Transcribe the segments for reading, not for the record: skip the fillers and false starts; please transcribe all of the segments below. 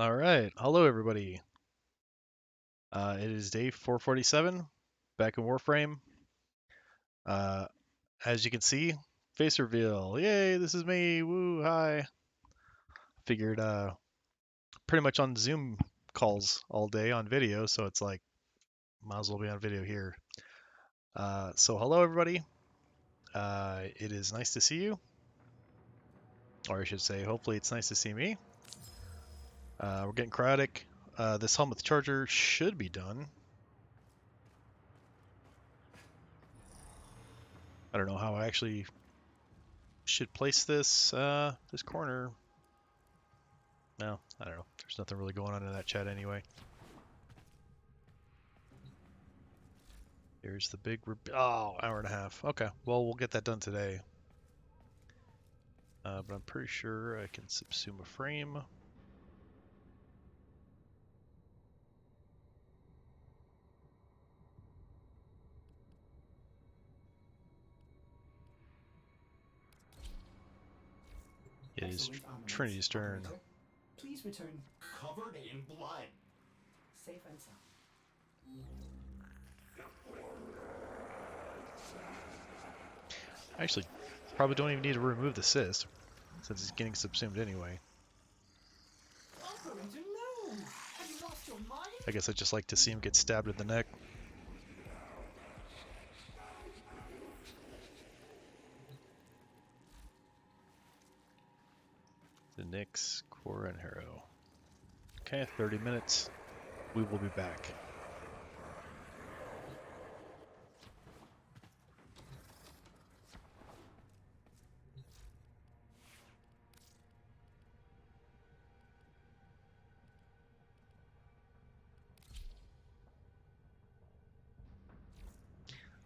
All right, hello everybody. It is day 447, back in Warframe. Uh, as you can see, face reveal. Yay, this is me. Woo, hi. Figured pretty much on Zoom calls all day on video, so it's like might as well be on video here. So hello everybody. It is nice to see you, or I should say, hopefully it's nice to see me. We're getting chaotic. This Helmith charger should be done. I don't know how I actually should place this this corner. No, I don't know. There's nothing really going on in that chat anyway. Here's the big hour and a half. Okay, well we'll get that done today. But I'm pretty sure I can subsume a frame. It is Trinity's turn. Please return covered in blood. Safe and sound. Actually, probably don't even need to remove the cyst, since it's getting subsumed anyway. Operator, no! Have you lost your mind? I guess I'd just like to see him get stabbed in the neck. The Nyx, Core, and Harrow. Okay, 30 minutes. We will be back.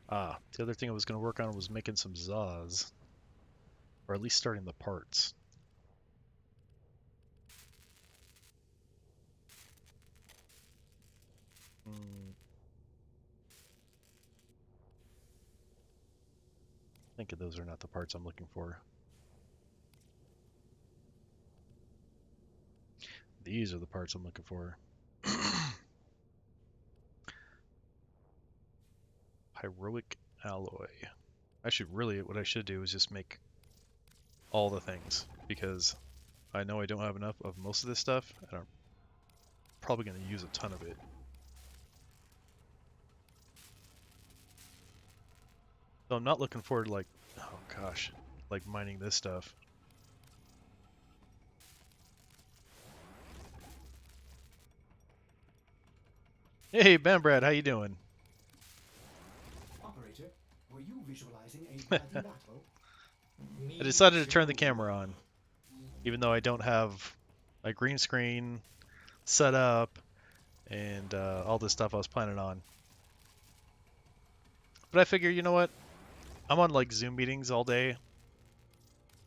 The other thing I was going to work on was making some Zaws. Or at least starting the parts. I think those are not the parts I'm looking for. These are the parts I'm looking for. Heroic alloy. Actually, really, what I should do is just make all the things, because I know I don't have enough of most of this stuff, and I'm probably going to use a ton of it. So I'm not looking forward to, like, oh gosh, like mining this stuff. Hey, Brad, how you doing? Operator, were you visualizing a bloody battle? I decided to turn the camera on, even though I don't have a green screen set up and all this stuff I was planning on. But I figure, you know what? I'm on like Zoom meetings all day.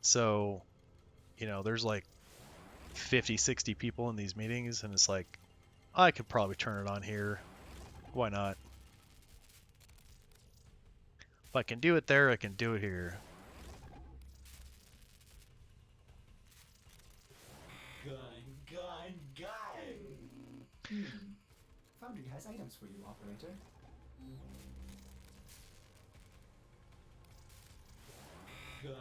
So, you know, there's like 50, 60 people in these meetings, and it's like, I could probably turn it on here. Why not? If I can do it there, I can do it here. Gun. Foundry has items for you, operator. Gun.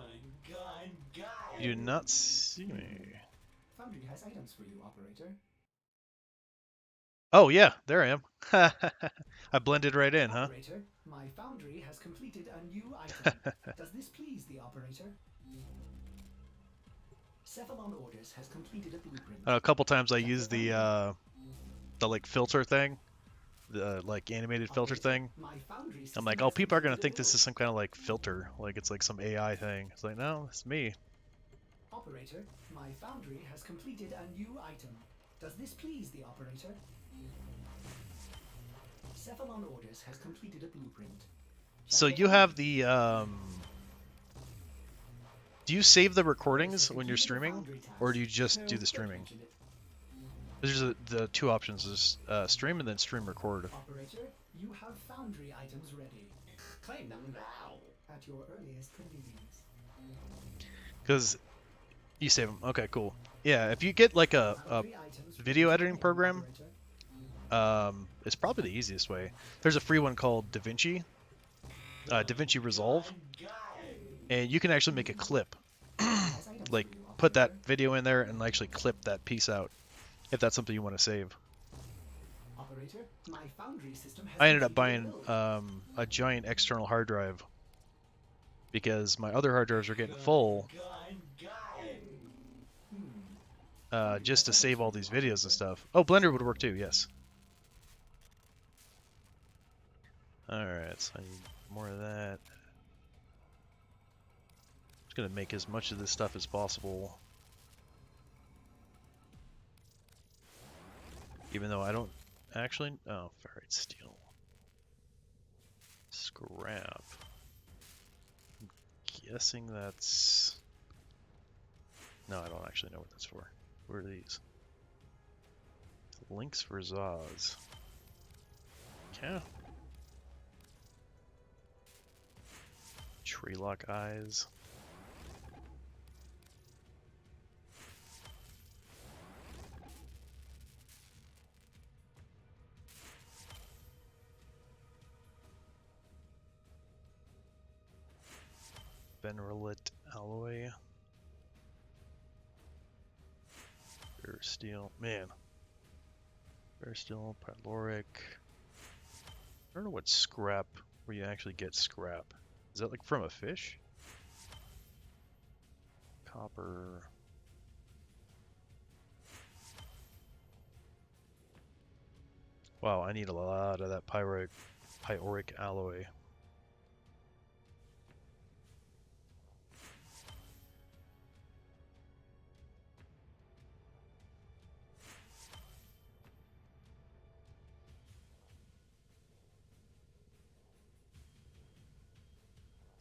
You do not see me. Foundry has items for you, operator. Oh yeah, there I am. I blended right in, huh? Operator, my foundry has completed a new item. Does this please the operator? Cephalon Orders has completed a blueprint. A couple times I used the like filter thing, the like animated filter thing. I'm like, oh, people are gonna think this is some kind of like filter, like it's like some AI thing. It's like, no, it's me. Operator, my foundry has completed a new item. Does this please the operator? Cephalon Orders has completed a blueprint. So you have the do you save the recordings when you're streaming, or do you just do the streaming? There's the two options: is stream and then stream record. Operator, you have foundry items ready. Claim them now at your earliest convenience. Because you save them. Okay, cool. Yeah, if you get like a Foundry items video ready to editing claim, program, operator. it's probably the easiest way. There's a free one called DaVinci Resolve, and you can actually make a clip, Has items like for you, put that operator. video in there and actually clip that piece out if that's something you want to save. Operator, my foundry system has I ended up completed a buying build. a giant external hard drive because my other hard drives were getting full, just to Items save for all you, these videos and operator. stuff. Oh, Blender would work too, yes. Alright, so I need more of that. Just gonna make as much of this stuff as possible. Even though I don't actually... Oh, ferrite steel. Scrap. I'm guessing that's... No, I don't actually know what that's for. What are these? Links for Zaz. Yeah. Treelock eyes. Benrelit alloy. Rare steel. Man. Rare steel, pyloric. I don't know what scrap, where you actually get scrap. Is that like from a fish? Copper. Wow, I need a lot of that pyroric alloy.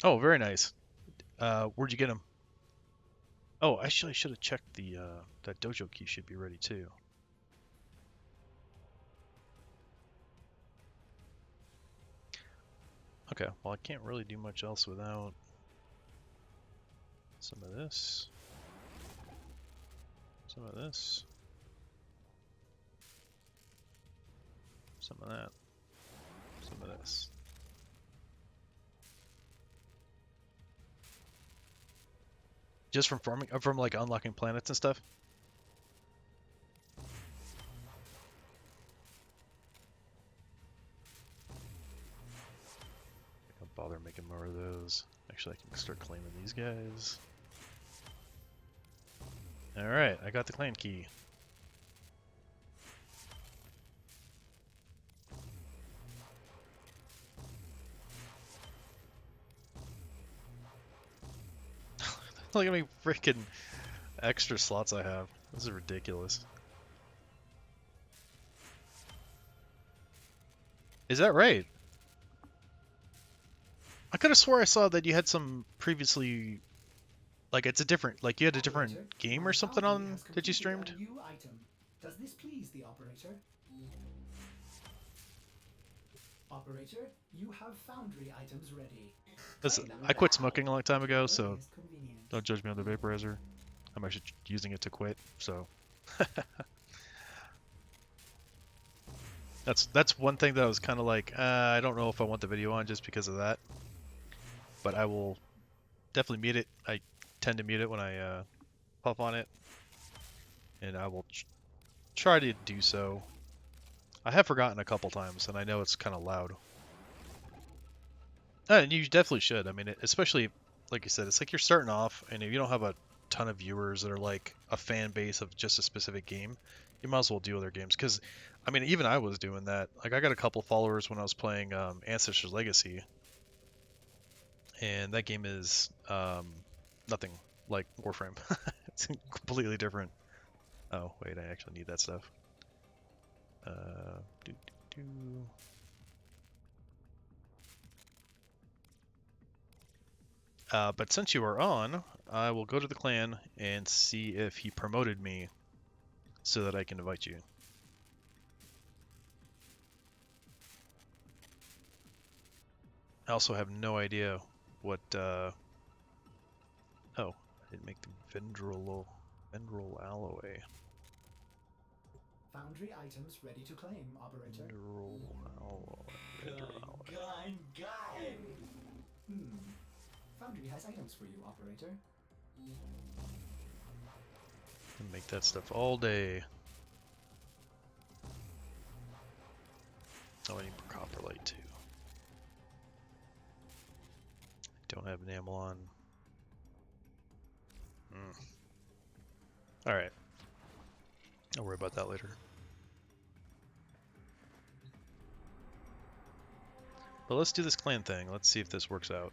Oh, very nice. Where'd you get them? Oh, actually, I should have checked the that dojo key should be ready too. Okay, well I can't really do much else without some of this, some of this, some of that, some of this. Just from farming, from like unlocking planets and stuff. Don't bother making more of those. Actually, I can start claiming these guys. Alright, I got the clan key. Look how many freaking extra slots I have. This is ridiculous. Is that right? I could have swore I saw that you had some previously, like it's a different, like you had a different Operator, game my or something foundry on has that you completed streamed? a new item. Does this please the operator? Operator, you have foundry items ready. Listen, Claim them I quit now smoking a long time at your ago, so earliest convenience. don't judge me on the vaporizer. I'm actually using it to quit, so that's one thing that I was kind of like, I don't know if I want the video on just because of that, but I will definitely mute it. I tend to mute it when I puff on it, and I will try to do so. I have forgotten a couple times, and I know it's kind of loud. And you definitely should. I mean, especially like you said, it's like you're starting off, and if you don't have a ton of viewers that are like a fan base of just a specific game, you might as well do other games. Because, I mean, even I was doing that. Like, I got a couple followers when I was playing Ancestors Legacy, and that game is nothing like Warframe. It's completely different. Oh, wait, I actually need that stuff. Do, do, do. But since you are on, I will go to the clan and see if he promoted me so that I can invite you. I also have no idea what, oh, I didn't make the Vendrolo. Mineral alloy. Foundry items ready to claim, operator. Mineral alloy. Mineral alloy. Foundry has items for you, operator. Can make that stuff all day. Oh, I need copperlight too. Don't have an ammo on. Alright. I'll worry about that later. But let's do this clan thing. Let's see if this works out.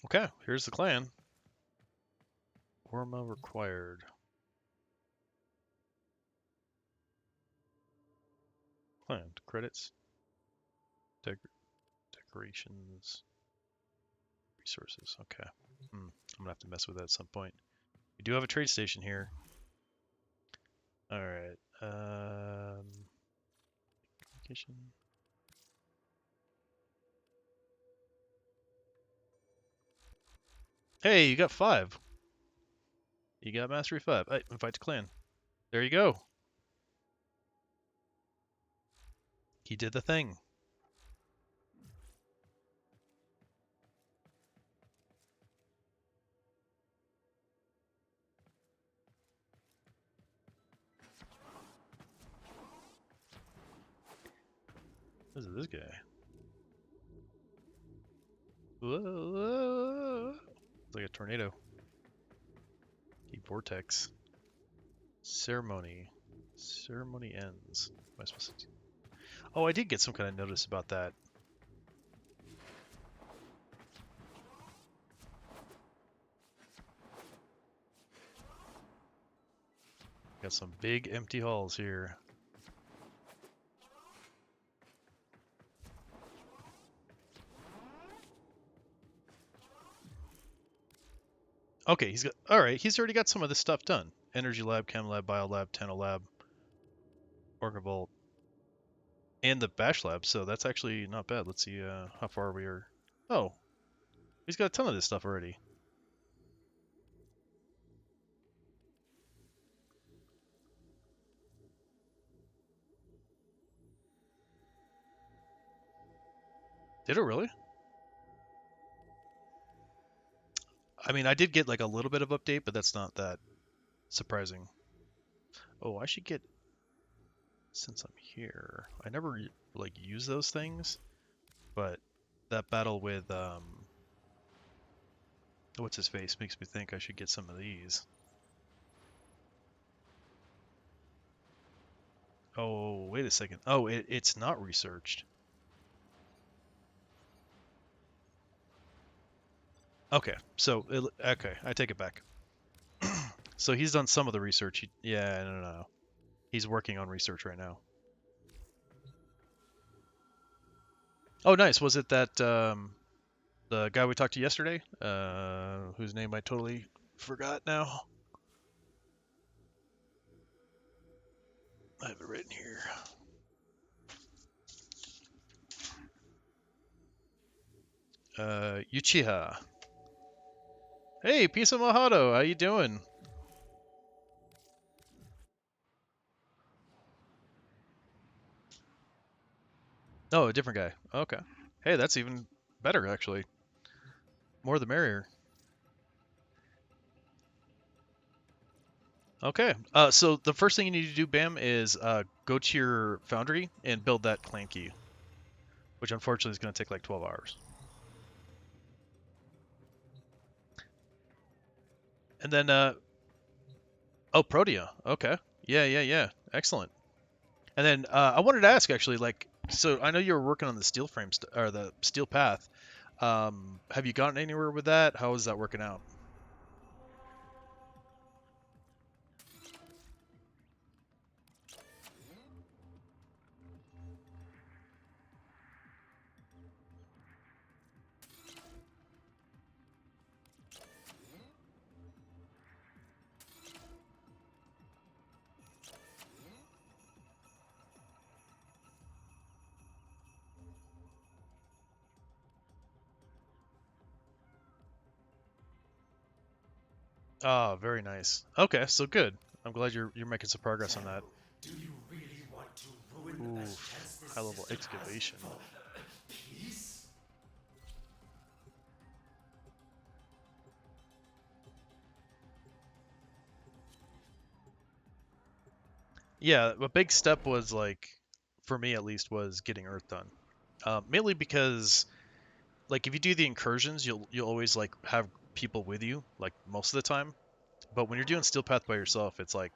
Okay, here's the clan. Orma required. Clan credits. Decorations. Resources. Okay. I'm gonna have to mess with that at some point. We do have a trade station here. Alright. Communication. Hey, you got 5. You got Mastery 5. Hey, invite to clan. There you go. He did the thing. What is this guy? Whoa. It's like a tornado. Deep vortex. Ceremony. Ceremony ends. What am I supposed to do? Oh, I did get some kind of notice about that. Got some big empty halls here. Okay, he's got. All right, he's already got some of this stuff done. Energy lab, chem lab, bio lab, tano lab, organ vault, and the bash lab. So that's actually not bad. Let's see how far we are. Oh, he's got a ton of this stuff already. Did it really? I mean, I did get like a little bit of update, but that's not that surprising. Oh, I should get, since I'm here, I never like use those things, but that battle with what's his face makes me think I should get some of these. Oh, wait a second. Oh, it's not researched. Okay, so okay, I take it back. So he's done some of the research. Yeah, no. He's working on research right now. Oh, nice. Was it that the guy we talked to yesterday, whose name I totally forgot now? I have it written here. Uchiha. Hey, Peace of Mojado, how you doing? Oh, a different guy. Okay. Hey, that's even better, actually. More the merrier. Okay. So the first thing you need to do, Bam, is go to your foundry and build that clan key, which unfortunately is going to take like 12 hours. And then, oh, Protea. Okay. Yeah. Excellent. And then I wanted to ask actually, like, so I know you were working on the steel frame or the steel path. Have you gotten anywhere with that? How is that working out? Ah, very nice. Okay, so good. I'm glad you're making some progress on that. Do you really want to ruin the best Oof, chance this high level system has excavation. for peace? Yeah, a big step was like, for me at least, was getting Earth done. Mainly because like if you do the incursions, you'll always like have people with you like most of the time. But when you're doing Steel Path by yourself, it's like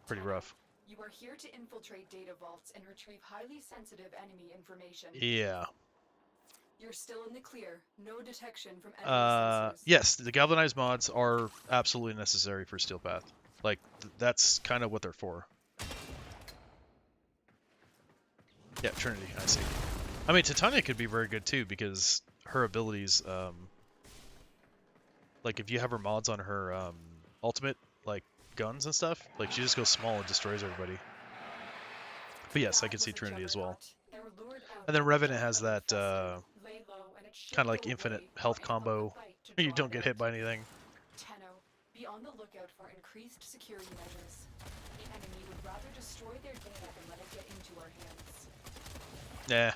pretty rough. You are here to infiltrate data vaults and retrieve highly sensitive enemy information. Yeah. You're still in the clear. No detection from enemy sensors. Yes, the galvanized mods are absolutely necessary for Steel Path. Like that's kind of what they're for. Yeah, Trinity, I see. I mean, Titania could be very good too because her abilities, like if you have her mods on her ultimate, like guns and stuff, like she just goes small and destroys everybody. But yes, I That can see was a Trinity as well. juggernaut. They were lured out And then by the Revenant giant has that infested. Lay low and it should kind of go like infinite away, or health it will combo. bite to You draw don't it get out. hit by anything. Tenno, be on the lookout for increased security measures. The enemy would rather destroy their data than let it get into our hands. Yeah.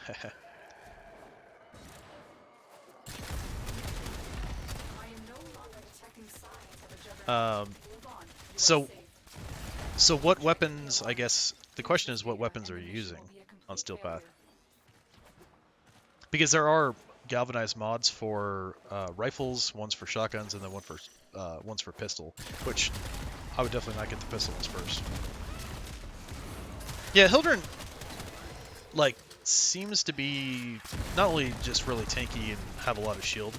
I am no longer detecting signs of a juggernaut. um, Move on. You are so safe. so what weapons? I guess the question is, what weapons are you using on Steel Path? Because there are galvanized mods for rifles, one's for shotguns, and then one's for pistol. Which I would definitely not get the pistol ones first. Yeah, Hildren like seems to be not only just really tanky and have a lot of shield,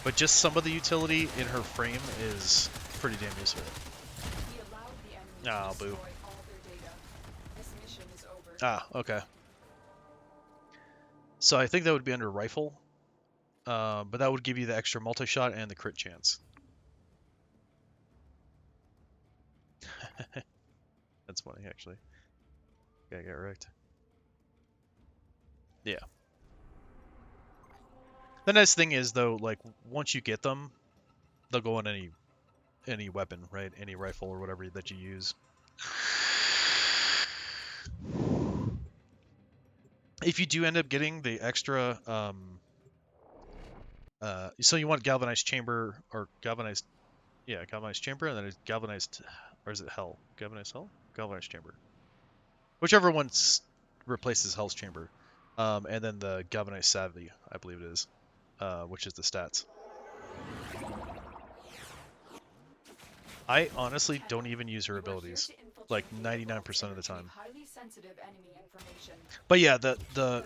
but just some of the utility in her frame is pretty damn useful. We allowed the enemy Ah, to boo. destroy all their data. This mission is over. Ah, okay. So I think that would be under rifle, but that would give you the extra multi-shot and the crit chance. That's funny, actually. Yeah, I got wrecked. Yeah. The nice thing is, though, like once you get them, they'll go on any weapon, right? Any rifle or whatever that you use. If you do end up getting the extra, so you want galvanized chamber or galvanized, yeah, galvanized chamber, and then it's galvanized, or is it hell? Galvanized hell? Galvanized chamber. Whichever one replaces hell's chamber. And then the galvanized savvy, I believe it is, which is the stats. I honestly don't even use her abilities, like 99% of the time. Highly sensitive enemy information. But yeah, the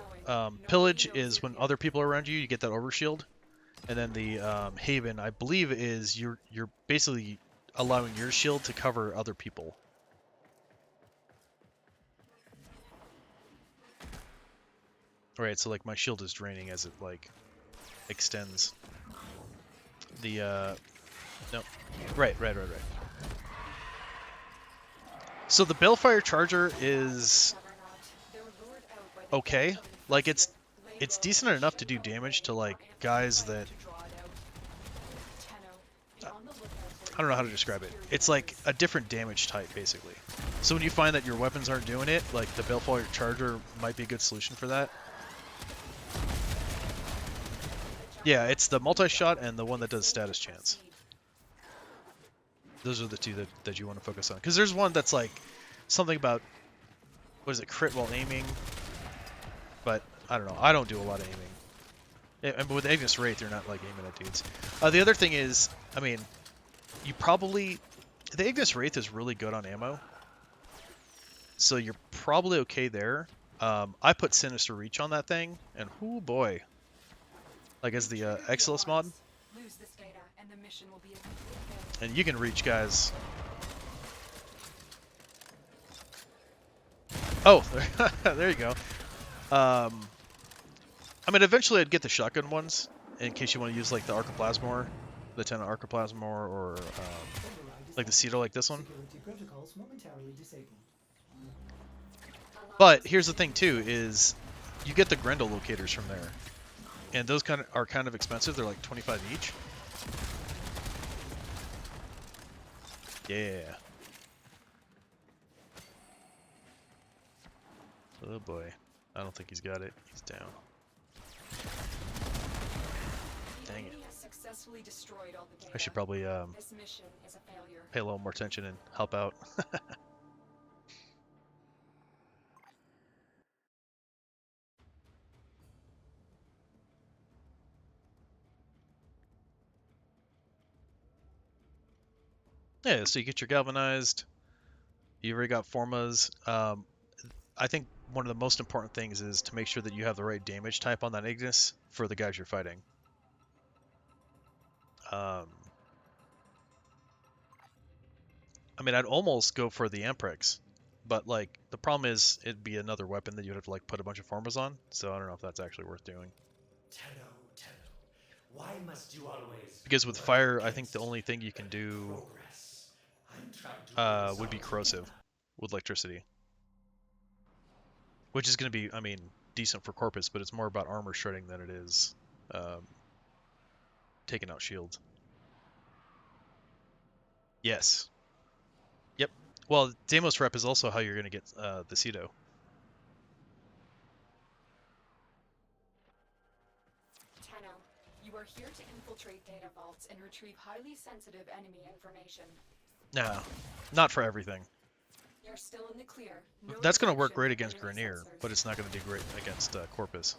pillage is when other people are around you, you get that overshield, and then the haven, I believe, is you're basically allowing your shield to cover other people. Right, so like my shield is draining as it like extends. The no, right. So the Balefire Charger is okay. Like it's decent enough to do damage to like guys that I don't know how to describe it. It's like a different damage type basically. So when you find that your weapons aren't doing it, like the Balefire Charger might be a good solution for that. Yeah, it's the multi-shot and the one that does status chance. Those are the two that you want to focus on. Because there's one that's like something about, what is it, crit while aiming? But I don't know. I don't do a lot of aiming. And with Agnes Wraith, you're not like aiming at dudes. The other thing is, I mean, you probably, the Agnes Wraith is really good on ammo. So you're probably okay there. I put Sinister Reach on that thing, and oh boy. Like as the Exilus mod. And you can reach guys. Oh, there you go. I mean, eventually I'd get the shotgun ones in case you want to use like the Arcoplasmor, the 10 Arcoplasmor, or like the Cedar like this one. But here's the thing too: is you get the Grendel locators from there, and those are kind of expensive. They're like 25 each. Yeah. Oh boy. I don't think he's got it. He's down. The Dang it. enemy has successfully destroyed all the data. I should probably This mission is a failure. pay a little more attention and help out. Yeah, so you get your galvanized. You already got formas. I think one of the most important things is to make sure that you have the right damage type on that Ignis for the guys you're fighting. I mean, I'd almost go for the Amprex, but like the problem is it'd be another weapon that you'd have to like put a bunch of formas on. So I don't know if that's actually worth doing. Tenno, why must you always Because with work fire, I think against the only thing you can do progress? I'm trying to bring us would be all corrosive together. with electricity, which is going to be, I mean, decent for Corpus, but it's more about armor shredding than it is um, taking out shields. Yes. Yep. Well, Deimos Rep is also how you're going to get the Cedo. Tenno, you are here to infiltrate data vaults and retrieve highly sensitive enemy information. Nah, not for everything. You're still in the clear. No That's going to work detection great of against enemy Grenier, sensors. but it's not going to do great against Corpus.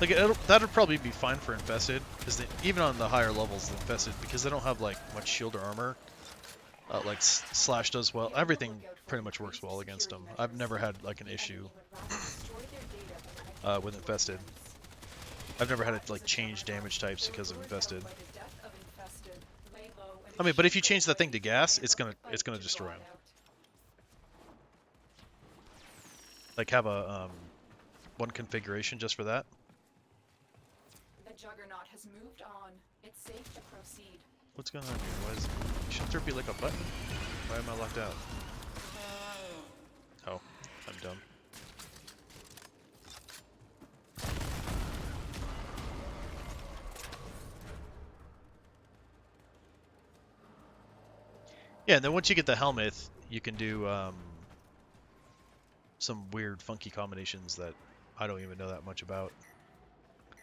Like that'd probably be fine for infested, because even on the higher levels, the infested, because they don't have like much shield or armor. Like Slash does well. Everything pretty much works well against them. I've never had like an issue with infested. I've never had to like change damage types because of infested. I mean, but if you change that thing to gas, it's gonna destroy him. Like have a one configuration just for that. The Juggernaut has moved on. It's safe to proceed. What's going on here? Why is shouldn't there be like a button? Why am I locked out? Oh, I'm dumb. Yeah, and then once you get the Helmith, you can do some weird, funky combinations that I don't even know that much about.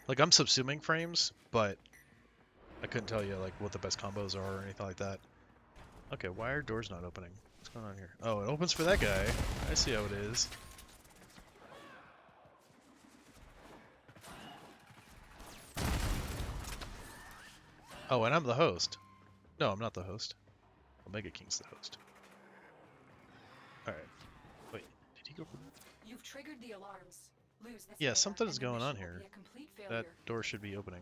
Like, I'm subsuming frames, but I couldn't tell you like what the best combos are or anything like that. Okay, why are doors not opening? What's going on here? Oh, it opens for that guy. I see how it is. Oh, and I'm the host. No, I'm not the host. Omega King's the host. Alright. Wait, did he go for that? You've triggered the alarms. Lose this Yeah, data, something is and the going on mission will here. be a complete That failure. door should be opening.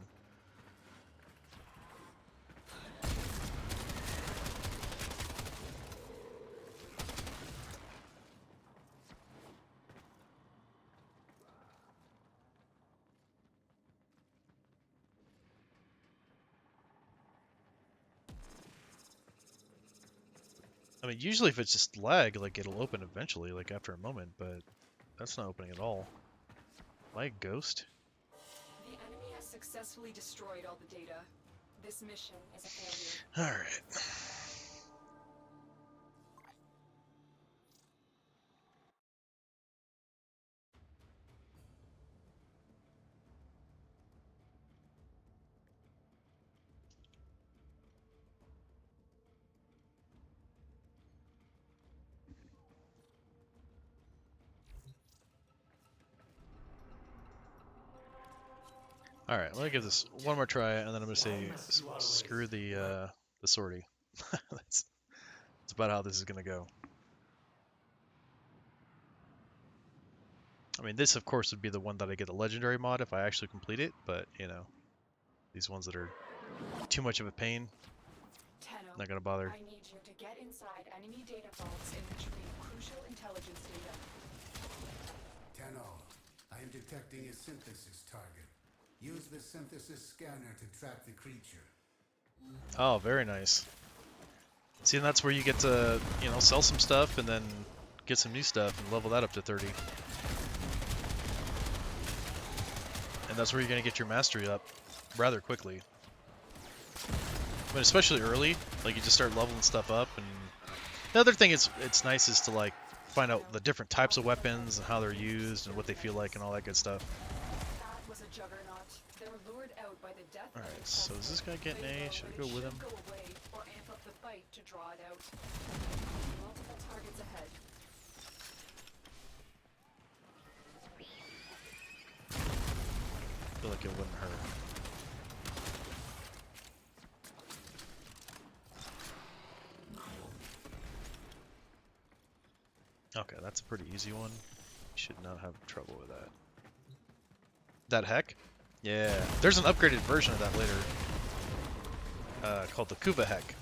I mean, usually if it's just lag, like it'll open eventually, like after a moment, but that's not opening at all. Am I a ghost? The enemy has successfully destroyed all the data. This mission is a failure. Alright. Alright, let me give this one more try, and then I'm gonna say screw the sortie. that's about how this is gonna go. I mean, this of course would be the one that I get a legendary mod if I actually complete it, but you know, these ones that are too much of a pain, Tenno, not gonna bother. I need you to get inside enemy data vaults and retrieve crucial intelligence data. Tenno, I am detecting a synthesis target. Use the synthesis scanner to track the creature. Oh, very nice. See, and that's where you get to, you know, sell some stuff and then get some new stuff and level that up to 30. And that's where you're going to get your mastery up rather quickly. But especially early, like you just start leveling stuff up. And the other thing it's nice is to like find out the different types of weapons and how they're used and what they feel like and all that good stuff. That was a juggernaut. They were lured out by the death. Alright, so is this guy getting A? Should I go with him? Go away or amp up the fight to draw it out. Multiple targets ahead. I feel like it wouldn't hurt. Okay, that's a pretty easy one. Should not have trouble with that. That heck? Yeah. There's an upgraded version of that later. Called the Kuva heck.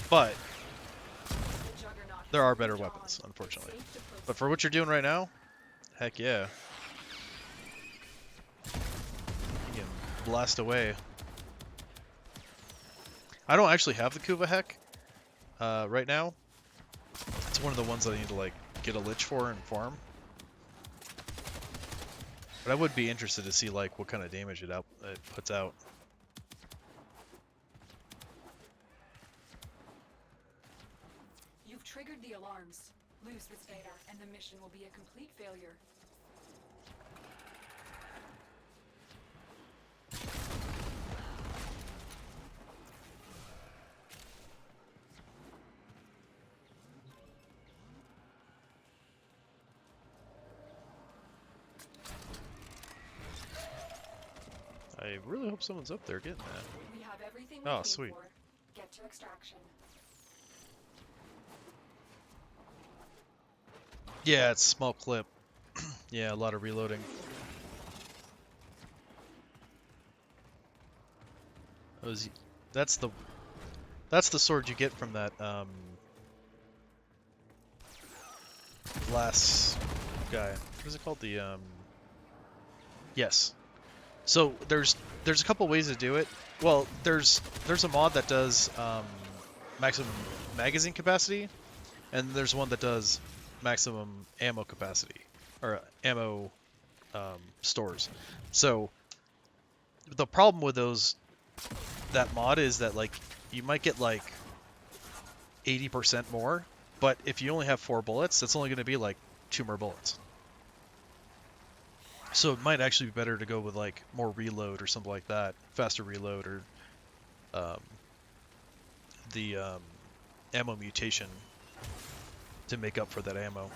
But there are better weapons, unfortunately. But for what you're doing right now, heck yeah. You can blast away. I don't actually have the Kuva heck right now. It's one of the ones that I need to like get a lich for and farm. But I would be interested to see like what kind of damage it puts out. You've triggered the alarms. Lose this data, and the mission will be a complete failure. I really hope someone's up there getting that. We have everything we Oh, came sweet. for. Get to extraction. Yeah, it's small clip. Yeah, a lot of reloading. That's the sword you get from that last guy. What is it called? The yes. So there's a couple ways to do it. Well, there's a mod that does maximum magazine capacity, and there's one that does maximum ammo capacity or ammo stores. So the problem with that mod is that like you might get like 80% more, but if you only have 4 bullets, that's only going to be like 2 more bullets. So it might actually be better to go with like more reload or something like that, faster reload, or the ammo mutation to make up for that ammo.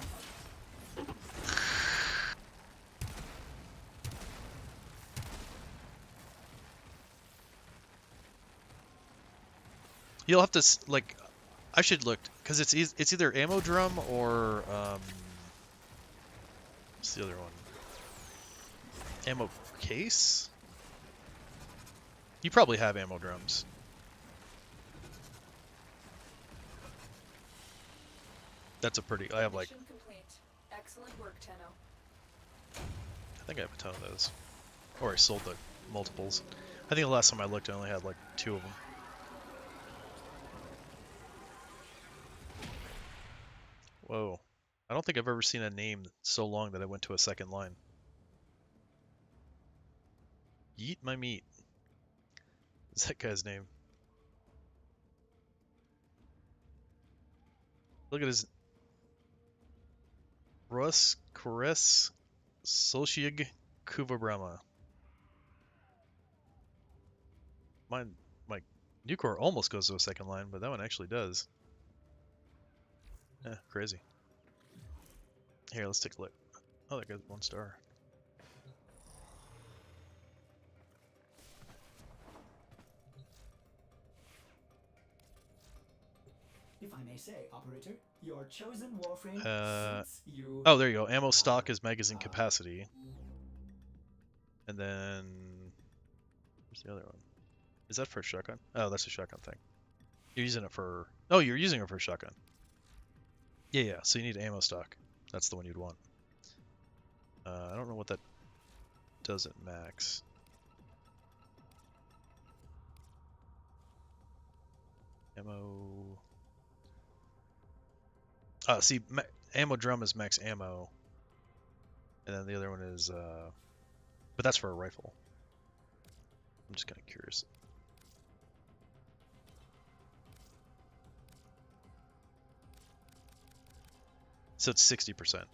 You'll have to like, I should look because it's either ammo drum or what's the other one? Ammo case? You probably have ammo drums. That's a pretty. I have like. Mission complete. Excellent work, Tenno. I think I have a ton of those. Or I sold the multiples. I think the last time I looked, I only had like 2 of them. Whoa. I don't think I've ever seen a name so long that I went to a second line. Yeet my meat. Is that guy's name? Look at his. Rus Kores Solshig Kuvabrama. My Nucor almost goes to a second line, but that one actually does. Crazy. Here, let's take a look. Oh, that guy's 1 star. If I may say, operator, your chosen Warframe suits you. Oh, there you go. Ammo stock is magazine capacity. And then where's the other one? Is that for a shotgun? Oh, that's a shotgun thing. You're using it for. Oh, you're using it for a shotgun. Yeah. So you need ammo stock. That's the one you'd want. I don't know what that does at max. Ammo. See, ammo drum is max ammo, and then the other one is, but that's for a rifle. I'm just kind of curious. So it's 60%.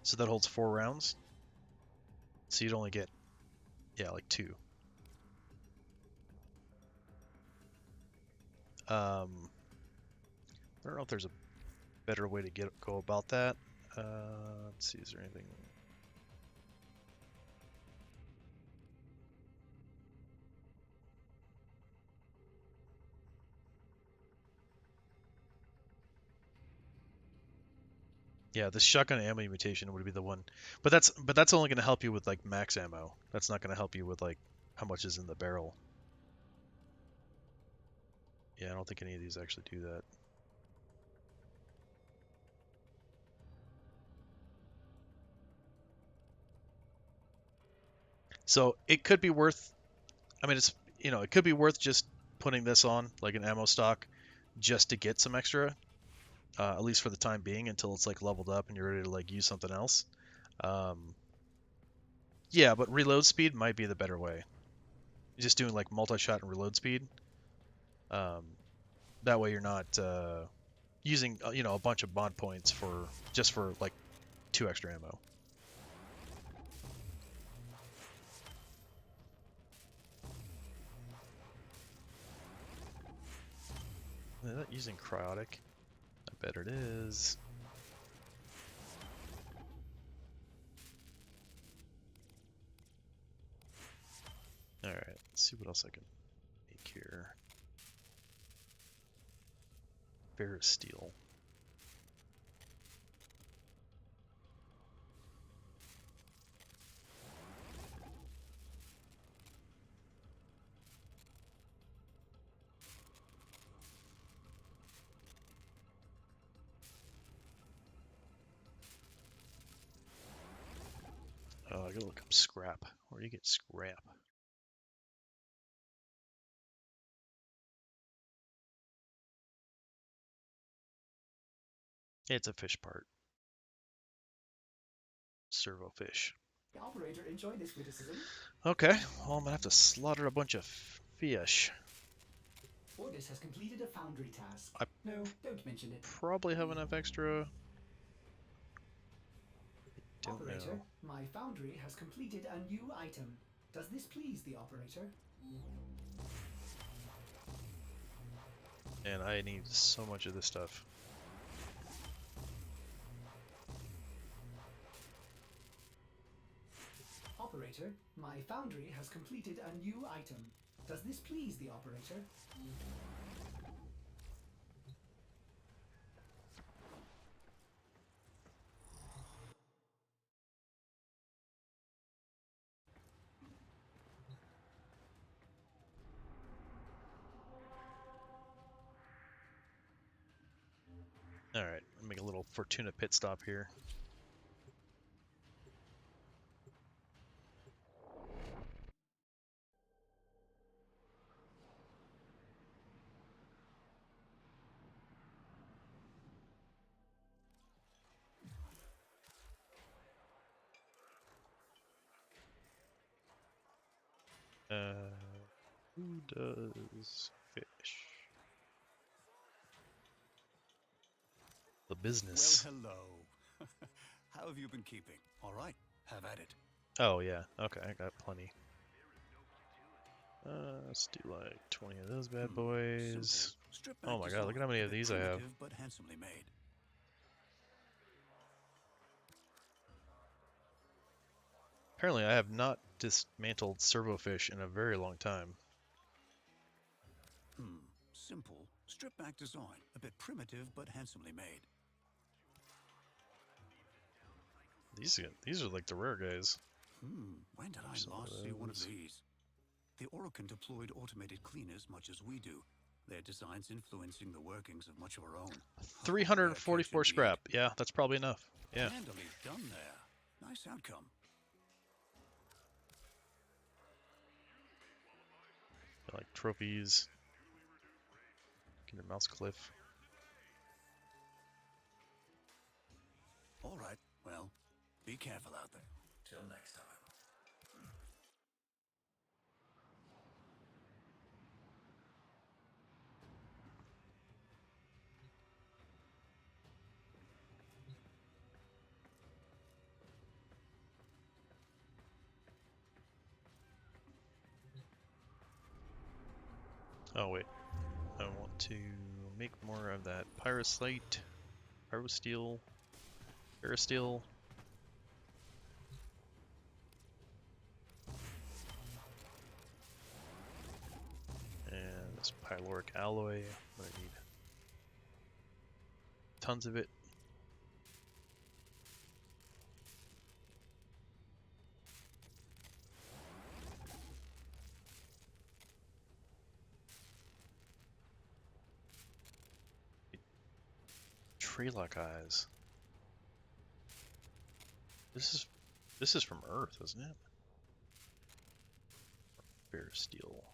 So that holds 4 rounds. So you'd only get, yeah, like 2. I don't know if there's a better way to go about that. Let's see, is there anything? Yeah, the shotgun ammo mutation would be the one, but that's only going to help you with like max ammo. That's not going to help you with like how much is in the barrel. Yeah, I don't think any of these actually do that. So it could be worth. I mean, it's it could be worth just putting this on like an ammo stock, just to get some extra, at least for the time being, until it's like leveled up and you're ready to like use something else. Yeah, but reload speed might be the better way. Just doing like multi-shot and reload speed. That way you're not using a bunch of mod points for like 2 extra ammo. Is that using cryotic? I bet it is. Alright, let's see what else I can make here. Ferrous steel. Oh, I gotta look up scrap. Where do you get scrap? It's a fish part. Servo fish. Operator, enjoy this witticism. Okay, well I'm gonna have to slaughter a bunch of fish. Ordis has completed a foundry task. I No, don't mention it. probably have enough extra. Don't Operator, know. my foundry has completed a new item. Does this please the operator? And I need so much of this stuff. Operator, my foundry has completed a new item. Does this please the operator? Alright, make a little Fortuna pit stop here. Who does fish? The business. Well, hello. How have you been keeping? All right, have at it. Oh yeah, okay, I got plenty. Let's do like 20 of those bad boys. Simple. Strip back Oh my god, design, look at how many a of bit these I have. primitive but handsomely made. Apparently I have not dismantled servofish in a very long time. Simple. Strip back design, a bit primitive but handsomely made. These are like the rare guys. When did I Some of last see one of those. these? The Orokin deployed automated cleaners much as we do. Their designs influencing the workings of much of our own. 344 scrap. Yeah, that's probably enough. Yeah. Handily done there. Nice outcome. Like trophies. Get a mouse cliff. All right, well, be careful out there. Till next time. Oh wait, I want to make more of that pyroslite, pyrosteel, ferrosteel. And this pyloric alloy, I'm gonna need tons of it. Tree-lock eyes. This is from Earth, isn't it? Ferrosteel.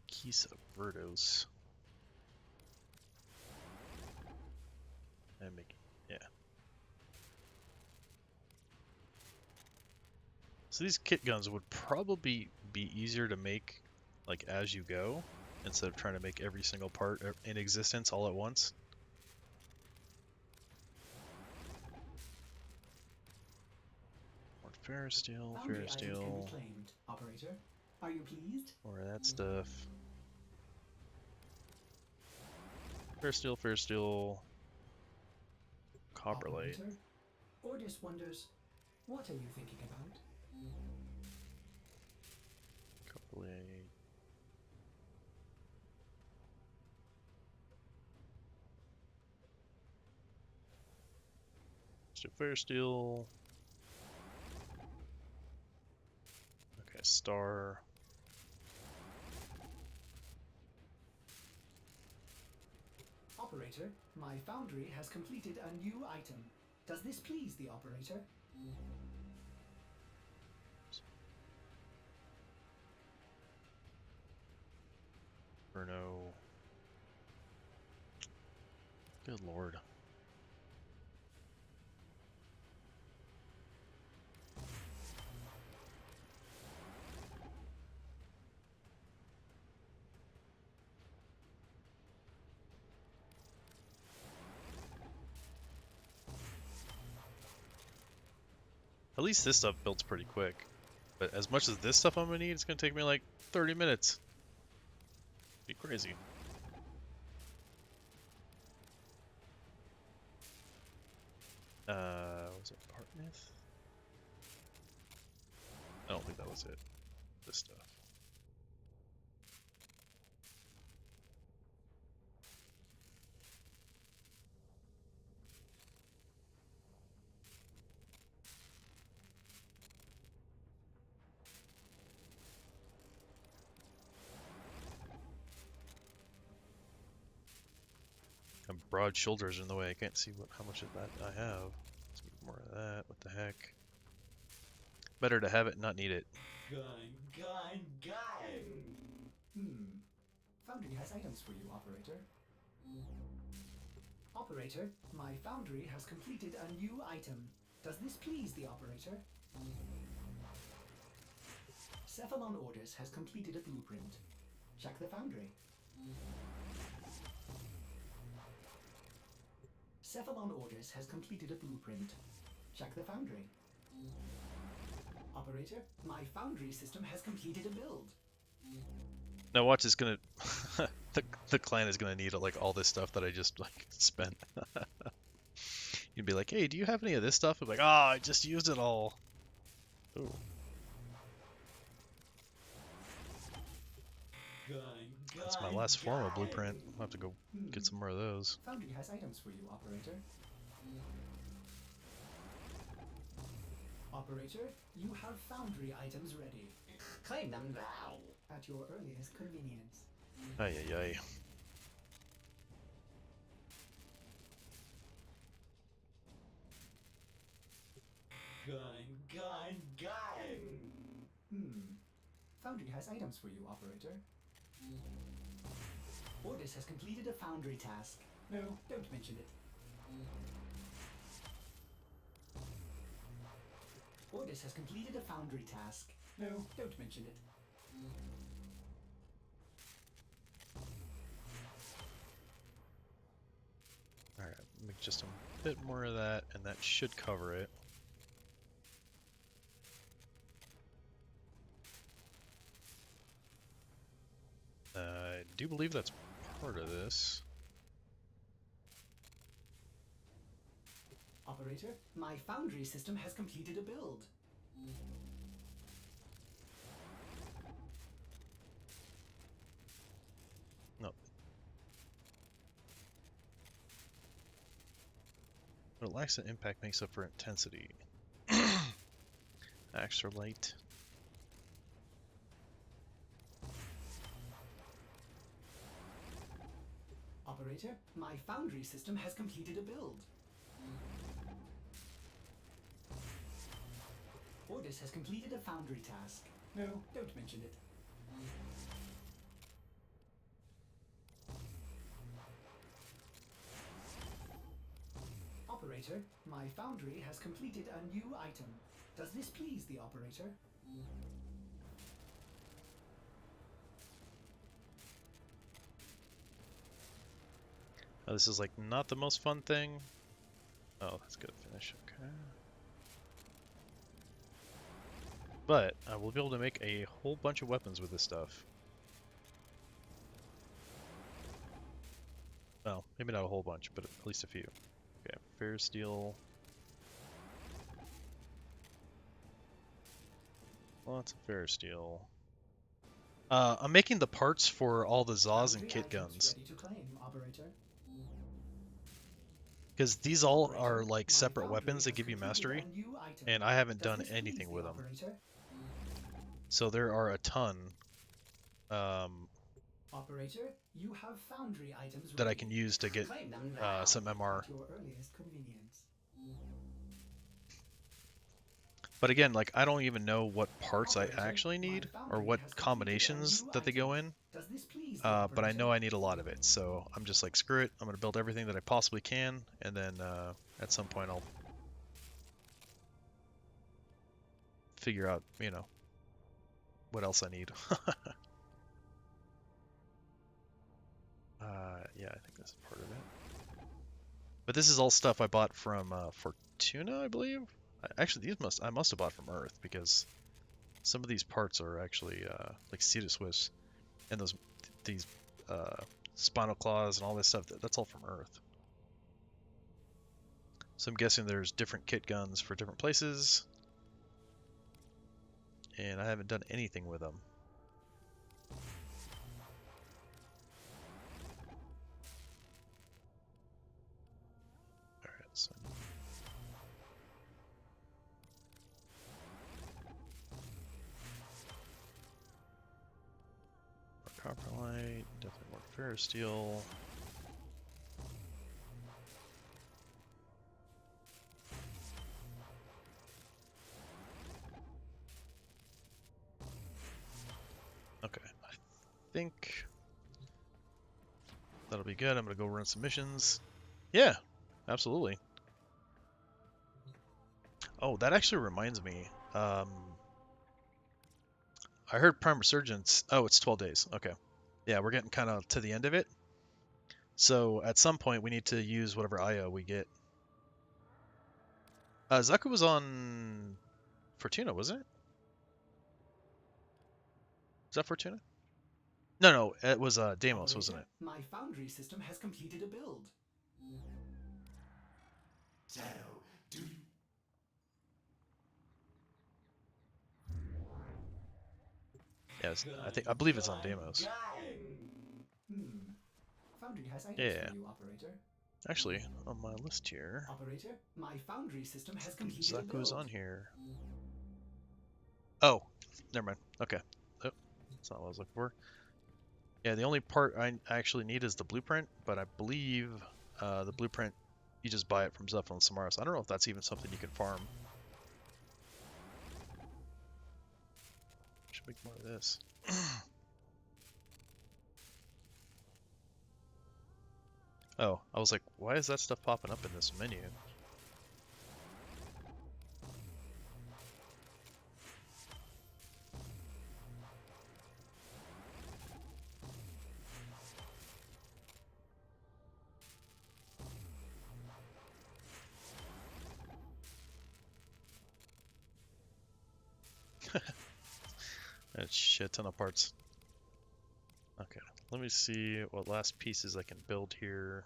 Keys of Verdos. And make, yeah. So these kit guns would probably be easier to make like as you go instead of trying to make every single part in existence all at once. More ferrosteel, Foundry items can be ferrosteel, claimed, operator. Are you pleased? more of that stuff. Ferrosteel, ferrosteel, copperlight. Operator? Ordis wonders, what are you thinking about? Copperlight. Still ferrosteel. Okay, star. Operator, my foundry has completed a new item. Does this please the operator? Bruno. Good lord. At least this stuff builds pretty quick. But as much as this stuff I'm gonna need, it's gonna take me like 30 minutes. Be crazy. Was it Partnith? I don't think that was it. This stuff. And broad shoulders are in the way. I can't see how much of that I have. Let's make more of that. What the heck? Better to have it and not need it. Gun. Foundry has items for you, operator. Operator, my foundry has completed a new item. Does this please the operator? Cephalon Orders has completed a blueprint. Check the foundry. Cephalon Orders has completed a blueprint. Check the foundry. Operator, my foundry system has completed a build. Now watch, it's gonna the clan is gonna need like all this stuff that I just like spent. You'd be like, hey, do you have any of this stuff? I'm like, ah, I just used it all. Ooh. That's my last form of blueprint. I'll have to go get some more of those. Foundry has items for you, operator. Operator, you have foundry items ready. Claim them now. At your earliest convenience. Ay ay ay. Gun. Hmm. Foundry has items for you, operator. Ordis has completed a foundry task. No, don't mention it. Ordis has completed a foundry task. No, don't mention it. Alright, make just a bit more of that, and that should cover it. I do believe that's part of this. Operator, my foundry system has completed a build. No. But it lacks an impact makes up for intensity. Extra light. Operator, my foundry system has completed a build. Ordis has completed a foundry task. No, don't mention it. Operator, my foundry has completed a new item. Does this please the operator? Oh, this is like not the most fun thing. Oh, that's good. Finish. Okay. But I will be able to make a whole bunch of weapons with this stuff. Well, maybe not a whole bunch, but at least a few. Okay, ferrous steel. Lots of ferrous steel. I'm making the parts for all the Zaws and kit guns. Ready to claim, operator. Because these all are like separate weapons that give you mastery, and I haven't done anything with them. So there are a ton Operator, you have foundry items that I ready. can use to get Claim them now some MR. at your earliest convenience. But again, like I don't even know what parts I Operator, actually my need or foundry what has completed a combinations new that they go item. in. Does this please the But I operator? know I need a lot of it, so I'm just like, screw it. I'm gonna build everything that I possibly can, and then at some point I'll figure out, you know, what else I need. Yeah, I think that's part of it. But this is all stuff I bought from Fortuna, I believe. Actually, I must have bought from Earth, because some of these parts are actually like Cetus Swiss, and these spinal claws and all this stuff. That's all from Earth. So I'm guessing there's different kit guns for different places, and I haven't done anything with them. Alright, so more copperlite, definitely more ferrous steel. Okay, I think that'll be good. I'm gonna go run some missions. Yeah, absolutely. Oh, that actually reminds me. I heard Prime Resurgence. Oh, it's 12 days. Okay. Yeah, we're getting kind of to the end of it. So at some point we need to use whatever IO we get. Zaku was on Fortuna, wasn't it? Is that Fortuna? No, it was Deimos, wasn't Operator, it? my foundry system has completed a build. So, do Yeah, I believe it's on Deimos. Foundry has items Yeah. for you, operator. Actually, on my list here, Operator, my foundry system has completed a Zaku build. is on here. Oh, never mind. Okay. Oh, that's not what I was looking for. Yeah, the only part I actually need is the blueprint, but I believe the blueprint, you just buy it from Zephyr and Samaras. I don't know if that's even something you can farm. Should make more of this. Oh, I was like, why is that stuff popping up in this menu? A shit ton of parts. Okay, let me see what last pieces I can build here.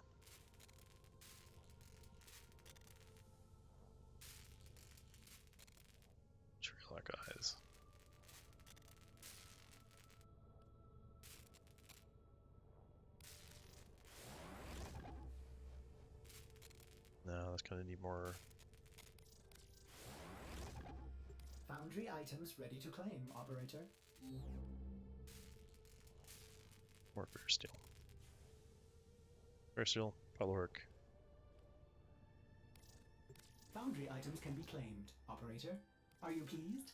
Trailer guys. No, that's gonna need more. Foundry items ready to claim, operator. More fair steel. Fair steel, probably work. Foundry items can be claimed, operator. Are you pleased?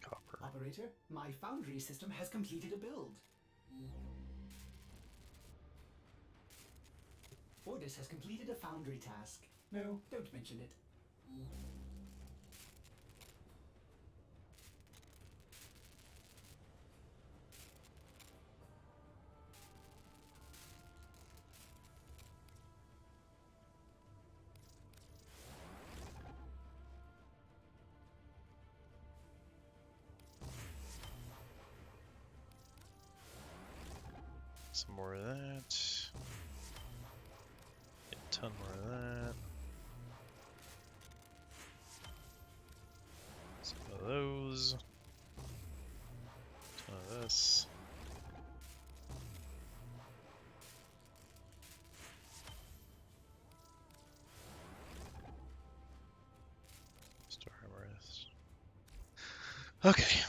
Copper. Operator, my foundry system has completed a build. Ordis has completed a foundry task. No, don't mention it. Some more of that. A ton more of that. Some of those. Ton of this. Star Armorist. Okay.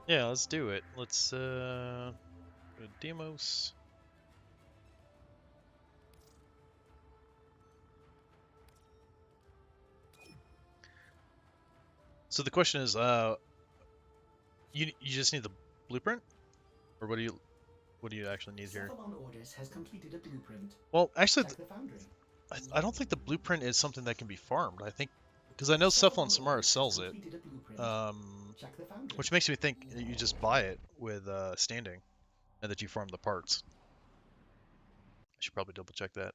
Yeah, let's do it. Let's go to Demos. So the question is, you just need the blueprint, or what do you actually need here? Cephalon Ordis has completed a blueprint. Well, actually, Check the foundry. I don't think the blueprint is something that can be farmed. I think because I know Cephalon Samara sells it, Completed a blueprint. Check the foundry. which makes me think that you just buy it with standing, and that you farm the parts. I should probably double check that.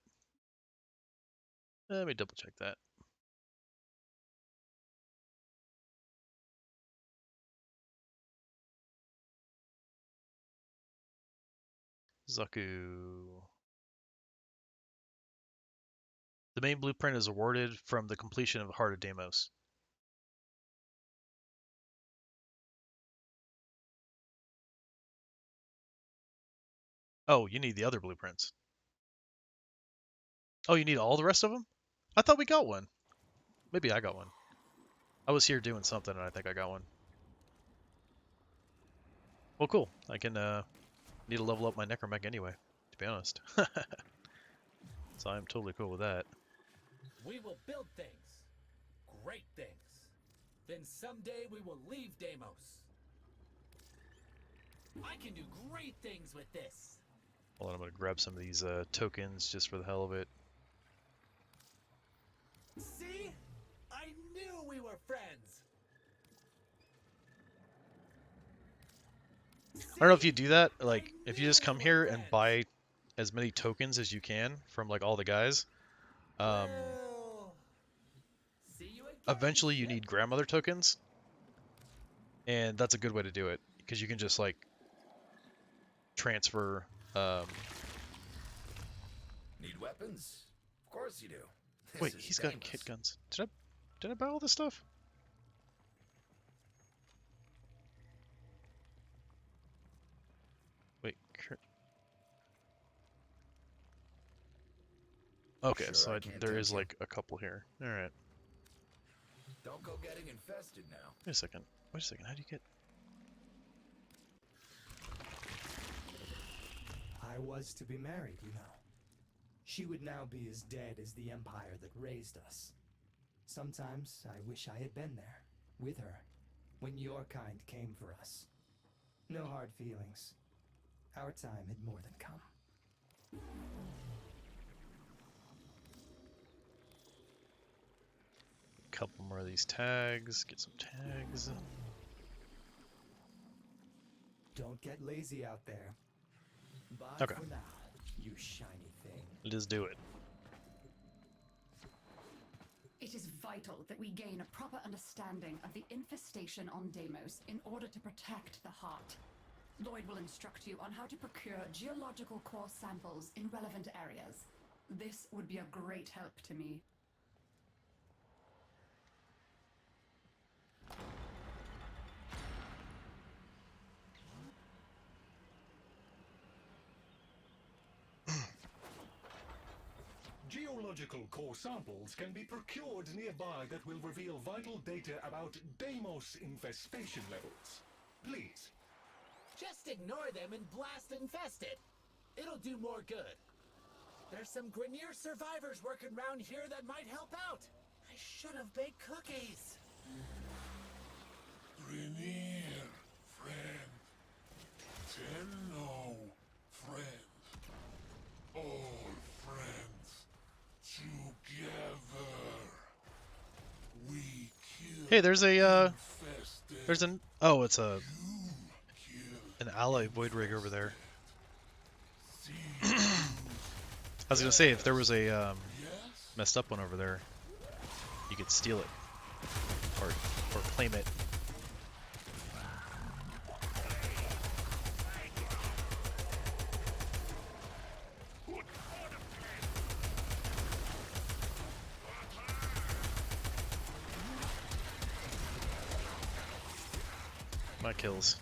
Let me double check that. Zaku. The main blueprint is awarded from the completion of Heart of Deimos. Oh, you need the other blueprints. Oh, you need all the rest of them? I thought we got one. Maybe I got one. I was here doing something and I think I got one. Well, cool. I can need to level up my Necromech anyway, to be honest. So I'm totally cool with that. We will build things. Great things. Then someday we will leave Deimos. I can do great things with this. Hold on, I'm going to grab some of these tokens just for the hell of it. See? I knew we were friends. I don't know if you do that, like, if you just come here and buy as many tokens as you can from, like, all the guys, Well, see you again. eventually you need grandmother tokens, and that's a good way to do it, because you can just, like, transfer, Need weapons? Of course you do. This Wait, is he's got Deimos. kit guns. Did I buy all this stuff? Wait, okay, Sure, so I can't there tempt is you. like a couple here. All right. Don't go getting infested now. Wait a second. Wait a second. How do you get? I I was to be married, you know. She would now be as dead as the empire that raised us. Sometimes I wish I had been there, with her, when your kind came for us. No hard feelings. Our time had more than come. Couple more of these tags. Get some tags. Don't get lazy out there. Bye Okay. for now, you shiny thing. Just do it. It is vital that we gain a proper understanding of the infestation on Deimos in order to protect the heart. Lloyd will instruct you on how to procure geological core samples in relevant areas. This would be a great help to me. Geological core samples can be procured nearby that will reveal vital data about Deimos infestation levels. Please. Just ignore them and blast infest it. It'll do more good. There's some Grineer survivors working around here that might help out. I should have baked cookies. Grineer, friend. Tenno, friend. All friends. Together. We kill. Hey, there's a infested. there's an oh, it's a Kill. an alloy void rig over there. See. I was gonna say if there was a Yes. messed up one over there, you could steal it or claim it. My kills.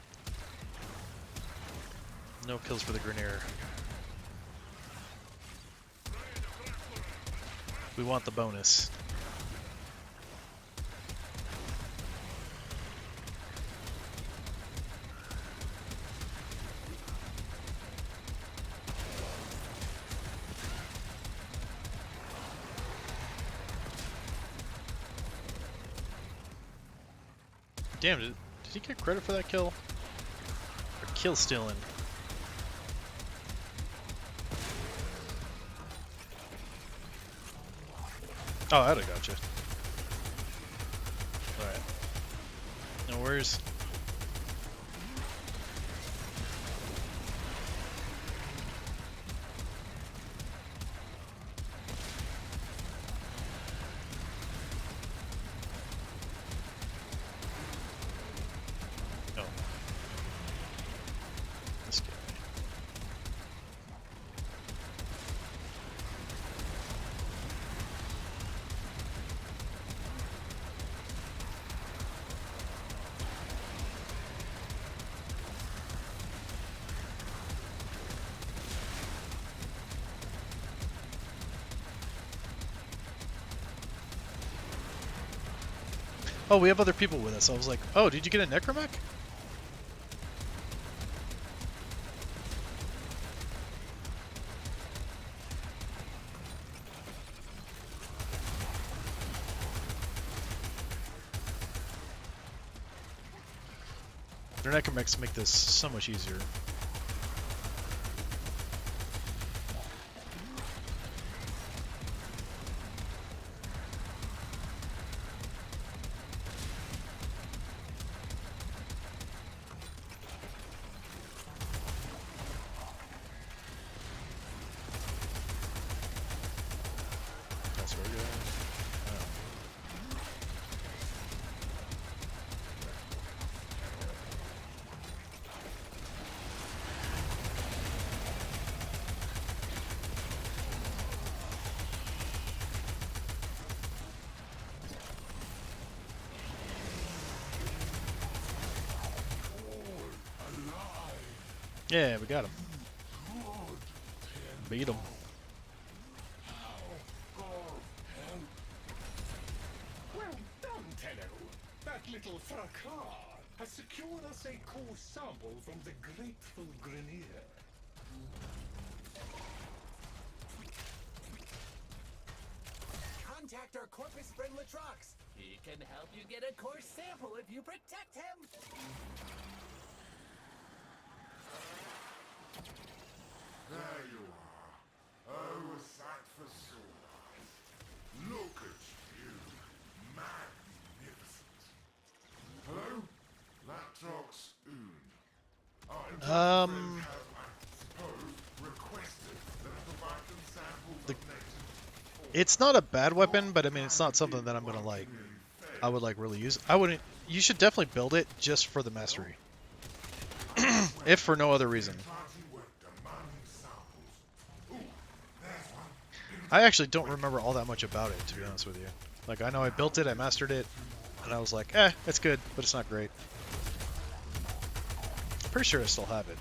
No kills for the Grineer. We want the bonus. Damn, did he get credit for that kill? Or kill stealing? Oh, I'd have gotcha. Alright. No worries. Oh. This guy. Oh, we have other people with us. I was like, oh, did you get a necromech? Their necromechs make this so much easier. That's where we're going. Oh. Yeah, we got him. Beat him. Well done, Tenno. That little fracas has secured us a core sample from the grateful Grineer. contact our corpus friend Latrox. He can help you get a core sample if you protect him. There you are. Oh, a sight for sore eyes. Look at you. Magnificent. Hello? Latrox Oon. Our friend have, I suppose, requested that I provide them samples of native. It's not a bad weapon, but I mean, it's not something that I'm gonna like. I would like really use. I wouldn't. You should definitely build it just for the mastery, if for no other reason. I actually don't remember all that much about it, to be honest with you. Like, I know I built it, I mastered it, and I was like, it's good, but it's not great. Pretty sure I still have it.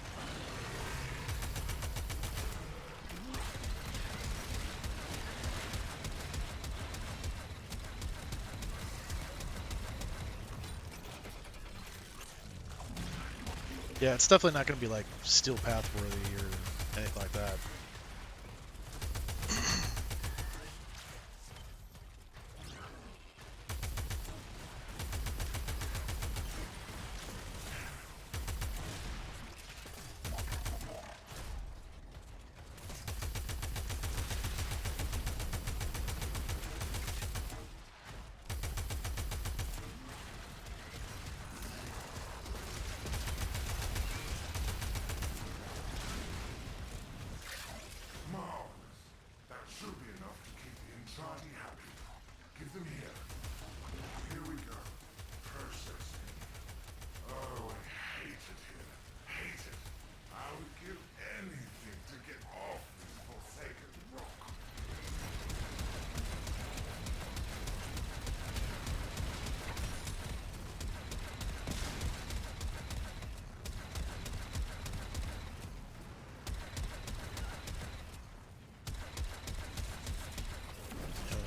Yeah, it's definitely not going to be like Steel Path worthy or anything like that.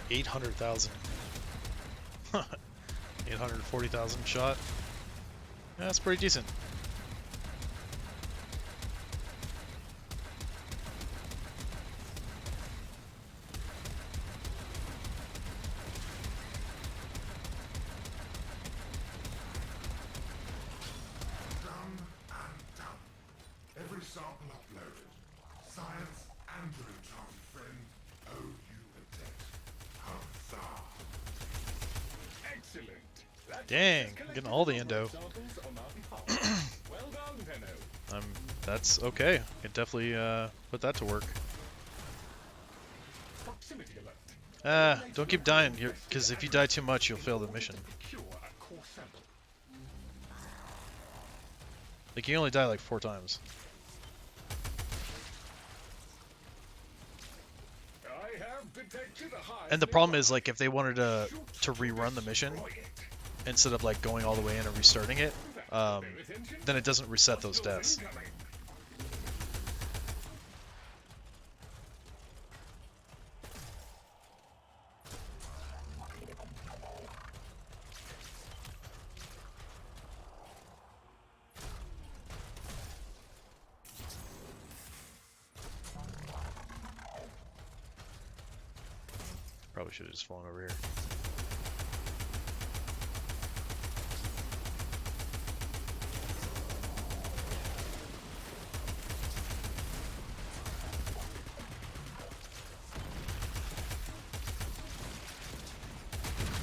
800,000. 840,000 shot. Yeah, that's pretty decent. Done and done. Every sample uploaded. Science and your enchanted friend owe you a debt. Huzzah! Excellent. Dang, I'm getting all the endo. Well done, Tenno. That's okay. I can definitely put that to work. Proximity alert. Don't keep dying, because if you die too much, you'll fail the mission. Procure a core sample. Like, you only die like 4 times. I have detected a hive And the problem nearby. is, like, if they wanted to rerun the mission, instead of, like, going all the way in and restarting it, then it doesn't reset those deaths. Probably should have just flown over here.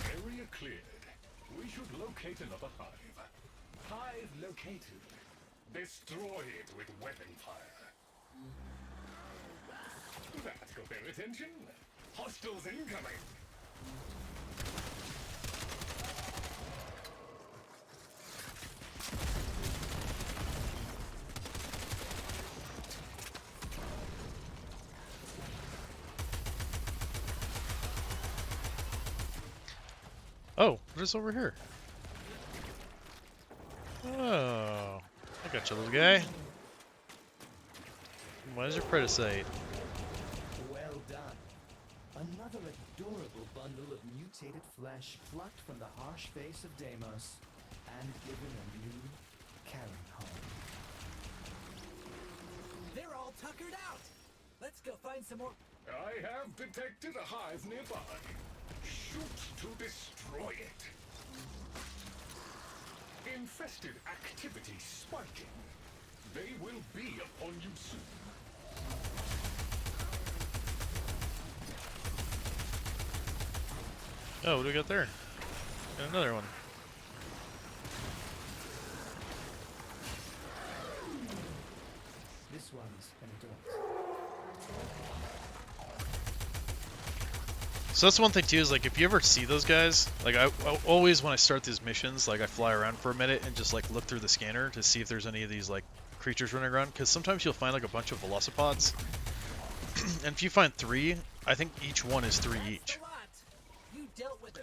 Area cleared. We should locate another hive. Hive located. Destroy it with weapon fire. That got their attention. Hostiles incoming. Oh, what is over here? Oh, I got you, little guy. What does your predecessor say? Well done. Another adorable bundle of mutated flesh plucked from the harsh face of Deimos and given a new carrying home. They're all tuckered out. Let's go find some more. I have detected a hive nearby. Shoot to destroy it. Infested activity spiking. They will be upon you soon. Oh, what do we got there? Got another one. This one's an adult. So that's one thing too, is like if you ever see those guys, like I always when I start these missions, like I fly around for a minute and just like look through the scanner to see if there's any of these like creatures running around, because sometimes you'll find like a bunch of velocipods, and if you find 3, I think each one is 3 each.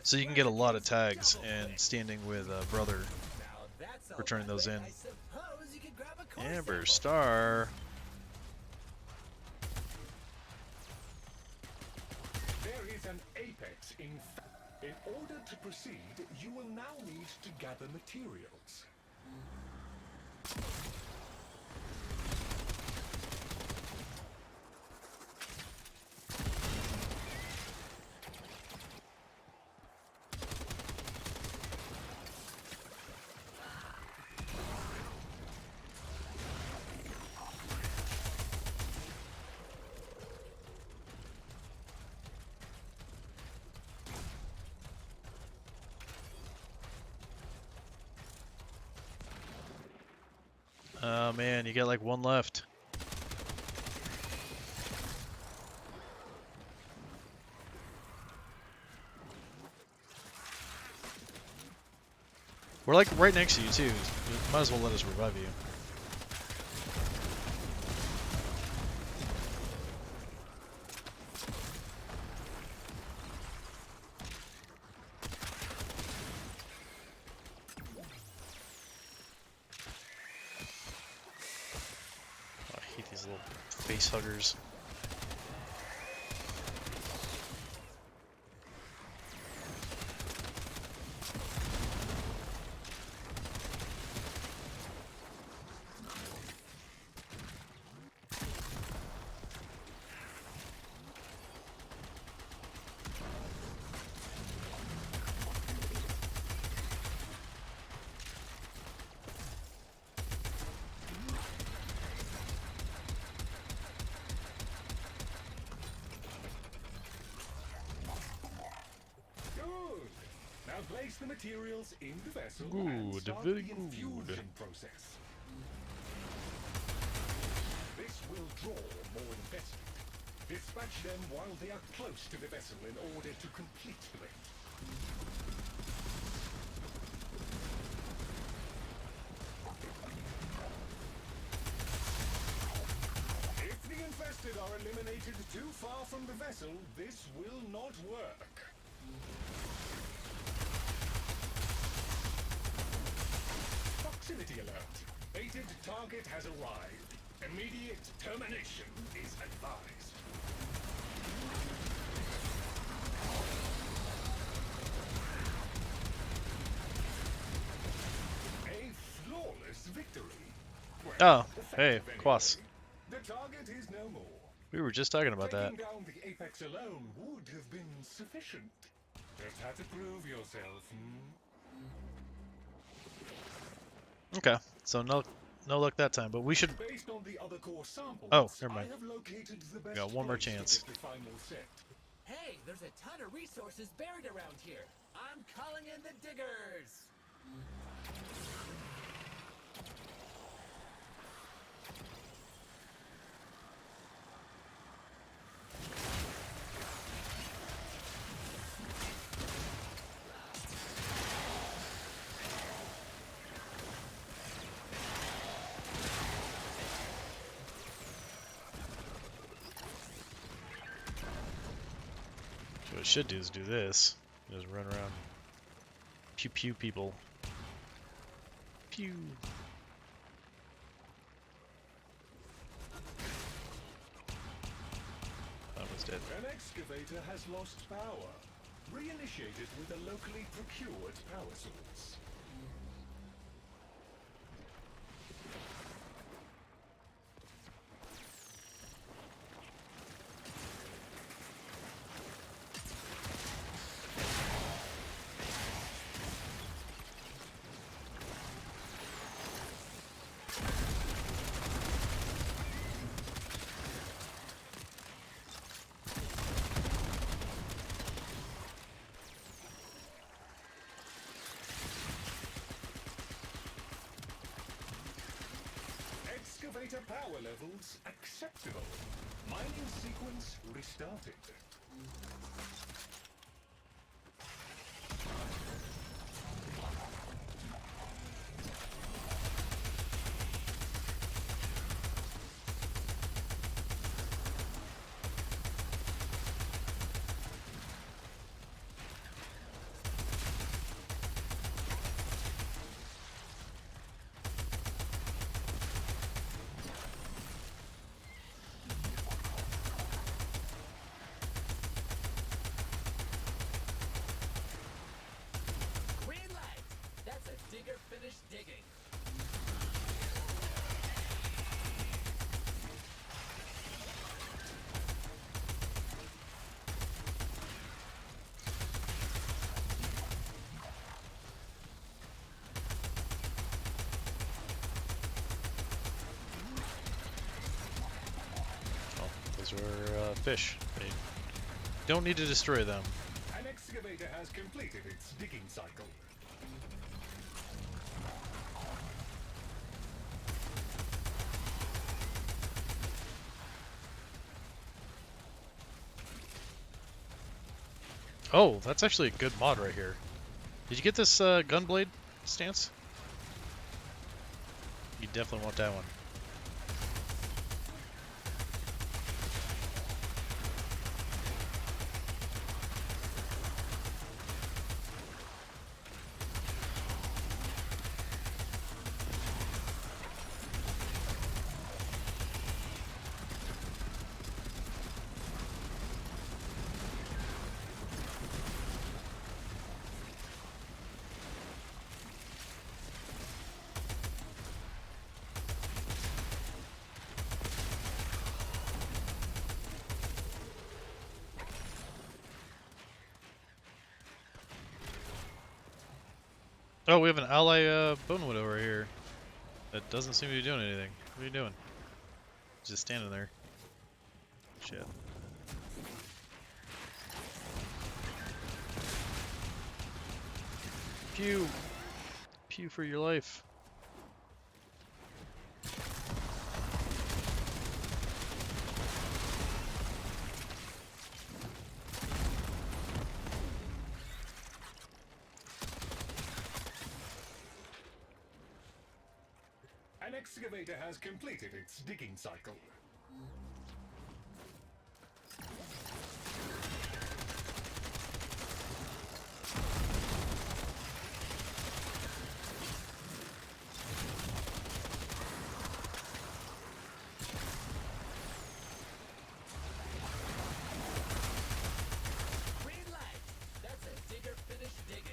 So you can get a lot of tags, and standing with Brother for turning those in. Amber Star. There is an apex in order to proceed, you will now need to gather materials. Oh man, you got like 1 left. We're like right next to you too. You might as well let us revive you. Oh, I hate these little face huggers. Place the materials in the vessel and Good, start very the good. infusion process. This will draw more investment. Dispatch them while they are close to the vessel in order to complete the raid. If the infested are eliminated too far from the vessel, this will not work. Proximity alert. Fated target has arrived. Immediate termination is advised. A flawless victory. Oh, Well, hey, effective Quas. anyway. The target is no more. We were just talking about that. Taking down the apex alone would have been sufficient. Just had to prove yourself, Okay, so no luck that time, but we should. Based on the other core samples, Oh, never mind. I have located the best Got one more place to chance. get the final set. Hey, there's a ton of resources buried around here. I'm calling in the diggers. So what I should do is do this. Just run around. Pew pew people. Pew. That was dead. An excavator has lost power. Reinitiate it with a locally procured power source. data power levels acceptable. Mining sequence restarted. Green light! That's a digger finished digging. Oh, those are fish. They don't need to destroy them. An excavator has completed its digging cycle. Oh, that's actually a good mod right here. Did you get this gunblade stance? You definitely want that one. Oh, we have an ally Bonewood over here that doesn't seem to be doing anything. What are you doing? Just standing there. Shit. Pew! Pew for your life. An excavator has completed its digging cycle. Green light! That's a digger finished digging.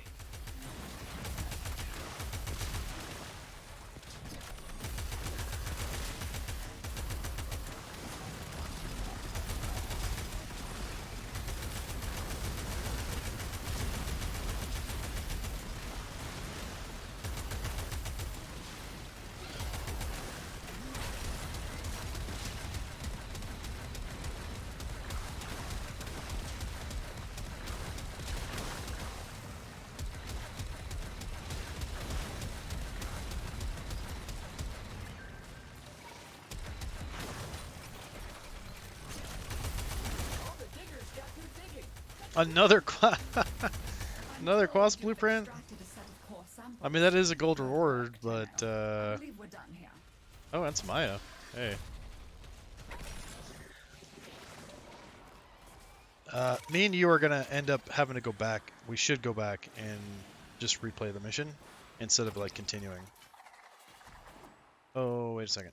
All the diggers got through digging. Another another quest blueprint. Extracted a set of core samples. I mean, that is a gold reward, but I believe we're done here. oh, that's Maya. Hey. Me and you are gonna end up having to go back. We should go back and just replay the mission instead of like continuing. Oh, wait a second.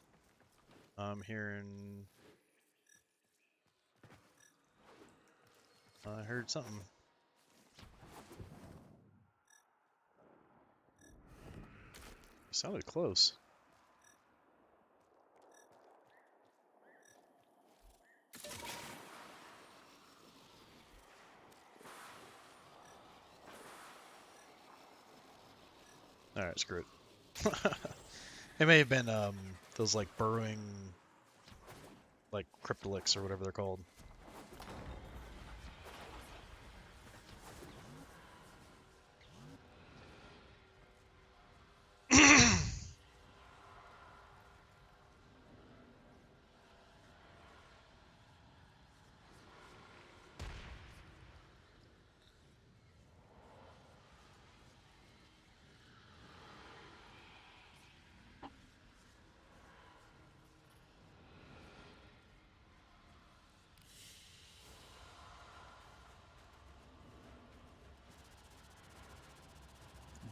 I'm hearing. I heard something. Sounded close. Alright, screw it. It may have been those like burrowing like cryptolicks or whatever they're called.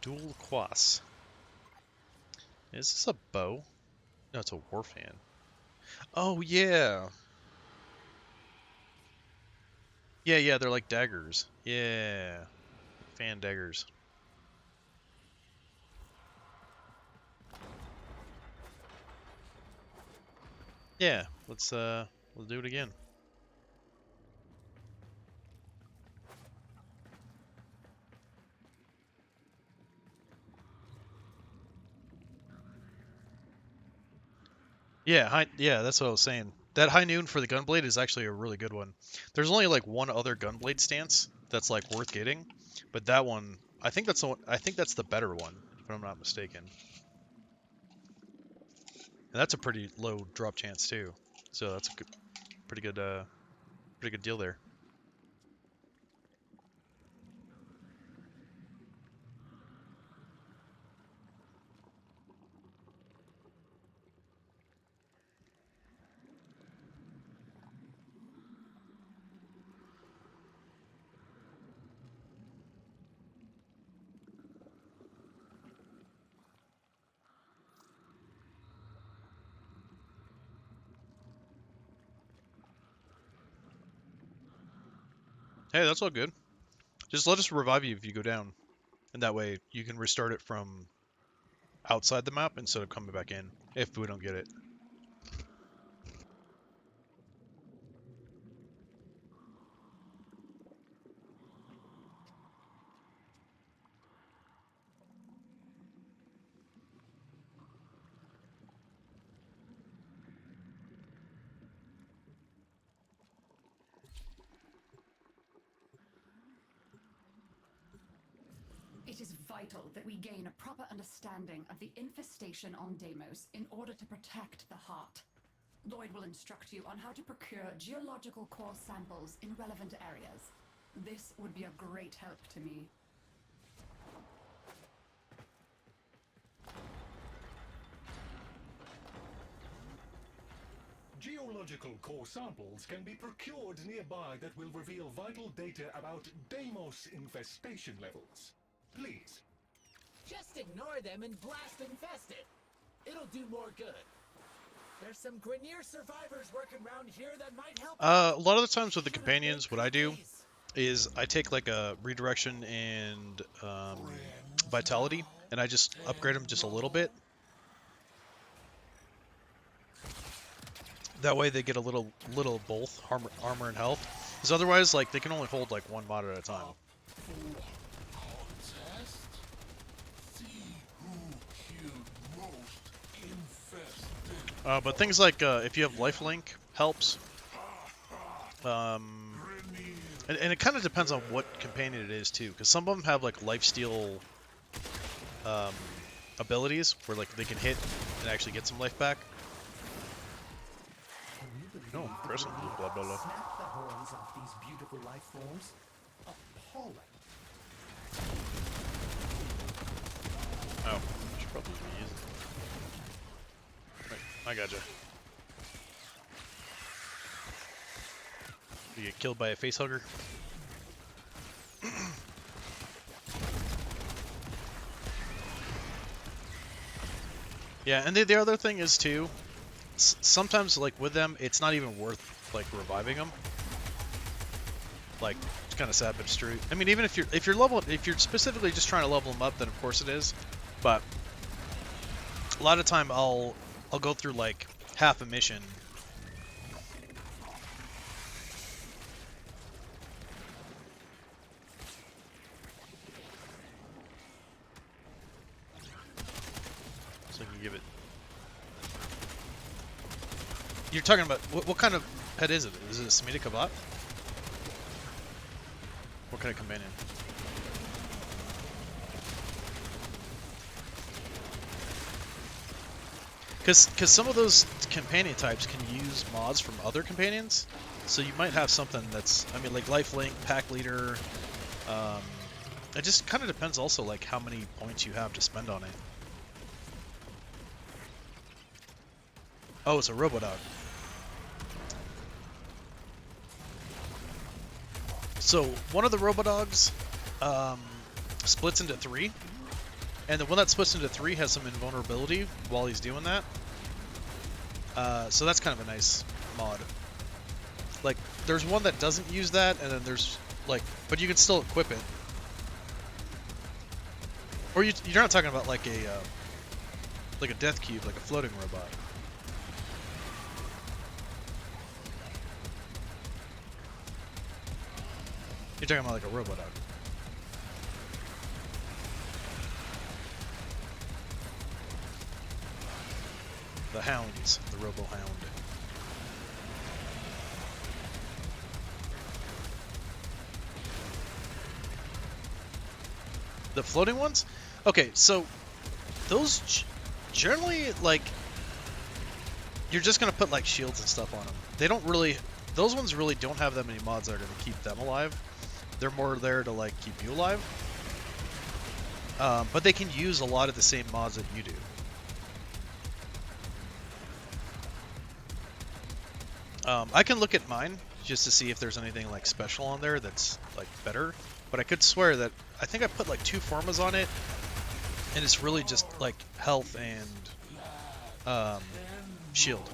Dual Quas. Is this a bow? No, it's a Warfan. Oh, yeah. Yeah, they're like daggers. Yeah. Fan daggers. Yeah, let's do it again. Yeah, that's what I was saying. That high noon for the gunblade is actually a really good one. There's only like one other gunblade stance that's like worth getting, but that one, I think that's the better one, if I'm not mistaken. And that's a pretty low drop chance too. So that's a good, pretty good deal there. Hey, that's all good. Just let us revive you if you go down, and that way you can restart it from outside the map instead of coming back in if we don't get it. It is vital that we gain a proper understanding of the infestation on Deimos in order to protect the heart. Lloyd will instruct you on how to procure geological core samples in relevant areas. This would be a great help to me. Geological core samples can be procured nearby that will reveal vital data about Deimos infestation levels. Please. Just ignore them and blast infest it. It'll do more good. There's some Grenier survivors working around here that might help. A lot of the times with the companions, what I do is I take like a redirection and vitality, and I just upgrade them just a little bit. That way they get a little both armor and health. Because otherwise, like, they can only hold like one mod at a time. But things like if you have lifelink helps. And it kind of depends on what companion it is too, because some of them have like lifesteal abilities where like they can hit and actually get some life back. No, impressive. Blah blah blah. Snap the horns off these beautiful life forms. Appalling. Oh, I should probably use it. Right, I gotcha. You get killed by a facehugger. Yeah, and the other thing is too, sometimes like with them, it's not even worth like reviving them. Like, it's kind of sad, but it's true. I mean, even if you're specifically just trying to level them up, then of course it is. But a lot of time I'll go through like half a mission. So I can give it. You're talking about what kind of pet is it? Is it a Semitic Kavat? What kind of companion? Because some of those companion types can use mods from other companions, so you might have something that's, I mean, like lifelink, pack leader. It just kind of depends also like how many points you have to spend on it. Oh, it's a Robodog. So one of the Robodogs splits into 3. And the one that splits into 3 has some invulnerability while he's doing that. So that's kind of a nice mod. Like, there's one that doesn't use that, and then there's, like, but you can still equip it. Or you're not talking about like a death cube, like a floating robot. You're talking about like a robot dog. The hounds, the robo-hound. The floating ones? Okay, so those generally, like, you're just gonna put like shields and stuff on them. They don't really, those ones really don't have that many mods that are gonna keep them alive. They're more there to like keep you alive. But they can use a lot of the same mods that you do. I can look at mine just to see if there's anything like special on there that's like better. But I could swear that I think I put like 2 formas on it, and it's really just like health and shield.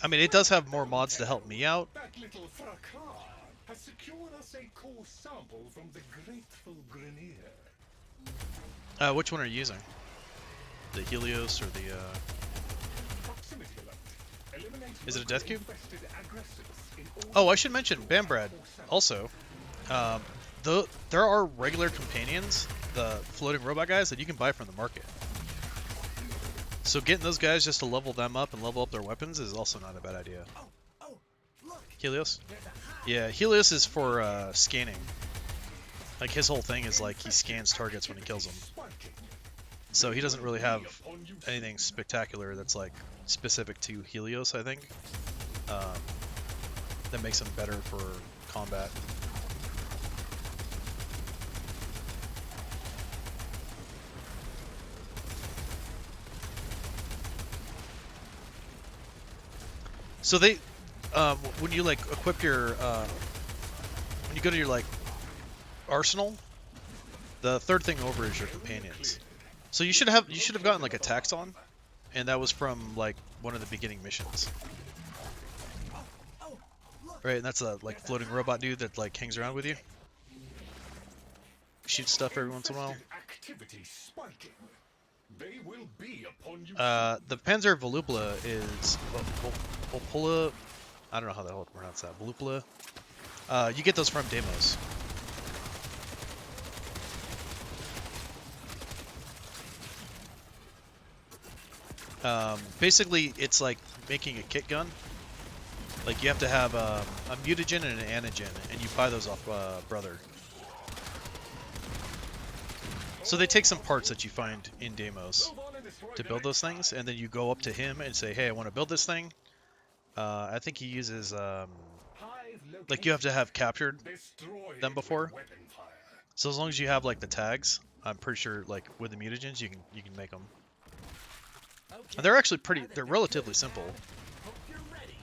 I mean, it does have more mods to help me out. That little fracas has secured us a core sample from the grateful Grenier. Which one are you using? The Helios or the Proximity alert. Eliminate Is it a death cube? infested aggressors in all Oh, I should mention Bambrad also. There are regular companions, the floating robot guys, that you can buy from the market. So getting those guys just to level them up and level up their weapons is also not a bad idea. Helios? Yeah, Helios is for scanning. Like, his whole thing is like he scans targets when he kills them. So he doesn't really have anything spectacular that's like specific to Helios, I think. That makes him better for combat. So they, when you like equip your, when you go to your like arsenal, the third thing over is your companions. So you should have gotten like a taxon, and that was from like one of the beginning missions. Right, and that's a like floating robot dude that like hangs around with you. Shoots stuff every once in a while. activity spiking. They will be upon you. The Panzer Volupla is Volupla. I don't know how the hell to pronounce that. Volupla. You get those from Deimos. Basically, it's like making a kit gun. Like, you have to have a mutagen and an antigen, and you buy those off Brother. So they take some parts that you find in Deimos to build those things, and then you go up to him and say, hey, I want to build this thing. I think he uses, like, you have to have captured them before. So as long as you have, like, the tags, I'm pretty sure, like, with the mutagens, you can make them. And they're actually they're relatively simple. Hope you're ready.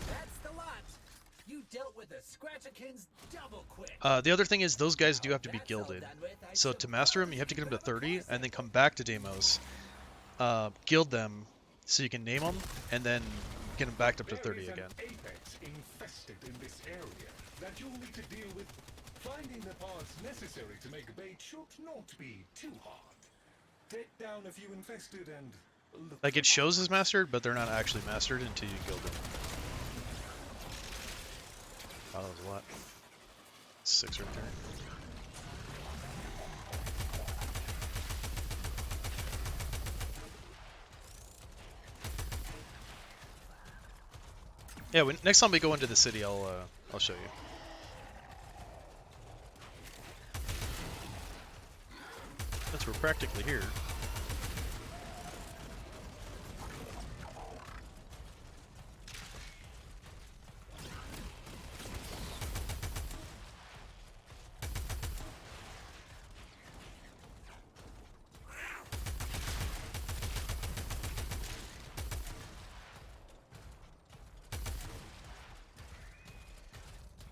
That's the lot. You dealt with the Scratchikins double quick. The other thing is those guys do have to be gilded. So to master them, you have to get them to 30, and then come back to Deimos, guild them, so you can name them, and then get them back up to 30 again. Apex infested in this area that you'll need to deal with. Finding the parts necessary to make a bait should not be too hard. Take down a few infested and look. Like, it shows as mastered, but they're not actually mastered until you guild them. Oh, that was a lot. 6 right there. Yeah, next time we go into the city, I'll show you. Since we're practically here.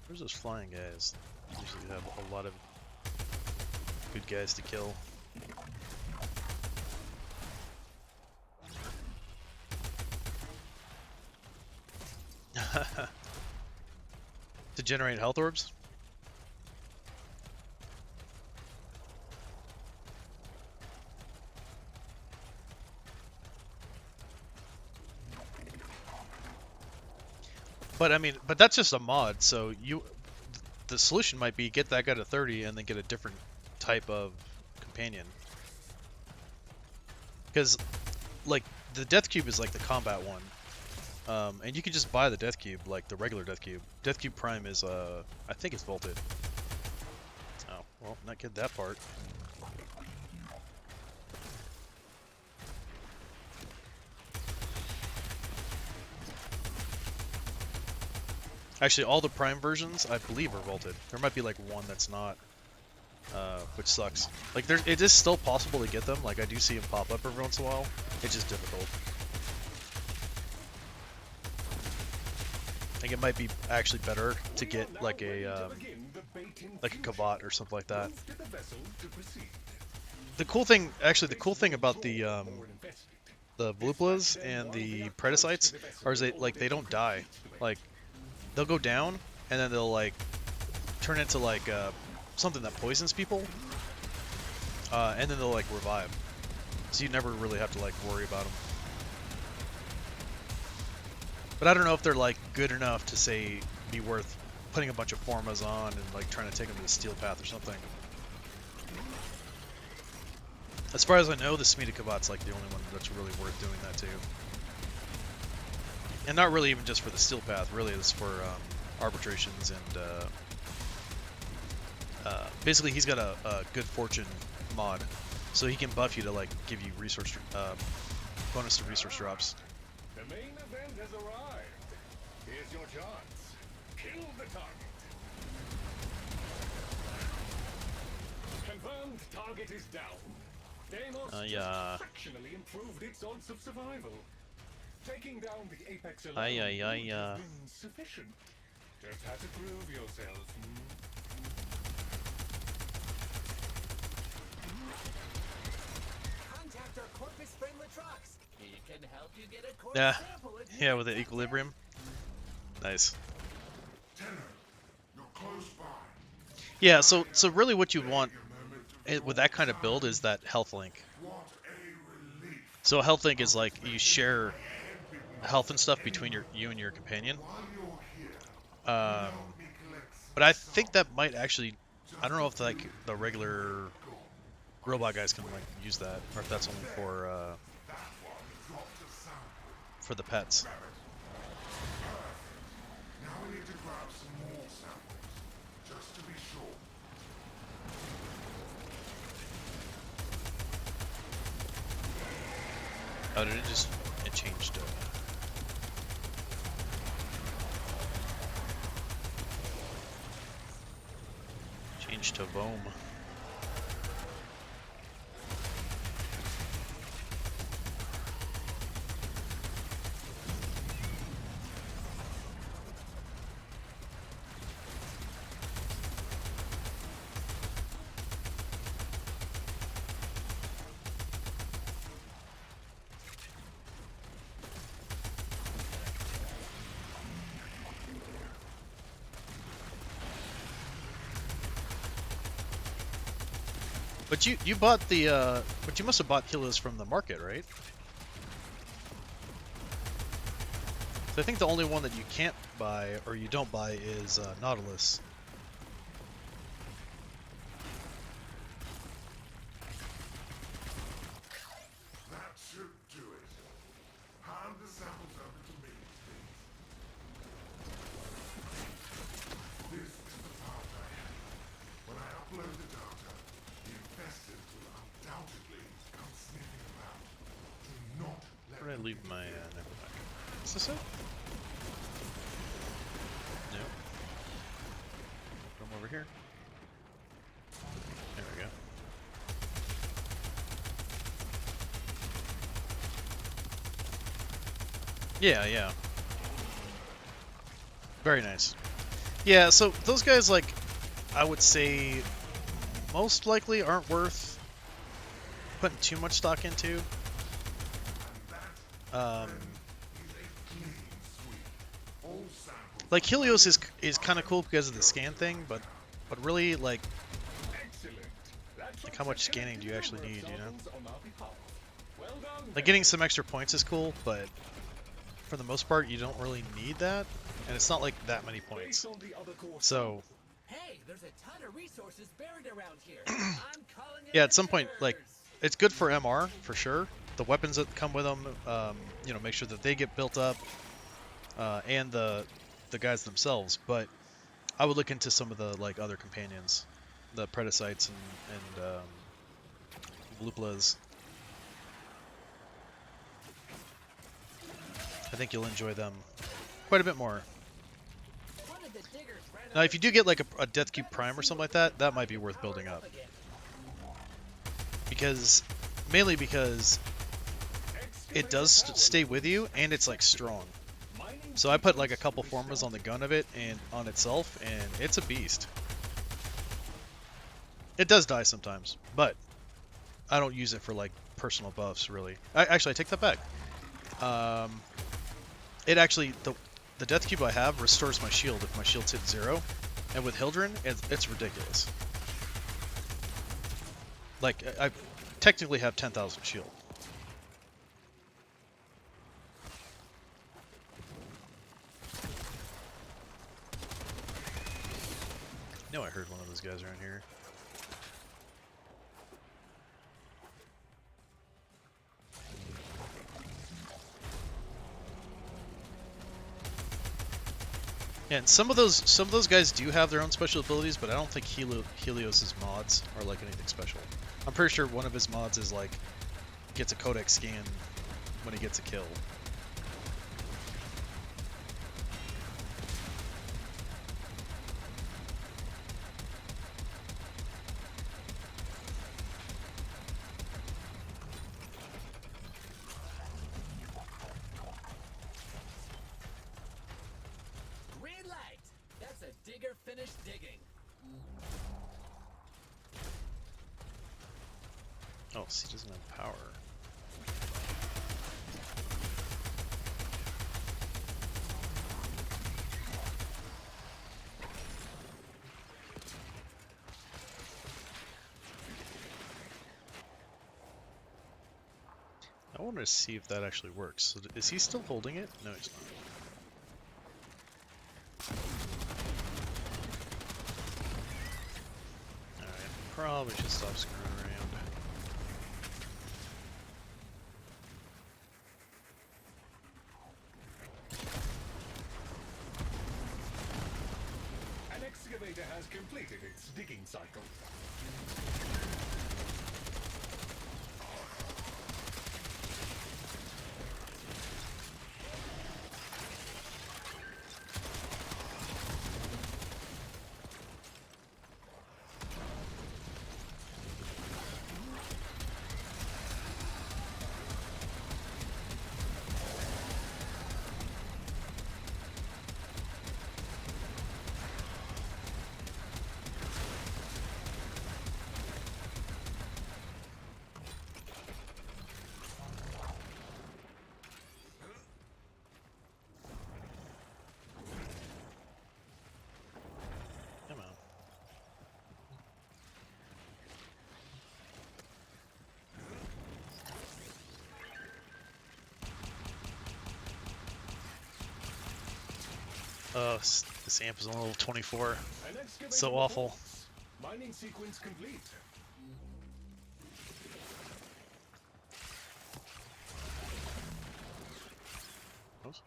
Where's those flying guys? Usually have a lot of good guys to kill. To generate health orbs? But I mean, but that's just a mod, so the solution might be get that guy to 30 and then get a different type of companion. Because, like, the Death Cube is like the combat one. And you can just buy the Death Cube, like the regular Death Cube. Death Cube Prime is, I think it's vaulted. Oh, well, not get that part. Actually, all the Prime versions, I believe, are vaulted. There might be like one that's not, which sucks. Like, it is still possible to get them. Like, I do see them pop up every once in a while. It's just difficult. I think it might be actually better to get like a Kavat or something like that. The cool thing, actually, the cool thing about the Vluplas and the Predicites are they don't die. Like, they'll go down and then they'll like turn into like something that poisons people, and then they'll like revive. So you never really have to like worry about them. But I don't know if they're like good enough to say be worth putting a bunch of formas on and like trying to take them to the steel path or something. As far as I know, the Smita Kavat's like the only one that's really worth doing that too. And not really even just for the steel path, really it's for arbitrations and basically he's got a good fortune mod, so he can buff you to like give you resource bonus to resource drops. The main event has arrived. Here's your chance. Kill the target. Confirmed target is down. Deimos just fractionally improved its odds of survival. Taking down the apex alone has been sufficient. Just have to prove yourself. Contact our Corpus friend Latrox. He can help you get a core sample if you Yeah, with the equilibrium. Nice. Tenor, you're close by. Yeah, so really what you want with that kind of build is that health link. What a relief. So a health link is like you share health and stuff between you and your companion. While you're here, help me collect But I think that might actually, I don't know if like the regular robot guys can like use that, or if that's only for that one dropped a sample. the pets. Now we need to grab some more samples, just to be sure. Oh, did it changed? Changed to Vohm. But you bought the but you must have bought Helios from the market, right? So I think the only one that you can't buy or you don't buy is Nautilus. That should do it. Hand the samples over to me, please. This is the part I have. When I upload the data, the infested will undoubtedly come sniffing around. Do not let Where did I them leave my never mind. Is this it? No. Come over here. There we go. Yeah, yeah. Very nice. Yeah, so those guys, like, I would say most likely aren't worth putting too much stock into. Like Helios is kind of cool because of the scan thing, but really like how much scanning do you actually need, you know? Like getting some extra points is cool, but for the most part you don't really need that, and it's not like that many points. So Hey, there's a ton of resources buried around here. I'm calling it yeah, at some point, like, it's good for MR for sure. The weapons that come with them, you know, make sure that they get built up, and the guys themselves. But I would look into some of the like other companions, the Predicites and Luplas. I think you'll enjoy them quite a bit more. Now, if you do get like a Death Cube Prime or something like that, that might be worth building up. Mainly because it does stay with you, and it's like strong. So I put like a couple formas on the gun of it and on itself, and it's a beast. It does die sometimes, but I don't use it for like personal buffs really. Actually, I take that back. It actually, the Death Cube I have restores my shield if my shield's hit 0, and with Hildren, it's ridiculous. Like, I technically have 10,000 shield. No, I heard one of those guys around here. Yeah, and some of those guys do have their own special abilities, but I don't think Helios's mods are like anything special. I'm pretty sure one of his mods is like gets a codex scan when he gets a kill. Digger finished digging. Oh, so he doesn't have power. I want to see if that actually works. So is he still holding it? No, he's not. Probably should stop screwing around. An excavator has completed its digging cycle. Oh, this amp is on level 24. So awful. Mining sequence complete. Oops.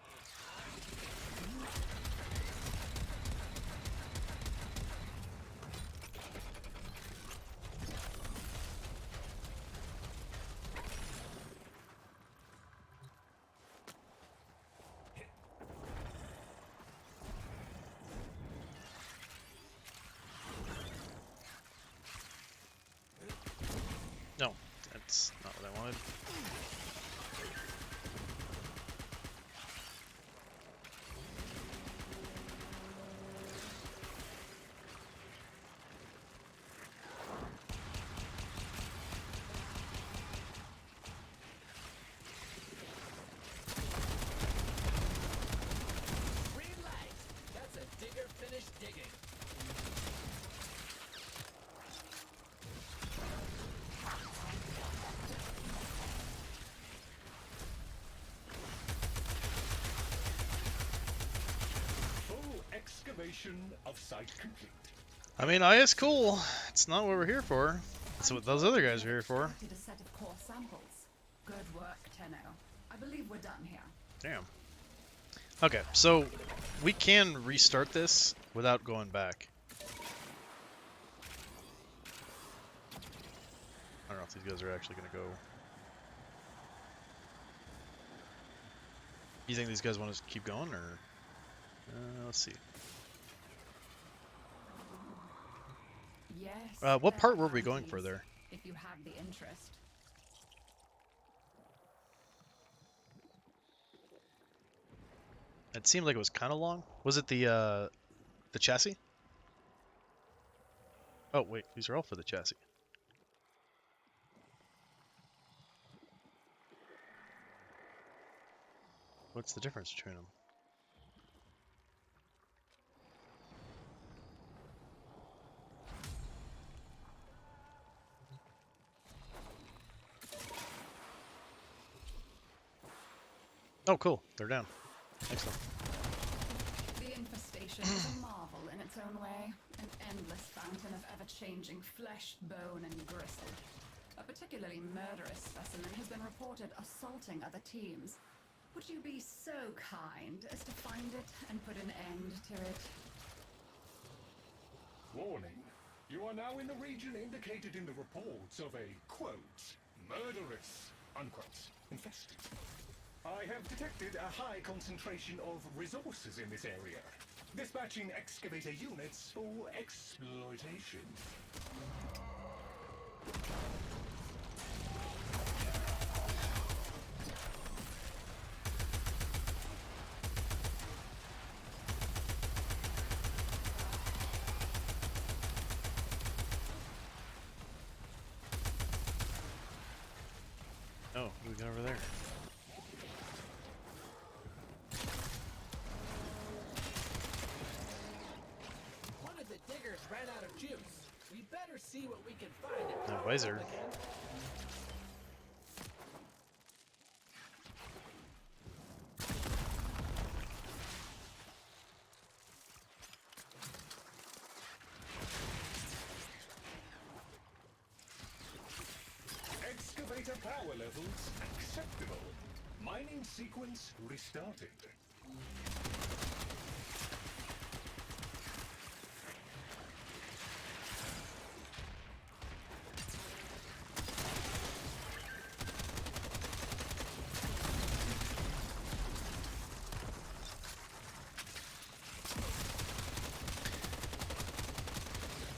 No, that's not what I wanted. Mission of site complete. I mean, I is cool. It's not what we're here for. That's what those other guys are here for. Extracted a set of core samples. Good work, Tenno. I believe we're done here. Damn. Okay, so we can restart this without going back. I don't know if these guys are actually going to go. You think these guys want to keep going, or let's see. Yes. What part were we going for there? If you have the interest. It seemed like it was kind of long. Was it the chassis? Oh wait, these are all for the chassis. What's the difference between them? Oh, cool. They're down. Excellent. The infestation is a marvel in its own way. An endless fountain of ever-changing flesh, bone, and gristle. A particularly murderous specimen has been reported assaulting other teams. Would you be so kind as to find it and put an end to it? Warning. You are now in the region indicated in the reports of a, quote, murderous, unquote, infested. I have detected a high concentration of resources in this area. Dispatching excavator units for exploitation. Oh, what do we got over there? One of the diggers ran out of juice. We better see what we can find. No, Weiser. Excavator power levels acceptable. Mining sequence restarted.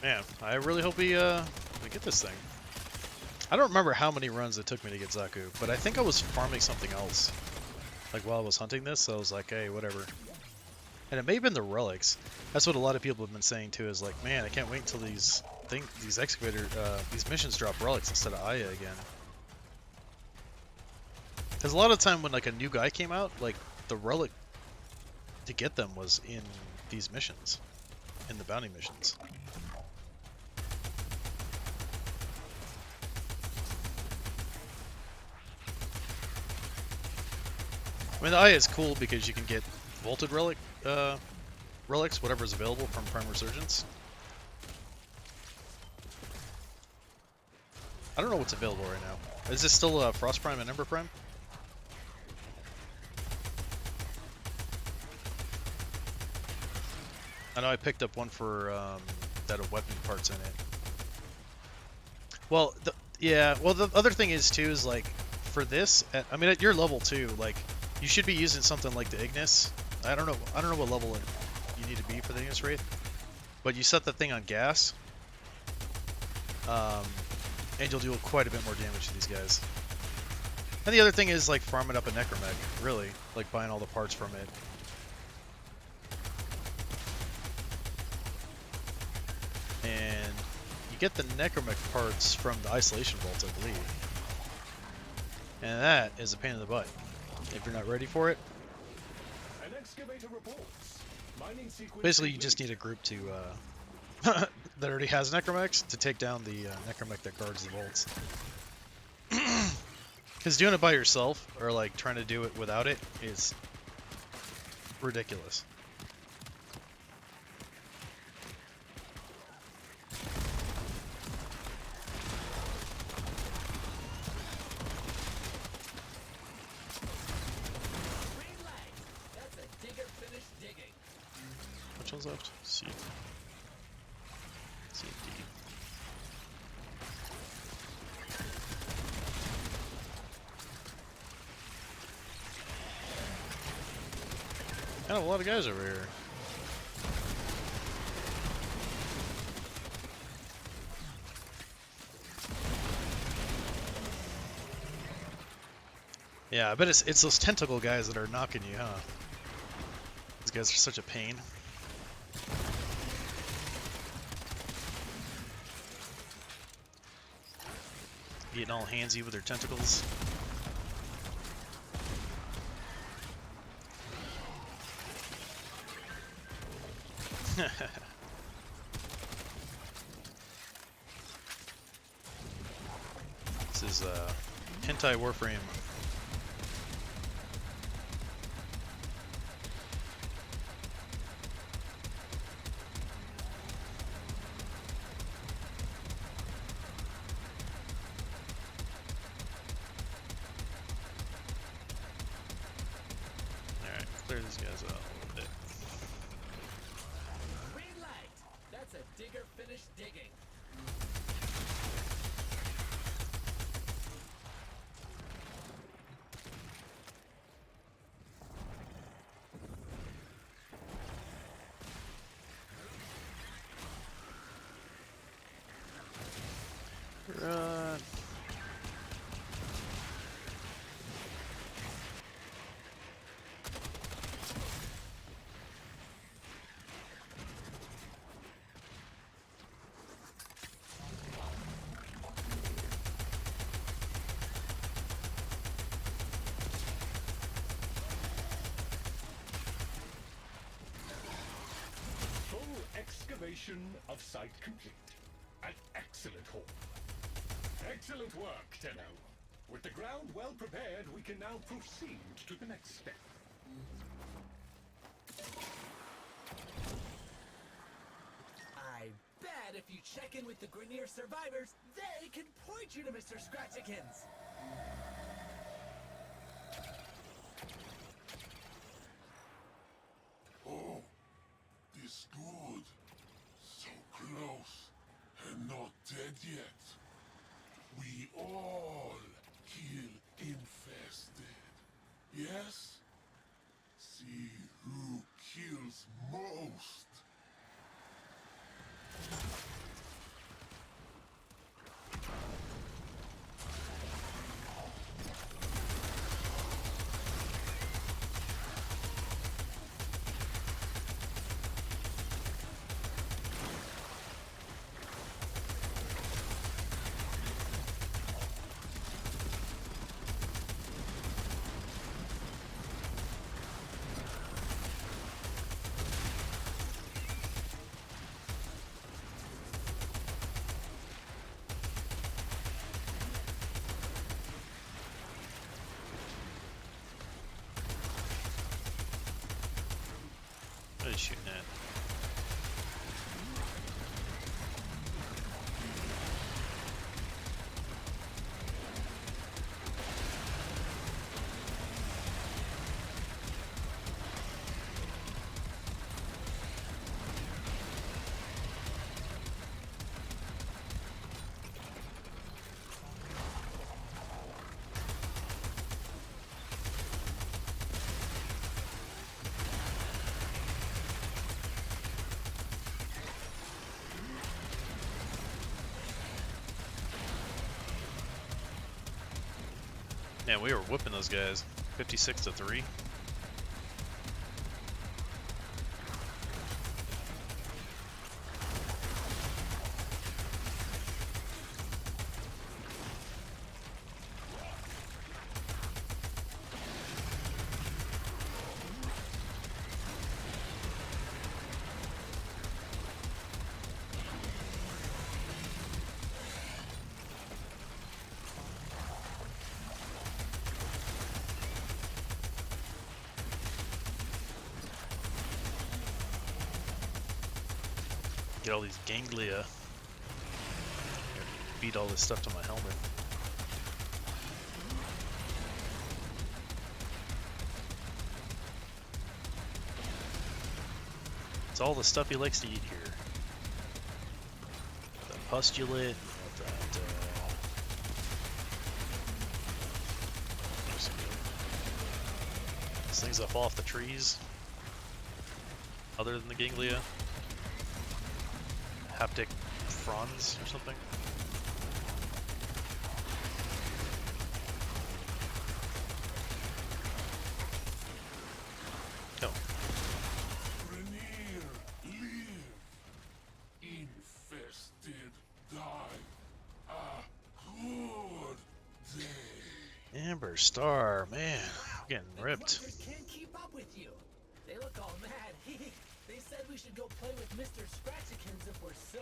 Man, I really hope we get this thing. I don't remember how many runs it took me to get Zaku, but I think I was farming something else. Like while I was hunting this, so I was like, hey, whatever. And it may have been the relics. That's what a lot of people have been saying too, is like, man, I can't wait until these missions drop relics instead of Aya again. Because a lot of the time when like a new guy came out, like the relic to get them was in these missions, in the bounty missions. I mean, the Aya is cool because you can get vaulted relics, whatever's available from Prime Resurgence. I don't know what's available right now. Is this still Frost Prime and Ember Prime? I know I picked up one for that had weapon parts in it. Well, the other thing is too is like for this, I mean at your level too, like you should be using something like the Ignis. I don't know what level you need to be for the Ignis Wraith, but you set the thing on gas, and you'll do quite a bit more damage to these guys. And the other thing is like farming up a Necromech, really, like buying all the parts from it. And you get the Necromech parts from the Isolation Vault, I believe. And that is a pain in the butt. If you're not ready for it. An excavator reports. Mining sequence Basically, you just need a group to that already has Necromechs to take down the Necromech that guards the vaults. Because doing it by yourself, or like trying to do it without it, is ridiculous. one's left? C. C and D. Kind of a lot of guys over here. Yeah, I bet it's those tentacle guys that are knocking you, huh? These guys are such a pain. Getting all handsy with their tentacles. This is hentai Warframe. Alright, clear these guys out a little bit. Green light! That's a digger finished digging. Run. Full excavation of site complete. An excellent haul. Excellent work, Tenno. With the ground well prepared, we can now proceed to the next step. I bet if you check in with the Grenier survivors, they can point you to Mr. Scratchikins. Oh, this good. So close and not dead yet. We all kill infested. Yes? See who kills most. What are you shooting at? Yeah, we were whooping those guys. 56-3. Get all these ganglia. Beat all this stuff to my helmet. It's all the stuff he likes to eat here. The postulate, that, these things that fall off the trees, other than the ganglia. Haptic fronds or something. Oh. Rainier, live. Infested, die. A good day. Amber Star, man, I'm getting ripped. Workers can't keep up with you. They look all mad. They said we should go play with Mr. Scratchykins if we're so...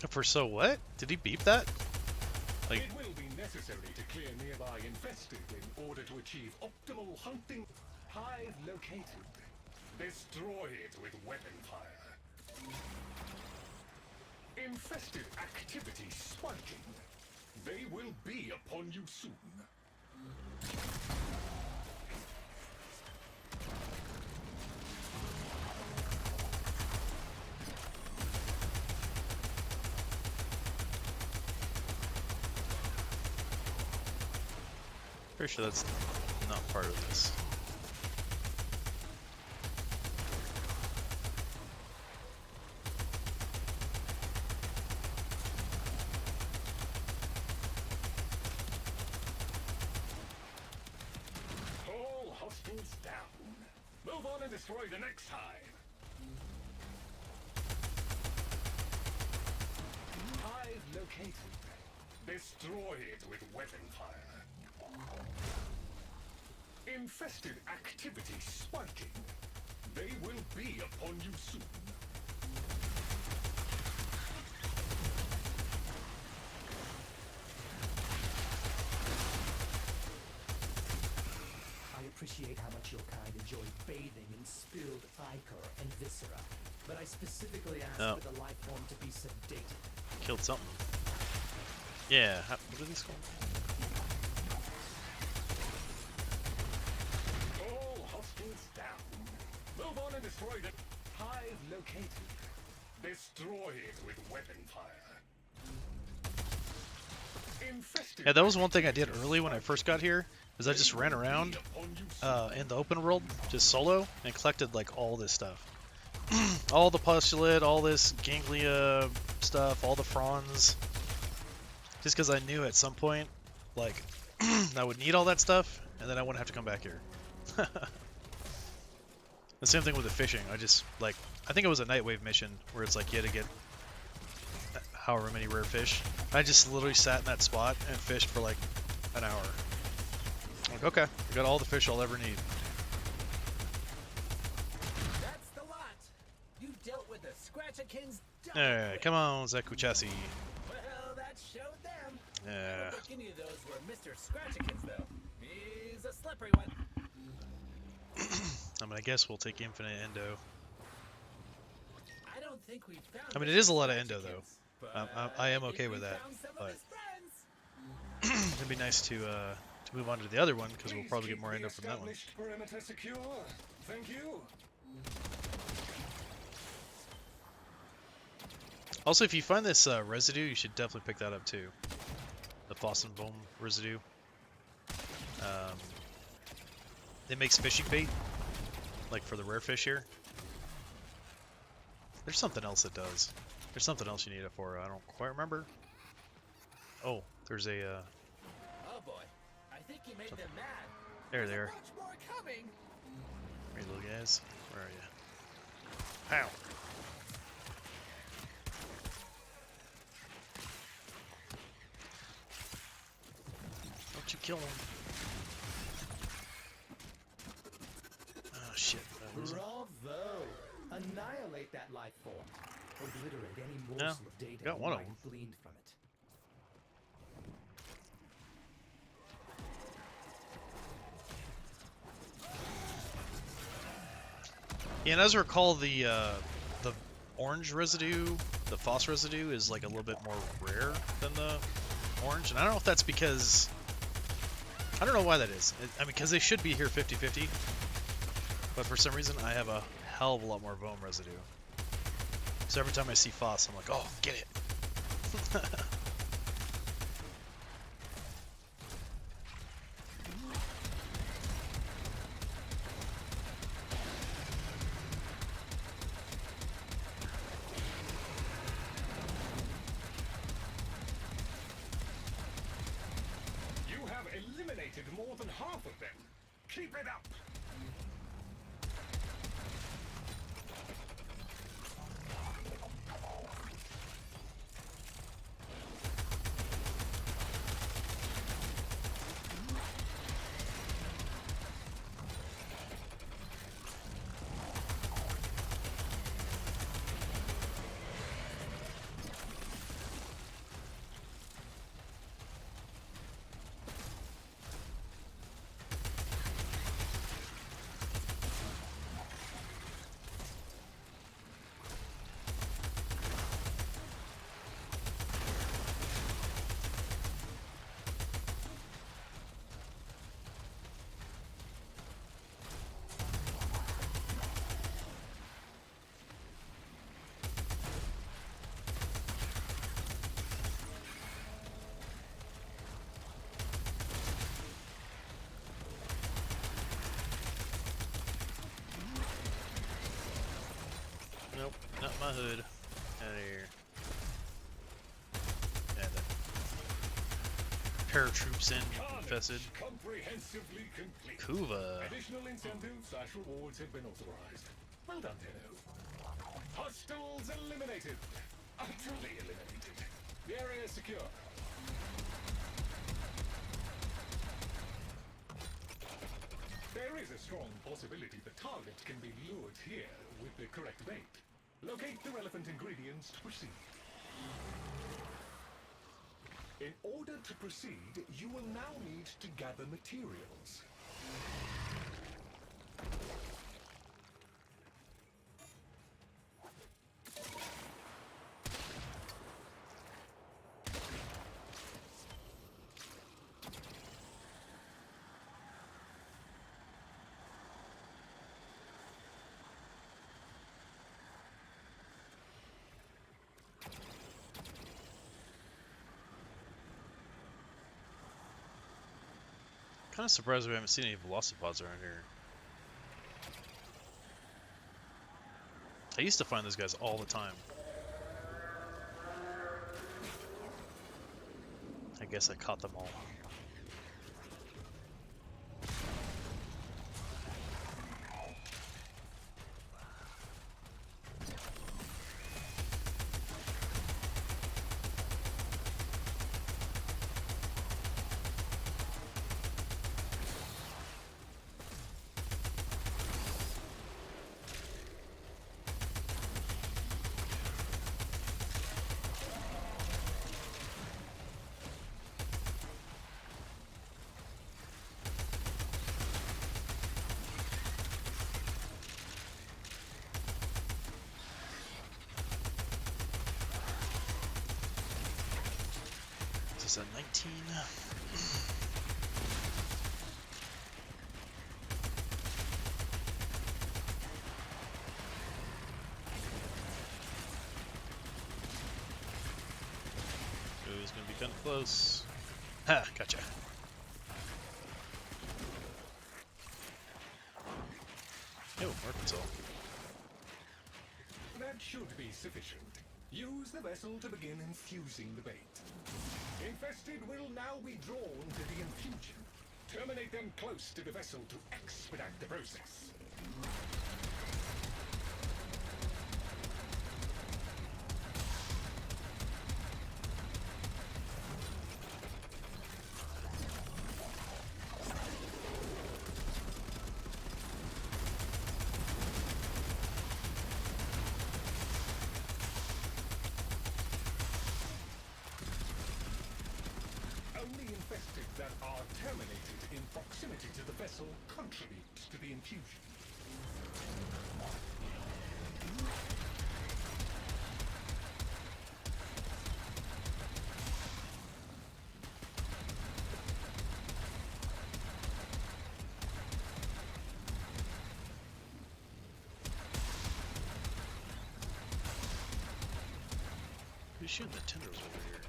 For so what? Did he beep that? Like, It will be necessary to clear nearby infested in order to achieve optimal hunting. Hive located. Destroy it with weapon fire. Infested activity spiking. They will be upon you soon. pretty sure that's not part of this. All hostiles down. Move on and destroy the next hive. Hive located. Destroy it with weapon fire. Infested activity spiking. They will be upon you soon. I appreciate how much your kind enjoy bathing in spilled ichor and viscera, but I specifically asked for the life form to be sedated. Killed something. Yeah, what are these called? All hostiles down. Move on and destroy the hive located. Destroy it with weapon fire. Infested. Yeah, that was one thing I did early when I first got here, is I just ran around in the open world, just solo, and collected like all this stuff. All the postulate, all this ganglia stuff, all the fronds. Just because I knew at some point, like, I would need all that stuff, and then I wouldn't have to come back here. The same thing with the fishing. I just, like, I think it was a Nightwave mission where it's like you had to get however many rare fish. I just literally sat in that spot and fished for like an hour. I'm like, okay, I got all the fish I'll ever need. That's the lot. You dealt with the Scratchykins. Alright, come on, Zekuchassi. Well, that showed them. I Yeah. don't think any of those were Mr. Scratchykins, though. He's a slippery one. I mean, I guess we'll take infinite endo. I don't think we found. I mean, it Mr. is a lot of endo, though. Scratchykins, I am but okay if with we that, found some of but his friends. it'd be nice to move on to the other one, because we'll probably get more endo from that one. Perimeter secure. Thank you. Also, if you find this residue, you should definitely pick that up too. The Fossenbaum residue. It makes fishing bait, like for the rare fish here. There's something else it does. There's something else you need it for. I don't quite remember. Oh, there's a. Oh boy, I think you made them mad. There they are. Much more coming. Hey, little guys. Where are you? Ow. Don't you kill him. Oh shit. Bravo! Annihilate that life form. Obliterate any No, morsel of data got you one of might them. gleaned from it. Yeah, and as I recall, the orange residue, the phos residue, is like a little bit more rare than the orange, and I don't know if that's because I don't know why that is. I mean, because they should be here 50-50, But for some reason, I have a hell of a lot more bone residue. So every time I see Foss, I'm like, oh, get it! You have eliminated more than half of them. Keep it up! Nope, not my hood. Out of here. Yeah, the paratroops infested. Comprehensively complete. Kuva. Additional incentives/rewards have been authorized. Well done, Tenno. Hostiles eliminated. Utterly eliminated. The area is secure. There is a strong possibility the target can be lured here with the correct bait. Locate the relevant ingredients to proceed. In order to proceed, you will now need to gather materials. Kind of surprised we haven't seen any velocipods around here. I used to find those guys all the time. I guess I caught them all. Is that 19? Ooh, he's gonna be kind of close. Ha! Gotcha. Oh, Arkansas. That should be sufficient. Use the vessel to begin infusing the bait. Infested will now be drawn to the infusion. Terminate them close to the vessel to expedite the process. Only infested that are terminated in proximity to the vessel contribute to the infusion. shooting the tendrils over here?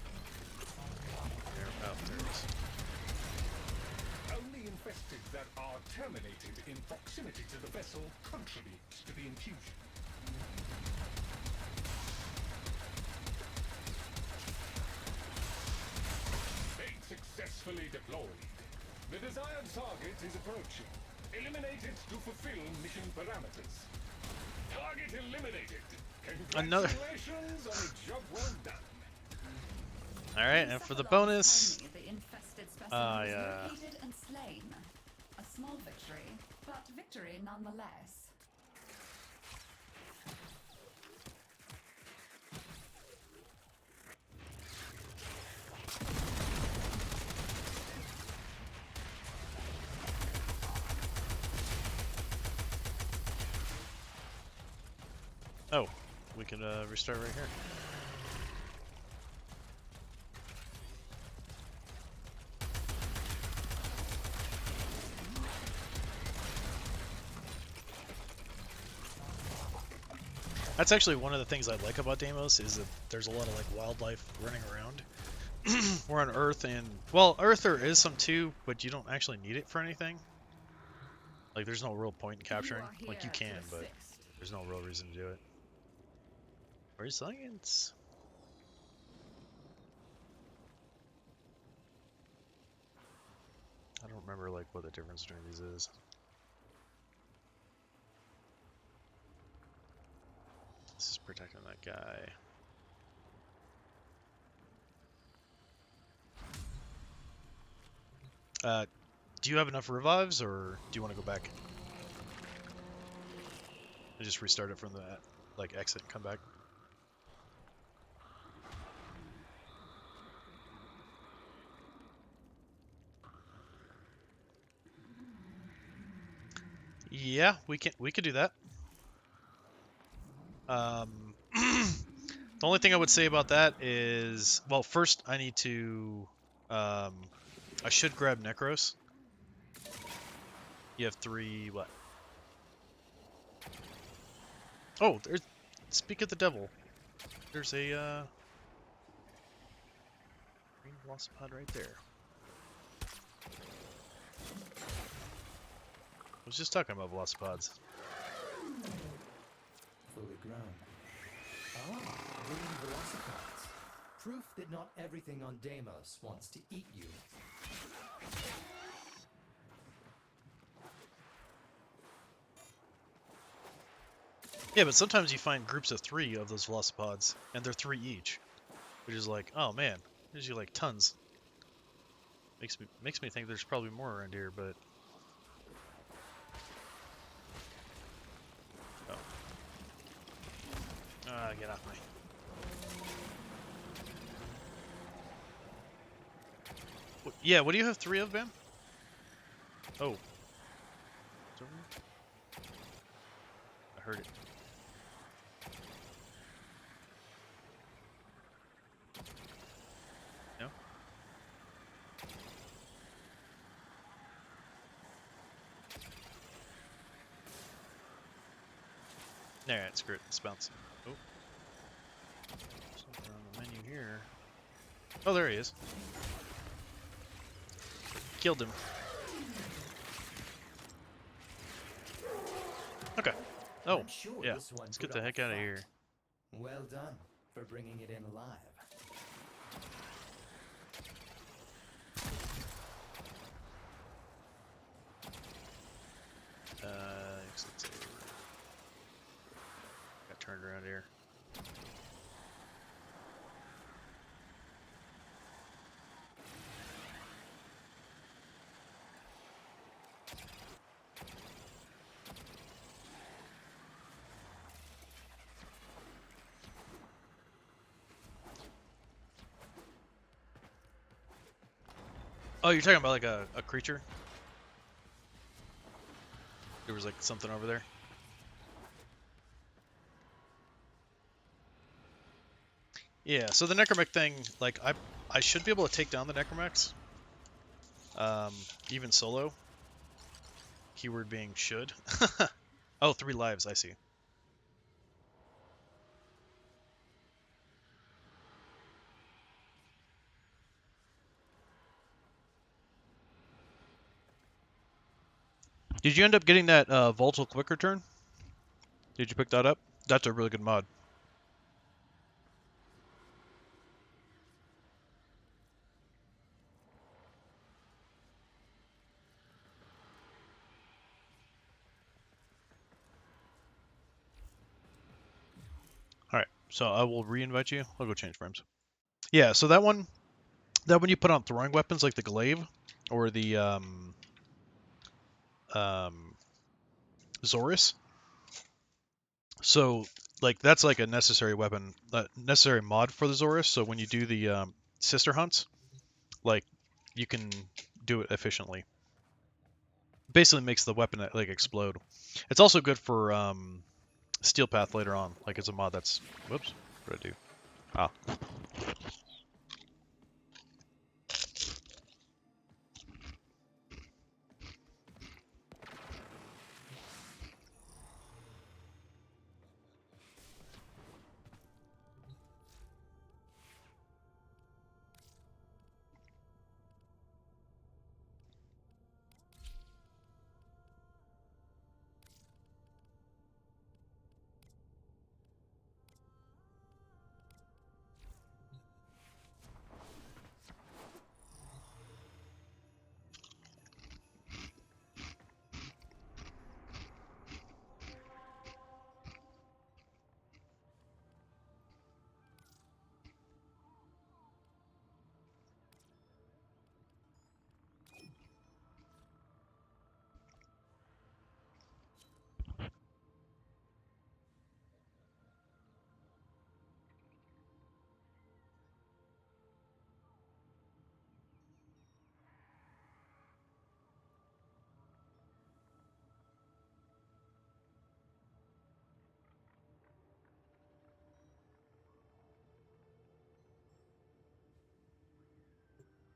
There, oh, there it is. Only infested that are terminated in proximity to the vessel contribute to the infusion. Bait successfully deployed. The desired target is approaching. Eliminate it to fulfill mission parameters. Target eliminated. Another. Congratulations on a job well done. All right, and for the bonus, The infested specimen was yeah. located and slain. A small victory, but victory nonetheless. Oh, we can restart right here. That's actually one of the things I like about Deimos is that there's a lot of like wildlife running around. We're on Earth, and well, Earth there is some too, but you don't actually need it for anything. Like there's no real point in capturing. Like you can, but there's no real reason to do it. Where's science? I don't remember like what the difference between these is. This is protecting that guy. Do you have enough revives, or do you want to go back? I just restart it from the like exit and come back. Yeah, we could do that. The only thing I would say about that is, well, first I need to, I should grab Necros. You have 3, what? Oh, there's, speak of the devil. There's a, green Velocipod right there. I was just talking about Velocipods. Fully grown. Ah, living velocipods. Proof that not everything on Deimos wants to eat you. Yeah, but sometimes you find groups of 3 of those Velocipods, and they're 3 each. Which is like, oh man, there's you like tons. Makes me think there's probably more around here, but... Oh. Get off me. Yeah, what do you have 3 of, Bam? Oh. It's over here? I heard it. No? Alright, screw it. Let's bounce. Oh. Something on the menu here. Oh, there he is. Killed him. Okay. Oh, I'm sure yeah. this one Let's put get the up a heck out of fight. here. Well done for bringing it in alive. Exit's over. Got turned around here. Oh, you're talking about like a creature? There was like something over there. Yeah, so the Necromech thing, like I should be able to take down the Necromechs. Even solo. Keyword being should. Oh, 3 lives, I see. Did you end up getting that volatile quick return? Did you pick that up? That's a really good mod. Alright, so I will re-invite you. I'll go change frames. Yeah, so that one you put on throwing weapons like the glaive or the Zorus. So like that's like a necessary weapon, necessary mod for the Zorus. So when you do the sister hunts, like you can do it efficiently. Basically makes the weapon like explode. It's also good for Steel Path later on. Like it's a mod that's whoops, what did I do? Ah.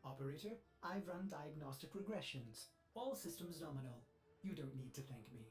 Operator, I've run diagnostic regressions. All systems nominal. You don't need to thank me.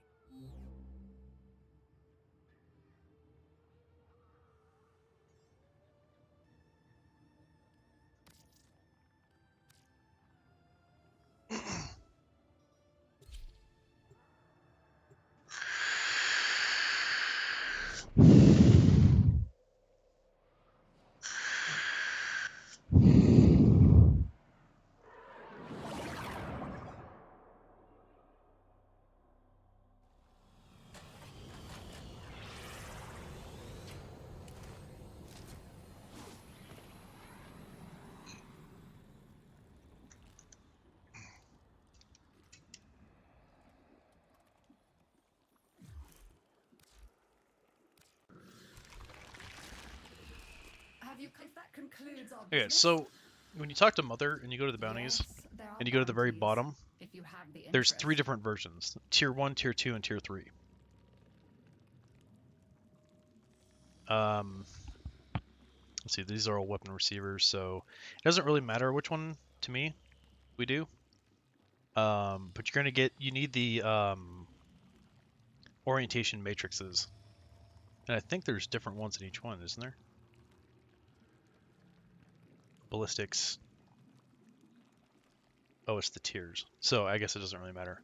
Have you? If that concludes our Okay, business, so when you talk to Mother and you go to the bounties yes, there are and you go to the very bounties, bottom, if you have the there's 3 interest. different versions: Tier 1, Tier 2, and Tier 3. Let's see, these are all weapon receivers, so it doesn't really matter which one to me we do. But you're gonna get, you need the orientation matrices, and I think there's different ones in each one, isn't there? Ballistics. Oh, it's the tiers, so I guess it doesn't really matter.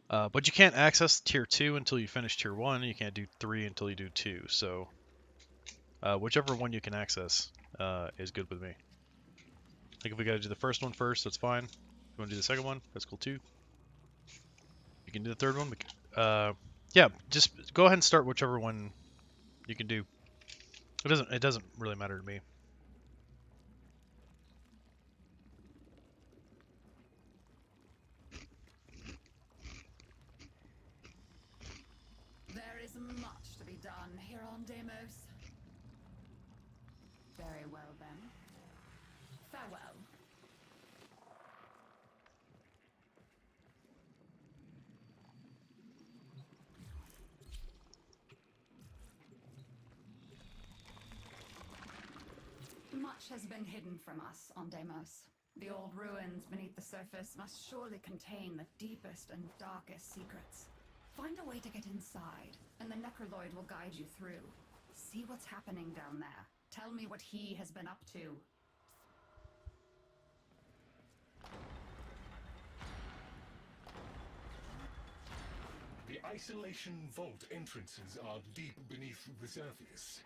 But you can't access Tier 2 until you finish Tier 1, and you can't do 3 until you do 2, so whichever one you can access is good with me. Like if we gotta do the first one first, that's fine. If you wanna do the second one, that's cool too. You can do the third one. Yeah, just go ahead and start whichever one you can do. It doesn't really matter to me. There is much to be done here on Deimos. Very well then. Farewell. Much has been hidden from us on Deimos. The old ruins beneath the surface must surely contain the deepest and darkest secrets. Find a way to get inside, and the Necroloid will guide you through. See what's happening down there. Tell me what he has been up to. isolation vault entrances are deep beneath the surface.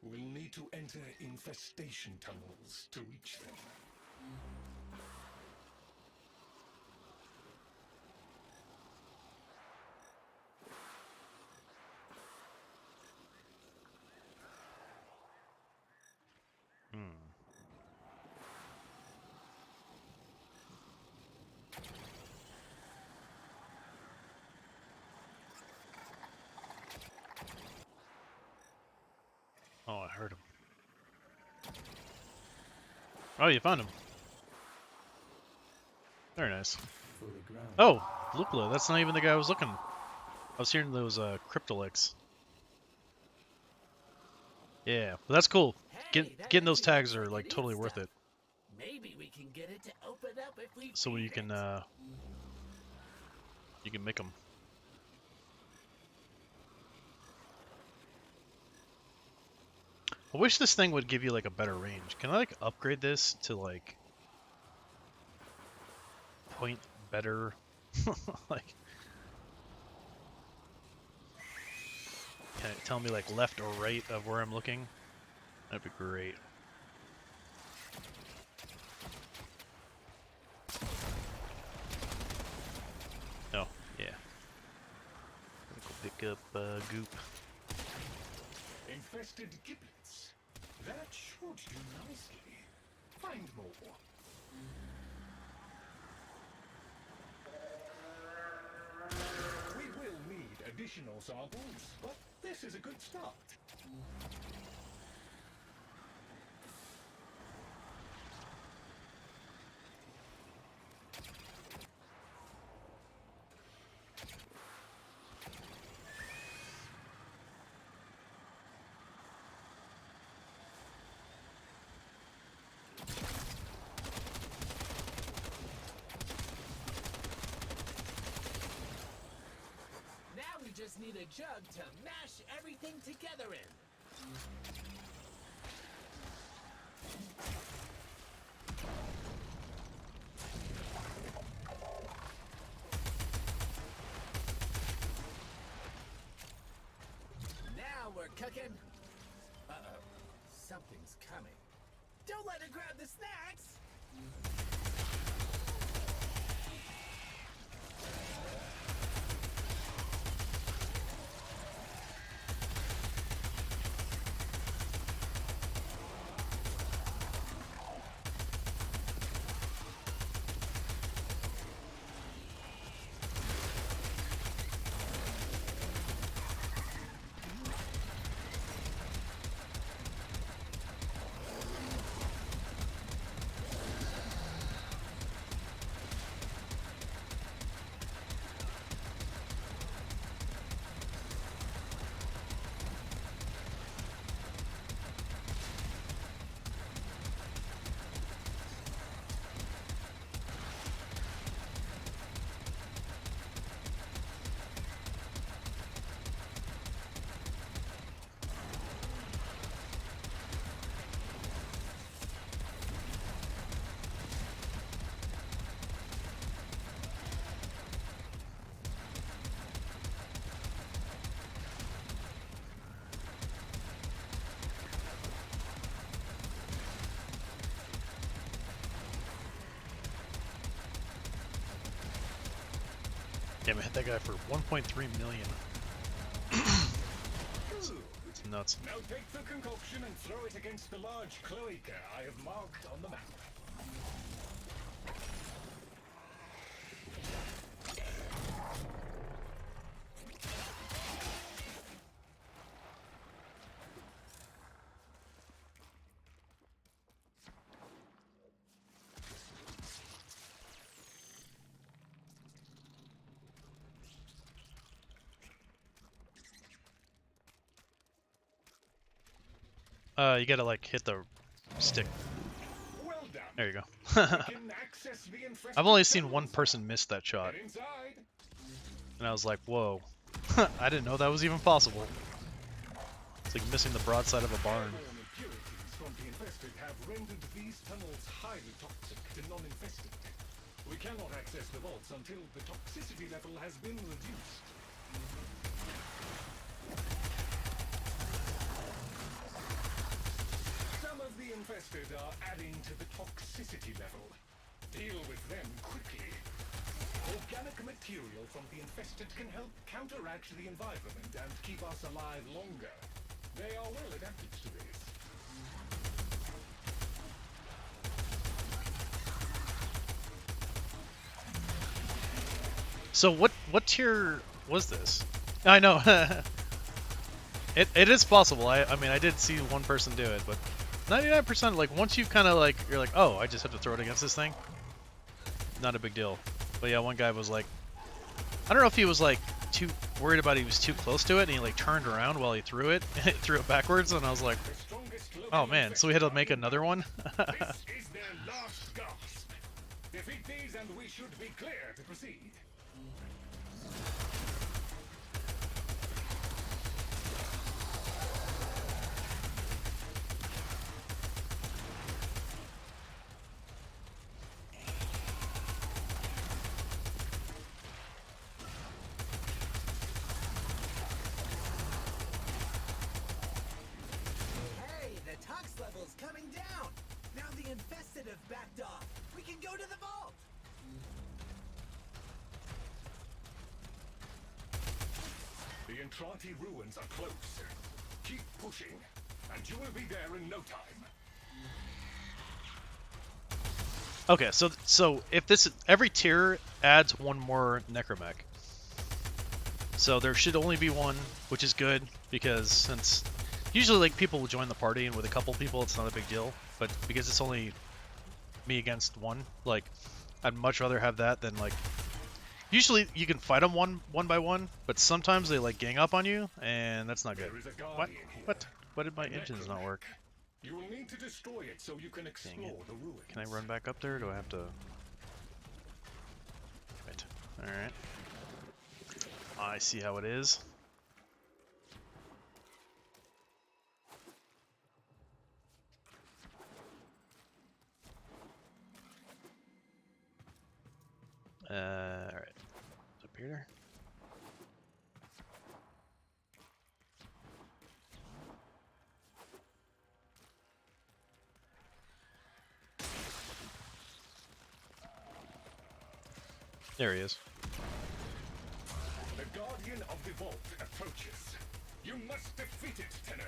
We'll need to enter infestation tunnels to reach them. Oh, I heard him. Oh, you found him. Very nice. Fully grown. Oh, Lupula. That's not even the guy I was looking. I was hearing those cryptolicks. Yeah, well, that's cool. Hey, Getting those actually tags looks are like like it totally eats worth stuff. it. Maybe we can get it to open up if we So feed you can make them. I wish this thing would give you like a better range. Can I like upgrade this to like point better? Like, can it tell me like left or right of where I'm looking? That'd be great. Oh, yeah. Go pick up goop. Infested giblets. That should do nicely. Find more. We will need additional samples, but this is a good start. Now we just need a jug to mash everything together in. Now we're cooking. Uh-oh. Something's coming. Don't let her grab the snacks! Damn, I hit that guy for 1.3 million. It's nuts. Now take the concoction and throw it against the large cloaca I have marked on the map. You gotta like hit the stick. Well done. There you go. We can access the infested I've only seen tunnels one now. person miss that shot, Get inside. and I was like, whoa. I didn't know that was even possible. It's like missing the broadside of a barn. Airborne impurities from the infested have rendered these tunnels highly toxic to non-infested. We cannot access the vaults until the toxicity level has been reduced. infested are adding to the toxicity level. Deal with them quickly. Organic material from the infested can help counteract the environment and keep us alive longer. They are well adapted to this. So what tier was this? I know. It is possible. I mean I did see one person do it, but 99% like once you kind of like you're like, oh, I just have to throw it against this thing. Not a big deal. But yeah, one guy was like, I don't know if he was like too worried about he was too close to it, and he like turned around while he threw it, threw it backwards, and I was like, oh man, so we had to make another one. This is their last gasp. Defeat these and we should be clear to proceed. Hey, the tox level's coming down. Now the infested have backed off. We can go to the vault. The Entranti ruins are close. Keep pushing, and you will be there in no time. Okay, so if this every tier adds one more necromech. So there should only be one, which is good because since usually like people will join the party and with a couple people it's not a big deal, but because it's only me against one, like I'd much rather have that than like usually you can fight them one by one, but sometimes they like gang up on you and that's not good. There is a What? guardian here. What did my engines not work? You will need to destroy it so you can explore the ruins. Can I run back up there or do I have to? Right. Alright. I see how it is. Alright. Up here. There he is. The Guardian of the Vault approaches. You must defeat it, Tenno.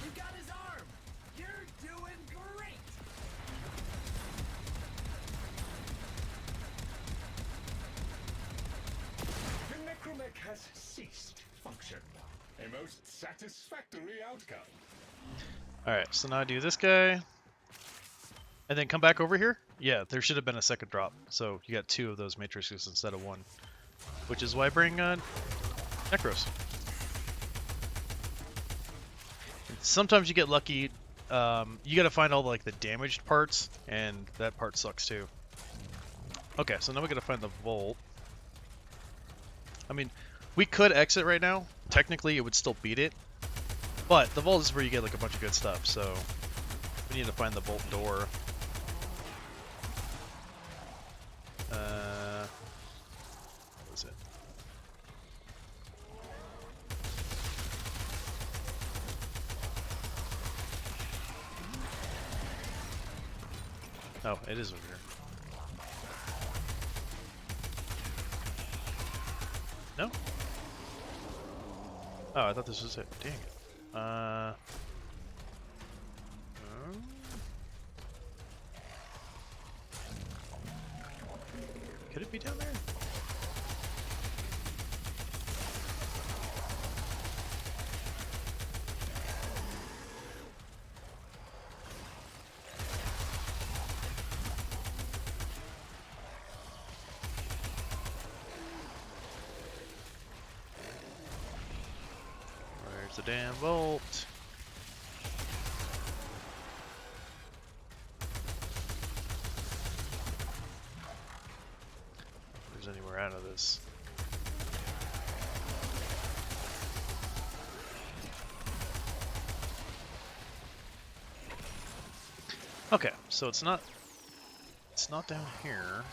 You got his arm. You're doing great. The necromech has ceased function. A most satisfactory outcome. Alright, so now I do this guy. And then come back over here? Yeah, there should have been a second drop. So you got two of those matrices instead of one. Which is why I bring Necros. Sometimes you get lucky. You gotta find all like the damaged parts, and that part sucks too. Okay, so now we gotta find the vault. I mean, we could exit right now. Technically, it would still beat it. But the vault is where you get like a bunch of good stuff, so we need to find the vault door. What was it? Oh, it is over here. No? Oh, I thought this was it. Dang it. Could it be down there? Where's the damn vault? If there's anywhere out of this. Okay, so it's not down here.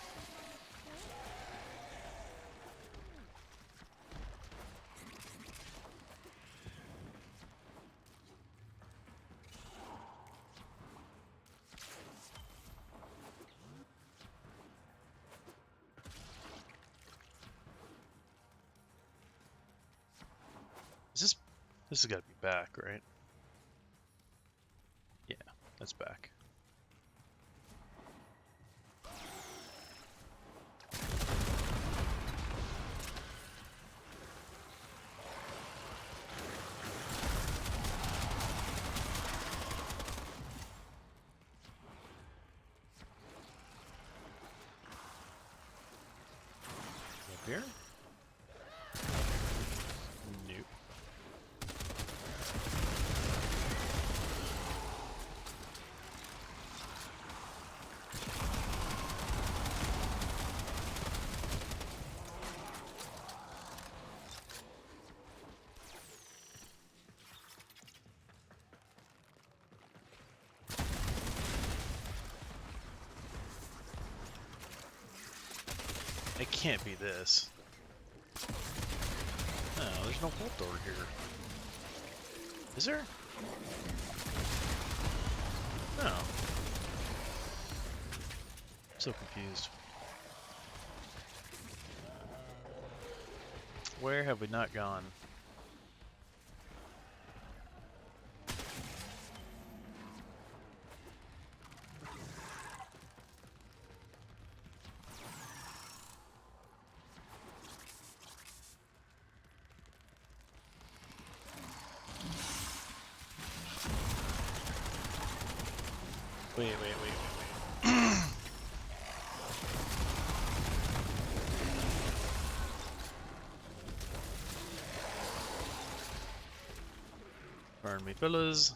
This has got to be back, right? Yeah, that's back. Up here? Nope. It can't be this. No, there's no vault door here. Is there? No. I'm so confused. Where have we not gone? Wait. Pardon me, fellas.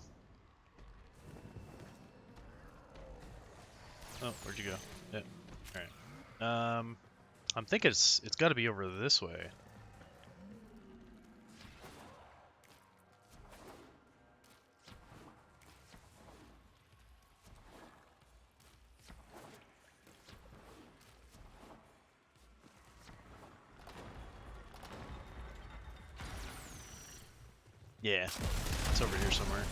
Oh, where'd you go? Yeah. Alright. I'm thinking it's got to be over this way. Yeah, it's over here somewhere.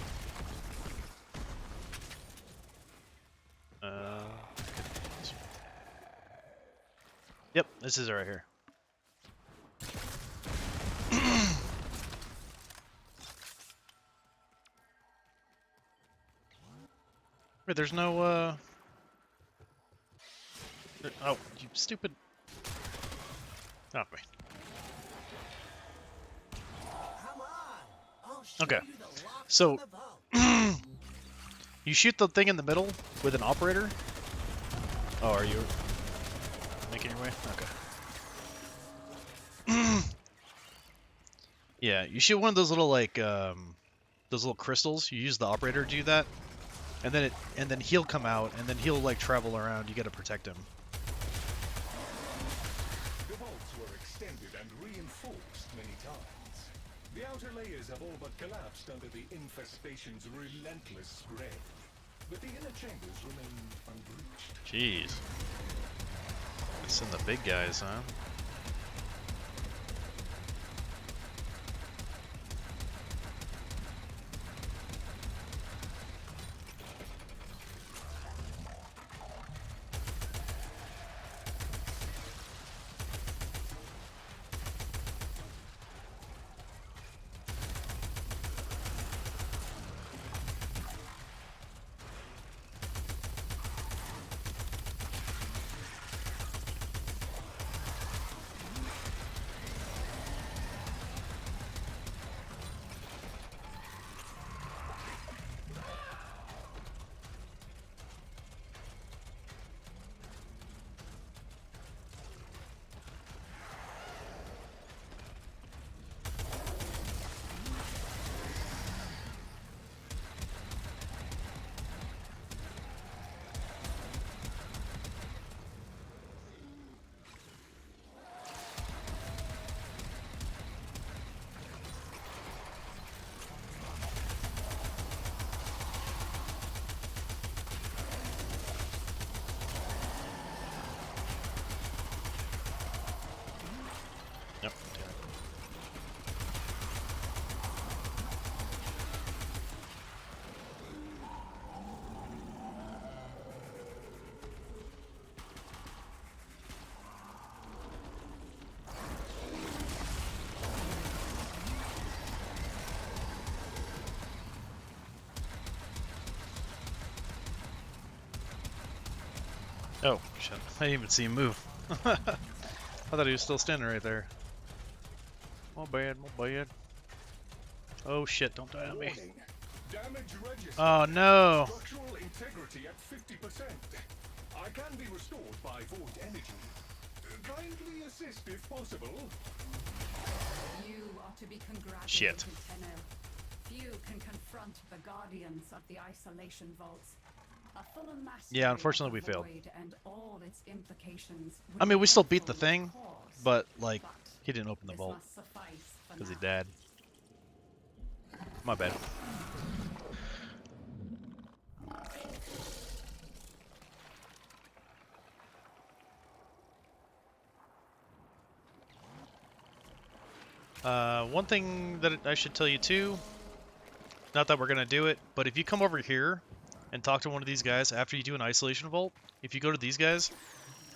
Yep, this is it right here. Wait, there's no, oh, you stupid... Oh, wait. Okay, so... you shoot the thing in the middle with an operator? Oh, are you making your way? Okay. Yeah, you shoot one of those little, like, those little crystals. You use the operator to do that. And then he'll come out, and then he'll, like, travel around. You gotta protect him. The vaults were extended and reinforced many times. The outer layers have all but collapsed under the infestation's relentless spread. But the inner chambers remain unbreached. Jeez. It's in the big guys, huh? Oh, shit. I didn't even see him move. I thought he was still standing right there. My bad, my bad. Oh shit, don't die on me. Warning. Damage registered. Oh no! Structural integrity at 50%. I can be restored by void energy. Kindly assist if possible. You are to be congratulated, Shit. Tenno. Few can confront the guardians of the isolation vaults. A fuller mastery Yeah, unfortunately of we the failed. void and all its implications would I mean, be we still beat the helpful, of thing, course, but, like, he didn't open the this vault. must suffice for Because he now. died. My bad. One thing that I should tell you too, not that we're gonna do it, but if you come over here and talk to one of these guys after you do an isolation vault, if you go to these guys,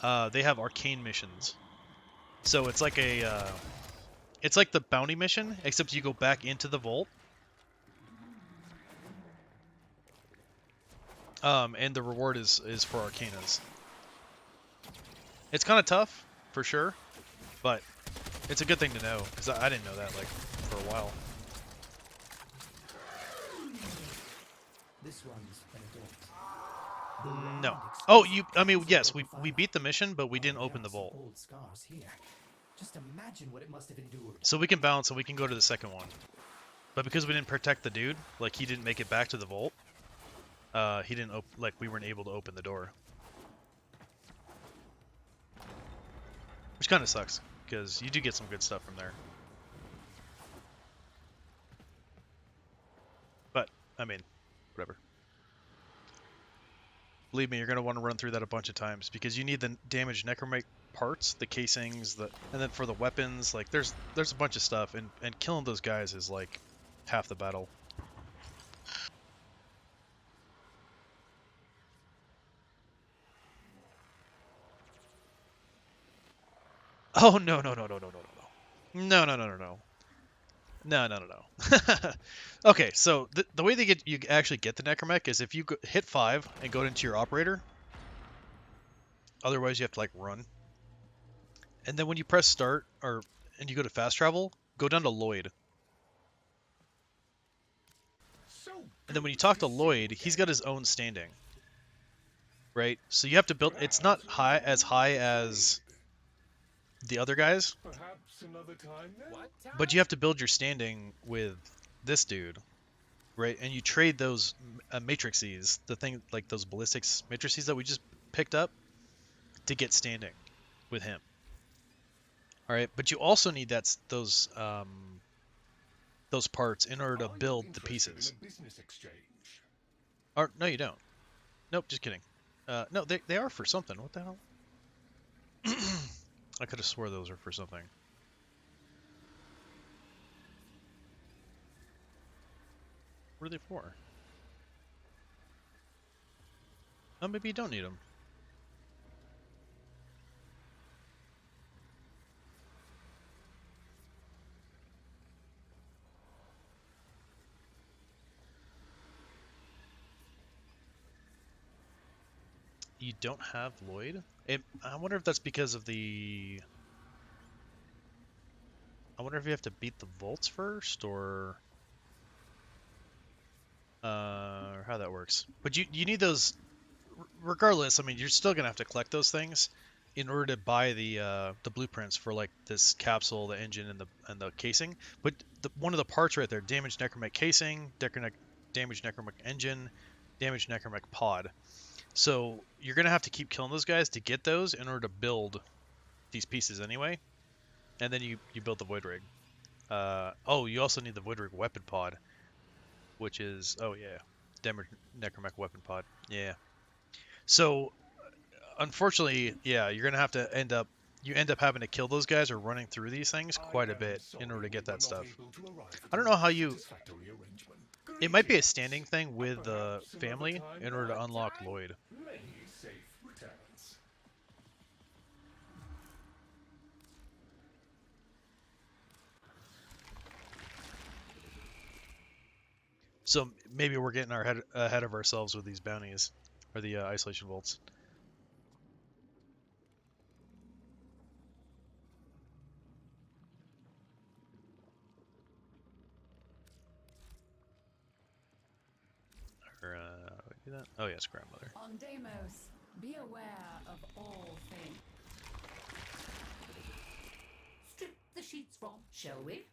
they have arcane missions. So it's like it's like the bounty mission, except you go back into the vault. And the reward is for arcanas. It's kind of tough, for sure, but it's a good thing to know, because I didn't know that, like, for a while. This one's an adult. No. Oh, I mean, yes, we beat the mission, but we didn't open the vault. Old scars here. Just imagine what it must have endured. So we can bounce and we can go to the second one. But because we didn't protect the dude, like, he didn't make it back to the vault, he didn't like, we weren't able to open the door. Which kind of sucks, because you do get some good stuff from there. But, I mean, whatever. Believe me, you're going to want to run through that a bunch of times, because you need the damaged necromite parts, the casings, and then for the weapons, like, there's a bunch of stuff, and killing those guys is, like, half the battle. Oh, no, no, no, no, no, no, no, no. No, no, no, no, no. No, no, no, no. Okay, so the way you actually get the necromech is if you hit 5 and go into your operator. Otherwise, you have to, like, run. And then when you press start, and you go to fast travel, go down to Lloyd. And then when you talk to Lloyd, he's got his own standing. Right? So you have to build... It's not as high as the other guys. Perhaps another time then? What time? But you have to build your standing with this dude. Right? And you trade those matrices, the thing, like those ballistics matrices that we just picked up, to get standing with him. Alright, but you also need those parts in order to build the pieces. Or, no, you don't. Nope, just kidding. No, they are for something. What the hell? I could have swore those were for something. What are they for? Oh, maybe you don't need them. You don't have Lloyd? I wonder if that's because of the... I wonder if you have to beat the vaults first, or how that works. But you need those... Regardless, I mean, you're still going to have to collect those things in order to buy the blueprints for, like, this capsule, the engine, and the casing. But one of the parts right there, damaged necromech casing, damaged necromech engine, damaged necromech pod. So you're going to have to keep killing those guys to get those in order to build these pieces anyway. And then you build the Void Rig. Oh, you also need the Void Rig weapon pod, which is... Oh, yeah. Damaged necromech weapon pod. Yeah. So, unfortunately, yeah, you're going to have to end up having to kill those guys or running through these things quite a bit in order to get that stuff. I don't know how you... It might be a standing thing with the family in order to unlock Lloyd. So maybe we're getting ahead of ourselves with these bounties, or the isolation vaults. Or do that? Oh yes, grandmother. On Deimos, be aware of all things. Strip the sheets from, shall we?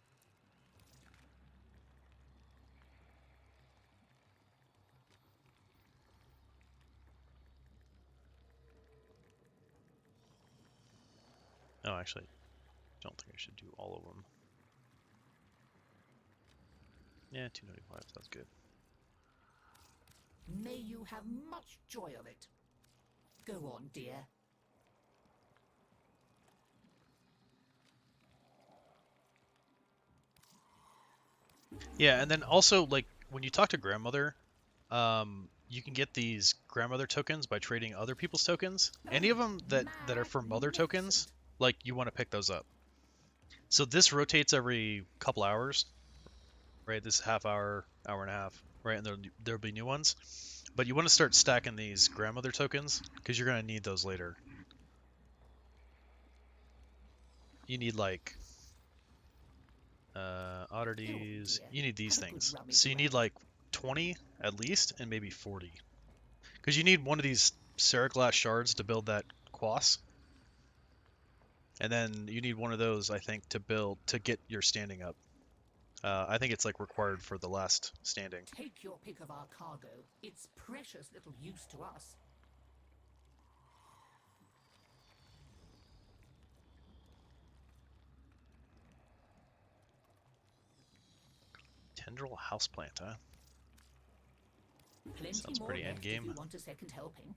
Oh, actually, don't think I should do all of them. Yeah, 295. That's good. May you have much joy of it. Go on, dear. Yeah, and then also like when you talk to grandmother, you can get these grandmother tokens by trading other people's tokens. Any of them that are for mother tokens, like you want to pick those up. So this rotates every couple hours, right? This half hour, hour and a half, right? And there'll be new ones. But you want to start stacking these grandmother tokens because you're gonna need those later. You need like oddities. You need these things. So you need like 20 at least, and maybe 40. Because you need one of these Seriglass shards to build that quas. And then you need one of those, I think, to get your standing up. I think it's like required for the last standing. Take your pick of our cargo. It's precious little use to us. Tendril houseplant, huh? Plenty Sounds more pretty left if endgame. you want a second helping.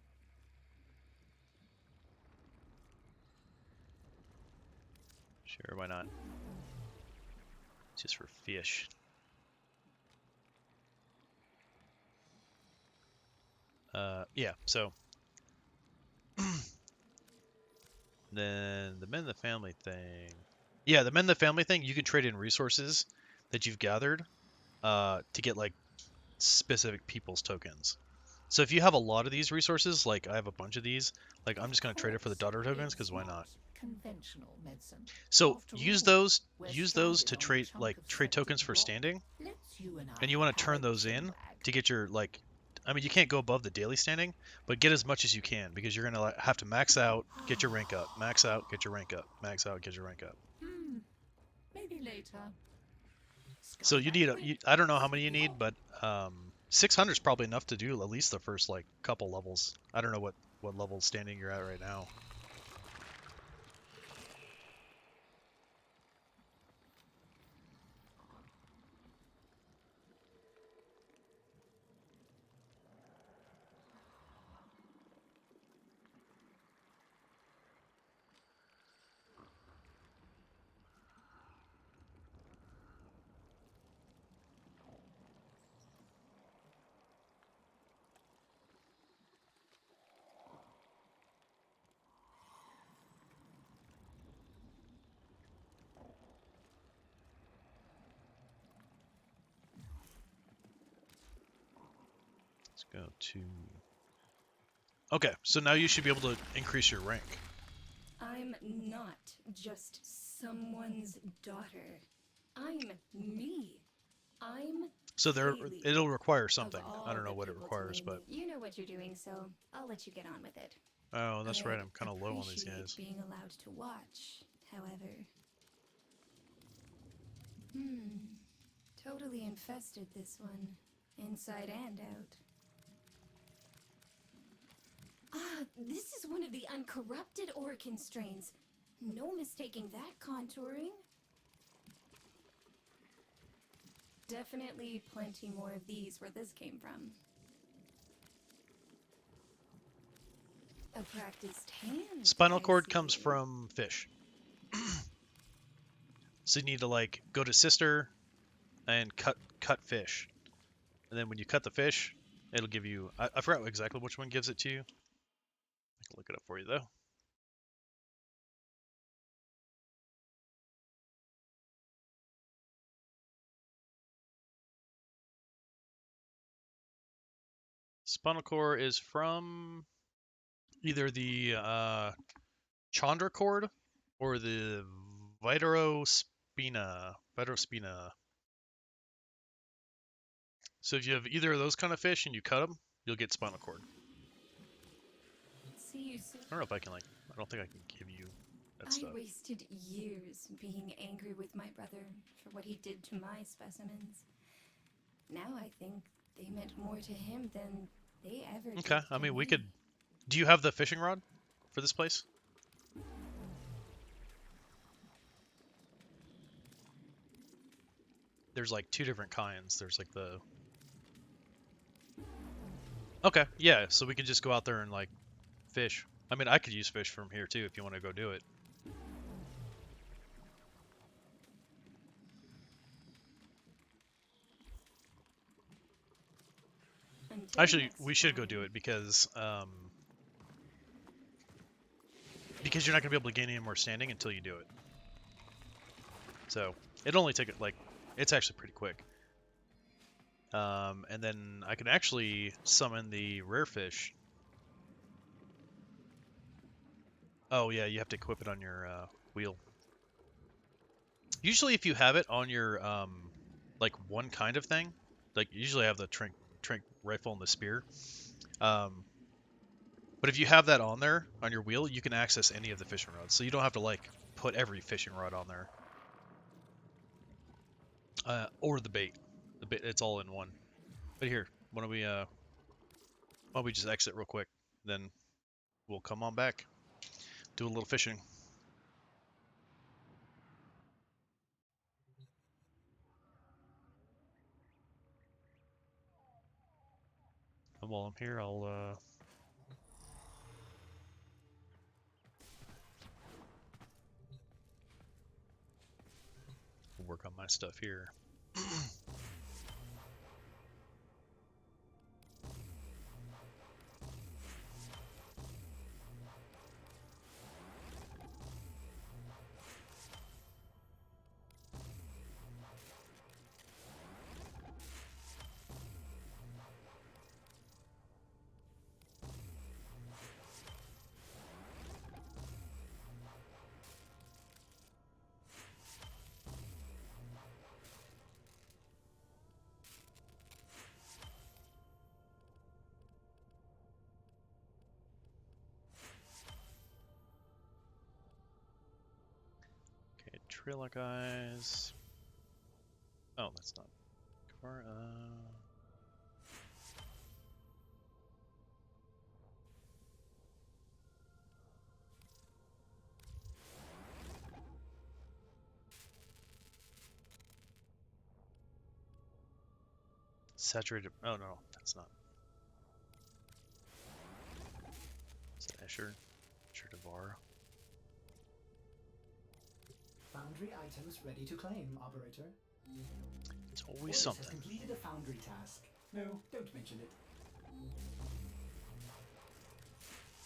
Sure, why not? Just for fish. Yeah, so then the men in the family thing. Yeah, the men in the family thing, you can trade in resources that you've gathered to get like specific people's tokens. So if you have a lot of these resources, like I have a bunch of these, like I'm just going to trade it for the daughter tokens because why not? Conventional medicine. So After use all, those we're to stranded on a trade chunk like of trade tokens septic for rock. standing, Let's you and and I you want to have turn a those in chinwag. to get your like. I mean, you can't go above the daily standing, but get as much as you can because you're gonna have to max out, get your rank up, max out, get your rank up, max out, get your rank up. Maybe later. So you need I don't know how many you need, but 600 is probably enough to do at least the first like couple levels. I don't know what level standing you're at right now. Let's go to. Okay, so now you should be able to increase your rank. I'm not just someone's daughter. I'm me. I'm So Haley. it'll require Of something. I all don't know the what it people to requires, name but it. You know what you're doing, so I'll let you get on with it. oh, that's right. I'd I'm kind of low on these appreciate guys. being allowed to watch, however. Totally infested, this one. Inside and out. Ah, this is one of the uncorrupted Orkin strains. No mistaking that contouring. Definitely plenty more of these where this came from. A practiced hand. Spinal I cord comes see. from fish. So you need to like go to sister and cut fish. And then when you cut the fish, it'll give you I forgot exactly which one gives it to you. I can look it up for you though. Spinal cord is from either the Chandra cord or the Viterospina. Viterospina. So if you have either of those kind of fish and you cut them, you'll get spinal cord. See you soon. I don't know if I can like. I don't think I can give you that stuff. I wasted years being angry with my brother for what he did to my specimens. Now I think they meant more to him than they ever did. Okay, I to mean we me. could. Do you have the fishing rod for this place? There's like two different kinds. There's like the. Okay, yeah. So we could just go out there and like fish. I mean, I could use fish from here too if you want to go do it. Until Actually, next we should go time. do it because you're not gonna be able to gain any more standing until you do it. So it only take it like it's actually pretty quick. And then I can actually summon the rare fish. Oh yeah, you have to equip it on your wheel. Usually, if you have it on your like one kind of thing, like usually I have the trank rifle and the spear. But if you have that on there on your wheel, you can access any of the fishing rods. So you don't have to like put every fishing rod on there. Or the bait. The bait, it's all in one. But here, why don't we just exit real quick, then we'll come on back, do a little fishing. And while I'm here, I'll work on my stuff here. Okay, Trilla guys. Oh, that's not. Saturated. Oh no, that's not. Is that Escher? Escher Devar. Foundry items ready to claim, operator. It's always Orders something. has completed a foundry task. No, don't mention it.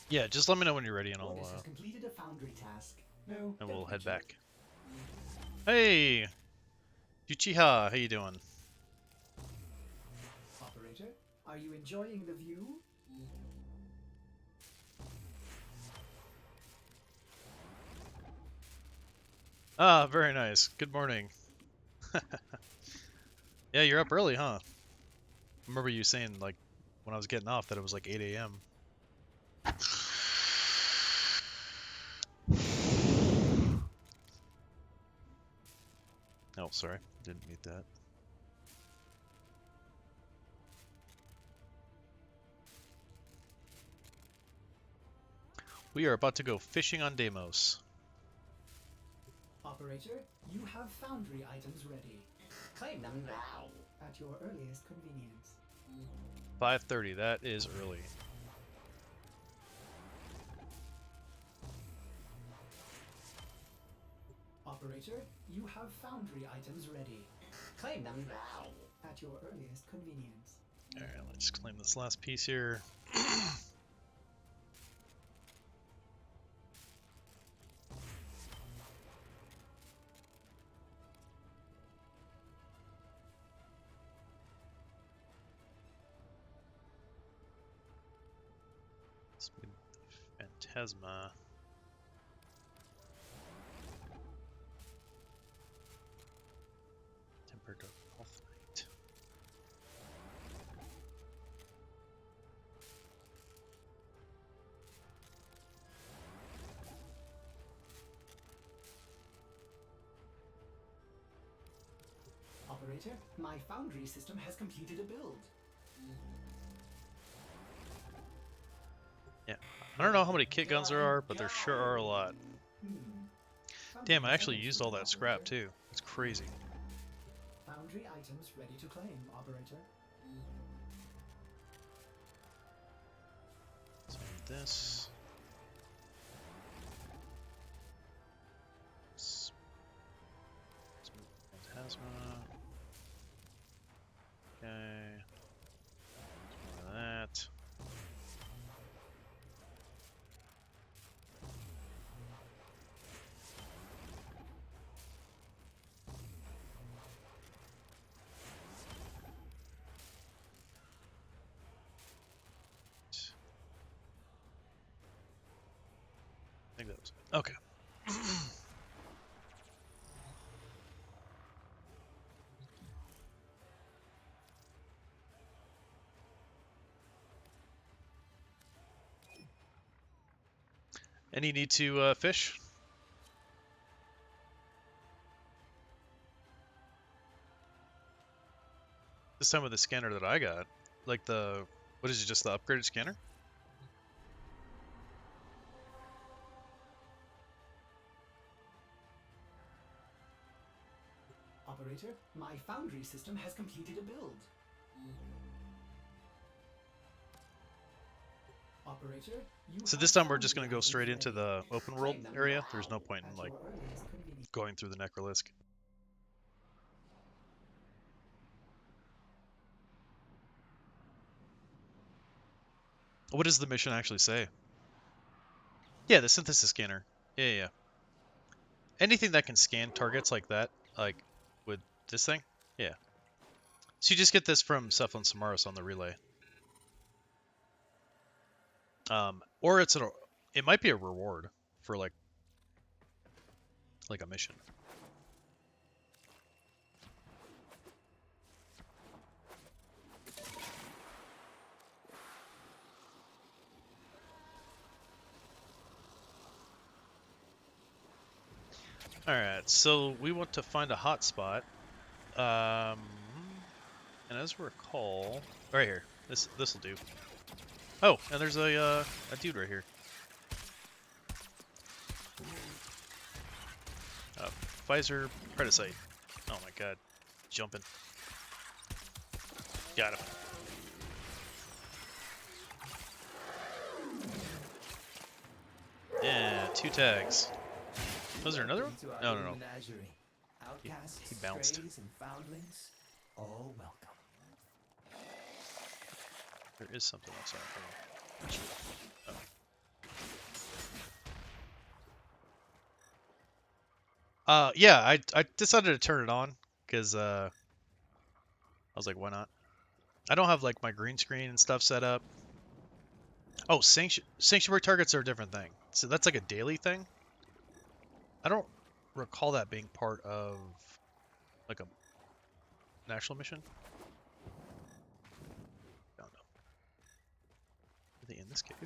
Yeah, just let me know when you're ready, and Orders has completed a foundry task. No, and don't we'll head mention back. Hey, Uchiha, how you doing? it. Operator, are you enjoying the view? Ah, very nice. Good morning. Yeah, you're up early, huh? I remember you saying, like, when I was getting off that it was like 8 a.m. Oh, sorry. Didn't meet that. We are about to go fishing on Deimos. Operator, you have foundry items ready. Claim them now. At your earliest convenience. 5:30, that is early. Operator, you have foundry items ready. Claim them now. At your earliest convenience. Alright, let's claim this last piece here. Phantasma. Tempered Health Knight. Operator, my foundry system has completed a build. Yeah. I don't know how many kit guns there are, but there sure are a lot. Damn, I actually used all that scrap too. It's crazy. Foundry items ready to claim, Operator. So this. Phantasma. Okay. Some of that. I think that was it. Okay. Any need to fish? This time with the scanner that I got, like the, what is it, just the upgraded scanner? Operator, my foundry system has completed a build. Operator, So this time we're just going to go straight into the open world area. There's no point in like going through the Necrolisk. What does the mission actually say? Yeah, the synthesis scanner. Yeah. Anything that can scan targets like that, like with this thing. Yeah. So you just get this from Cephalon Samaris on the relay. Or it might be a reward for like a mission. Alright, so we want to find a hotspot. And as we recall, right here, this will do. Oh, and there's a dude right here. Pfizer Predicite. Oh my god, jumping. Got him. Yeah, 2 tags. Was there another one? No. He bounced. All welcome. There is something outside. Yeah, I decided to turn it on because I was like, why not? I don't have like my green screen and stuff set up. Oh, sanctuary targets are a different thing. So that's like a daily thing. I don't recall that being part of like a national mission. I don't know. Are they in this cave?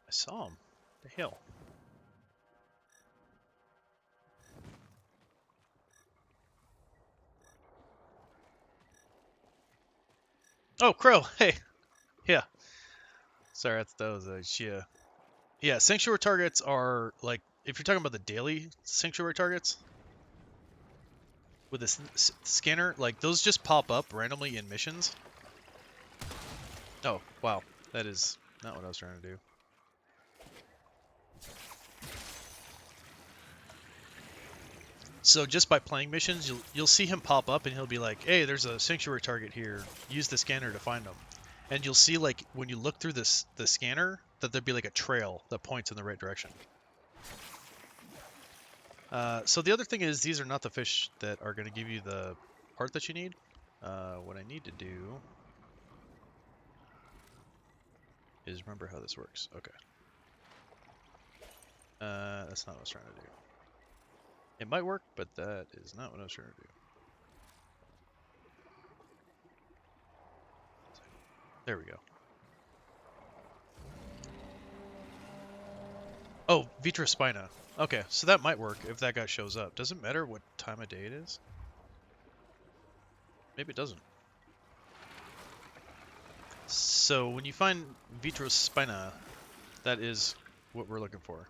I saw him. The hell? Oh, Crow! Hey! Yeah. Sorry, that was yeah. Yeah, sanctuary targets are like, if you're talking about the daily sanctuary targets with this scanner, like those just pop up randomly in missions. Oh, wow. That is not what I was trying to do. So just by playing missions, you'll see him pop up and he'll be like, hey, there's a sanctuary target here. Use the scanner to find them. And you'll see like when you look through the scanner that there'd be like a trail that points in the right direction. So the other thing is these are not the fish that are going to give you the part that you need. What I need to do is remember how this works. Okay. That's not what I was trying to do. It might work, but that is not what I was trying to do. There we go. Oh, Vitrospina. Okay, so that might work if that guy shows up. Doesn't matter what time of day it is. Maybe it doesn't. So when you find Vitrospina, that is what we're looking for.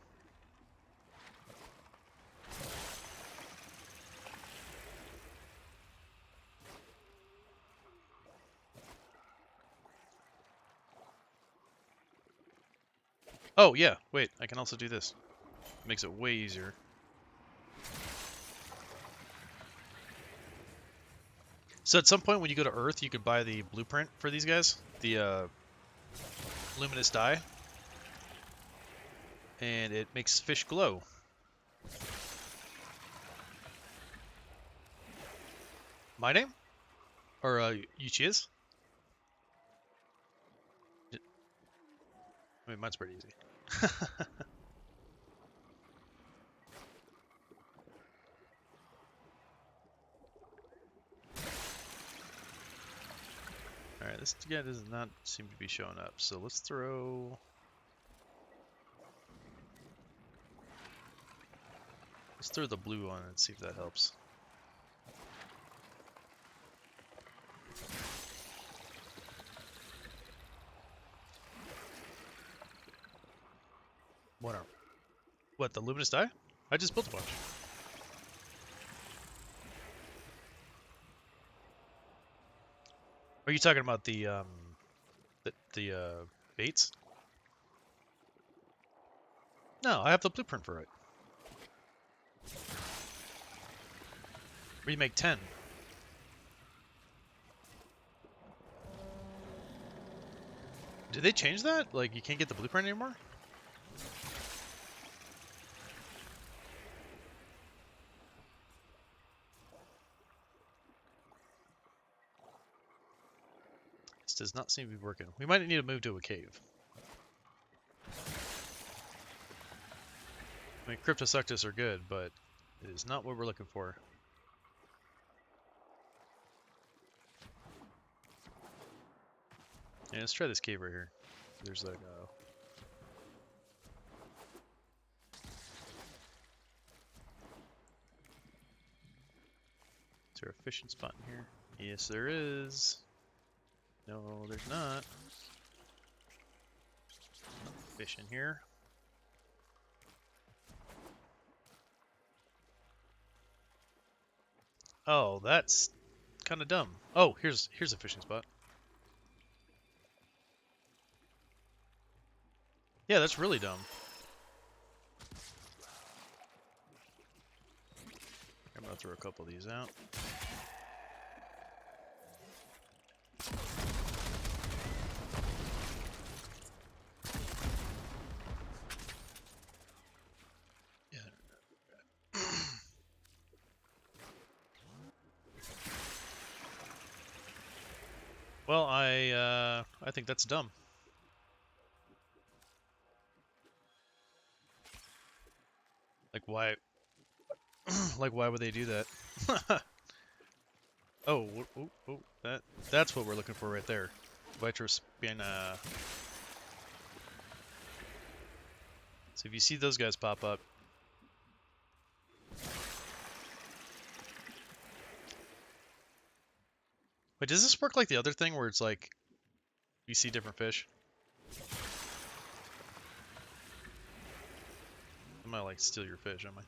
Oh yeah, wait, I can also do this. Makes it way easier. So at some point when you go to Earth, you could buy the blueprint for these guys, the luminous dye, and it makes fish glow. My name? Or Yuchi's? I mean, mine's pretty easy. Alright, this guy does not seem to be showing up, so let's throw... Let's throw the blue on and see if that helps. What, the luminous dye? I just built a bunch. Are you talking about the baits? No, I have the blueprint for it. Where you make 10. Did they change that? Like, you can't get the blueprint anymore? This does not seem to be working. We might need to move to a cave. I mean, Cryptosuctus are good, but it is not what we're looking for. Yeah, let's try this cave right here. There's like a... Is there a fishing spot in here? Yes, there is. No, there's not. Fish in here. Oh, that's kind of dumb. Oh, here's a fishing spot. Yeah, that's really dumb. I'm gonna throw a couple of these out. Well, I think that's dumb. Like why? Like why would they do that? Oh, that's what we're looking for right there. Vitrospina. So if you see those guys pop up, wait, does this work like the other thing where it's like you see different fish? I might like steal your fish, am I?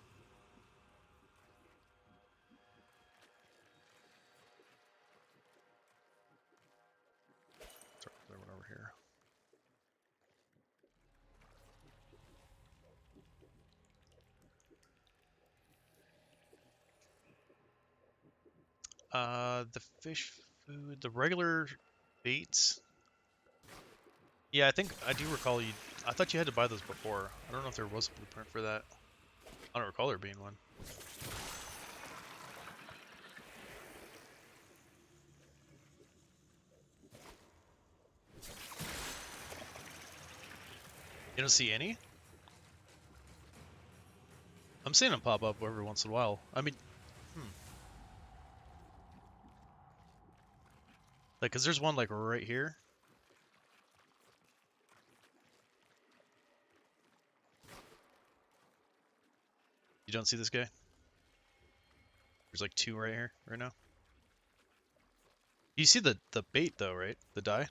Sorry, there one over here. The fish food, the regular baits. Yeah, I think I do recall you. I thought you had to buy those before. I don't know if there was a blueprint for that. I don't recall there being one. You don't see any? I'm seeing them pop up every once in a while. I mean, like, cause there's one like right here. You don't see this guy? There's like 2 right here, right now. You see the bait though, right? The die?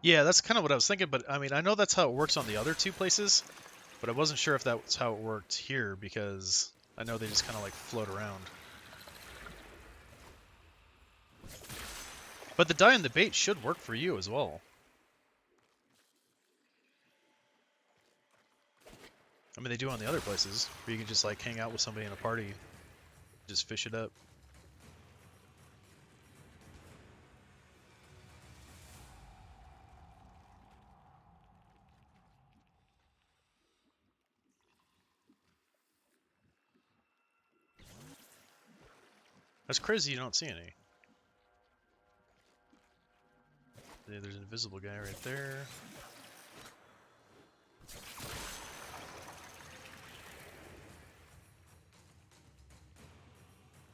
Yeah, that's kind of what I was thinking, but I mean, I know that's how it works on the other 2 places, but I wasn't sure if that's how it worked here because I know they just kind of like float around. But the die and the bait should work for you as well. I mean, they do on the other places, where you can just like hang out with somebody in a party, just fish it up. That's crazy you don't see any. Yeah, there's an invisible guy right there.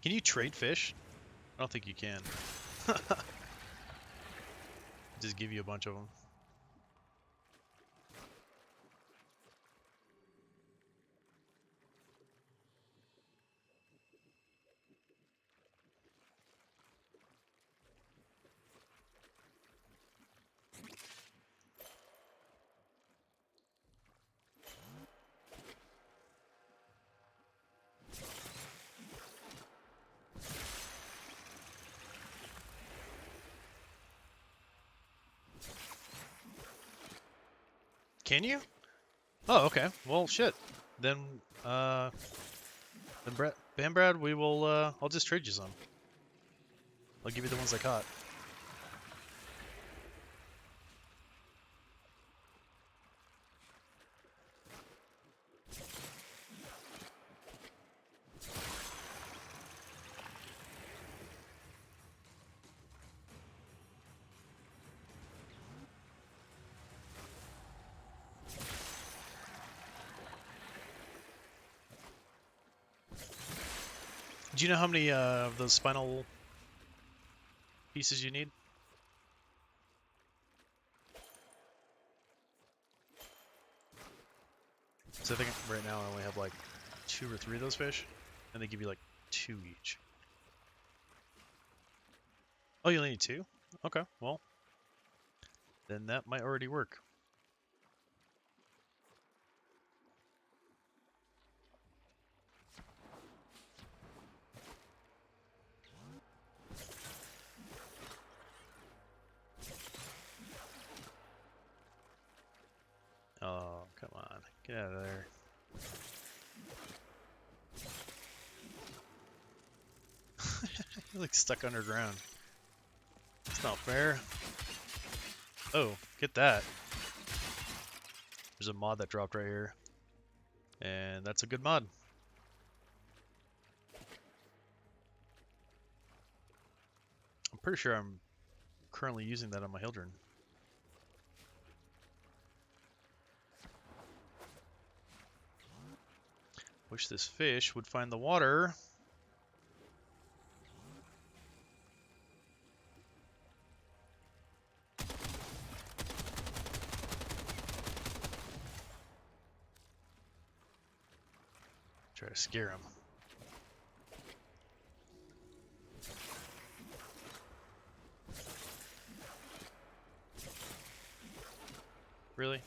Can you trade fish? I don't think you can. Just give you a bunch of them. Can you? Oh, okay. Well, shit. Then, Brad, we will, I'll just trade you some. I'll give you the ones I caught. Do you know how many of those spinal pieces you need? So I think right now I only have like 2 or 3 of those fish, and they give you like 2 each. Oh, you only need 2? Okay, well, then that might already work. Oh, come on. Get out of there. You're like stuck underground. It's not fair. Oh, get that. There's a mod that dropped right here. And that's a good mod. I'm pretty sure I'm currently using that on my Hildren. Wish this fish would find the water. Try to scare him. Really?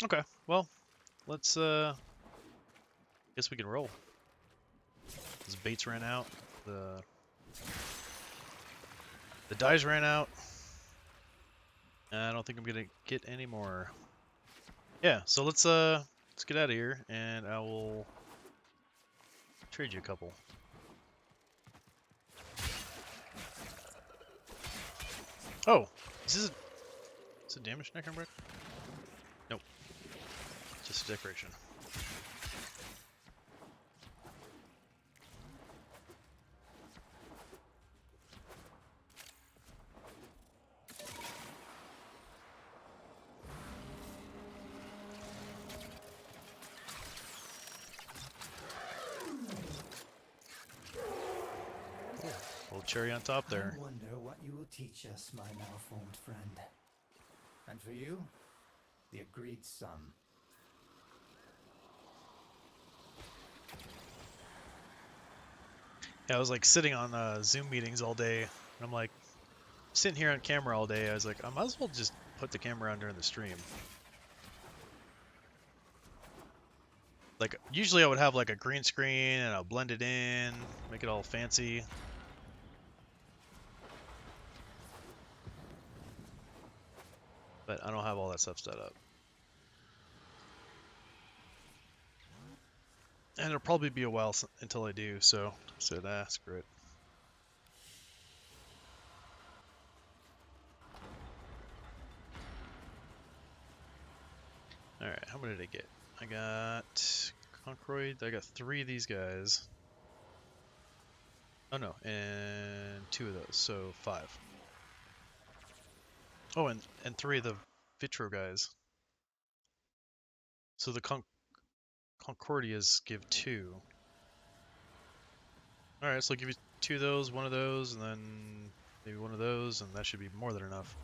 Okay, well, let's guess we can roll. His baits ran out. The dies ran out. I don't think I'm gonna get any more. Yeah, so let's get out of here, and I will trade you a couple. Oh, Is it damage necrobrick? Nope. Just a decoration. Little cherry on top there. I wonder what you will teach us, my malformed friend. And for you, the agreed sum. Yeah, I was like sitting on Zoom meetings all day, and I'm like sitting here on camera all day. I was like, I might as well just put the camera on during the stream. Like usually I would have like a green screen and I'll blend it in, make it all fancy. But I don't have all that stuff set up. And it'll probably be a while until I do, so screw it. Alright, how many did I get? I got Concroid, I got 3 of these guys. Oh no, and 2 of those, so 5. Oh, and 3 of the Vitro guys. So the Concordias give 2. Alright, so I'll give you 2 of those, 1 of those, and then maybe 1 of those, and that should be more than enough.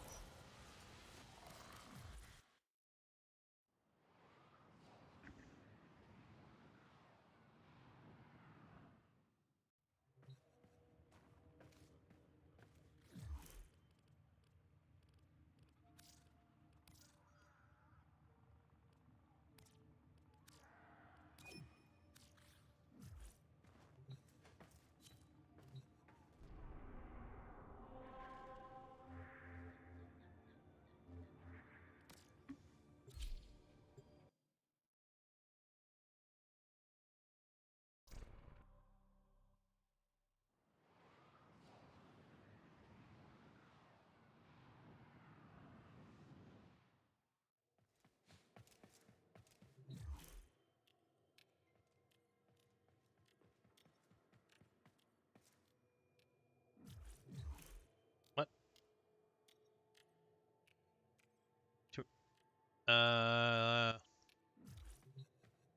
What?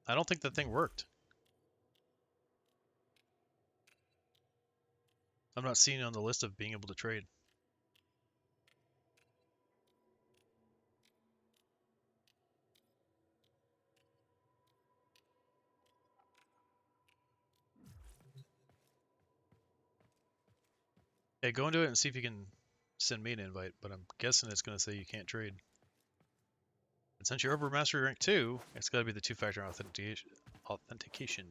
I don't think the thing worked. I'm not seeing it on the list of being able to trade. Hey, go into it and see if you can send me an invite, but I'm guessing it's going to say you can't trade. And since you're over Mastery Rank 2, it's got to be the 2-factor authentication.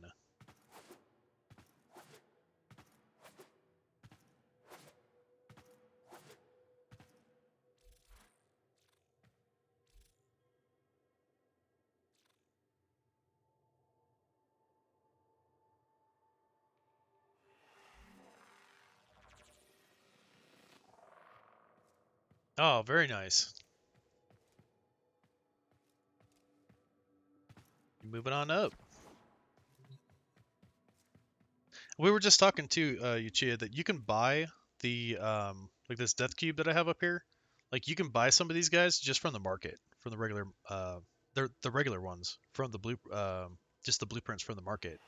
Oh, very nice. Moving on up. We were just talking to Yuchia that you can buy the like this death cube that I have up here. Like you can buy some of these guys just from the market, from the regular they're the regular ones from the just the blueprints from the market.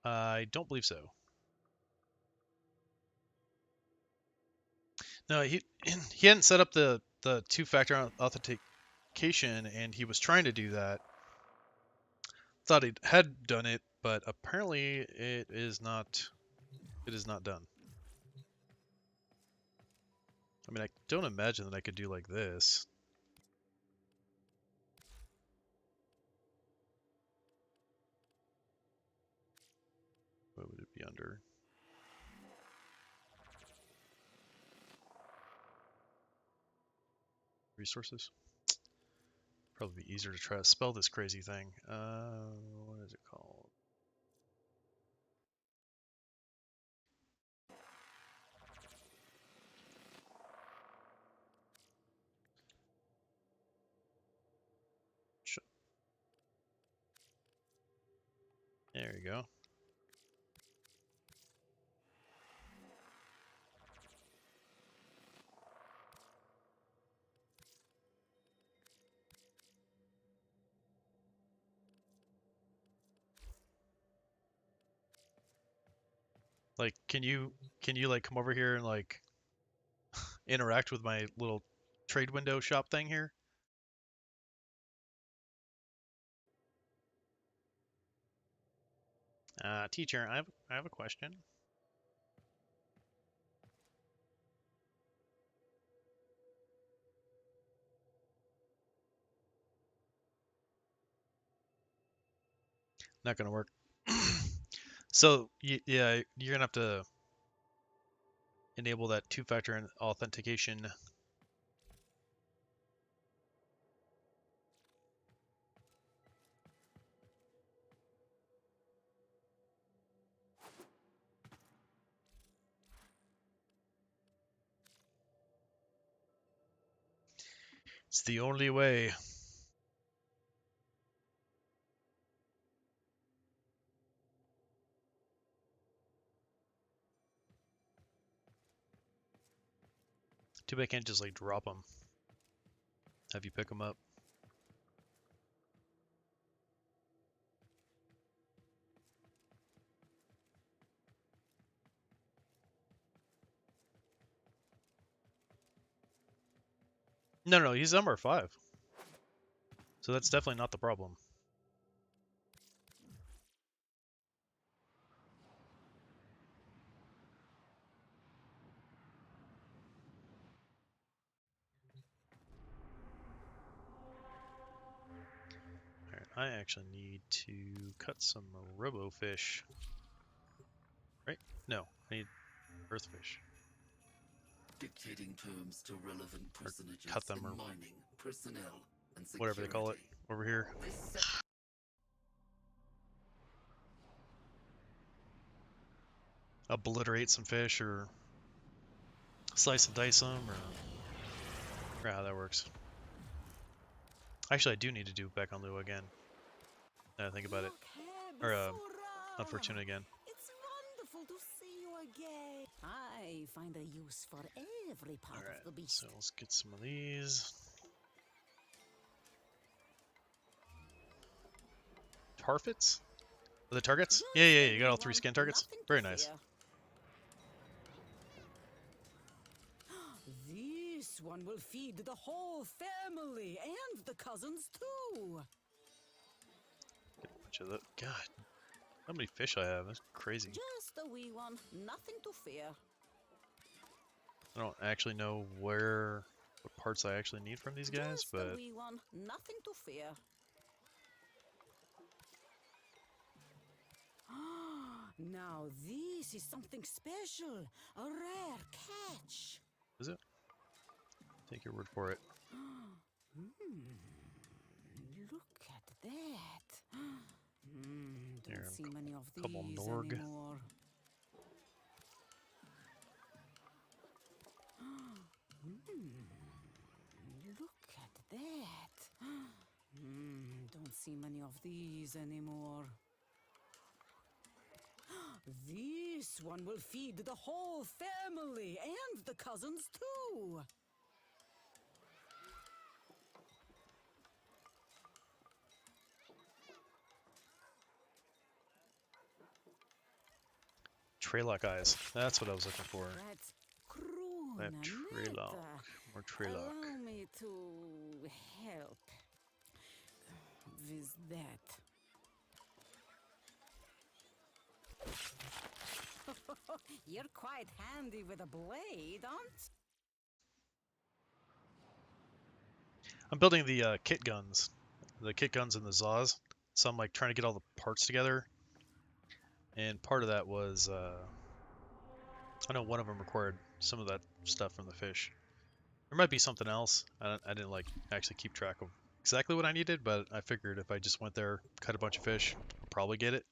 I don't believe so. No, he hadn't set up the 2-factor authentication, and he was trying to do that. Thought he had done it, but apparently it is not. It is not done. I mean, I don't imagine that I could do like this. What would it be under? Resources? Probably be easier to try to spell this crazy thing. What is it called? There you go. Like, can you like come over here and like interact with my little trade window shop thing here? Teacher, I have a question. Not gonna work. So yeah, you're gonna have to enable that two-factor authentication. It's the only way. Too bad I can't just like drop them. Have you pick them up. No, he's MR5. So that's definitely not the problem. Alright, I actually need to cut some robofish. Right? No, I need earthfish. Dictating terms to relevant personages cut them in or mining, personnel, and security. whatever they call it over here. Obliterate some fish or slice and dice them, or I forgot how that works. Actually, I do need to do back on Lua again. Now I think about it. Or Unfortunate again. It's wonderful to see you again. I find a use for every part of the beast. So let's get some of these. Tarfits? Are the targets? Yeah, you got all 3 scan targets? Very nice. This one will feed the whole family and the cousins too. Get a bunch of the God. How many fish I have? That's crazy. Just a wee one, nothing to fear. I don't actually know what parts I actually need from these guys, Just but a wee one, nothing to fear. Now this is something special, a rare catch. Is it? Take your word for it. Look at that. Here, Don't see many of these couple Norg. anymore. Look at that. Don't see many of these anymore. This one will feed the whole family and the cousins too. Traylock eyes. That's what I was looking for. That's I have Traylock. More Traylock. Allow me to help with that. You're quite handy with a blade, aren't I'm building the kit guns. The kit guns and the Zaws. So I'm like trying to get all the parts together. And part of that was, I know one of them required some of that stuff from the fish. There might be something else. I didn't like actually keep track of exactly what I needed, but I figured if I just went there, cut a bunch of fish, I'll probably get it.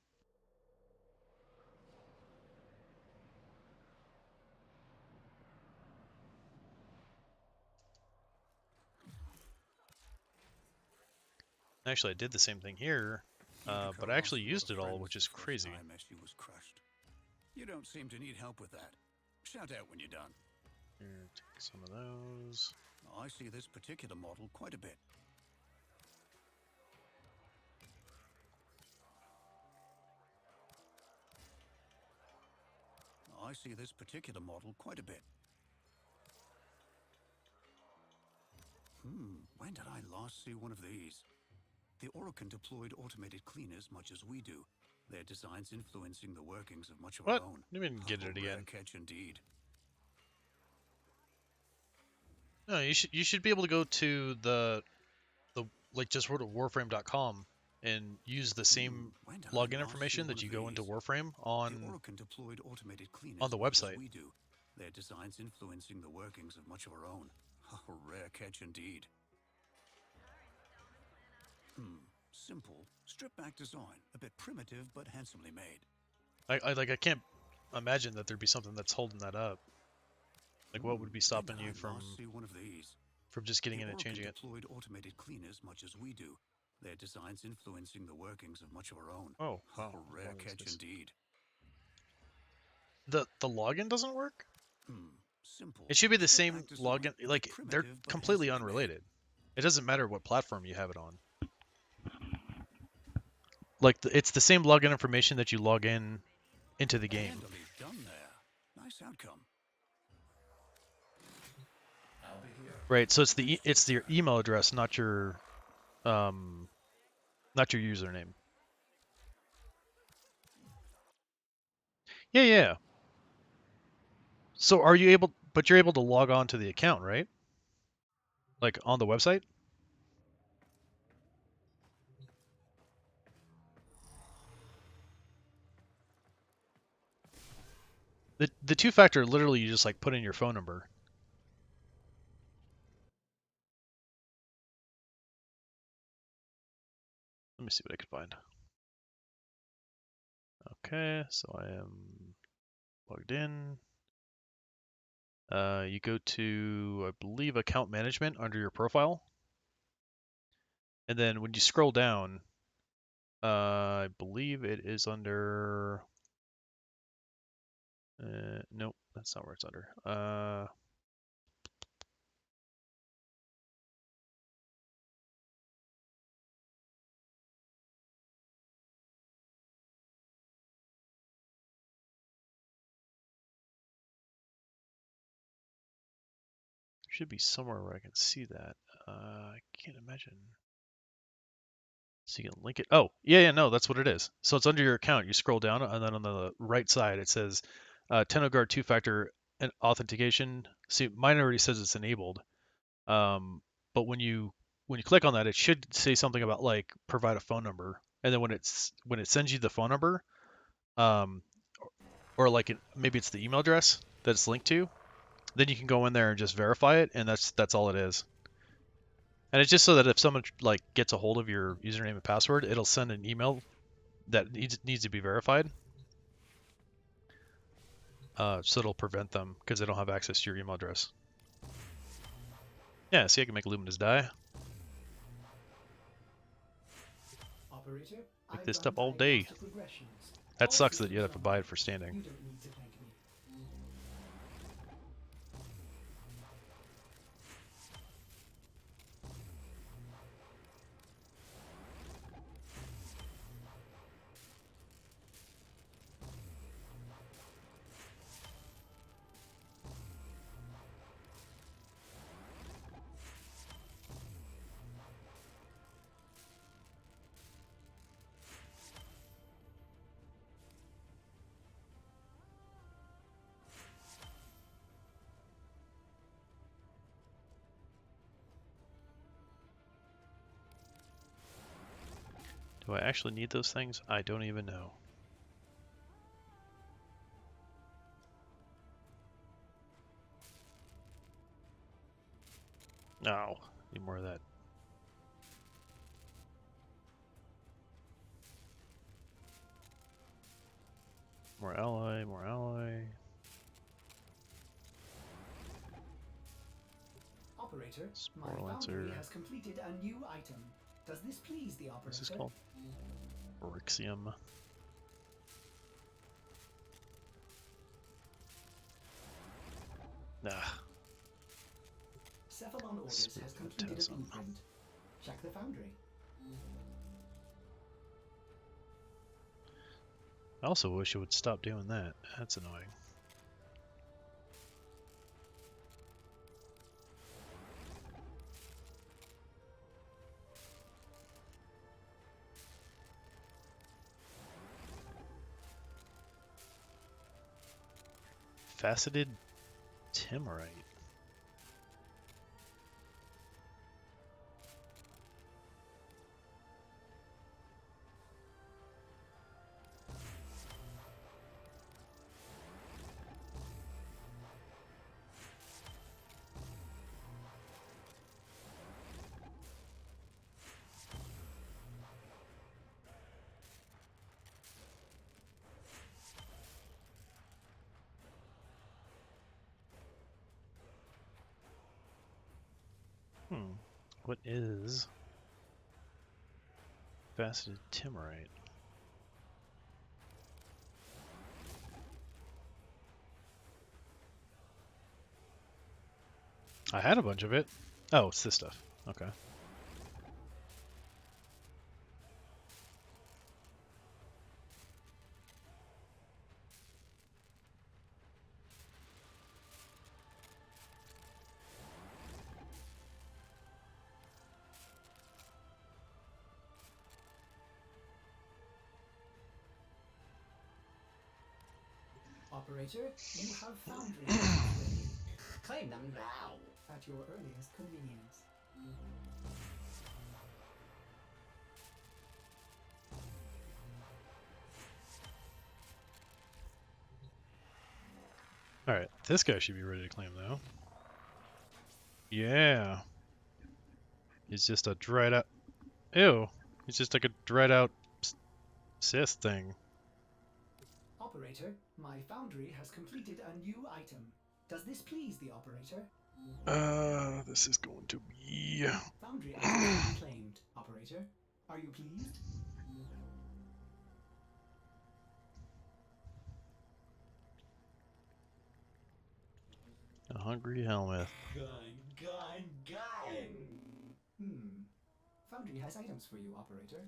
Actually, I did the same thing here. but I actually used it all, which is crazy. She was crushed. You don't seem to need help with that. Shout out when you're done. Here, take some of those. I see this particular model quite a bit. I see this particular model quite a bit. When did I last see one of these? The Orokin deployed automated cleaners much as we do. Their designs influencing the workings of much of What? our own. You didn't get it Rare again. catch indeed. No, you should be able to go to the like just go to warframe.com and use the same login information that you go into Warframe on the website. We do. Their designs influencing the workings of much of our own. A rare catch indeed. Simple, stripped-back design, a bit primitive but handsomely made. I can't imagine that there'd be something that's holding that up. Like, what would be stopping you from just getting in and changing it? Deployed automated cleaners much as we do. Their designs influencing the workings of much of our own. Oh, wow. A rare catch indeed. The login doesn't work? Simple. It should be the same login. Like, they're completely unrelated. It doesn't matter what platform you have it on. Like, it's the same login information that you log in into the game. Done there. Nice outcome. Right, so it's your email address, not your username. Yeah. So are you able? But you're able to log on to the account, right? Like on the website. The two-factor, literally, you just like put in your phone number. Let me see what I can find. Okay, so I am logged in. You go to, I believe, account management under your profile. And then when you scroll down, I believe it is under... nope, that's not where it's under. Should be somewhere where I can see that. I can't imagine. So you can link it. Oh, yeah, no, that's what it is. So it's under your account. You scroll down, and then on the right side it says TennoGuard two-factor authentication. See, mine already says it's enabled. But when you click on that, it should say something about like provide a phone number, and then when it sends you the phone number, or like maybe it's the email address that it's linked to, then you can go in there and just verify it, and that's all it is. And it's just so that if someone like gets a hold of your username and password, it'll send an email that needs to be verified. So it'll prevent them because they don't have access to your email address. Yeah, see, I can make Luminous die. Operator, Make this stuff all day. That sucks that you have to buy it for standing. Do I actually need those things? I don't even know. No, need more of that. More ally, more ally. Operator, Spore my Lancer. foundry has completed a new item. Does this please the operator? What's this called? Orixium. Nah. Cephalon Orbis has completed a blueprint. Check the foundry. I also wish it would stop doing that. That's annoying. Faceted Timerite. What is faceted Timerite? I had a bunch of it. Oh, it's this stuff. Okay. Operator, you have foundry items ready. Claim them now. At your earliest convenience. Alright, this guy should be ready to claim though. Yeah. He's just a dried out... Ew. He's just like a dried out Sith thing. Operator, my foundry has completed a new item. Does this please the operator? This is going to be... Foundry item to be claimed. Operator, are you pleased? A hungry Helmith. Foundry has items for you, operator.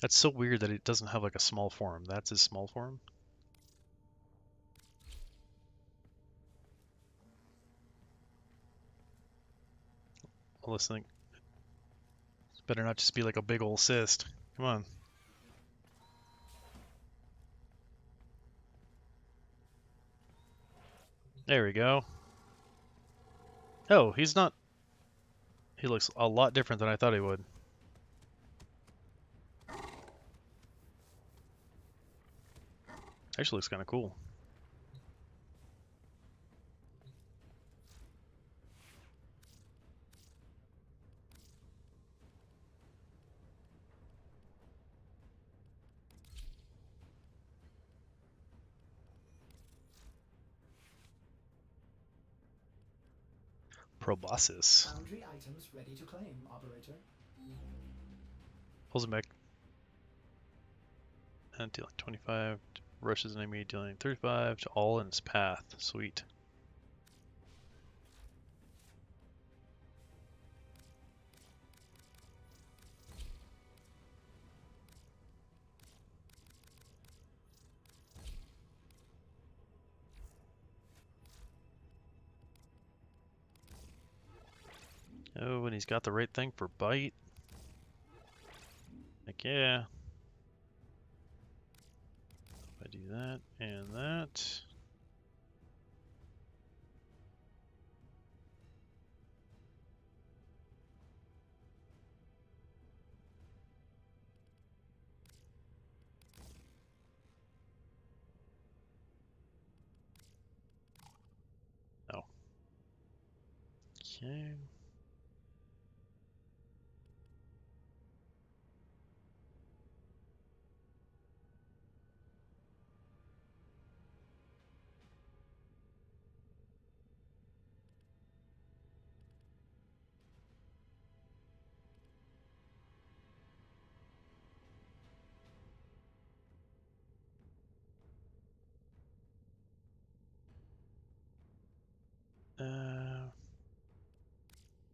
That's so weird that it doesn't have like a small form. That's his small form? Well, this thing... This better not just be like a big old cyst. Come on. There we go. Oh, he's not... He looks a lot different than I thought he would. Actually looks kind of cool. Proboscis. Foundry items ready to claim, operator. Pulls him back. And dealing 25. Rushes an enemy, dealing 35 to all in its path. Sweet. Oh, and he's got the right thing for bite. Heck yeah. If I do that and that. Oh. Okay.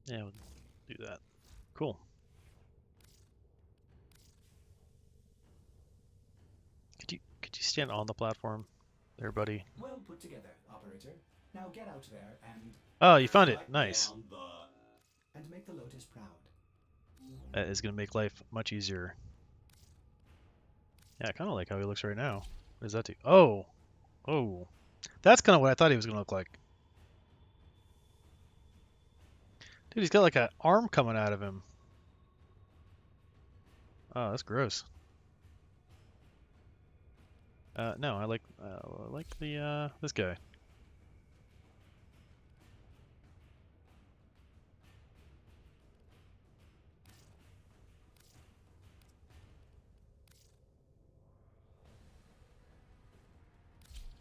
Yeah, we'll do that. Cool. Could you stand on the platform there, buddy? Well put together, operator. Now get out there and... Oh, you found it. Nice. And make the Lotus proud. That is going to make life much easier. Yeah, I kind of like how he looks right now. What does that do? Oh! Oh. That's kind of what I thought he was going to look like. Dude, he's got like an arm coming out of him. Oh, that's gross. No, I like the this guy.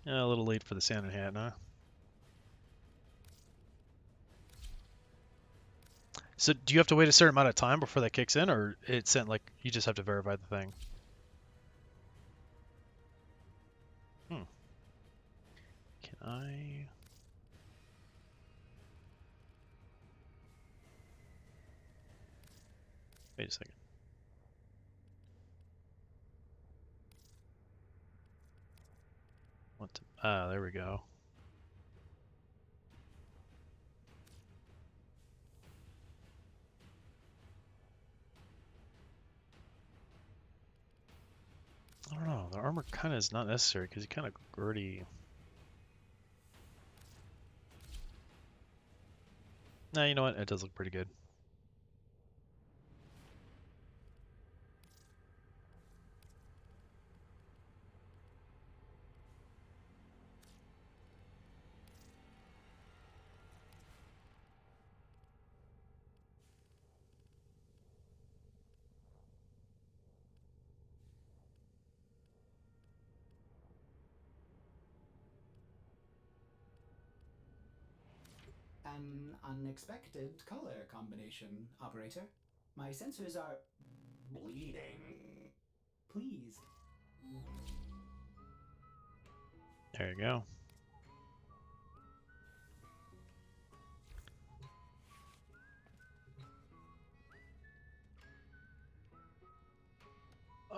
Yeah, a little late for the Santa hat, huh? So do you have to wait a certain amount of time before that kicks in, or it's sent like you just have to verify the thing? Hmm. Can I? Wait a second. What? There we go. I don't know. The armor kind of is not necessary because he kind of already. Nah, you know what? It does look pretty good. An unexpected color combination, operator. My sensors are... bleeding. Please. There you go.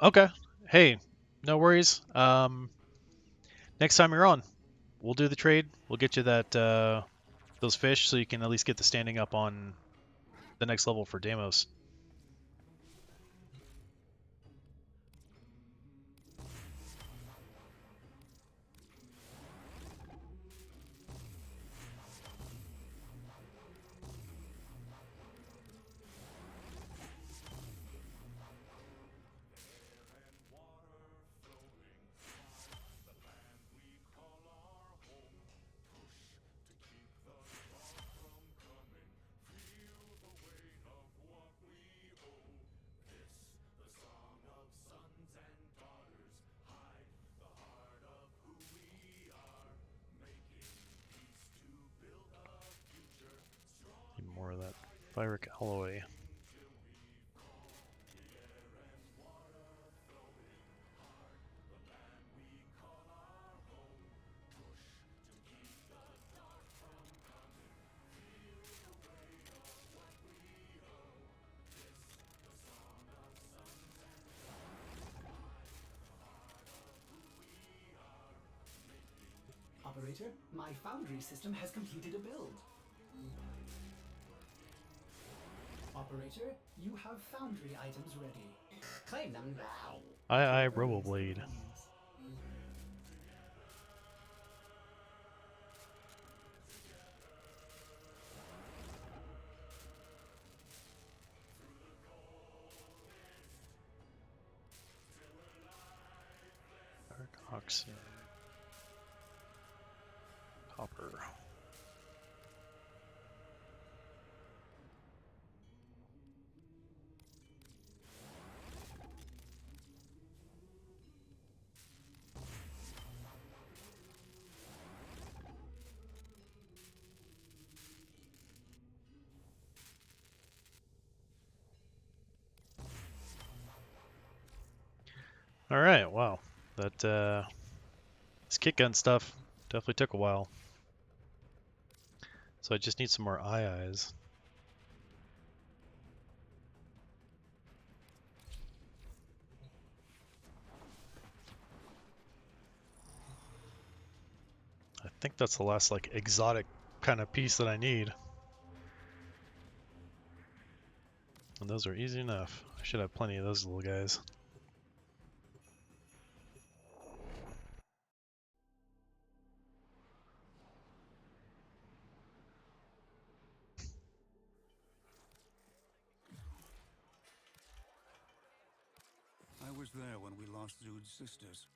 Okay. Hey, no worries. Next time you're on, we'll do the trade. We'll get you that those fish so you can at least get the standing up on the next level for Deimos. Need more of that Fyric alloy. Operator, my foundry system has completed a build. Operator, you have foundry items ready. Claim them now. Aye, Roboblade. Oxygen. Copper. All right, wow. That this kick gun stuff definitely took a while. So I just need some more eyes. think that's the last like exotic kind of piece that I need. And those are easy enough. I should have plenty of those little guys. I was there when we lost Zood's sisters.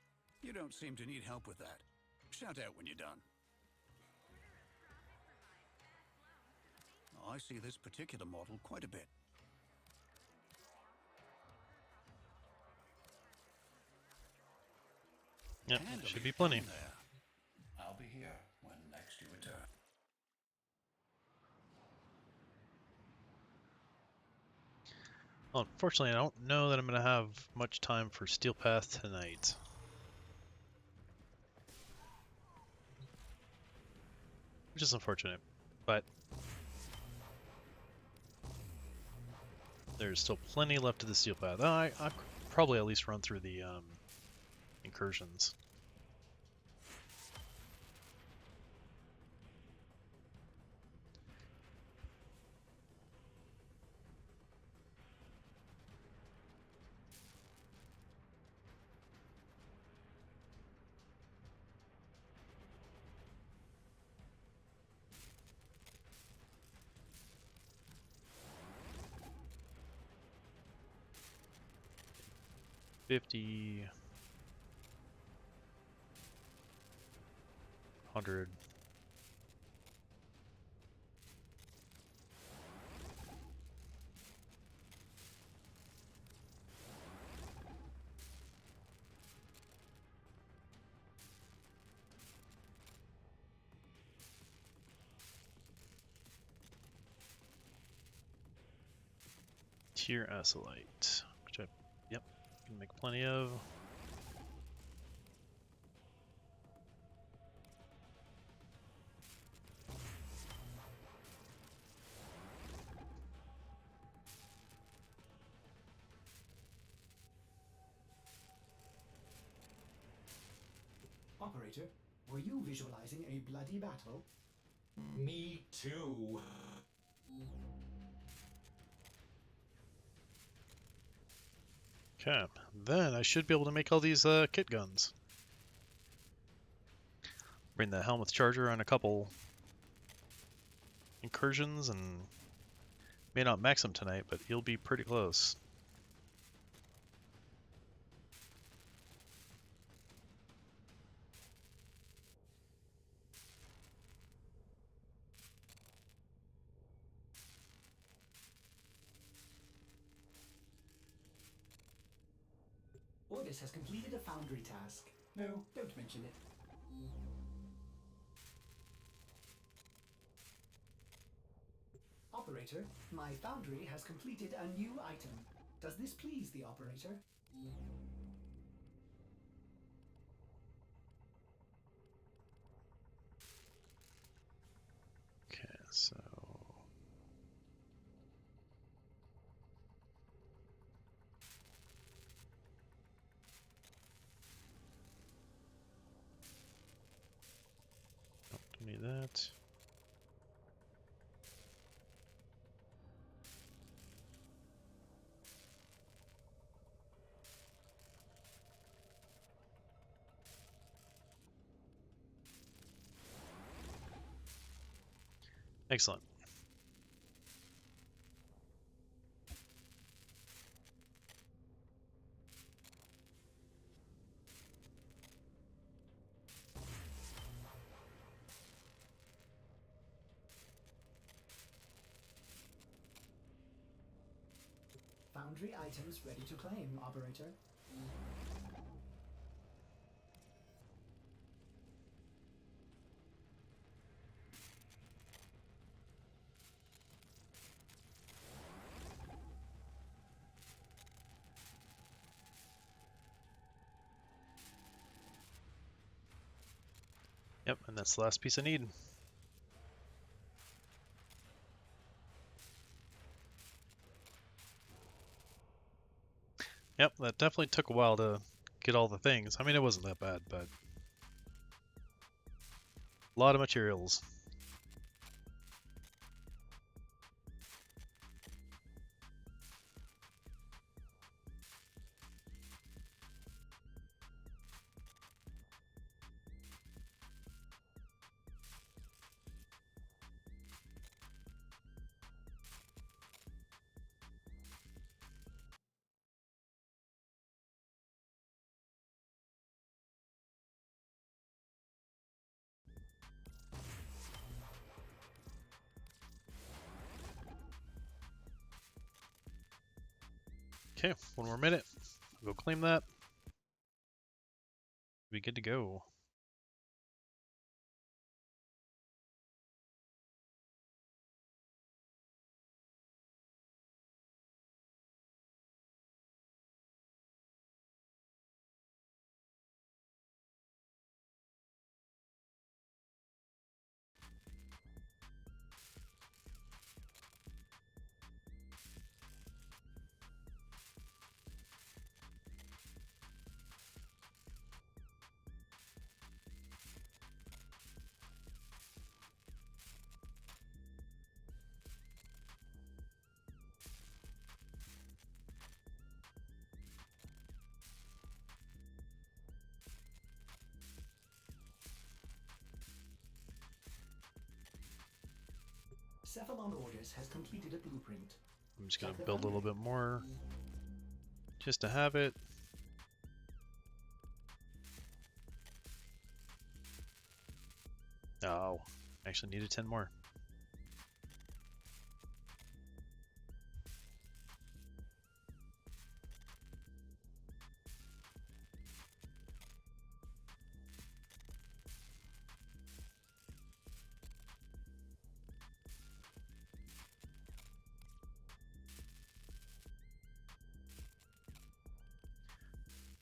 You don't seem to need help with that. Shout out when you're done. I see this particular model quite a bit. Yep, should be plenty. I'll be here when next you return. Well, unfortunately, I don't know that I'm going to have much time for Steel Path tonight. Which is unfortunate, but there's still plenty left of the Steel Path. I probably at least run through the incursions. $50, $100. Tier Acylite, which I, yep, can make plenty of. Operator, were you visualizing a bloody battle? Me too. Okay, then I should be able to make all these kit guns. Bring the Helmith charger on a couple incursions, and may not max him tonight, but he'll be pretty close. Ordis has completed a foundry task. No, don't mention it. Operator, my foundry has completed a new item. Does this please the operator? Okay, so don't need that. Excellent. Foundry items ready to claim, operator. Yep, and that's the last piece I need. Yep, that definitely took a while to get all the things. I mean, it wasn't that bad, but A lot of materials. Okay, one more minute. I'll go claim that. Be good to go. Cephalon Orders has completed a blueprint. I'm just gonna build a little bit more, just to have it. Oh, actually needed 10 more.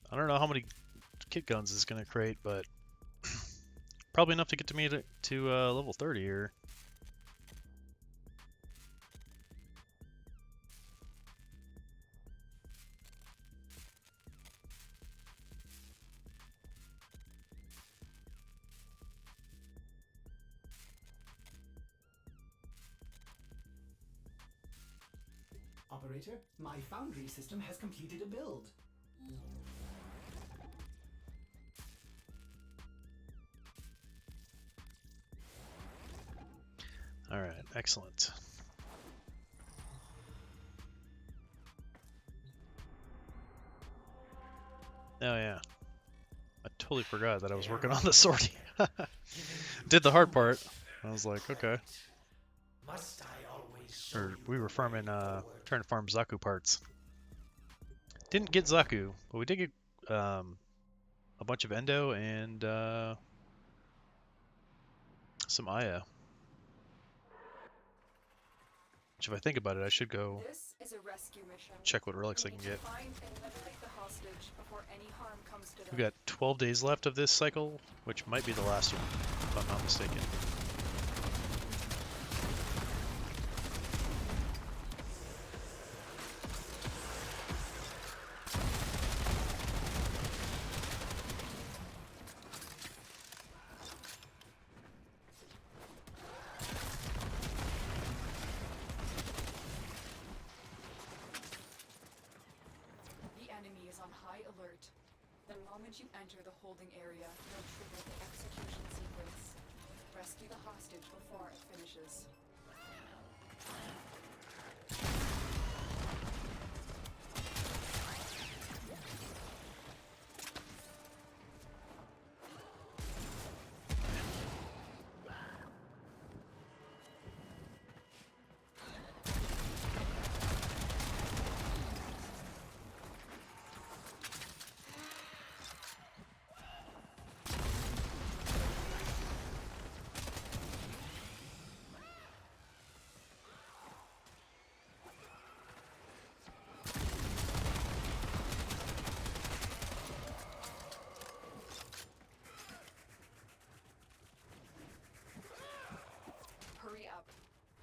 I don't know how many kit guns this is gonna create, but probably enough to get to me to level 30 here. Operator, my foundry system has completed a build. Alright, excellent. Oh yeah. I totally forgot that I was working on the sortie. Did the hard part. I was like, okay. Or we were farming, trying to farm Zaku parts. Didn't get Zaku, but we did get a bunch of Endo and some Aya. Which, if I think about it, I should go This is a rescue mission. check what relics I can get. Find and liberate the hostage before any harm comes to them. We've got 12 days left of this cycle, which might be the last one, if I'm not mistaken. The moment you enter the holding area, you'll trigger the execution sequence. Rescue the hostage before it finishes. Hurry up.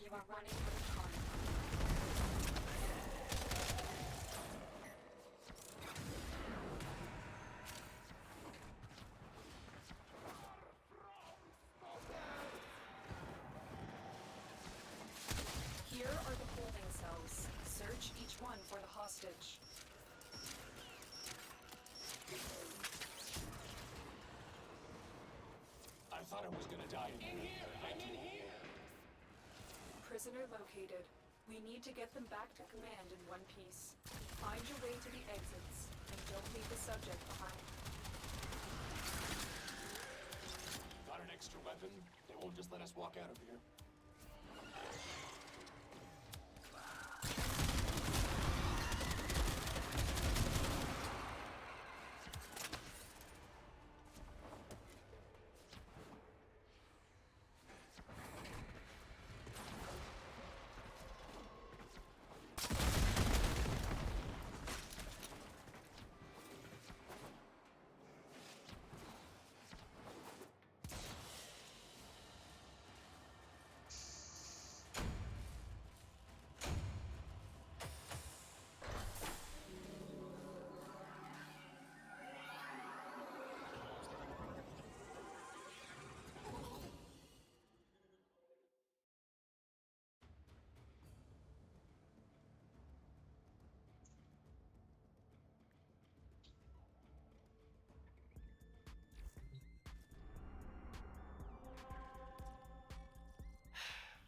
You are running out of time. hostage. I thought I was gonna die in here. I'm in here. Prisoner located. We need to get them back to command in one piece. Find your way to the exits, and don't leave the subject behind. Got an extra weapon? They won't just let us walk out of here.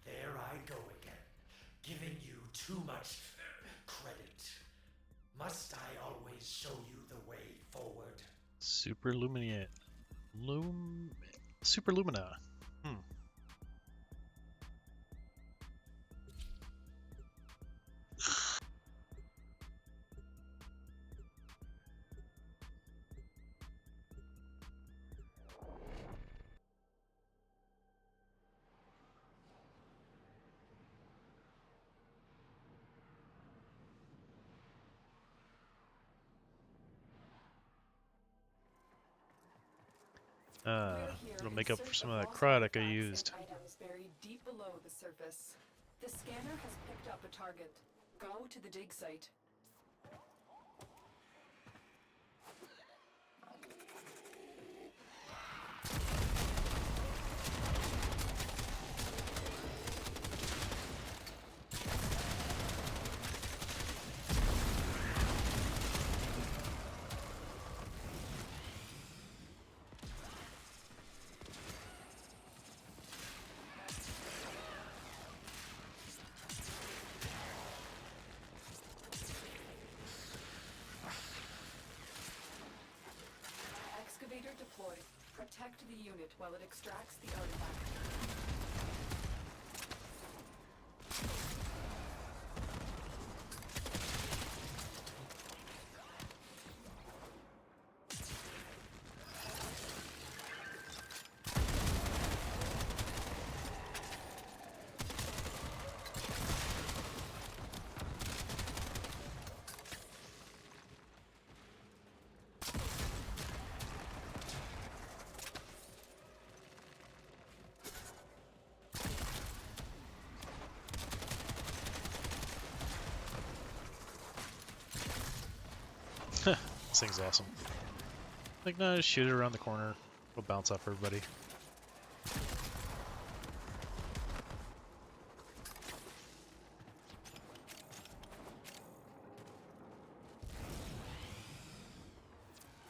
There I go again, giving you too much credit. Must I always show you the way forward? Superluminate. Superlumina. It'll make up for some of that product I used. Items buried deep below the surface. The scanner has picked up a target. Go to the dig site. Excavator deployed. Protect the unit while it extracts the artifact. This thing's awesome. Like, no, just shoot it around the corner. It'll bounce off everybody.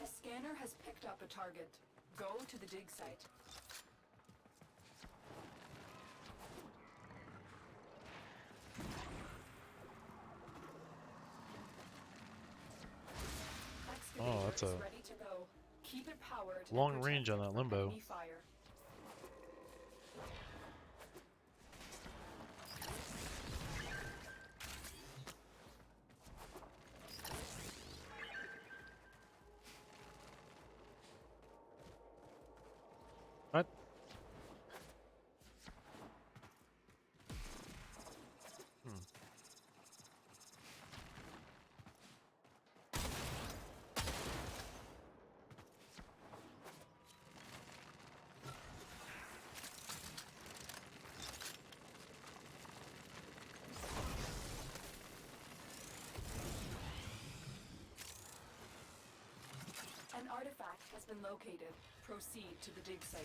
The scanner has picked up a target. Go to the dig site. Oh, that's a Ready to go. Keep it powered. long range on that limbo. Enemy fire. What? An artifact has been located. Proceed to the dig site.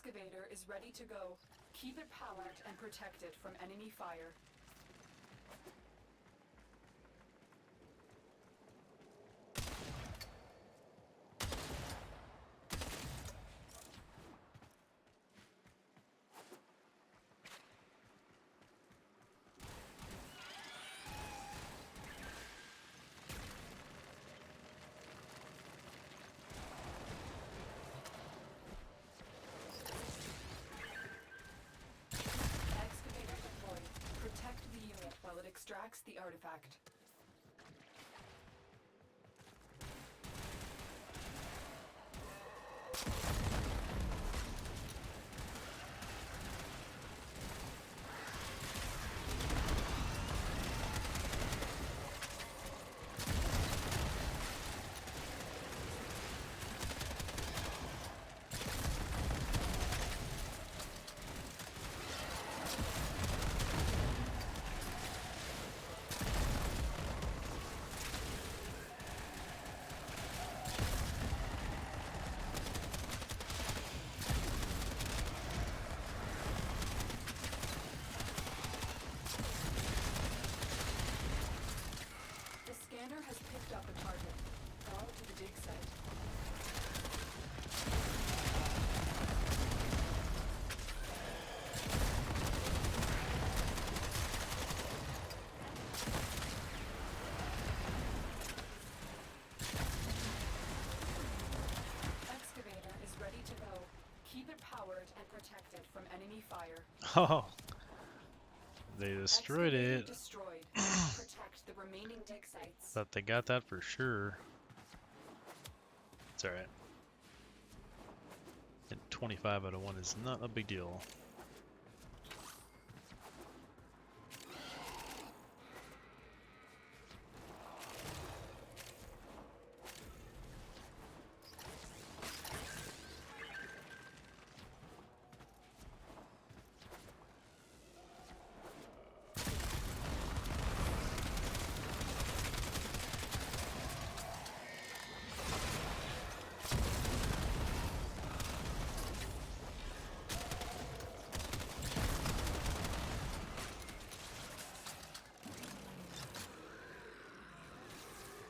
Excavator is ready to go. Keep it powered and protected from enemy fire. While it extracts the artifact. Has picked up a target. Follow to the dig site. Excavator is ready to go. Keep it powered and protected from enemy fire. Oh, they destroyed it. Destroyed. Protect the remaining dig sites. Thought they got that for sure. It's alright. 25 out of 1 is not a big deal.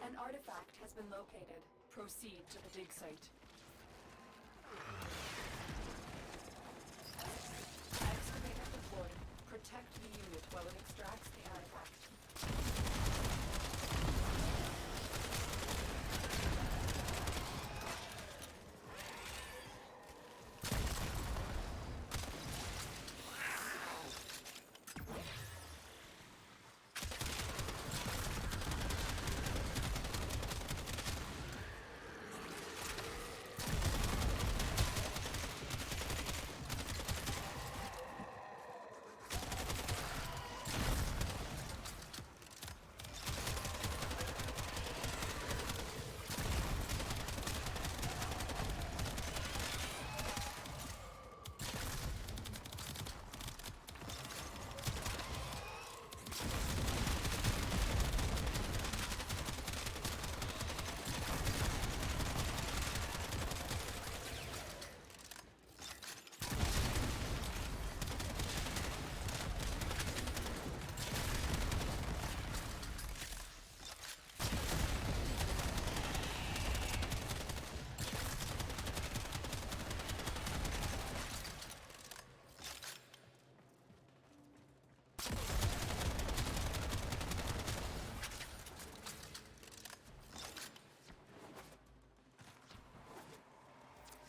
An artifact has been located. Proceed to the dig site. Excavator deployed. Protect the unit while it extracts the artifact.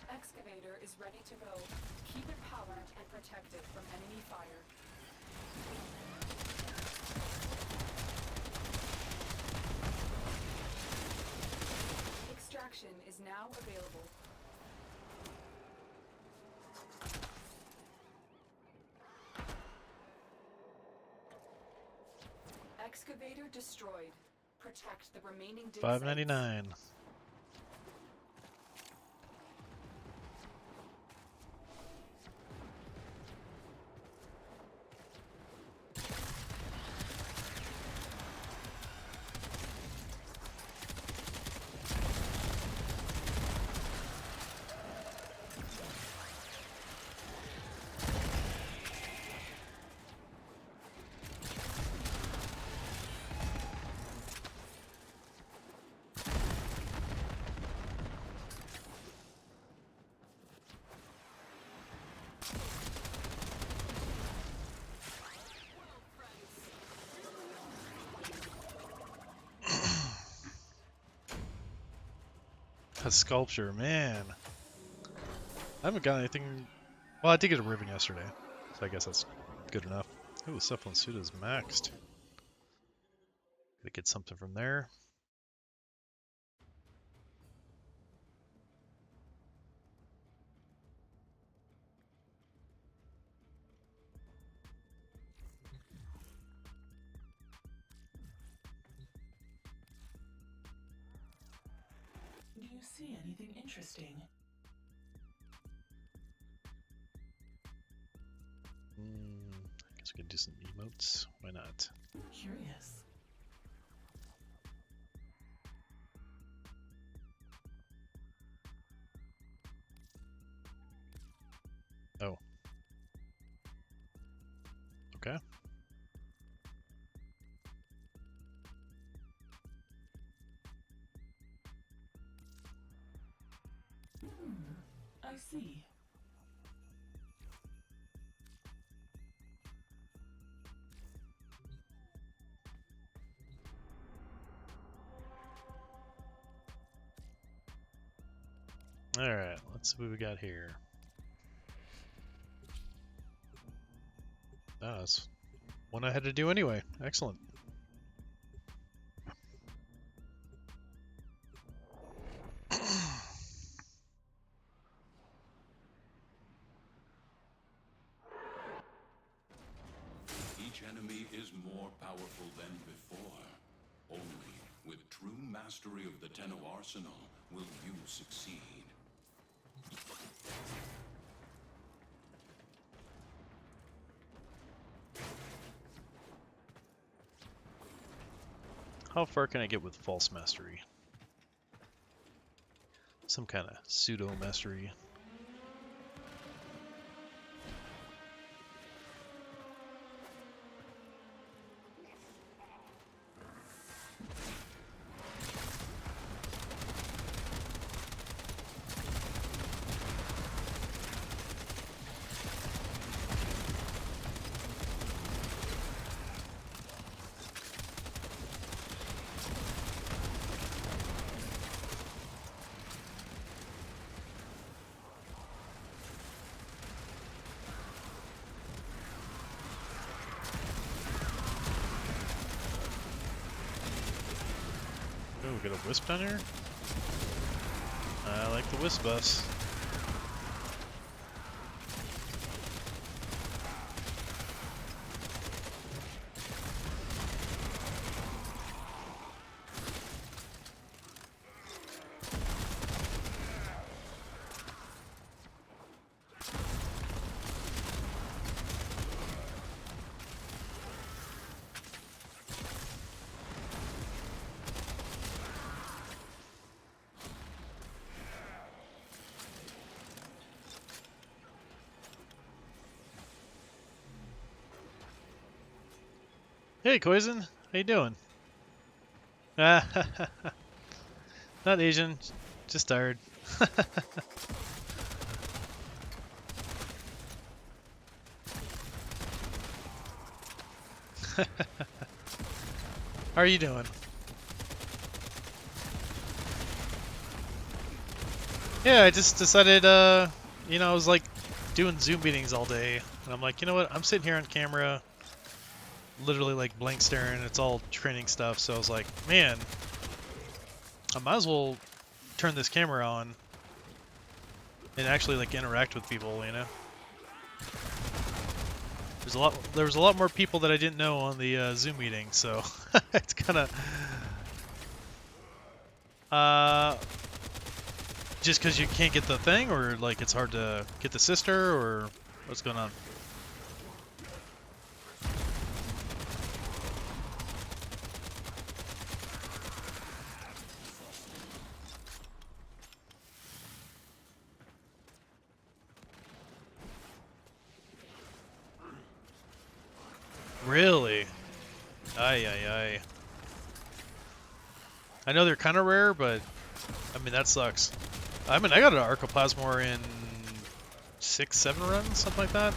Excavator is ready to go. Keep it powered and protected from enemy fire. Extraction is now available. Excavator destroyed. Protect the remaining dig sites. $5.99. a sculpture, man. I haven't got anything. Well, I did get a ribbon yesterday, so I guess that's good enough. Ooh, Cephalon suit is maxed. Gotta get something from there. Do you see anything interesting? I guess we can do some emotes. Why not? Curious. Oh. Okay. I see. Alright, let's see what we got here. Oh, that's one I had to do anyway. Excellent. Each enemy is more powerful than before. Only with true mastery of the Tenno arsenal will you succeed. How far can I get with false mastery? Some kind of pseudo mastery. Oh, we got a wisp down here? I like the wisp bus. Hey, Poison. How you doing? Not Asian, just tired. How are you doing? Yeah, I just decided, you know, I was like doing Zoom meetings all day, and I'm like, you know what? I'm sitting here on camera, literally like blank staring. It's all training stuff, so I was like, man, I might as well turn this camera on and actually like interact with people, you know. There was a lot more people that I didn't know on the Zoom meeting, so it's kind of just because you can't get the thing, or like it's hard to get the sister, or what's going on? Really? Ay, ay, ay. I know they're kind of rare, but I mean, that sucks. I mean, I got an Archoplasmor in 6-7 runs, something like that.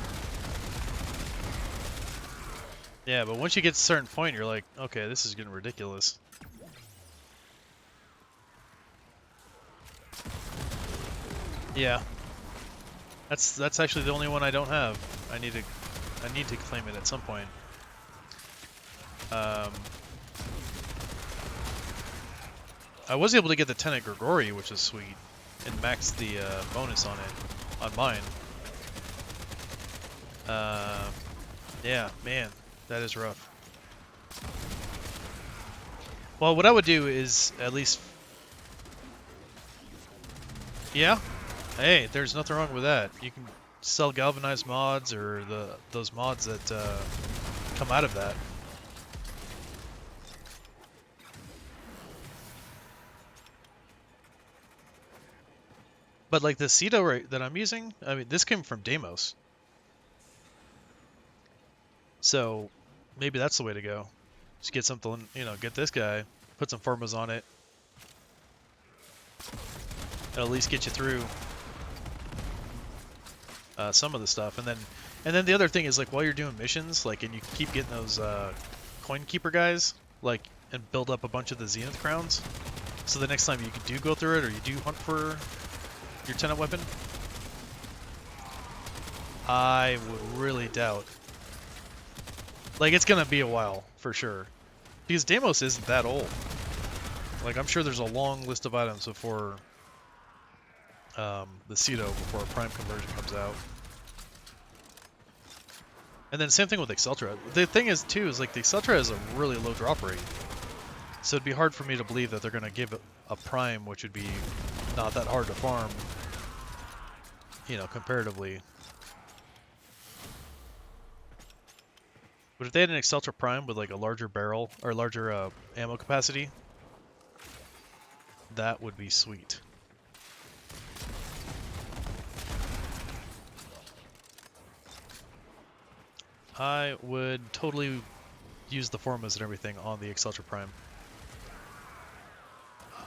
Yeah, but once you get to a certain point, you're like, okay, this is getting ridiculous. Yeah. That's actually the only one I don't have. I need to claim it at some point. I was able to get the Tenet Grigori, which is sweet, and max the bonus on it, on mine. Yeah, man, that is rough. Well, what I would do is at least... Yeah? Hey, there's nothing wrong with that. You can sell galvanized mods or those mods that come out of that. But like the Cedo that I'm using, I mean, this came from Deimos. So maybe that's the way to go. Just get something, you know, get this guy, put some formas on it. It'll at least get you through some of the stuff. And then the other thing is, like, while you're doing missions, like, and you keep getting those coin keeper guys, like, and build up a bunch of the Zenith crowns. So the next time you do go through it, or you do hunt for your Tenet weapon, I would really doubt. Like, it's gonna be a while, for sure. Because Deimos isn't that old. Like, I'm sure there's a long list of items before the Cedo, before a Prime conversion comes out. And then same thing with Exceltra. The thing is, too, is like the Exceltra has a really low drop rate. So it'd be hard for me to believe that they're gonna give it a Prime, which would be not that hard to farm, you know, comparatively. But if they had an Exceltra Prime with like a larger barrel or larger ammo capacity, that would be sweet. I would totally use the formas and everything on the Exceltra Prime.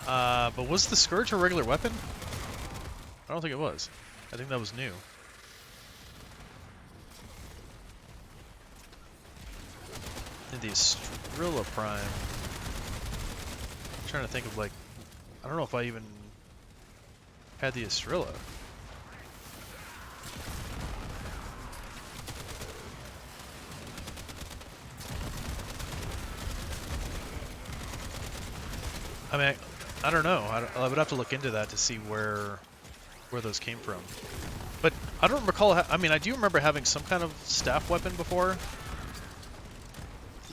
But was the Scourge a regular weapon? I don't think it was. I think that was new. And the Estrella Prime. I'm trying to think of, like, I don't know if I even had the Estrella. I mean, I don't know. I would have to look into that to see where those came from. But I don't recall. I mean, I do remember having some kind of staff weapon before,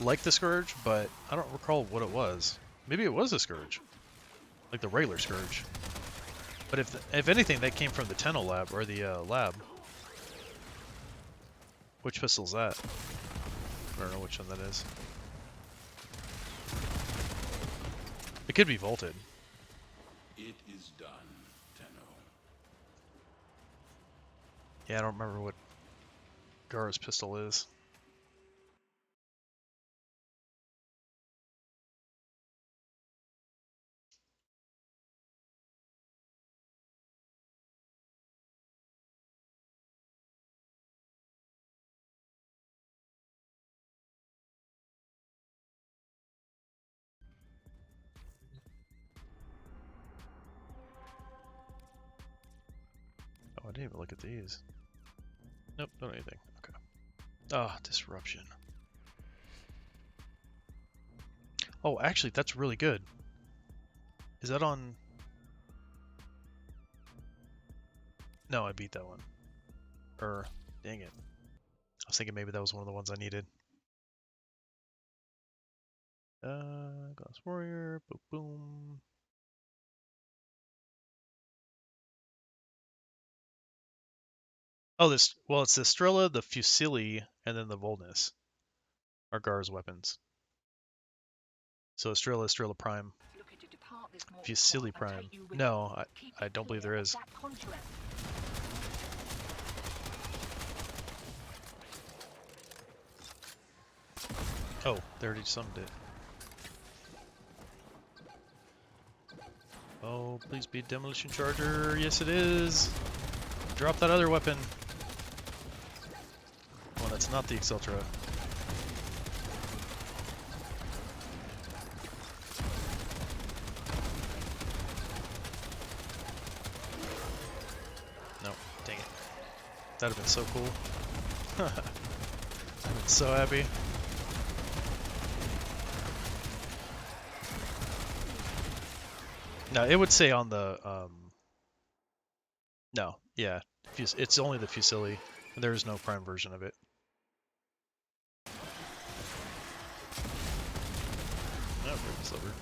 like the Scourge, but I don't recall what it was. Maybe it was a Scourge, like the regular Scourge. But if anything, that came from the Tenno lab, or the lab. Which pistol's that? I don't know which one that is. It could be vaulted. It is done, Tenno. Yeah, I don't remember what Gara's pistol is. Oh, I didn't even look at these. Nope, not anything. Okay. Ah, disruption. Oh, actually, that's really good. Is that on... No, I beat that one. Dang it. I was thinking maybe that was one of the ones I needed. Glass Warrior, boom, boom. Oh, well, it's the Estrella, the Fusili, and then the Volnus are Gar's weapons. So Estrella, Estrella Prime. Fusili Prime. No, I don't believe there is. Oh, they already summoned it. Oh, please be Demolition Charger. Yes, it is. Drop that other weapon. Well, that's not the Exceltra. That'd have been so cool. I've been so happy. No, it would say on the no, yeah, it's only the Fusilli. There is no prime version of it. Oh, silver.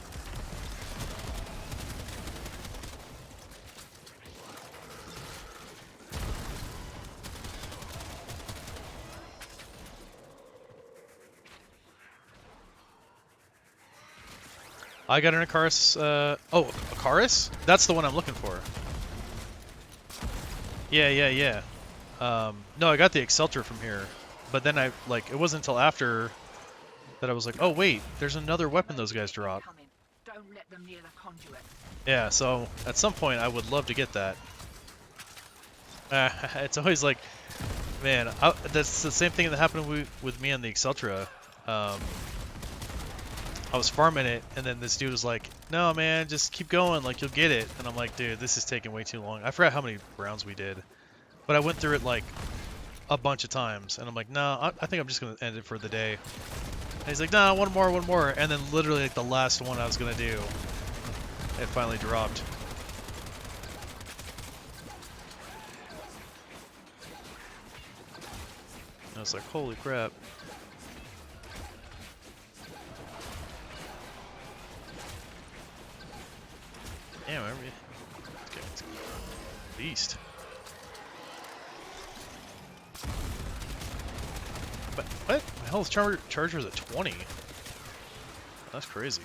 I got an Icarus. Oh, Icarus? That's the one I'm looking for. Yeah. No, I got the Excelter from here, but then it wasn't until after that I was like, oh wait, there's another weapon those guys drop. Don't let them near the conduit. Yeah, so at some point I would love to get that. It's always like, man, that's the same thing that happened with me on the Exceltra. I was farming it, and then this dude was like, no, man, just keep going, like, you'll get it. And I'm like, dude, this is taking way too long. I forgot how many rounds we did. But I went through it, like, a bunch of times. And I'm like, no, I think I'm just going to end it for the day. And he's like, no, one more. And then literally, like, the last one I was going to do, it finally dropped. I was like, holy crap. Damn, it's a beast. But what? My health charger is at 20. That's crazy.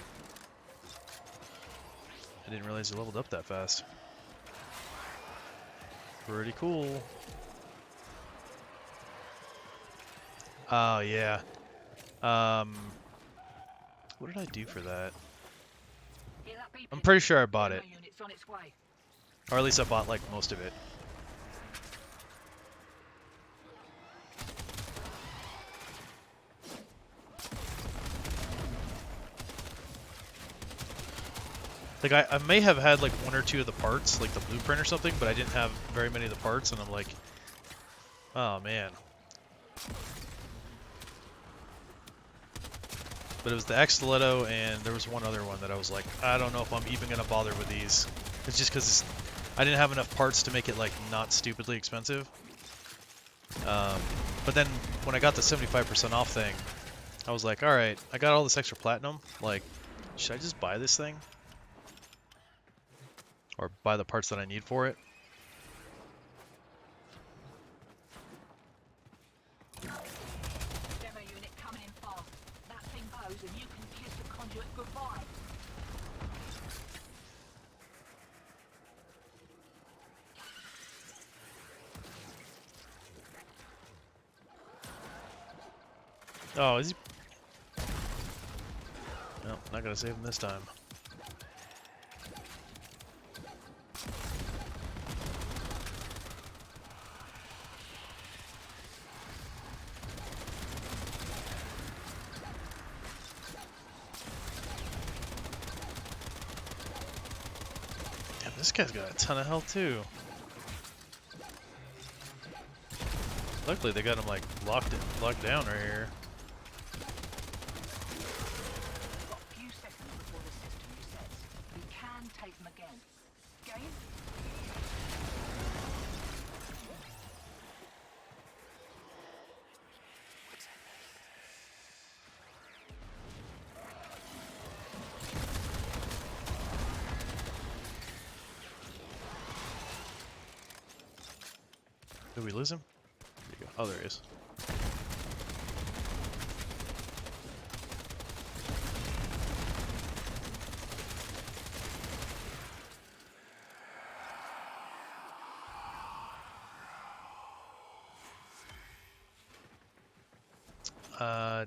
I didn't realize it leveled up that fast. Pretty cool. Oh yeah. What did I do for that? I'm pretty sure I bought it. Or at least I bought like most of it. Like I may have had like one or two of the parts, like the blueprint or something, but I didn't have very many of the parts, and I'm like, oh man. But it was the X-Stiletto, and there was one other one that I was like, I don't know if I'm even gonna bother with these. It's just because I didn't have enough parts to make it like not stupidly expensive. But then when I got the 75% off thing, I was like, all right, I got all this extra platinum. Like, should I just buy this thing? Or buy the parts that I need for it? Demo unit coming in fast. That thing goes and you can kiss the conduit goodbye. Oh, is he? No, not gonna save him this time. This guy's got a ton of health too. Luckily they got him like locked down right here. Got a few seconds before the system resets. You can take them again. Game? Did we lose him? There you go. Oh, there he is.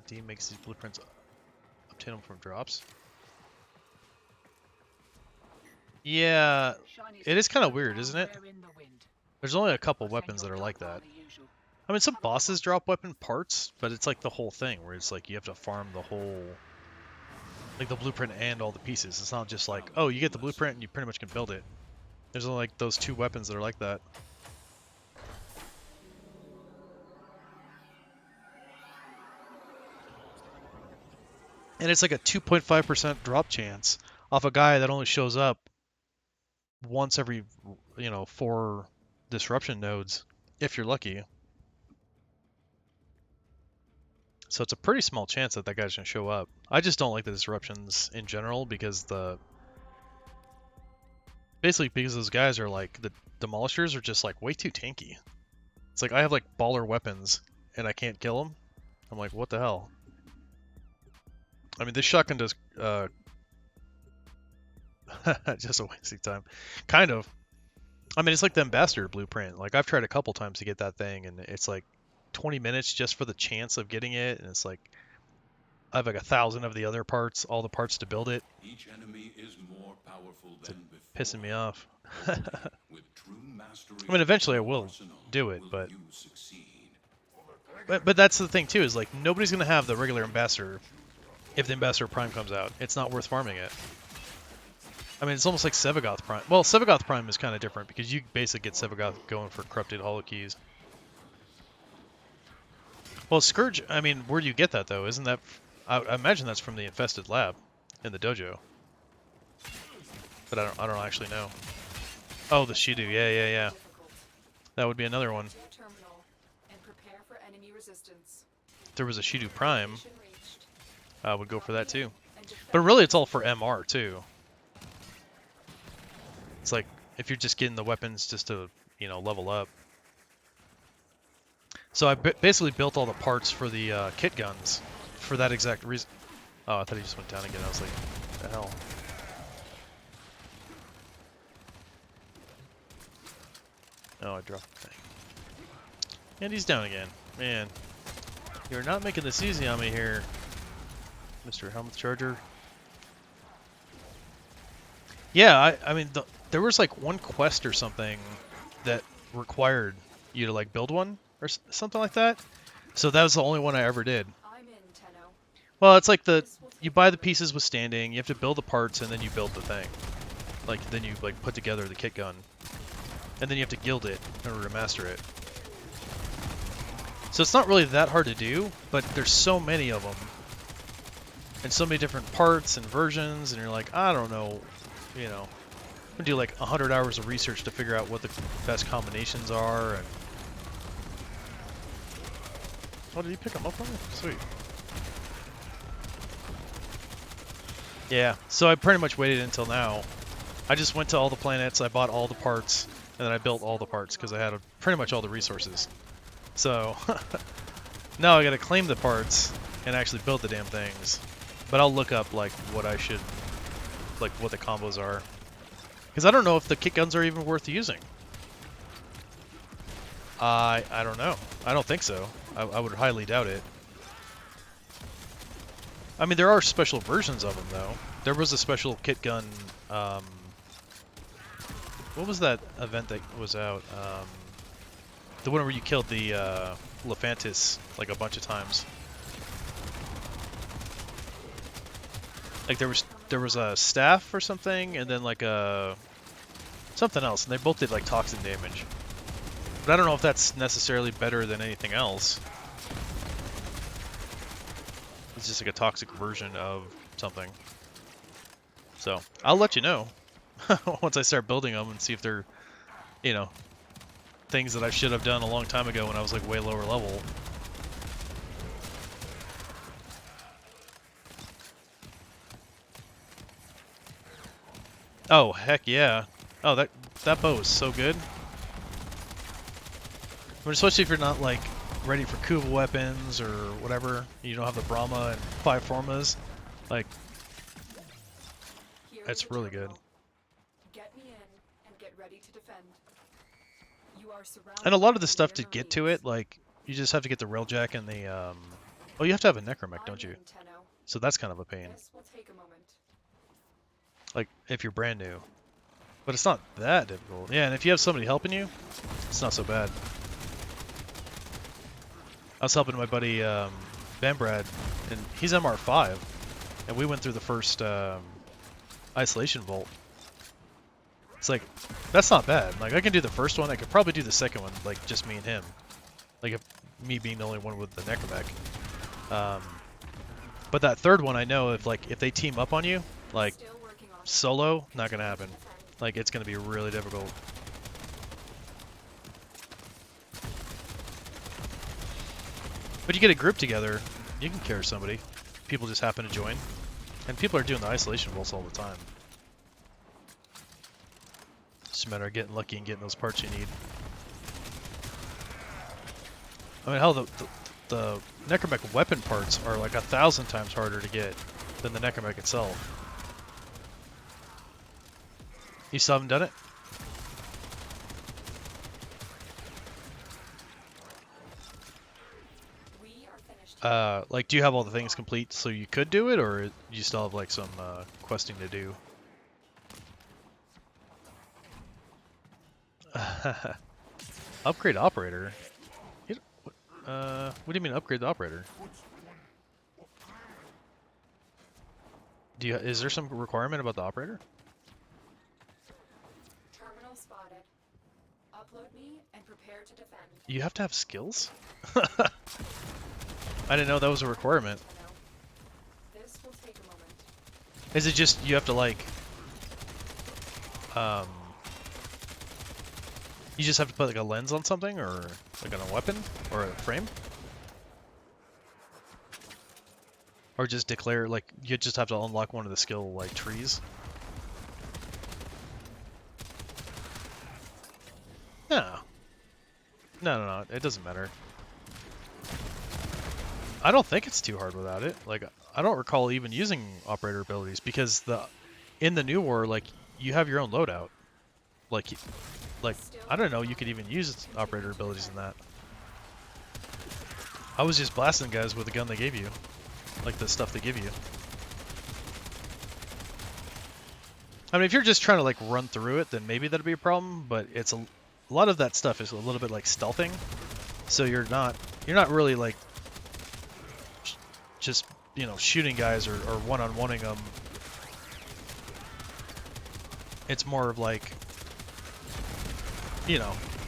D makes these blueprints obtainable from drops. Yeah, it is kind of weird, isn't it? There's only a couple weapons that are like that. I mean, some bosses drop weapon parts, but it's like the whole thing, where it's like you have to farm the whole, like the blueprint and all the pieces. It's not just like, oh, you get the blueprint and you pretty much can build it. There's only like those two weapons that are like that. And it's like a 2.5% drop chance off a guy that only shows up once every, 4 disruption nodes, if you're lucky. So it's a pretty small chance that that guy's gonna show up. I just don't like the disruptions in general because basically because those guys are like, the demolishers are just like way too tanky. It's like I have like baller weapons and I can't kill them. I'm like, what the hell? I mean, this shotgun does just a wasting time, kind of. I mean, it's like the ambassador blueprint. Like I've tried a couple times to get that thing, and it's like 20 minutes just for the chance of getting it, and it's like I have like 1,000 of the other parts, all the parts to build it. Each enemy is more powerful than before. Pissing me off. With true mastery I mean, eventually I will do it, but that's the thing too, is like nobody's gonna have the regular ambassador if the ambassador prime comes out. It's not worth farming it. I mean, it's almost like Sevagoth Prime. Well, Sevagoth Prime is kind of different because you basically get Sevagoth going for corrupted holo keys. Well, Scourge, I mean, where do you get that though? Isn't that... I imagine that's from the infested lab in the dojo. But I don't actually know. Oh, the Shidu. Yeah. That would be another one. There was a Shidu Prime. I would go for that too. But really, it's all for MR too. It's like, if you're just getting the weapons just to, level up. So I basically built all the parts for the kit guns for that exact reason. Oh, I thought he just went down again. I was like, what the hell? Oh, I dropped the thing. And he's down again. Man, you're not making this easy on me here, Mr. Helmith Charger. Yeah, I mean, there was like one quest or something that required you to like build one or something like that. So that was the only one I ever did. Well, it's like you buy the pieces with standing, you have to build the parts, and then you build the thing. Like then you like put together the kit gun, and then you have to gild it in order to master it. So it's not really that hard to do, but there's so many of them, and so many different parts and versions, and you're like, I don't know. I'm gonna do like 100 hours of research to figure out what the best combinations are. And oh, did he pick them up on me? Sweet. Yeah, so I pretty much waited until now. I just went to all the planets, I bought all the parts, and then I built all the parts because I had pretty much all the resources. So now I gotta claim the parts and actually build the damn things. But I'll look up like what I should, like what the combos are, because I don't know if the kit guns are even worth using. I don't know. I don't think so. I would highly doubt it. I mean, there are special versions of them though. There was a special kit gun. What was that event that was out? The one where you killed the Lephantis like a bunch of times. Like there was a staff or something, and then like something else, and they both did like toxin damage. But I don't know if that's necessarily better than anything else. It's just like a toxic version of something. So I'll let you know once I start building them and see if they're, things that I should have done a long time ago when I was like way lower level. Oh, heck yeah. Oh, that bow is so good. I mean, especially if you're not, like, ready for Kuva weapons or whatever. You don't have the Brahma and 5 Formas. Like, it's really good. Get me in and get ready to defend. You are surrounded. And a lot of the stuff to get to it, like, you just have to get the railjack and the, Oh, you have to have a necromech, don't you? So that's kind of a pain. Like, if you're brand new. But it's not that difficult. Yeah, and if you have somebody helping you, it's not so bad. I was helping my buddy, Banbrad, and he's MR5. And we went through the first, Isolation Vault. It's like, that's not bad. Like, I can do the first one, I could probably do the second one, like, just me and him. Like, if me being the only one with the necromech. But that third one, I know if they team up on you, like solo, not gonna happen. Like it's gonna be really difficult. But you get a group together, you can carry somebody. People just happen to join, and people are doing the isolation bolts all the time. It's just a matter of getting lucky and getting those parts you need. I mean, hell, the Necromech weapon parts are like 1,000 times harder to get than the Necromech itself. You still haven't done it? Like, do you have all the things complete so you could do it, or you still have like some questing to do? Upgrade operator? What do you mean upgrade the operator? Is there some requirement about the operator? Terminal spotted. Upload me and prepare to defend. You have to have skills? I didn't know that was a requirement. This will take a moment. Is it just you have to like you just have to put like a lens on something, or like on a weapon or a frame? Or just declare, like, you just have to unlock one of the skill, like, trees? No. No, it doesn't matter. I don't think it's too hard without it. Like, I don't recall even using operator abilities, because in the new war, like, you have your own loadout. Like, I don't know, you could even use operator abilities in that. I was just blasting guys with the gun they gave you. Like the stuff they give you. I mean, if you're just trying to like run through it, then maybe that'd be a problem. But it's a lot of that stuff is a little bit like stealthing, so you're not really like just shooting guys or one-on-oneing them. It's more of like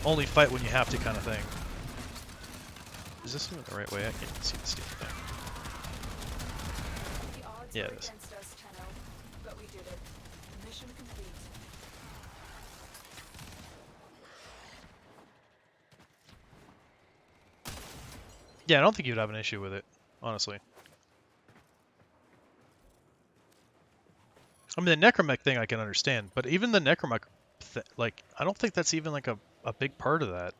only fight when you have to kind of thing. Is this the right way? I can't see the stupid thing. Yeah, it is. But we did it. Mission complete. Yeah, I don't think you'd have an issue with it, honestly. I mean, the Necromech thing I can understand, but even the Necromech, like, I don't think that's even like a big part of that.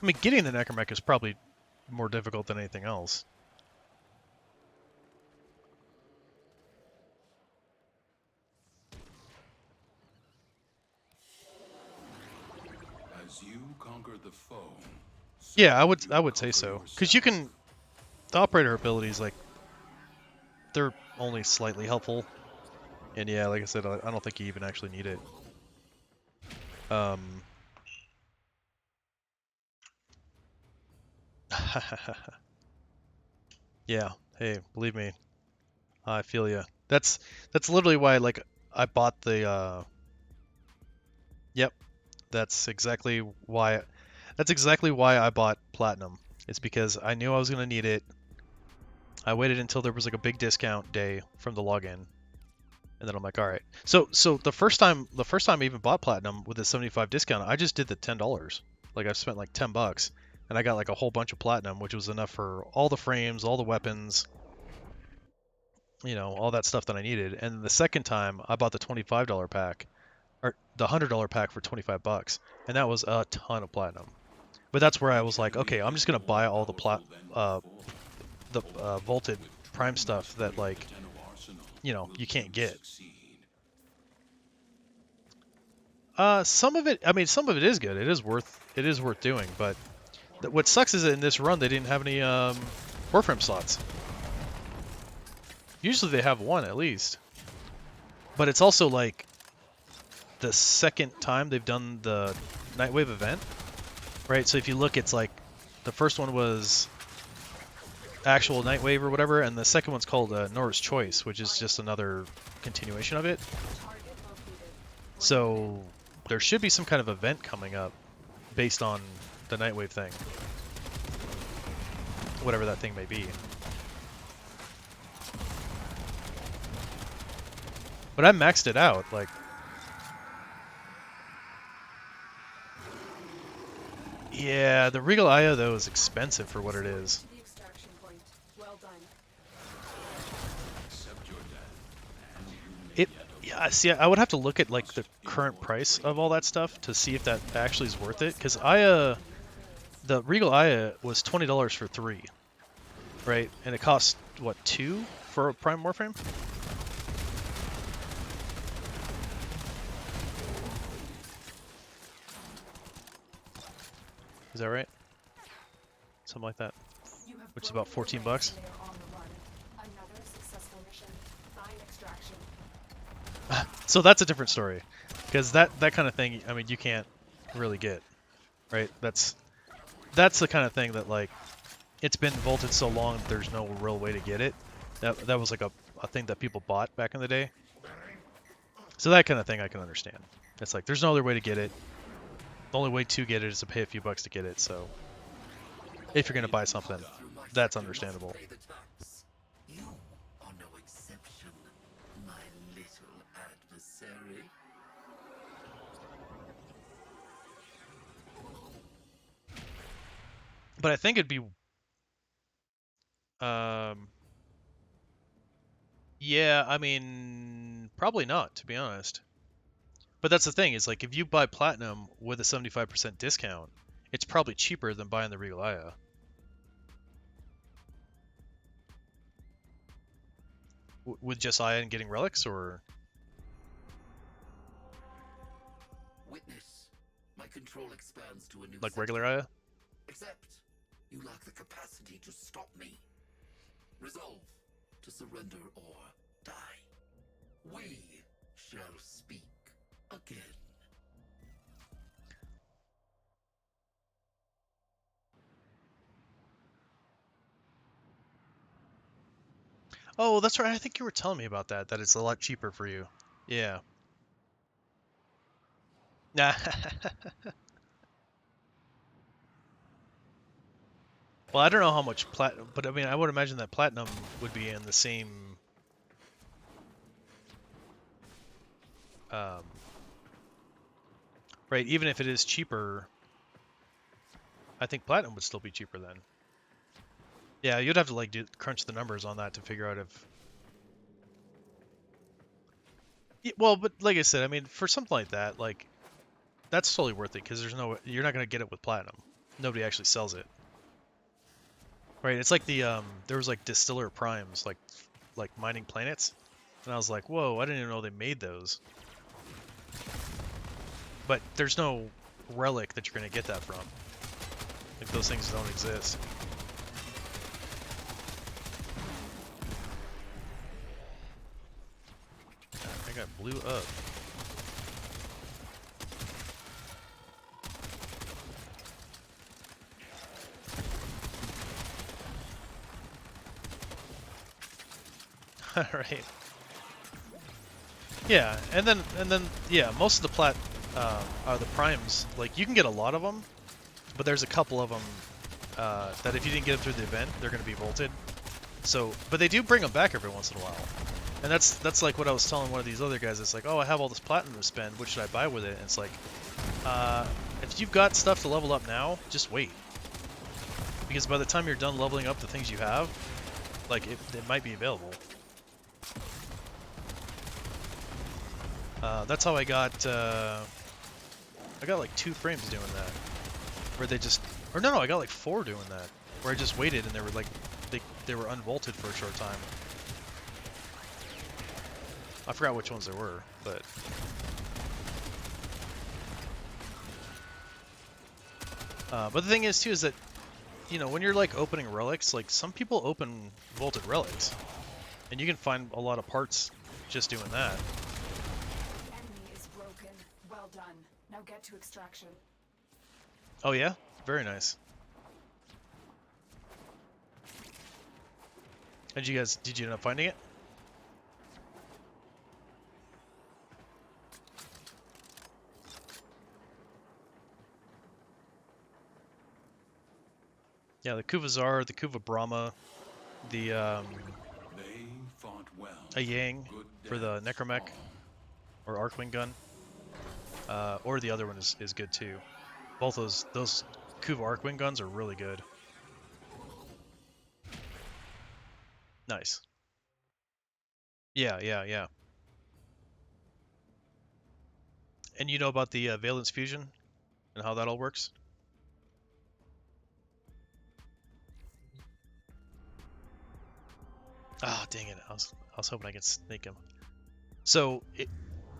I mean, getting the Necromech is probably more difficult than anything else. As you conquer the foe. Yeah, I would say so, because you can. The operator abilities, like, they're only slightly helpful, and yeah, like I said, I don't think you even actually need it. Yeah, hey, believe me, I feel ya. That's literally why, like, I bought the. Yep, that's exactly why I bought Platinum. It's because I knew I was gonna need it. I waited until there was like a big discount day from the login, and then I'm like, all right. So the first time I even bought Platinum with the 75 discount, I just did the $10. Like, I spent like $10, and I got like a whole bunch of Platinum, which was enough for all the frames, all the weapons, all that stuff that I needed. And the second time, I bought the $25 pack, or the $100 pack for $25, and that was a ton of Platinum. But that's where I was like, okay, I'm just gonna buy all the vaulted prime stuff that, like, you can't get. Some of it is good. It is worth doing. But what sucks is that in this run they didn't have any Warframe slots. Usually they have one at least. But it's also like the second time they've done the Nightwave event, right? So if you look, it's like the first one was actual Nightwave or whatever, and the second one's called Nora's Choice, which is just another continuation of it. So there should be some kind of event coming up based on the Nightwave thing. whatever that thing may be. But I maxed it out, like... Yeah, the Regal Aya, though, is expensive for what it is. The extraction point. Well done. Yeah, see, I would have to look at, like, the current price of all that stuff to see if that actually is worth it, because Aya... The Regal Aya was $20 for 3, right? And it costs, what, 2 for a Prime Warframe? Is that right? Something like that. Which is about 14 bucks. Another successful mission. Find extraction. So that's a different story, because that kind of thing, I mean, you can't really get, right? That's the kind of thing that, like, it's been vaulted so long that there's no real way to get it. That was like a thing that people bought back in the day. So that kind of thing I can understand. It's like there's no other way to get it. The only way to get it is to pay a few bucks to get it. So if you're gonna buy something, that's understandable. You are no exception, my little adversary. But I think it'd be, yeah, I mean, probably not, to be honest. But that's the thing, is like if you buy Platinum with a 75% discount, it's probably cheaper than buying the Regal Aya. With just Aya and getting relics, or? Witness, my control expands to a new Like regular Aya? Except, you lack the capacity to stop me. Resolve to surrender or die. We shall speak again. Oh, that's right. I think you were telling me about that. That it's a lot cheaper for you. Yeah. Nah. Well, I don't know how much platinum, but I mean, I would imagine that platinum would be in the same. Right. Even if it is cheaper, I think platinum would still be cheaper then. Yeah, you'd have to like crunch the numbers on that to figure out if. Yeah, well, but like I said, I mean, for something like that, like that's totally worth it because you're not gonna get it with platinum. Nobody actually sells it. Right? It's like the there was like distiller primes, like mining planets, and I was like, whoa, I didn't even know they made those. But there's no relic that you're gonna get that from. Like those things don't exist. I got blew up. Alright. Yeah, and then yeah, most of the the primes, like you can get a lot of them, but there's a couple of them that if you didn't get them through the event, they're going to be vaulted. So, but they do bring them back every once in a while. And that's like what I was telling one of these other guys. It's like, oh, I have all this platinum to spend. What should I buy with it? And it's like, if you've got stuff to level up now, just wait. Because by the time you're done leveling up the things you have, like it might be available. That's how I got like 2 frames doing that. Where they just, or no, I got like 4 doing that. Where I just waited and they were like, they were unvaulted for a short time. I forgot which ones there were, but. But the thing is too is that, you know, when you're like opening relics, like some people open vaulted relics, and you can find a lot of parts just doing that. The enemy is broken. Well done. Now get to extraction. Oh yeah, very nice. And did you end up finding it? Yeah, the Kuvazar, the Kuva Brahma, the They fought well. a Yang for the Necromech or Arcwing gun, or the other one is good too. Both those Kuva Arcwing guns are really good. Nice. Yeah. And you know about the Valence Fusion and how that all works? Ah, dang it! I was hoping I could snake him. So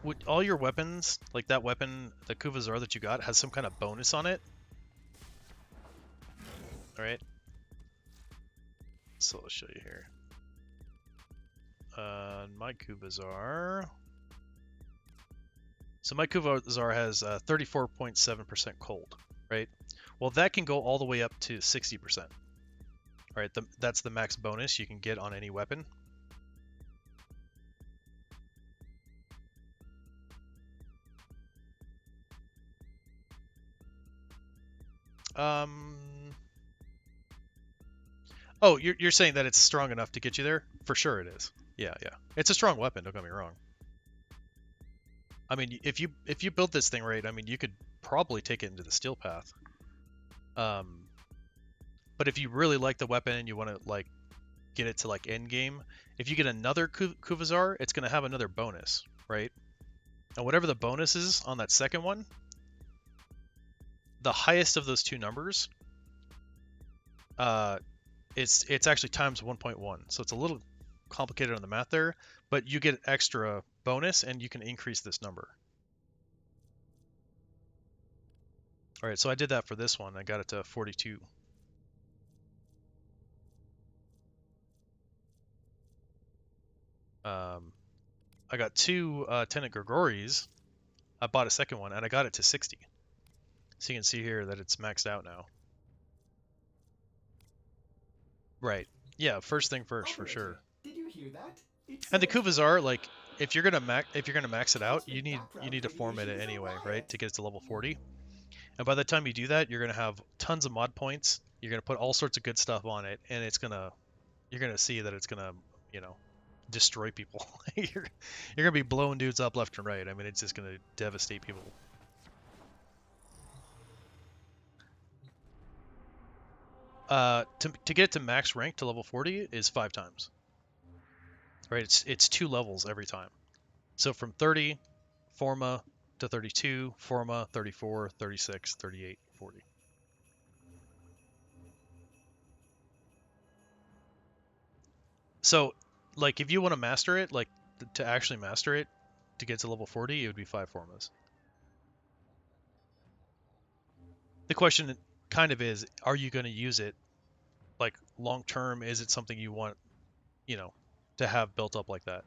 with all your weapons, like that weapon, the Kuvazar that you got, has some kind of bonus on it. All right. So I'll show you here. My Kuvazar. So my Kuvazar has 34.7% cold, right? Well, that can go all the way up to 60%. All right, that's the max bonus you can get on any weapon. Oh, you're saying that it's strong enough to get you there? For sure it is. Yeah. It's a strong weapon, don't get me wrong. I mean, if you build this thing right, I mean, you could probably take it into the steel path. But if you really like the weapon and you want to like get it to like end game, if you get another Kuvazar, it's going to have another bonus, right? And whatever the bonus is on that second one, the highest of those two numbers, it's actually times 1.1. So it's a little complicated on the math there, but you get extra bonus and you can increase this number. All right, so I did that for this one. I got it to 42. I got two Tenant Gregories. I bought a second one and I got it to 60. So you can see here that it's maxed out now. Right. Yeah, first thing first, for sure. Did you hear that? And the Kuvazar, like, if you're gonna max it out, you need to format it anyway, right, to get it to level 40. And by the time you do that, you're gonna have tons of mod points. You're gonna put all sorts of good stuff on it, and you're gonna see that it's gonna, destroy people. you're gonna be blowing dudes up left and right. I mean, it's just gonna devastate people. To get it to max rank to level 40 is 5 times. Right, it's 2 levels every time. So from 30 Forma to 32 Forma, 34, 36, 38, 40. So, like, if you want to master it, like, to actually master it, to get to level 40, it would be 5 Formas. The question kind of is, are you going to use it, like, long term? Is it something you want, to have built up like that?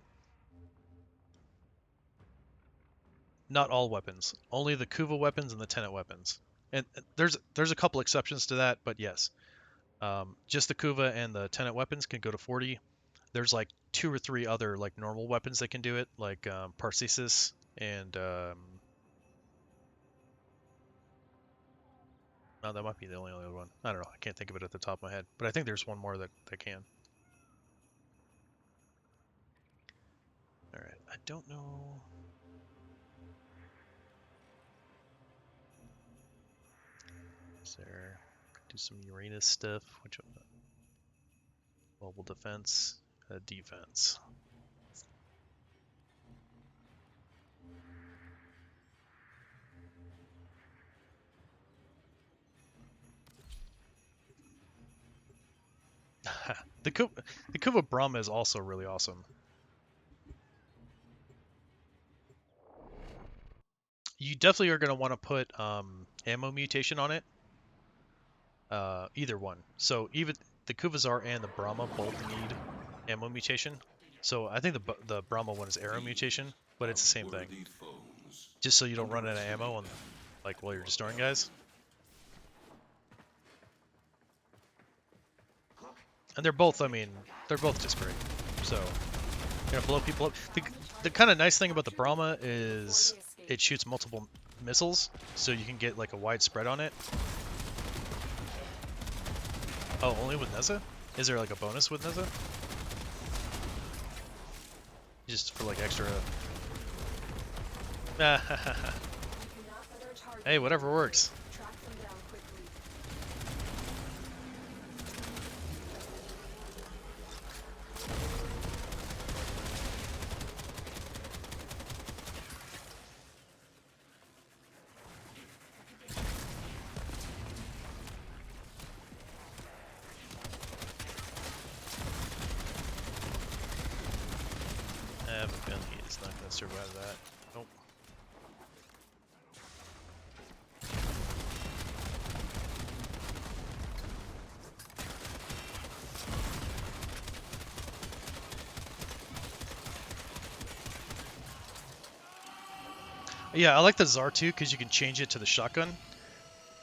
Not all weapons, only the Kuva weapons and the Tenet weapons. And there's a couple exceptions to that, but yes. Just the Kuva and the Tenet weapons can go to 40. There's like 2 or 3 other like normal weapons that can do it, like Parcesis and no, that might be the only other one. I don't know. I can't think of it at the top of my head, but I think there's one more that can. All right, I don't know. Is there? Do some Uranus stuff. Which one? Mobile defense, defense. the Kuva Brahma is also really awesome. You definitely are going to want to put ammo mutation on it. Either one. So even the Kuvazar and the Brahma both need ammo mutation. So I think the Brahma one is arrow mutation, but it's the same thing. Just so you don't run out of ammo on, like, while you're destroying guys. And they're both, I mean, they're both just great. So, you're gonna blow people up. The kind of nice thing about the Brahma is it shoots multiple missiles, so you can get like a wide spread on it. Oh, only with Neza? Is there like a bonus with Neza? Just for like extra... Hey, whatever works. But Bentley is not going to survive that. Nope. Yeah, I like the Tsar too because you can change it to the shotgun,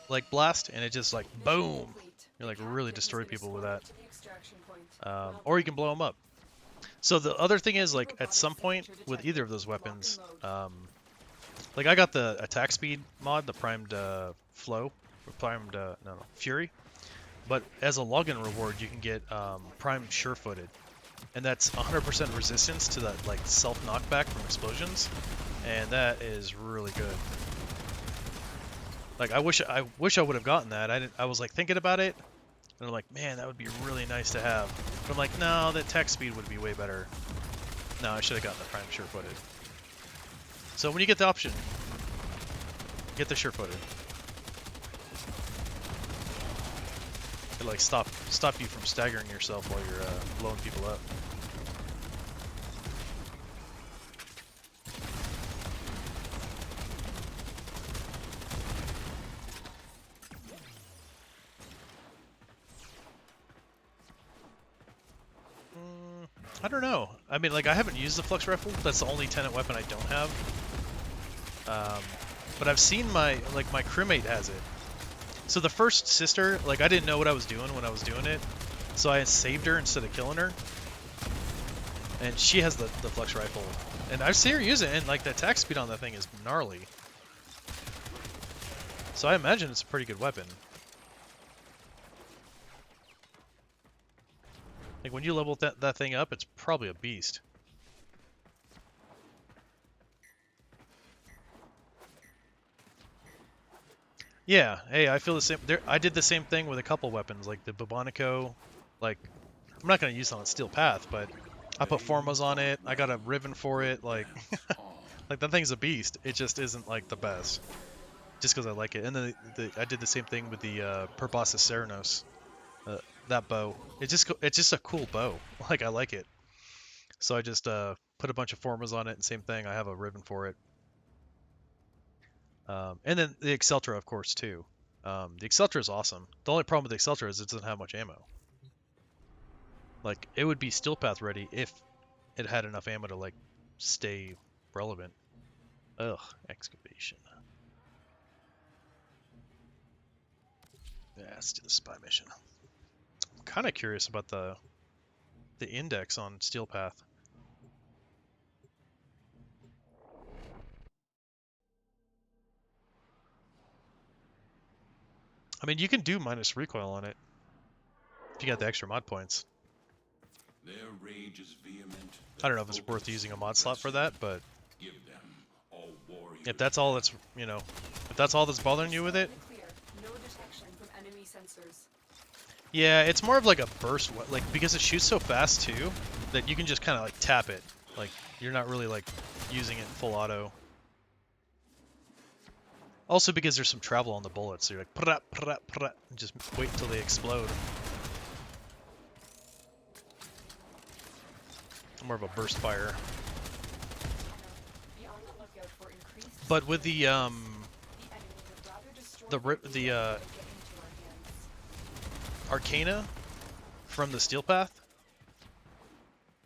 like blast, and it just like boom. You like really destroy people with that. Or you can blow them up. So the other thing is, like, at some point with either of those weapons, like I got the attack speed mod, the primed flow, or primed fury, but as a login reward you can get primed sure-footed, and that's 100% resistance to that like self knockback from explosions, and that is really good. Like I wish I would have gotten that. I was like thinking about it, and I'm like, man, that would be really nice to have. But I'm like, no, the attack speed would be way better. No, I should have gotten the prime sure-footed. So when you get the option, get the sure-footed. It like stop you from staggering yourself while you're blowing people up. I don't know. I mean, like, I haven't used the flux rifle. That's the only tenant weapon I don't have. But I've seen my crewmate has it. So the first sister, like, I didn't know what I was doing when I was doing it. So I saved her instead of killing her. And she has the flux rifle. And I've seen her use it, and, like, the attack speed on that thing is gnarly. So I imagine it's a pretty good weapon. Like, when you level that thing up, it's probably a beast. Yeah, hey, I feel the same. I did the same thing with a couple weapons, like the Bubonico. Like, I'm not going to use it on Steel Path, but I put Formas on it. I got a Riven for it. Like, like that thing's a beast. It just isn't, like, the best. Just because I like it. And then I did the same thing with the Perbasa Ceranos. That bow. It's just a cool bow. Like, I like it. So I just put a bunch of Formas on it, and same thing. I have a Riven for it. And then the Exceltra, of course, too. The Exceltra is awesome. The only problem with the Exceltra is it doesn't have much ammo. Like, it would be Steel Path ready if it had enough ammo to, like, stay relevant. Ugh, excavation. Yeah, let's do the spy mission. I'm kind of curious about the index on Steel Path. I mean, you can do minus recoil on it if you got the extra mod points. Their rage is vehement. I don't know if it's worth using a mod slot for that, but if that's all that's, you know, if that's all that's bothering you with it. No detection from enemy sensors. Yeah, it's more of like a burst, like, because it shoots so fast too, that you can just kind of like tap it. Like, you're not really like using it in full auto. Also because there's some travel on the bullets, so you're like, prap, prap, prap, and just wait until they explode. More of a burst fire. But with the Arcana from the Steel Path.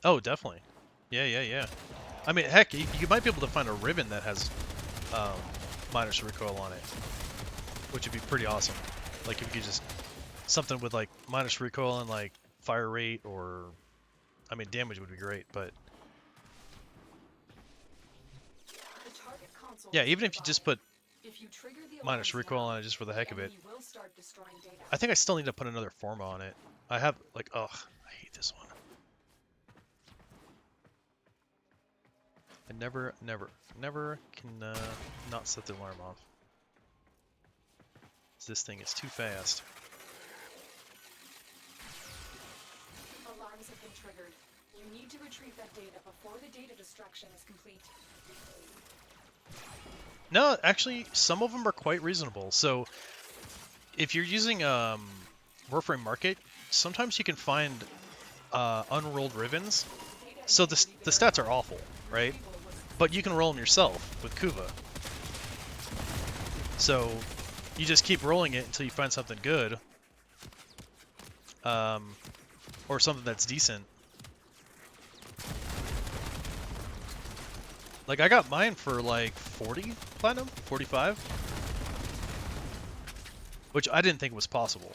Oh, definitely. Yeah. I mean, heck, you might be able to find a Riven that has minus recoil on it, which would be pretty awesome. Like, if you could just something with like minus recoil and like fire rate, or I mean, damage would be great, but yeah, even if you just put If you trigger the minus alarms recoil now, on it just for the heck of it. enemy will start destroying data. I think I still need to put another forma on it. I have, like, ugh, I hate this one. I never can not set the alarm off. This thing is too fast. Alarms have been triggered. You need to retrieve that data before the data destruction is complete. No, actually, some of them are quite reasonable. So, if you're using Warframe Market, sometimes you can find unrolled ribbons. So the stats are awful, right? But you can roll them yourself with Kuva. So you just keep rolling it until you find something good, or something that's decent. Like, I got mine for like 40 platinum, 45, which I didn't think was possible.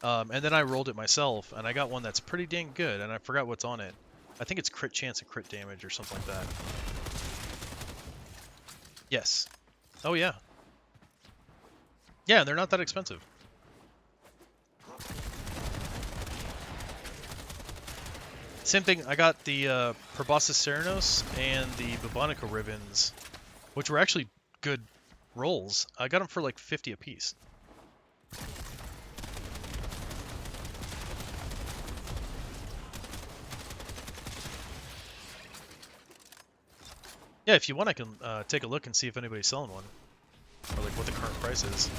And then I rolled it myself, and I got one that's pretty dang good, and I forgot what's on it. I think it's crit chance and crit damage or something like that. Yes. Oh yeah. Yeah, they're not that expensive. Same thing, I got the Proboscis Ceranos and the Bubonica ribbons, which were actually good rolls. I got them for like 50 a piece. Yeah, if you want, I can take a look and see if anybody's selling one, or like what the current price is.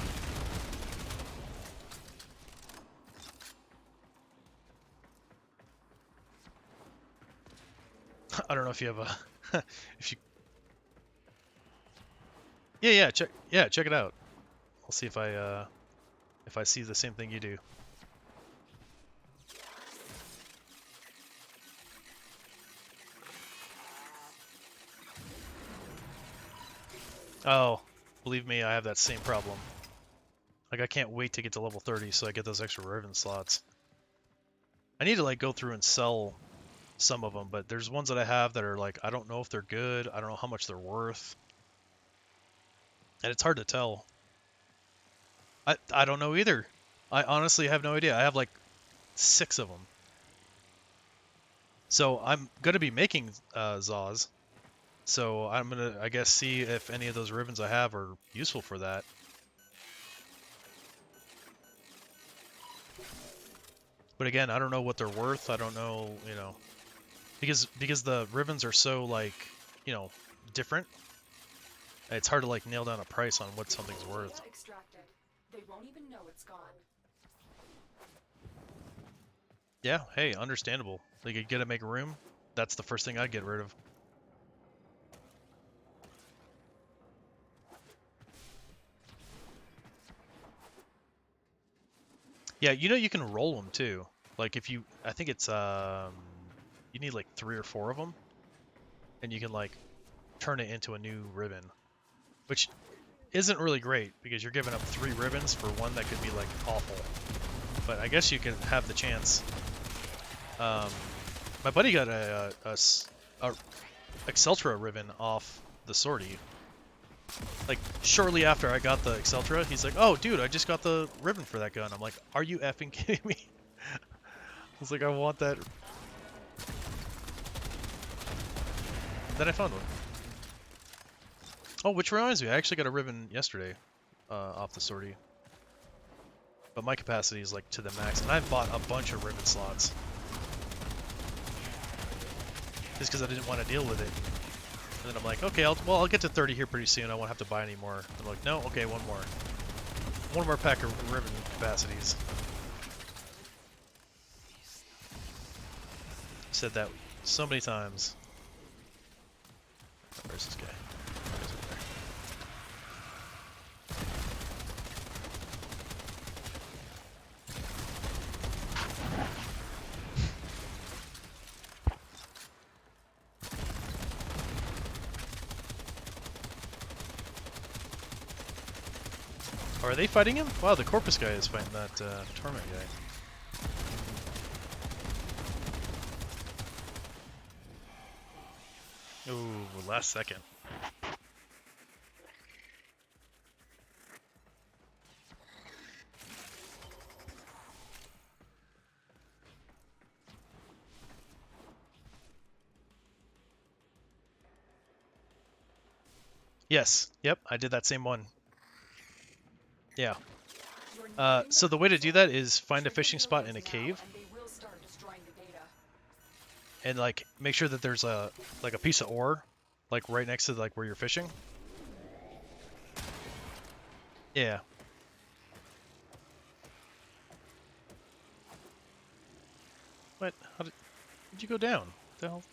I don't know if you have a, if you. Yeah, check it out. I'll see if I see the same thing you do. Oh, believe me, I have that same problem. Like, I can't wait to get to level 30 so I get those extra ribbon slots. I need to like go through and sell some of them, but there's ones that I have that are like, I don't know if they're good, I don't know how much they're worth. And it's hard to tell. I don't know either. I honestly have no idea. I have like 6 of them. So I'm going to be making Zaws. So I'm going to, I guess, see if any of those ribbons I have are useful for that. But again, I don't know what they're worth. I don't know, you know, because the ribbons are so, like, you know, different. It's hard to like nail down a price on what something's worth. Data extracted. They won't even know it's gone. Yeah, hey, understandable. Like, you gotta make room. That's the first thing I'd get rid of. Yeah, you know you can roll them too. Like, if you, I think it's you need like 3 or 4 of them, and you can like turn it into a new ribbon, which isn't really great because you're giving up 3 ribbons for one that could be like awful. But I guess you can have the chance. My buddy got a Exceltra ribbon off the sortie. Like, shortly after I got the Exceltra, he's like, "Oh, dude, I just got the ribbon for that gun." I'm like, "Are you effing kidding me?" I was like, "I want that." Then I found one. Oh, which reminds me, I actually got a ribbon yesterday off the sortie. But my capacity is like to the max, and I've bought a bunch of ribbon slots. Just because I didn't want to deal with it. And then I'm like, okay, I'll get to 30 here pretty soon. I won't have to buy any more. I'm like, no, okay, one more. One more pack of ribbon capacities. Said that so many times. Where's this guy? Where's it there? Are they fighting him? Wow, the Corpus guy is fighting that Torment guy. Ooh, last second. Yes. Yep, I did that same one. Yeah. So the way to do that is find a fishing spot in a cave. And like make sure that there's a piece of ore like right next to like where you're fishing. Yeah. What? How did you go down? What the hell?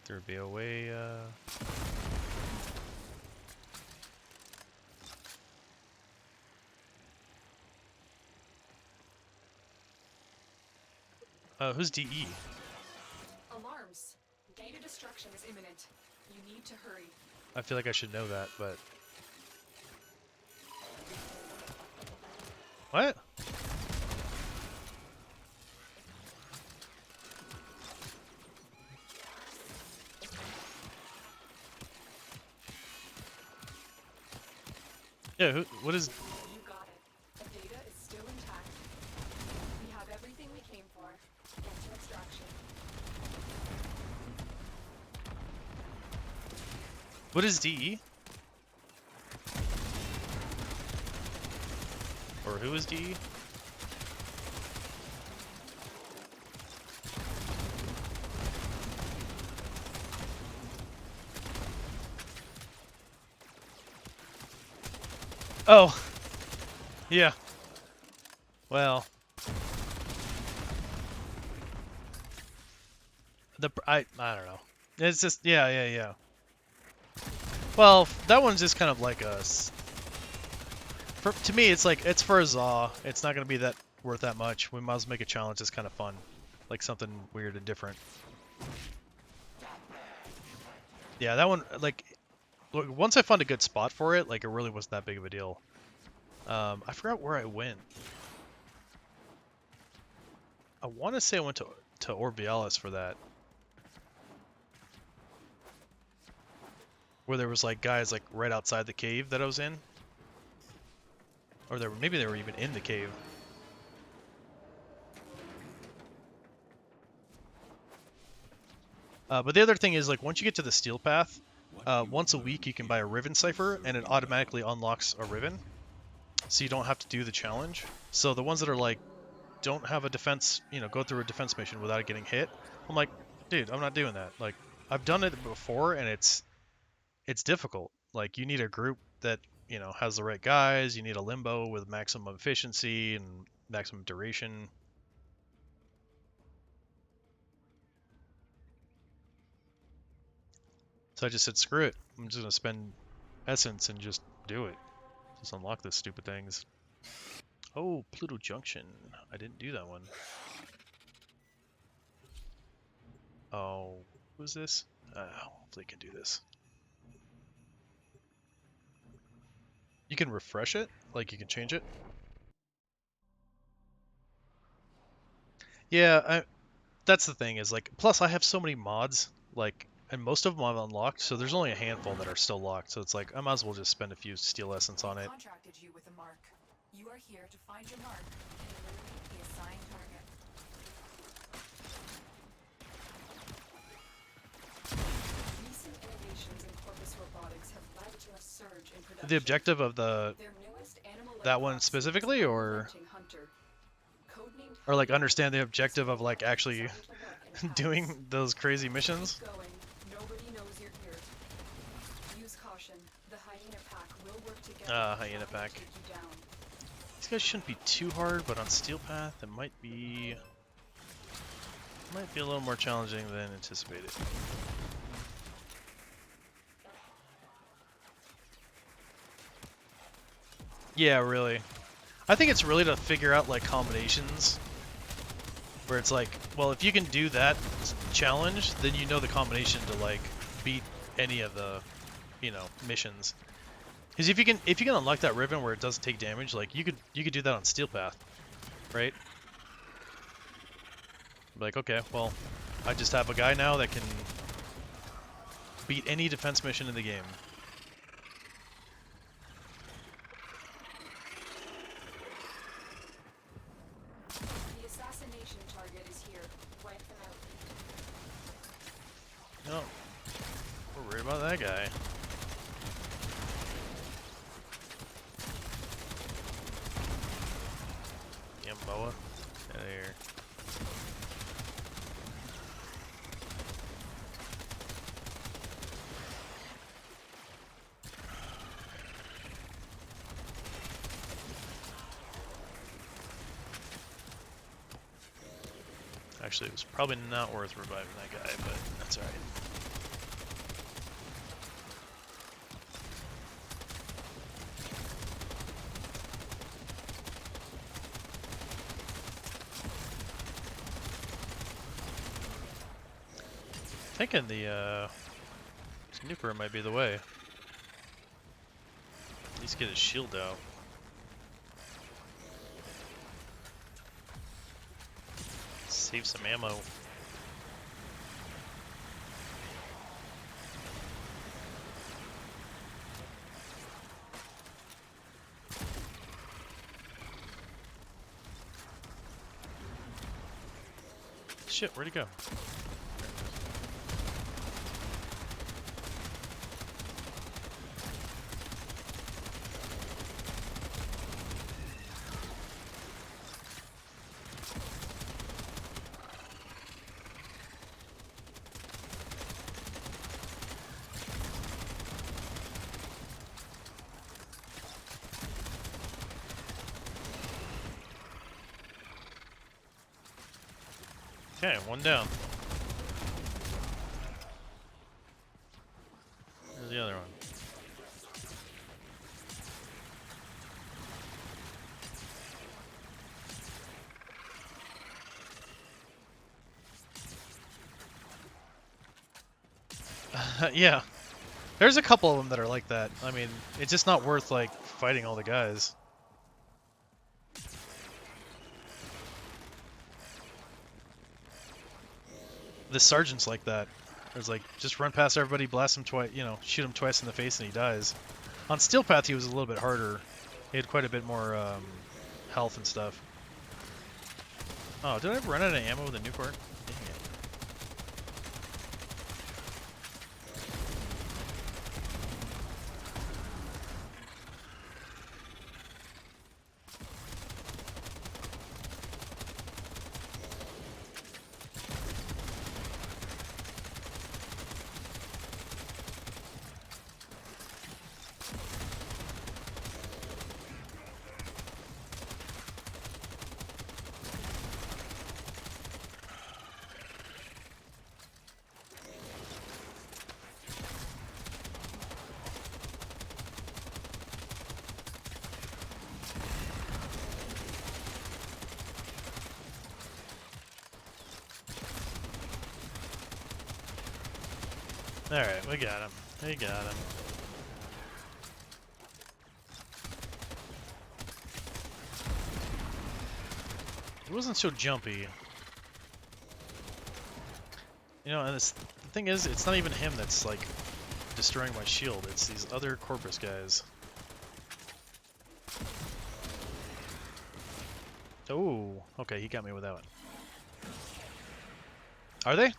There'd be a way, who's DE? Alarms. Data destruction is imminent. You need to hurry. I feel like I should know that, but... What? Yeah, what is... You got it. The data is still intact. We have everything we came for. Get to extraction. What is DE? Or who is DE? Oh! Yeah. Well... I don't know. It's just... Yeah. Well, that one's just kind of like a... to me, it's like, it's for a Zaw. It's not going to be that worth that much. We might as well make a challenge that's kind of fun. Like something weird and different. Yeah, that one, like... Look, once I found a good spot for it, like, it really wasn't that big of a deal. I forgot where I went. I want to say I went to Orbialis for that. Where there was, like, guys, like, right outside the cave that I was in. Or maybe they were even in the cave. But the other thing is, like, once you get to the Steel Path, once a week you can buy a Riven Cipher, and it automatically unlocks a Riven. So you don't have to do the challenge. So the ones that are, like, don't have a defense, go through a defense mission without it getting hit, I'm like, dude, I'm not doing that. Like, I've done it before, and it's difficult. Like, you need a group that, has the right guys, you need a limbo with maximum efficiency and maximum duration. So I just said, screw it. I'm just going to spend essence and just do it. Just unlock those stupid things. Oh, Pluto Junction. I didn't do that one. Oh, who's this? Hopefully I can do this. You can refresh it? Like, you can change it? Yeah, that's the thing is, like, plus I have so many mods, like, and most of them I've unlocked, so there's only a handful that are still locked, so it's like, I might as well just spend a few steel essence on it. Contracted you with a mark. You are here to find your mark and eliminate the assigned target. Recent innovations in corpus robotics have led to a surge in production. The objective of that one specifically, or like understand the objective of like actually doing those crazy missions? Nobody knows you're here. Use caution. The hyena pack will work together. Hyena pack. These guys shouldn't be too hard, but on Steel Path it might be a little more challenging than anticipated. Yeah, really. I think it's really to figure out like combinations where it's like, well, if you can do that challenge, then you know the combination to like beat any of the, missions. Because if you can unlock that ribbon where it doesn't take damage, like you could do that on Steel Path, right? Like, okay, well, I just have a guy now that can beat any defense mission in the game. The assassination target is here. Wipe them out. No, we're worried about that guy. Damn boa. Get out of here. Actually, it was probably not worth reviving that guy, but that's alright. Thinking the snooper might be the way. At least get his shield out. Save some ammo. Shit, where'd he go? Okay, one down. There's the other one. Yeah. There's a couple of them that are like that. I mean, it's just not worth, like, fighting all the guys. The sergeant's like that. There's like, just run past everybody, blast him twice, you know, shoot him twice in the face and he dies. On Steel Path, he was a little bit harder. He had quite a bit more health and stuff. Oh, did I run out of ammo with a Newport? Dang it. Alright, we got him. We got him. He wasn't so jumpy. You know, and the thing is, it's not even him that's, like, destroying my shield. It's these other Corpus guys. Oh, okay, he got me with that one. Are they?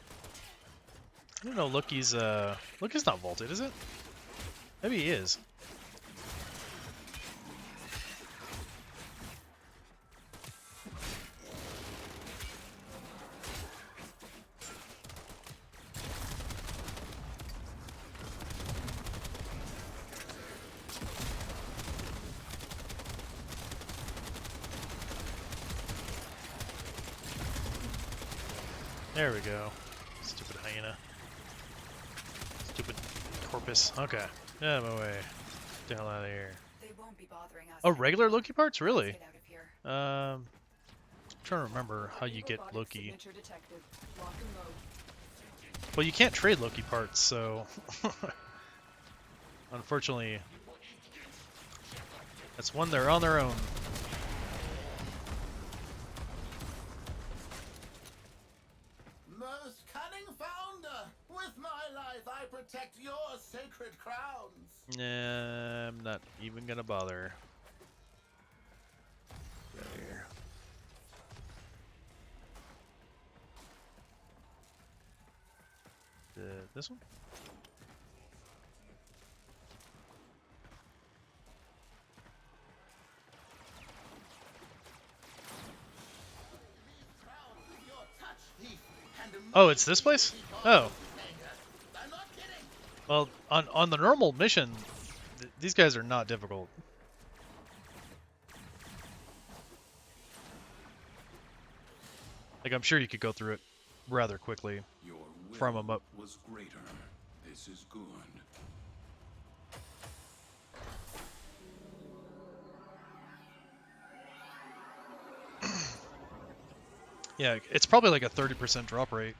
I don't know, Loki's not vaulted, is it? Maybe he is. There we go. Stupid hyena. Stupid Corpus. Okay. Out of my way. Get the hell out of here. They won't be bothering us. Oh, regular Loki parts? Really? Get out of here. I'm trying to remember how you get Loki. Well, you can't trade Loki parts, so unfortunately, that's one they're on their own. protect your sacred crowns. Nah, I'm not even gonna bother. Right here. This one? Oh, it's this place? Oh. Well, on the normal mission, these guys are not difficult. Like, I'm sure you could go through it rather quickly from them up. Was greater. This is good. Yeah, it's probably like a 30% drop rate.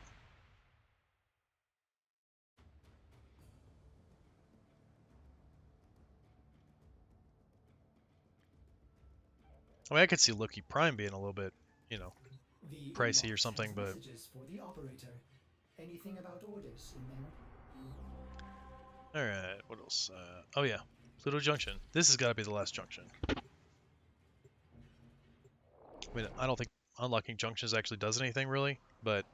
I mean, I could see Loki Prime being a little bit, you know, pricey or something, but Messages for the operator. Anything about orders in there? all right. What else? Oh yeah, Pluto Junction. This has got to be the last junction. I mean, I don't think unlocking junctions actually does anything really, but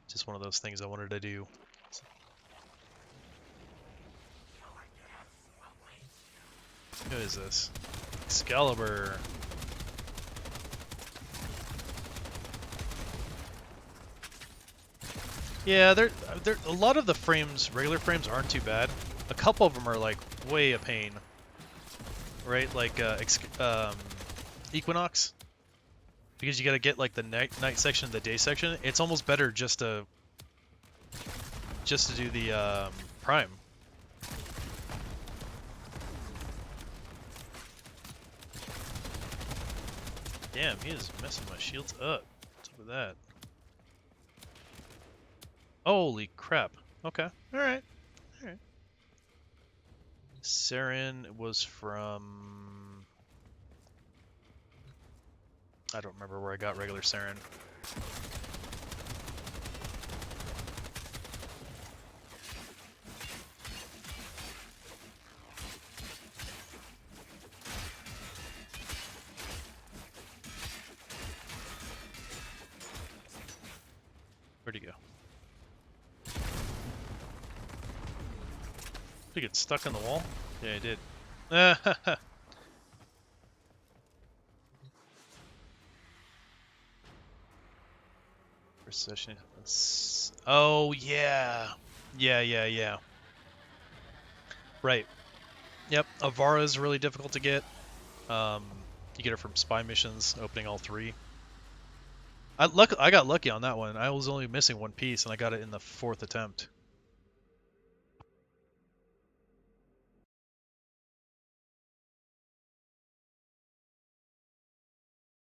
just one of those things I wanted to do. Who is this? Excalibur. Yeah, they're a lot of the frames, regular frames, aren't too bad. A couple of them are like way a pain, right? Like Equinox, because you got to get like the night section, the day section. It's almost better just to do the Prime. Damn, he is messing my shields up. What's up with that? Holy crap. Okay. Alright. Alright. Saren was from... I don't remember where I got regular Saren. Where'd he go? Did he get stuck in the wall? Yeah, he did. Precision. Oh, yeah. Yeah. Right. Yep, Avara is really difficult to get. You get it from spy missions, opening all 3. I got lucky on that one. I was only missing one piece, and I got it in the 4th attempt.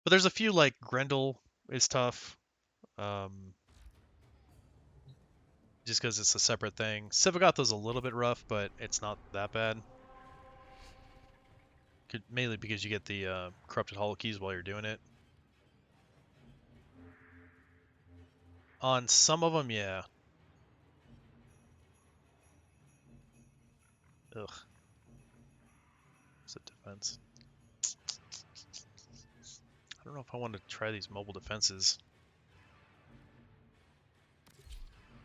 But there's a few, like Grendel is tough. Just because it's a separate thing. Sivagotha's a little bit rough, but it's not that bad. Mainly because you get the corrupted hollow keys while you're doing it. On some of them, yeah. Ugh. It's a defense. I don't know if I want to try these mobile defenses.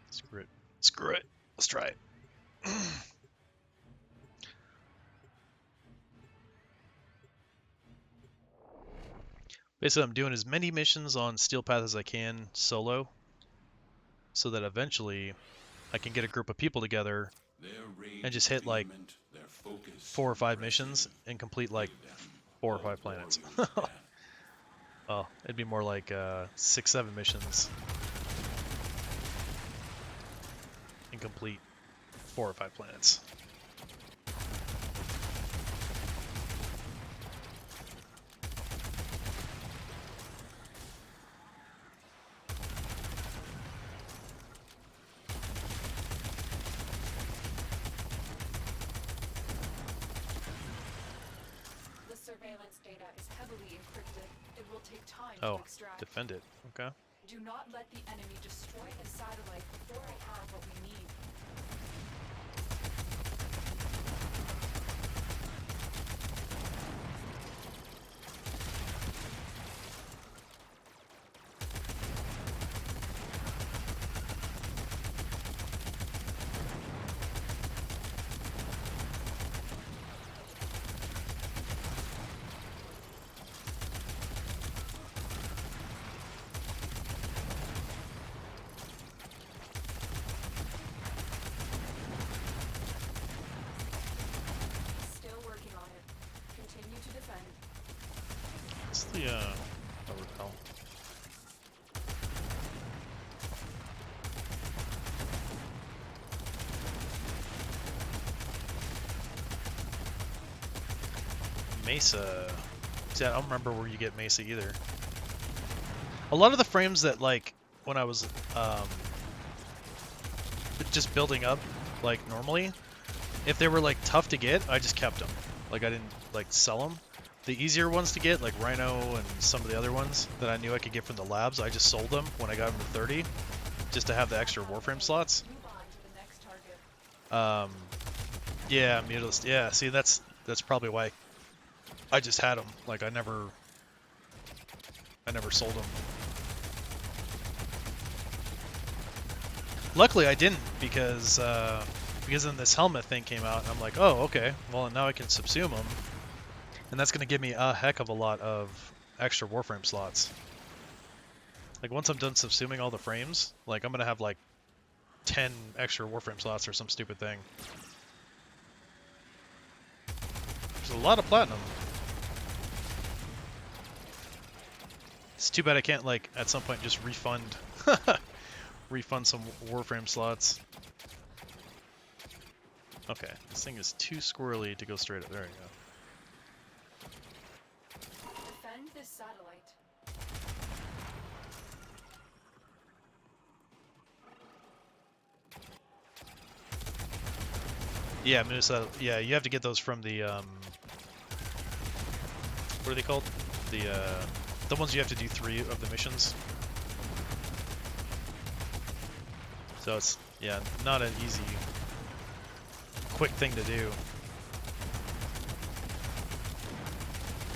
Screw it. Screw it. Let's try it. Basically, I'm doing as many missions on Steel Path as I can solo, so that eventually I can get a group of people together and just hit like 4 or 5 missions and complete like 4 or 5 planets. Well, it'd be more like 6, 7 missions and complete 4 or 5 planets. The surveillance data is heavily encrypted. It will take time Oh, to extract. defend it. Okay. Do not let the enemy destroy the satellite before I have what we need. What's the repel? Mesa. See, I don't remember where you get Mesa either. A lot of the frames that, like, when I was just building up, like, normally, if they were, like, tough to get, I just kept them. Like, I didn't, like, sell them. The easier ones to get, like Rhino and some of the other ones that I knew I could get from the labs, I just sold them when I got them to 30, just to have the extra Warframe slots. Yeah, Mutalist. Yeah, see, that's probably why I just had them. Like, I never sold them. Luckily, I didn't, because then this Helmith thing came out, and I'm like, oh, okay, well, now I can subsume them. And that's going to give me a heck of a lot of extra Warframe slots. Like, once I'm done subsuming all the frames, like, I'm going to have, like, 10 extra Warframe slots or some stupid thing. There's a lot of platinum. It's too bad I can't, like, at some point just refund refund some Warframe slots. Okay, this thing is too squirrely to go straight up. There we go. Defend this satellite. Yeah, yeah, you have to get those from the what are they called? The ones you have to do 3 of the missions. So it's, yeah, not an easy, quick thing to do.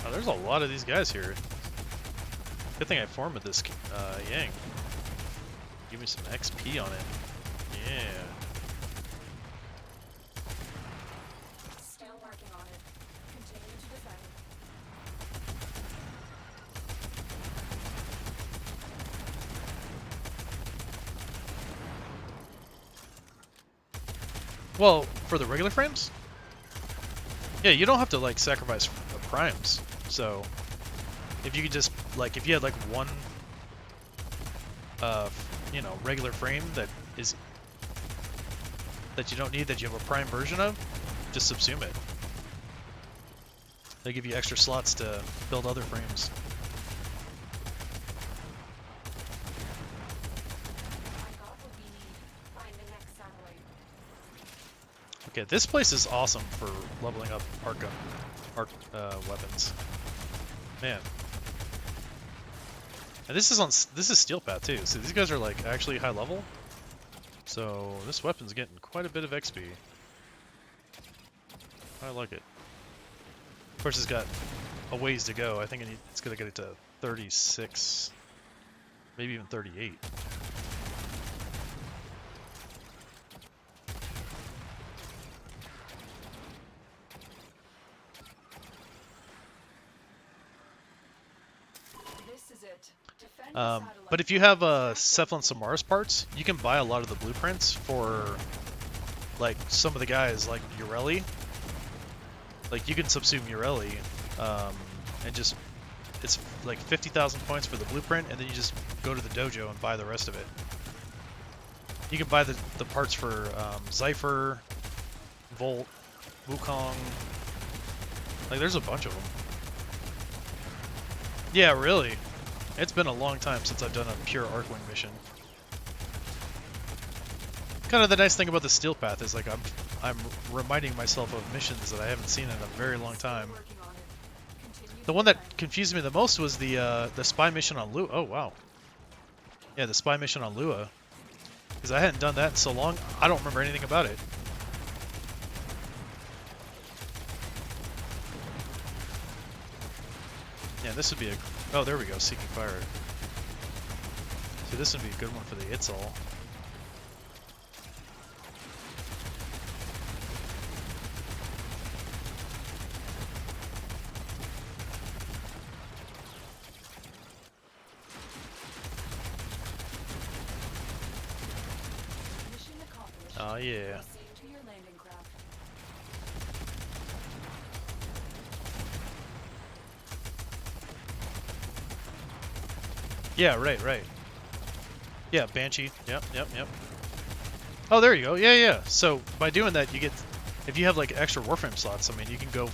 Oh, there's a lot of these guys here. Good thing I formed with this Yang. Give me some XP on it. Yeah. Still working on it. Continue to defend. Well, for the regular frames? Yeah, you don't have to, like, sacrifice primes. So, if you could just, like, if you had, like, one, you know, regular frame that you don't need, that you have a prime version of, just subsume it. They give you extra slots to build other frames. Okay, this place is awesome for leveling up arc weapons. Man. And this is Steel Path too, so these guys are like actually high level. So this weapon's getting quite a bit of XP. I like it. Of course, it's got a ways to go. I think it's gonna get it to 36, maybe even 38. But if you have Cephalon Samaris parts, you can buy a lot of the blueprints for, like, some of the guys, like Ureli. Like, you can subsume Ureli, and just, it's like 50,000 points for the blueprint, and then you just go to the dojo and buy the rest of it. You can buy the parts for Zypher, Volt, Wukong. Like, there's a bunch of them. Yeah, really. It's been a long time since I've done a pure Arcwing mission. Kind of the nice thing about the Steel Path is, like, I'm reminding myself of missions that I haven't seen in a very long time. The one that confused me the most was the spy mission on Lua. Oh wow. Yeah, the spy mission on Lua. Because I hadn't done that in so long, I don't remember anything about it. Yeah, this would be a... Oh, there we go, Seeking Fire. So this would be a good one for the Itzal. Oh, yeah. Yeah, right. Yeah, Banshee. Yep. Oh, there you go. Yeah. So by doing that, you get, if you have like extra Warframe slots, I mean, you can go, you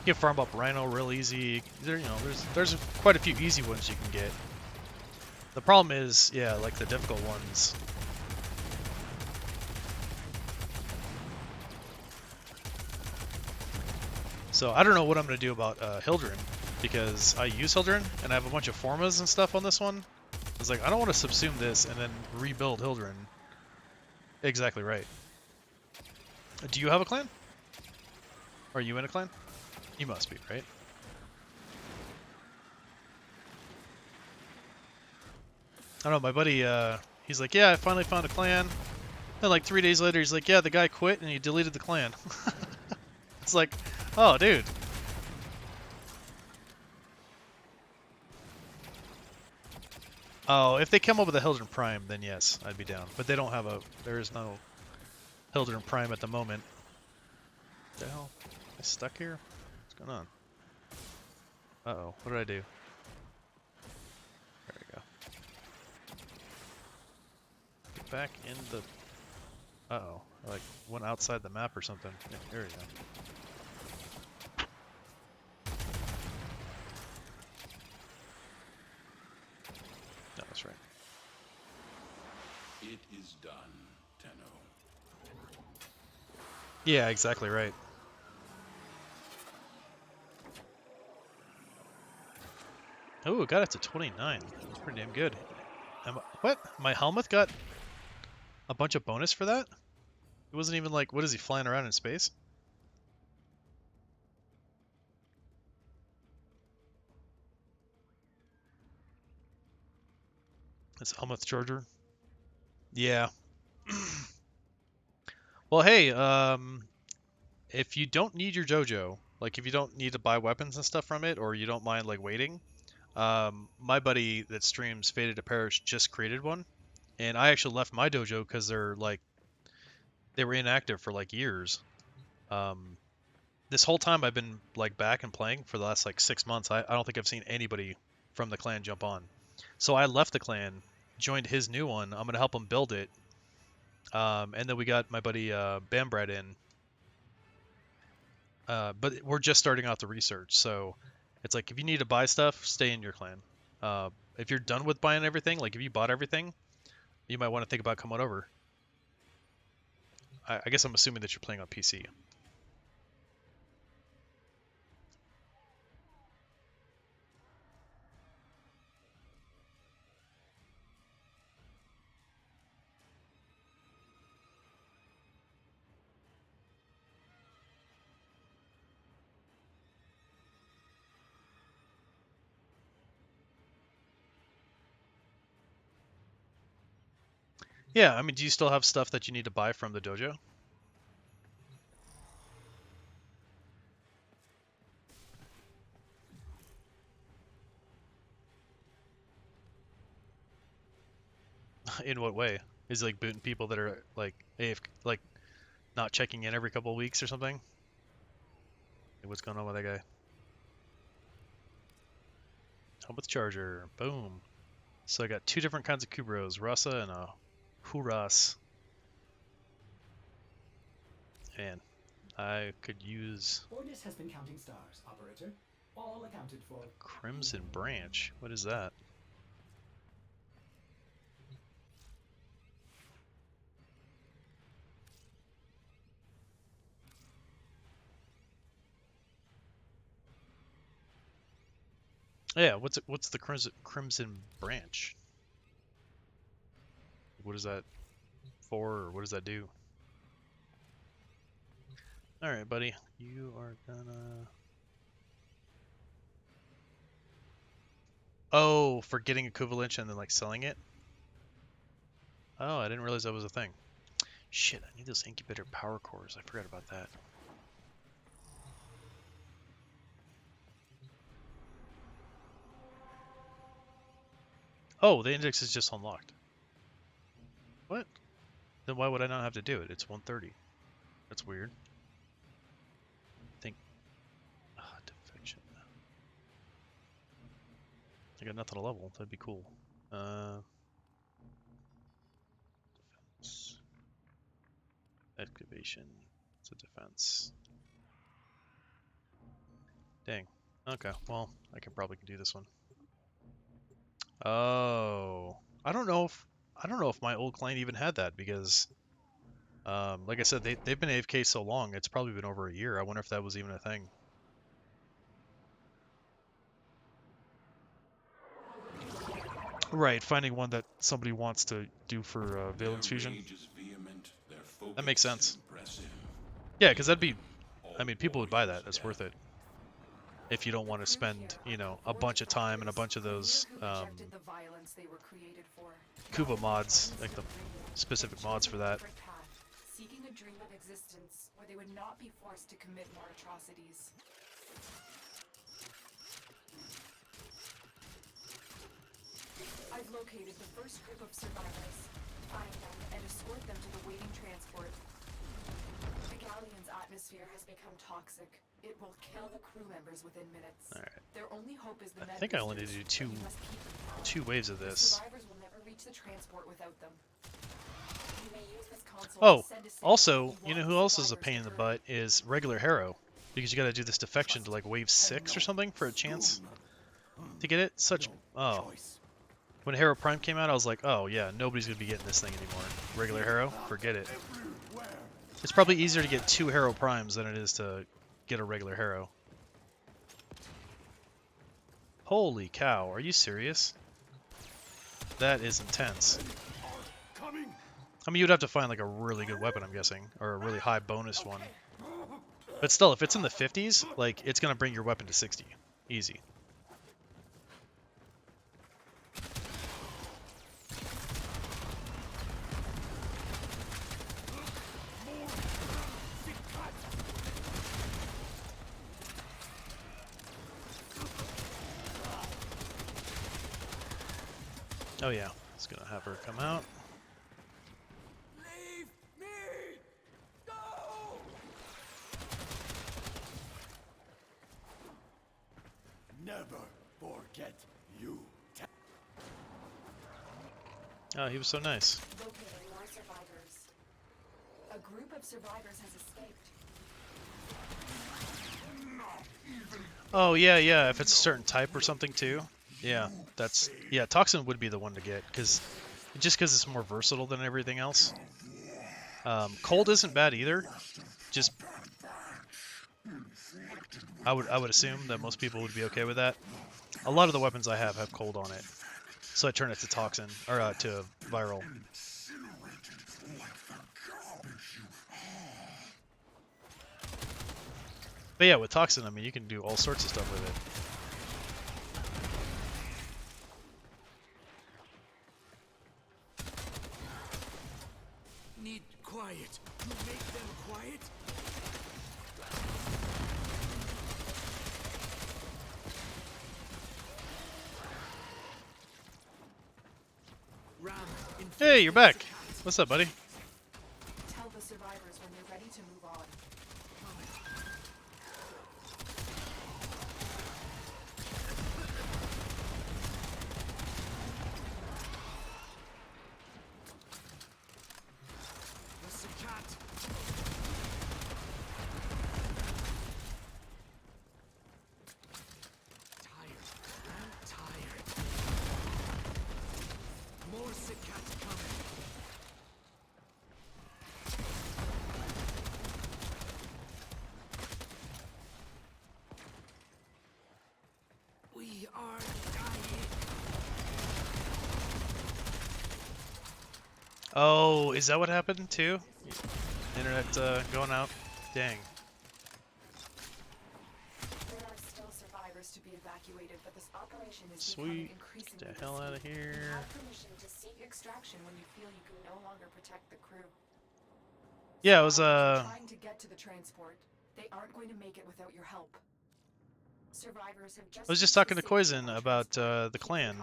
can farm up Rhino real easy. There's quite a few easy ones you can get. The problem is, yeah, like the difficult ones. So I don't know what I'm gonna do about Hildren, because I use Hildren and I have a bunch of formas and stuff on this one. It's like I don't want to subsume this and then rebuild Hildren. Exactly right. Do you have a clan? Are you in a clan? You must be, right? I don't know, my buddy, he's like, yeah, I finally found a clan. And like 3 days later, he's like, yeah, the guy quit and he deleted the clan. It's like, oh, dude. Oh, if they come up with a Hildren Prime, then yes, I'd be down. But they don't have a, there is no Hildren Prime at the moment. What the hell? Am I stuck here? What's going on? Uh-oh, what did I do? There we go. Get back in the... Uh-oh, I like went outside the map or something. Yeah, there we go. No, that's right. It is done, Tenno. Yeah, exactly right. Oh, it got it to 29. That's pretty damn good. What? My Helmith got a bunch of bonus for that? It wasn't even like, what is he, flying around in space? It's Helmith Charger. Yeah. Well, hey, if you don't need your dojo, like if you don't need to buy weapons and stuff from it, or you don't mind like waiting, my buddy that streams Fated to Perish just created one, and I actually left my dojo because they were inactive for like years. This whole time I've been like back and playing for the last like 6 months. I don't think I've seen anybody from the clan jump on. So I left the clan, joined his new one. I'm gonna help him build it. And then we got my buddy Bambrad in. But we're just starting out the research, so it's like if you need to buy stuff, stay in your clan. If you're done with buying everything, like if you bought everything, you might want to think about coming over. I guess I'm assuming that you're playing on PC. Yeah, I mean, do you still have stuff that you need to buy from the dojo? In what way? Is it like booting people that are like like not checking in every couple of weeks or something? Like, what's going on with that guy? Helmith Charger, boom. So I got two different kinds of Kubros, Rasa and a Huras. Man, I could use Ordis has been counting stars, operator. All accounted for. Crimson Branch. What is that? Yeah, what's the Crimson Branch? What is that for, or what does that do? Alright, buddy. You are gonna... Oh, for getting equivalent and then like selling it? Oh, I didn't realize that was a thing. Shit, I need those incubator power cores. I forgot about that. Oh, the index is just unlocked. What? Then why would I not have to do it? It's 130. That's weird. I think... defection. I got nothing to level. That'd be cool. Defense. Excavation. It's a defense. Dang. Okay, well, I can probably do this one. Oh, I don't know if my old client even had that because, like I said, they've been AFK so long. It's probably been over a year. I wonder if that was even a thing. Right, finding one that somebody wants to do for Valence Fusion. That makes sense. Yeah, because that'd be, I mean, people would buy that. That's worth it. If you don't want to spend, you know, a bunch of time and a bunch of those Kuba mods, like the specific mods for that. Seeking a dream of existence where they would not be forced to commit more atrocities. I've located the first group of survivors. Find them and escort them to the waiting transport. The galleon's atmosphere has become toxic. It will kill the crew members within minutes. All right. Their only hope is the I think I only need to do two waves of this. Survivors will never reach the transport without them. You may use this console Oh, to send a signal also, if you know who else is a pain in the butt is regular Harrow, because you got to do this defection to like wave 6 or something for a chance to get it. When Harrow Prime came out, I was like, oh yeah, nobody's gonna be getting this thing anymore. Regular Harrow, forget it. It's probably easier to get 2 Harrow Primes than it is to get a regular Harrow. Holy cow, are you serious? That is intense. I mean, you'd have to find like a really good weapon, I'm guessing, or a really high bonus one. But still, if it's in the 50s, like, it's gonna bring your weapon to 60. Easy. Oh yeah, it's gonna have her come out. Leave me! Go! Never forget you. Oh, he was so nice. Locating more survivors. A group of survivors has escaped. Oh yeah, if it's a certain type or something too. Yeah, Toxin would be the one to get, because it's more versatile than everything else. Cold isn't bad either. Just I would assume that most people would be okay with that. A lot of the weapons I have cold on it, so I turn it to Toxin or to Viral. But yeah, with Toxin, I mean, you can do all sorts of stuff with it. Need quiet. You make them quiet? Hey, you're back. What's up, buddy? Tell the survivors when they're ready to move on. We are dying. Oh, is that what happened too? Internet going out? Dang. There are still survivors to be evacuated, but this operation is Sweet. becoming increasingly Get the hell out of risky. here. You have permission to seek extraction when you feel you can no longer protect the crew. Yeah, it was Survivors are trying to get to the transport. They aren't going to make it without your help. Survivors have I was just talking to Koizin about the clan.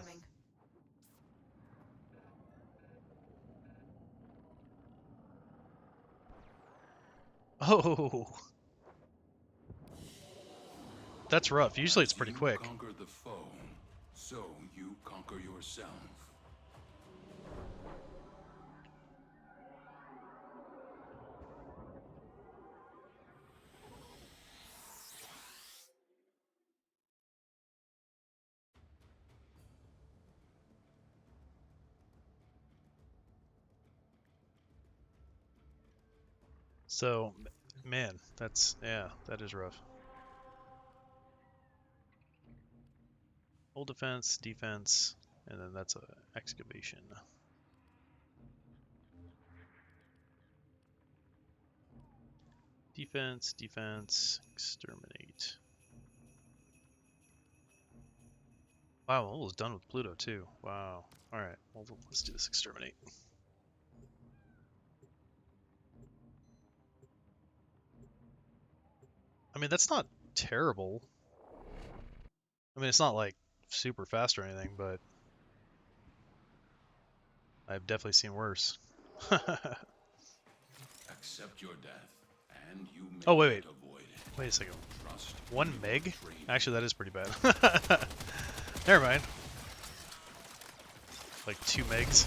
Oh, that's rough. Usually it's pretty quick. You conquer the foe, so you conquer yourself. So, man, yeah, that is rough. Hold defense, defense, and then that's a excavation. Defense, defense, exterminate. Wow, I'm almost done with Pluto too. Wow. Alright, well, let's do this exterminate. I mean, that's not terrible. I mean, it's not like super fast or anything, but I've definitely seen worse. Accept your death, and you may Oh, wait. avoid it. Wait a second. Trust 1 meg? Actually, that is pretty bad. Never mind. Like 2 megs.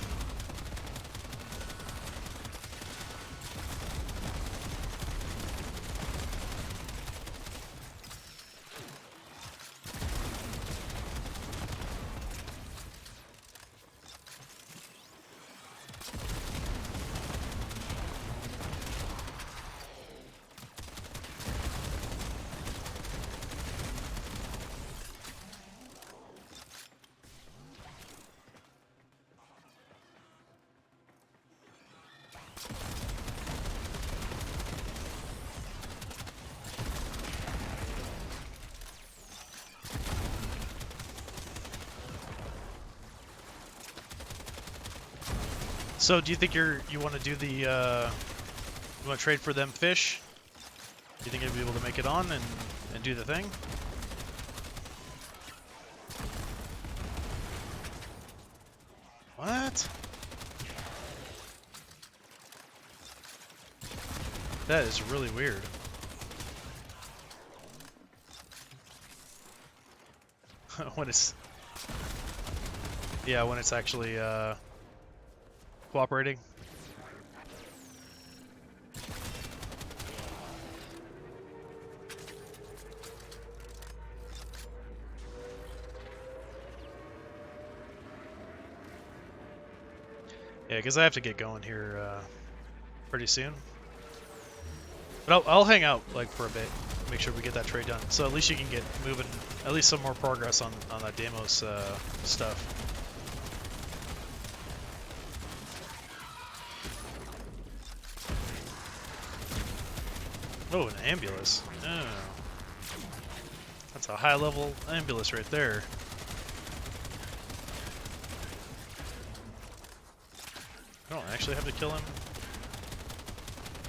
So, do you think you want to do the you want to trade for them fish? Do you think you'll be able to make it on and do the thing? What? That is really weird. When it's when it's actually cooperating. Yeah, because I have to get going here pretty soon. But I'll hang out like for a bit, make sure we get that trade done. So at least you can get moving, at least some more progress on that Deimos stuff. Oh, an ambulance. Oh. That's a high-level ambulance right there. I don't actually have to kill him,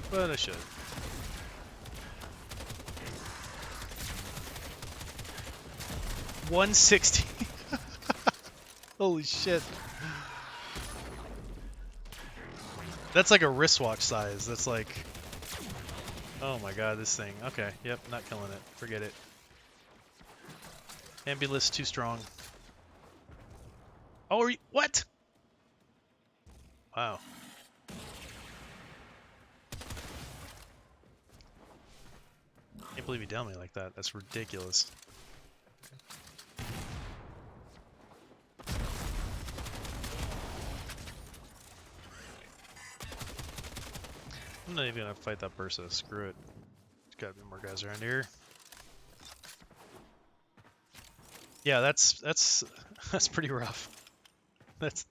but I should. $160. Holy shit. That's like a wristwatch size. That's like... Oh my god, this thing. Okay, yep, not killing it. Forget it. Ambulance too strong. Oh, are you... What? Wow. Can't believe he downed me like that. That's ridiculous. I'm not even gonna fight that Bursa. Screw it. There's gotta be more guys around here. Yeah, that's pretty rough. That's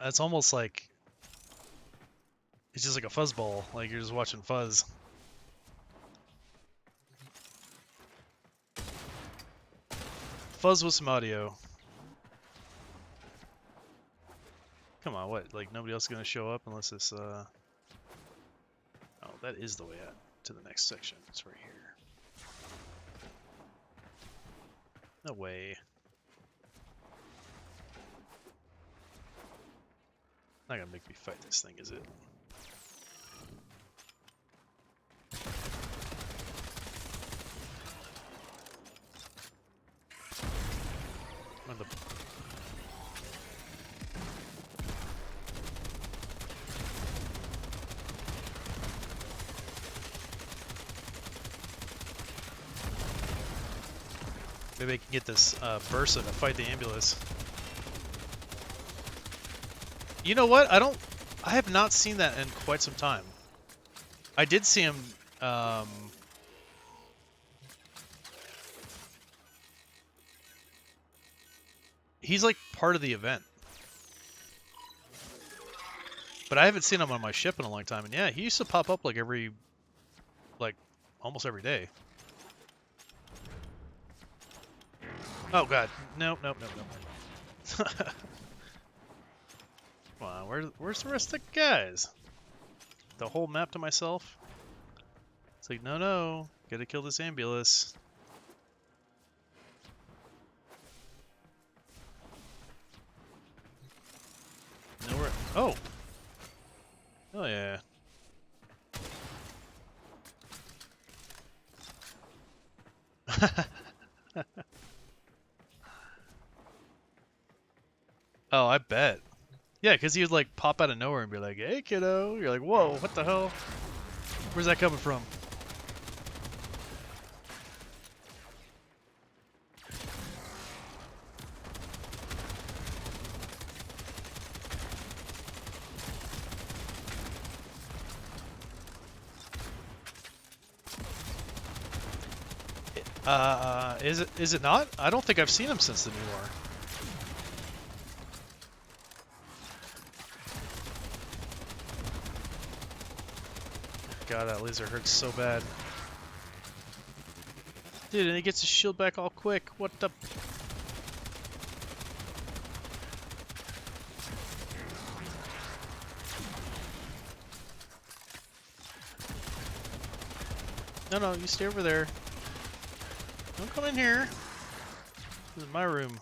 it's almost like it's just like a fuzzball. Like you're just watching fuzz. Fuzz with some audio. Come on, what? Like nobody else is gonna show up unless this Oh, that is the way out to the next section. It's right here. No way. Not gonna make me fight this thing, is it? When the Maybe I can get this Bursa to fight the ambulance. You know what? I I have not seen that in quite some time. I did see him. He's like part of the event. But I haven't seen him on my ship in a long time. And yeah, he used to pop up like almost every day. Oh god. Nope. Come on, where's the rest of the guys? The whole map to myself? It's like, no. Gotta kill this ambulance. Nowhere. Oh! Oh yeah. Oh, I bet. Yeah, because he would like pop out of nowhere and be like, "Hey, kiddo." You're like, "Whoa, what the hell? Where's that coming from?" Is it not? I don't think I've seen him since the new war. God, that laser hurts so bad. Dude, and he gets his shield back all quick. What the? No, you stay over there. Don't come in here. This is my room.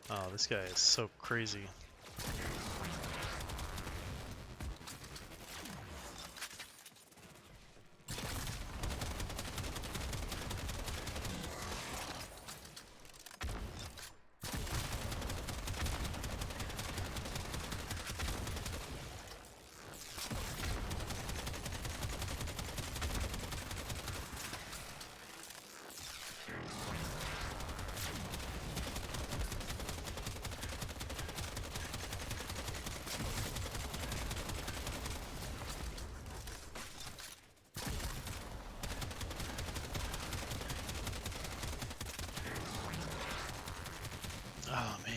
Oh, this guy is so crazy. Oh, man.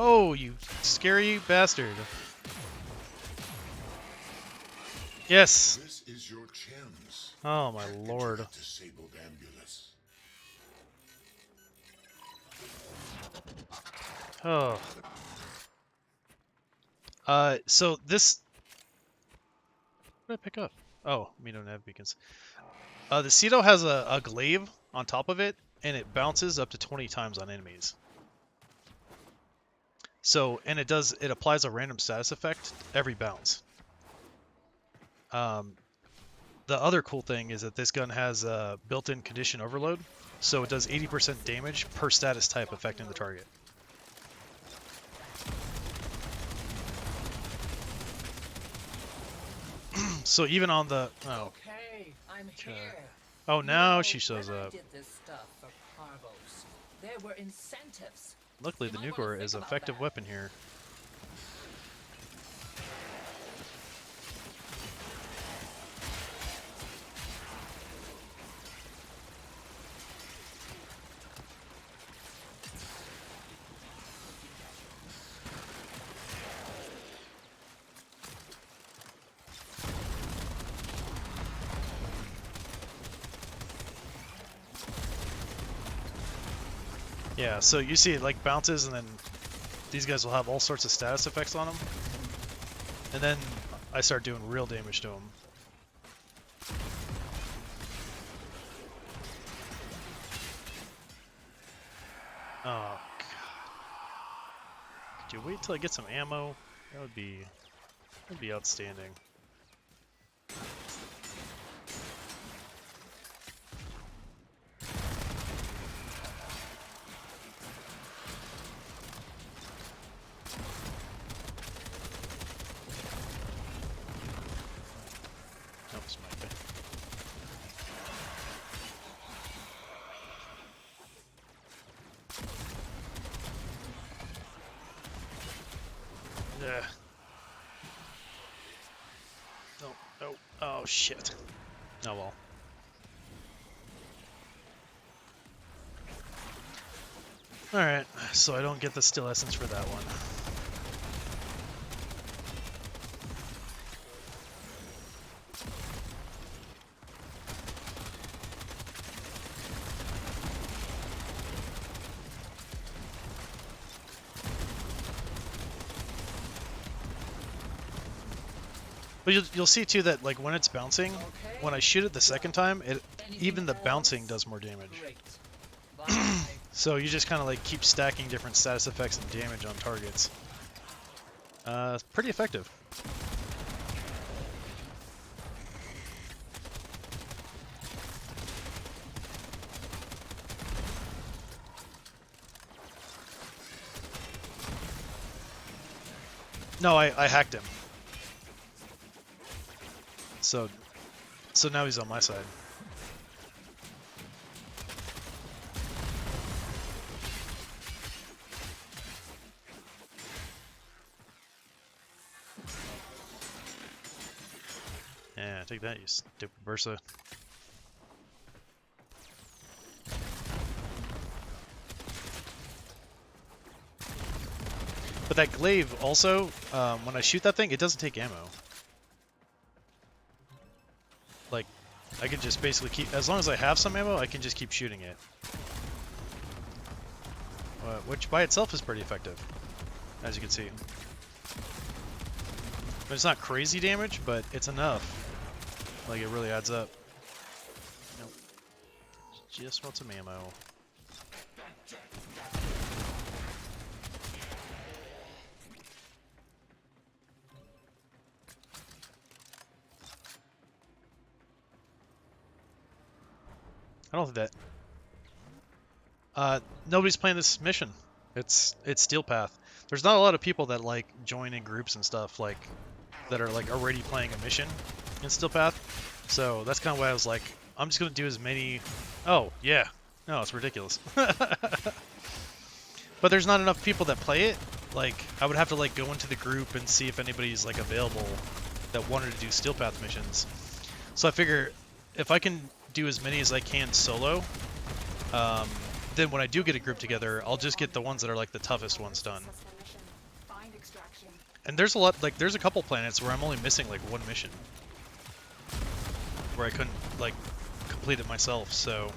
Oh, you scary bastard. Yes. This is your chance. Oh my lord. Disabled ambulance. Oh. So this. What did I pick up? Oh, we don't have beacons. The Ceto has a glaive on top of it, and it bounces up to 20 times on enemies. So, and it applies a random status effect every bounce. The other cool thing is that this gun has a built-in condition overload, so it does 80% damage per status type affecting the target. So even on the Okay, I'm here. Oh, now she shows when I up. did this stuff for Parvos, there were incentives. Luckily, the nuclear is an effective weapon here. Yeah, so you see it like bounces, and then these guys will have all sorts of status effects on them. And then I start doing real damage to them. Oh, God. Could you wait till I get some ammo? That'd be outstanding. Nope, smacked it. Yeah. No, no. Oh, shit. Oh, well. Alright, so I don't get the still essence for that one. But you'll see too that like when it's bouncing, when I shoot it the second time, even the bouncing does more damage. So you just kind of like keep stacking different status effects and damage on targets. It's pretty effective. No, I hacked him. So now he's on my side. Yeah, take that, you stupid Bursa. But that glaive also, when I shoot that thing, it doesn't take ammo. Like, I can just basically keep, as long as I have some ammo, I can just keep shooting it. Which by itself is pretty effective, as you can see. But it's not crazy damage, but it's enough. Like, it really adds up. Nope. Just want some ammo. I don't think that... nobody's playing this mission. It's Steel Path. There's not a lot of people that, like, join in groups and stuff, like, that are, like, already playing a mission in Steel Path. So that's kind of why I was like, I'm just going to do as many... Oh, yeah. No, it's ridiculous. But there's not enough people that play it. Like, I would have to, like, go into the group and see if anybody's, like, available that wanted to do Steel Path missions. So I figure if I can do as many as I can solo, then when I do get a group together, I'll just get the ones that are, like, the toughest ones done. And there's a lot, like, there's a couple planets where I'm only missing, like, one mission. Where I couldn't, like, complete it myself, so...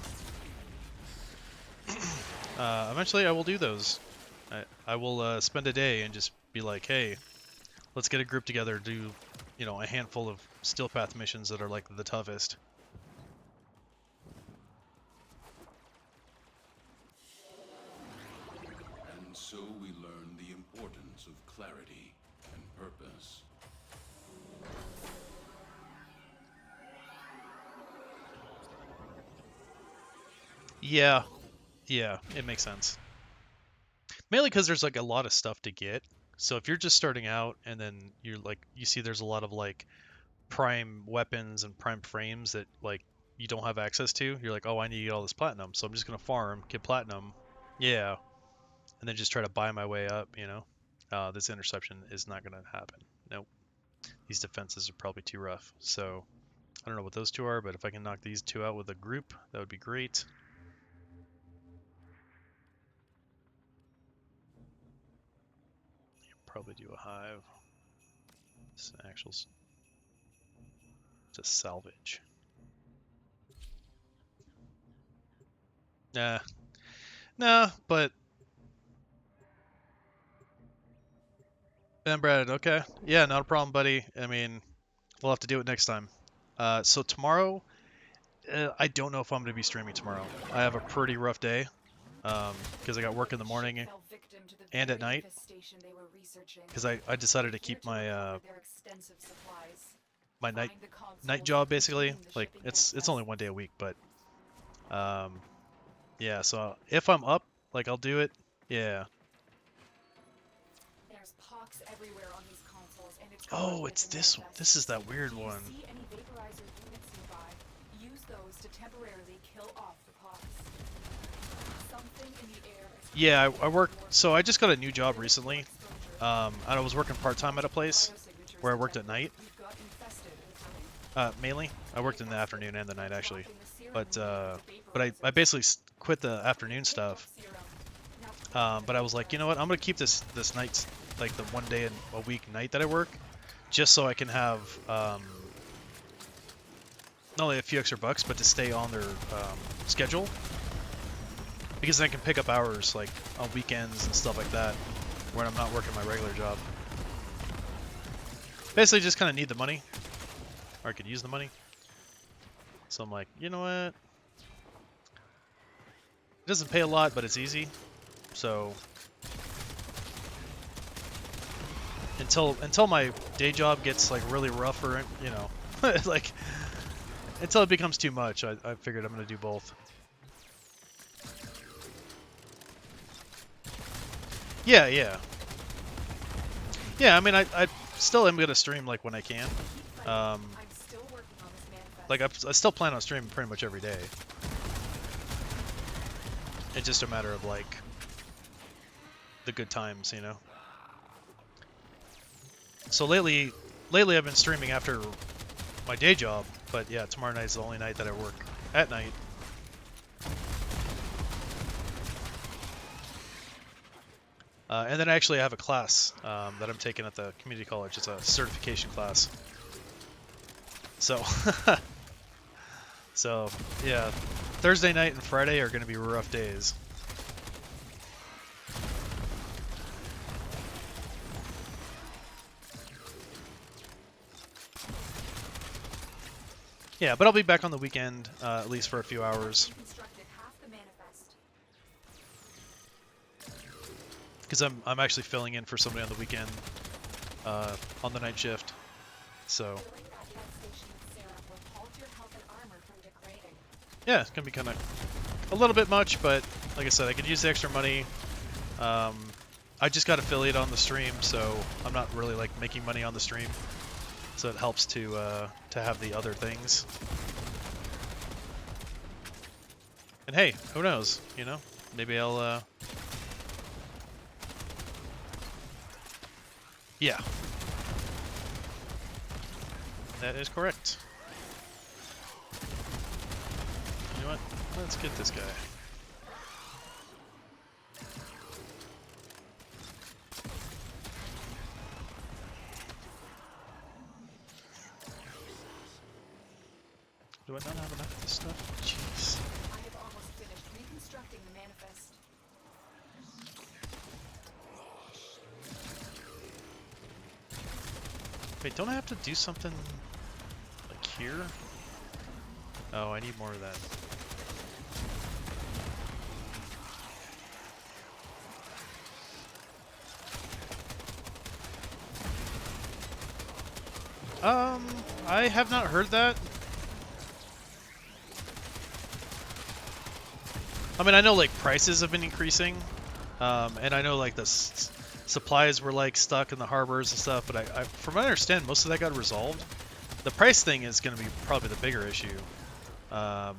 eventually I will do those. I will spend a day and just be like, hey, let's get a group together, do, you know, a handful of Steel Path missions that are, like, the toughest. And so we learn the importance of clarity and purpose. Yeah, it makes sense. Mainly because there's like a lot of stuff to get. So if you're just starting out and then you're like, you see there's a lot of like prime weapons and prime frames that like you don't have access to, you're like, oh, I need to get all this platinum, so I'm just gonna farm, get platinum, yeah, and then just try to buy my way up, you know. This interception is not gonna happen. Nope. These defenses are probably too rough. So I don't know what those two are, but if I can knock these two out with a group, that would be great. Probably do a hive. This actual's just salvage. Nah, but Ben Brad, okay. Yeah, not a problem, buddy. I mean, we'll have to do it next time. So tomorrow, I don't know if I'm going to be streaming tomorrow. I have a pretty rough day. because I got work in the morning and at night. Because I decided to keep my my night job basically. Like it's only 1 day a week, but yeah. So if I'm up, like I'll do it. Yeah. There's pox everywhere on these consoles, and it's Oh, it's this one. This is that weird one. If you see any vaporizer units nearby, use those to temporarily kill off the pox. Something in the air is Yeah, I work. So I just got a new job recently. And I was working part-time at a place where I worked at night. Mainly, I worked in the afternoon and the night actually. But I basically quit the afternoon stuff. But I was like, you know what? I'm gonna keep this night, like the 1 day in a week night that I work, just so I can have not only a few extra bucks, but to stay on their schedule. Because then I can pick up hours like on weekends and stuff like that when I'm not working my regular job. Basically just kind of need the money. Or I could use the money. So I'm like, you know what? It doesn't pay a lot, but it's easy. So until my day job gets like really rough, or you know, like until it becomes too much, I figured I'm gonna do both. Yeah, yeah. Yeah, I mean, I still am gonna stream like when I can. Like I still plan on streaming pretty much every day. It's just a matter of like the good times, you know. So lately I've been streaming after my day job, but yeah, tomorrow night's the only night that I work at night. And then actually I have a class that I'm taking at the community college. It's a certification class. So, so yeah, Thursday night and Friday are going to be rough days. Yeah, but I'll be back on the weekend, at least for a few hours. Because I'm actually filling in for somebody on the weekend, on the night shift. So yeah, it's gonna be kind of a little bit much, but like I said, I could use the extra money. I just got affiliate on the stream, so I'm not really like making money on the stream. So it helps to have the other things. And hey, who knows? You know, maybe I'll. Yeah. That is correct. You know what? Let's get this guy. Do I not have enough of this stuff? Jeez. I have almost finished reconstructing the manifest. Wait, don't I have to do something like here? Oh, I need more of that. I have not heard that. I mean, I know like prices have been increasing, and I know like the supplies were like stuck in the harbors and stuff, but I from what I understand, most of that got resolved. The price thing is going to be probably the bigger issue. But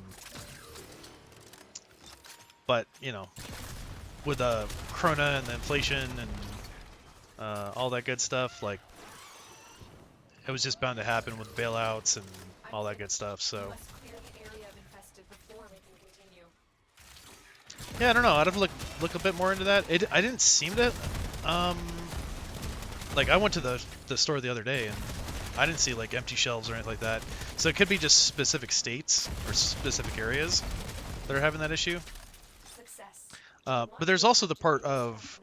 you know, with the Corona and the inflation and all that good stuff, like it was just bound to happen with bailouts and all that good stuff. So yeah, I don't know. I'd have to look a bit more into that. I didn't seem to. Like I went to the store the other day and I didn't see like empty shelves or anything like that. So it could be just specific states or specific areas that are having that issue. But there's also the part of,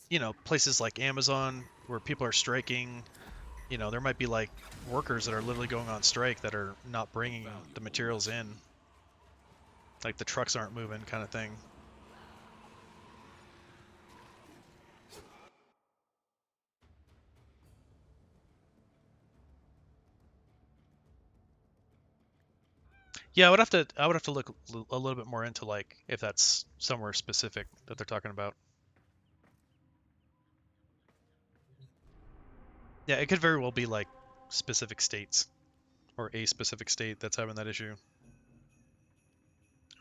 you know, places like Amazon where people are striking. You know, there might be like workers that are literally going on strike that are not bringing the materials in. Like the trucks aren't moving kind of thing. Yeah, I would have to look a little bit more into like if that's somewhere specific that they're talking about. Yeah, it could very well be like specific states or a specific state that's having that issue.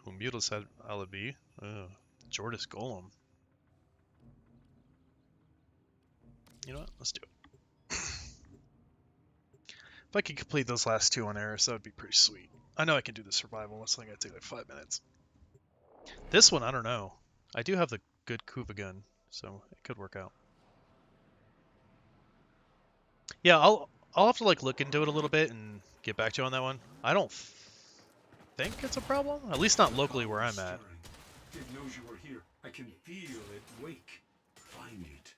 Ooh, Mutilus had Alibi. Jordis Golem. You know what? Let's do it. If I could complete those last two on Eris, that would be pretty sweet. I know I can do the survival. It's only gonna take like 5 minutes. This one, I don't know. I do have the good Kuva gun, so it could work out. Yeah, I'll have to like look into it a little bit and get back to you on that one. I don't think it's a problem, at least not locally where I'm at. It knows you were here. I can feel it wake. Find it.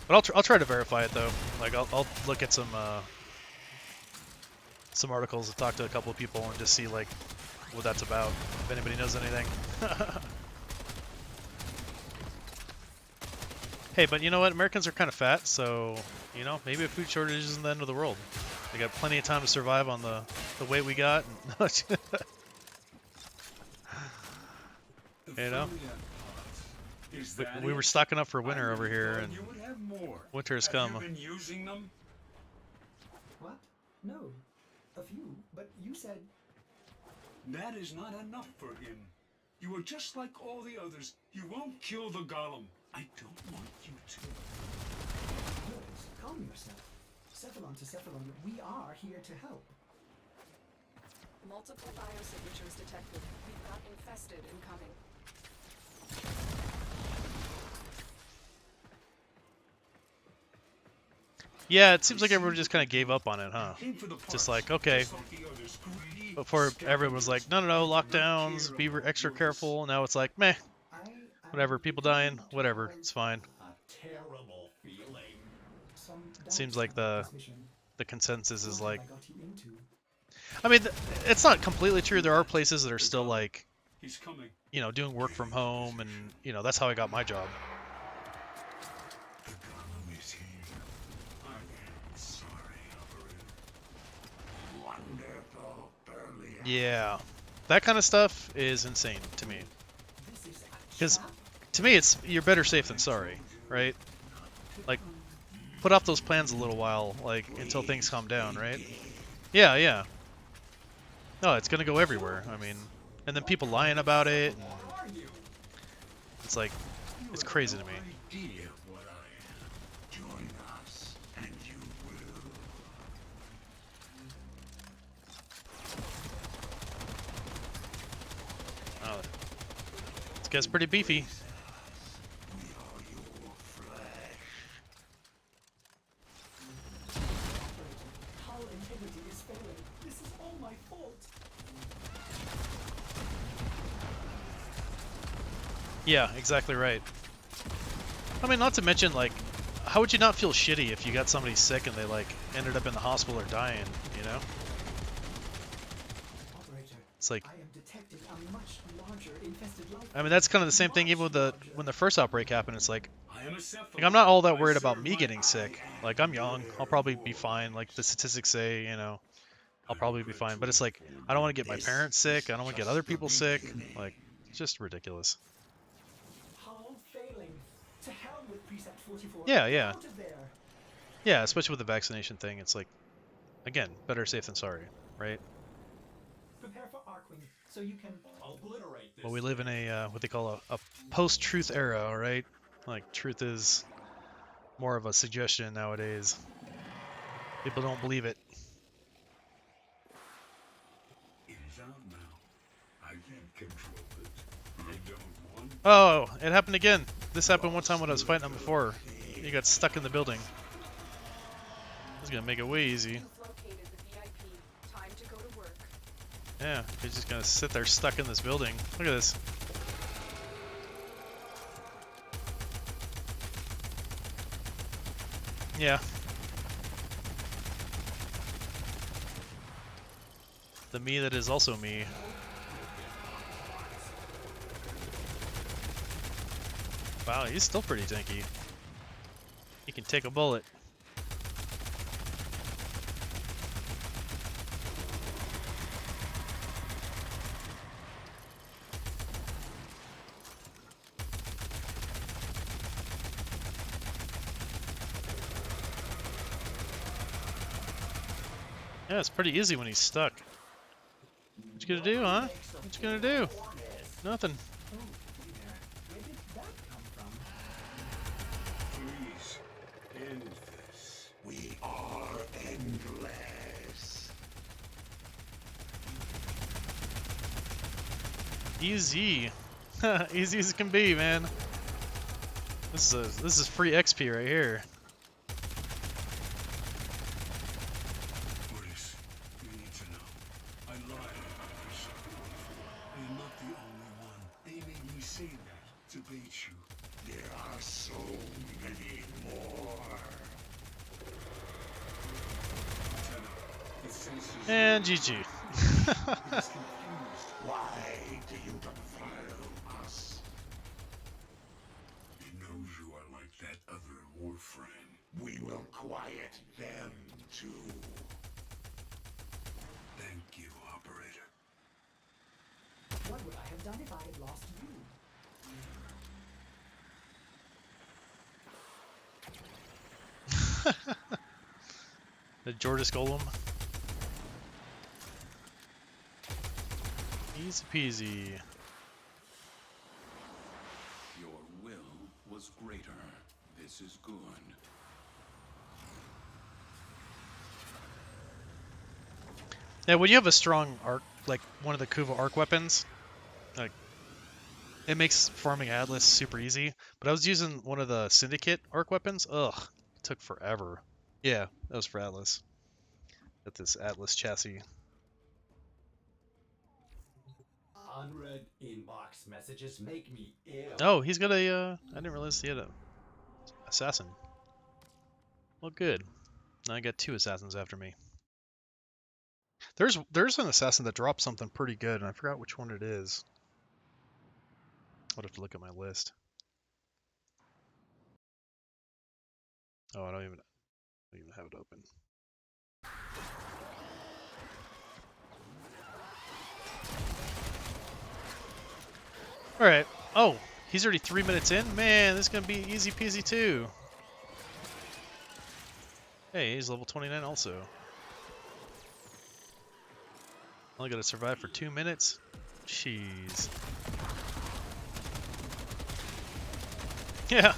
But I'll try to verify it though. Like I'll look at some articles and talk to a couple of people and just see like what that's about. If anybody knows anything. Hey, but you know what? Americans are kind of fat, so you know maybe a food shortage isn't the end of the world. We got plenty of time to survive on the weight we got. You know. We were stocking up for winter over here, and winter has come. Have you been using them? What? No. A few, but you said... That is not enough for him. You are just like all the others. You won't kill the golem. I don't want you to. Good. Calm yourself. Cephalon to Cephalon, we are here to help. Multiple biosignatures detected. We've got infested incoming. Yeah, it seems like everyone just kind of gave up on it, huh? Just like, okay. Before everyone was like, no, lockdowns, be extra careful. Now it's like, meh, whatever, people dying, whatever, it's fine. A terrible feeling. It seems like the consensus is like, I mean, it's not completely true. There are places that are still like, you know, doing work from home, and you know, that's how I got my job. Yeah, that kind of stuff is insane to me. Because to me, it's you're better safe than sorry, right? Like, put off those plans a little while, like until things calm down, right? Yeah. No, it's gonna go everywhere. I mean, and then people lying about it. And it's like, it's crazy to me. Oh, this guy's pretty beefy. Yeah, exactly right. I mean, not to mention, like, how would you not feel shitty if you got somebody sick and they, like, ended up in the hospital or dying, you know? It's like, I mean, that's kind of the same thing even with when the first outbreak happened. It's like I'm not all that worried about me getting sick. Like, I'm young, I'll probably be fine. Like the statistics say, you know, I'll probably be fine. But it's like, I don't want to get my parents sick. I don't want to get other people sick. Like, it's just ridiculous. Yeah. Yeah, especially with the vaccination thing. It's like, again, better safe than sorry, right? Prepare for Arcwing, so you can obliterate this. Well, we live in a what they call a post-truth era, right? Like, truth is more of a suggestion nowadays. People don't believe it. It is out now. I can't control it. I don't want. Oh, it happened again. This happened one time when I was fighting him before. He got stuck in the building. He's gonna make it way easy. Yeah, he's just gonna sit there stuck in this building. Look at this. Yeah. The me that is also me. Wow, he's still pretty tanky. He can take a bullet. Yeah, it's pretty easy when he's stuck. What you gonna do, huh? What you gonna do? Nothing. Where did that come from? Please, end this. We are endless. Easy. Easy as it can be, man. This is free XP right here. Otis, you need to know. I lied about this. I am not the only one. They made me say that to bait you. There are so many more. It senses And GG. it is confused. Why do you defile us? It knows you are like that other Warframe. We will quiet them too. Thank you, operator. What would I have done if I had lost you? The Jordis Golem. Easy peasy. Your will was greater. This is good. Yeah, when you have a strong arc, like one of the Kuva arc weapons, like it makes farming Atlas super easy. But I was using one of the Syndicate arc weapons. Ugh, it took forever. Yeah, that was for Atlas. Got this Atlas chassis. Unread inbox messages make me ill. Oh, he's got a. I didn't realize he had a assassin. Well, good. Now I got 2 assassins after me. There's an assassin that dropped something pretty good, and I forgot which one it is. I'll have to look at my list. Oh, I don't even have it open. All right. Oh, he's already 3 minutes in. Man, this is gonna be easy peasy too. Hey, he's level 29 also. Only got to survive for 2 minutes. Jeez. Yeah,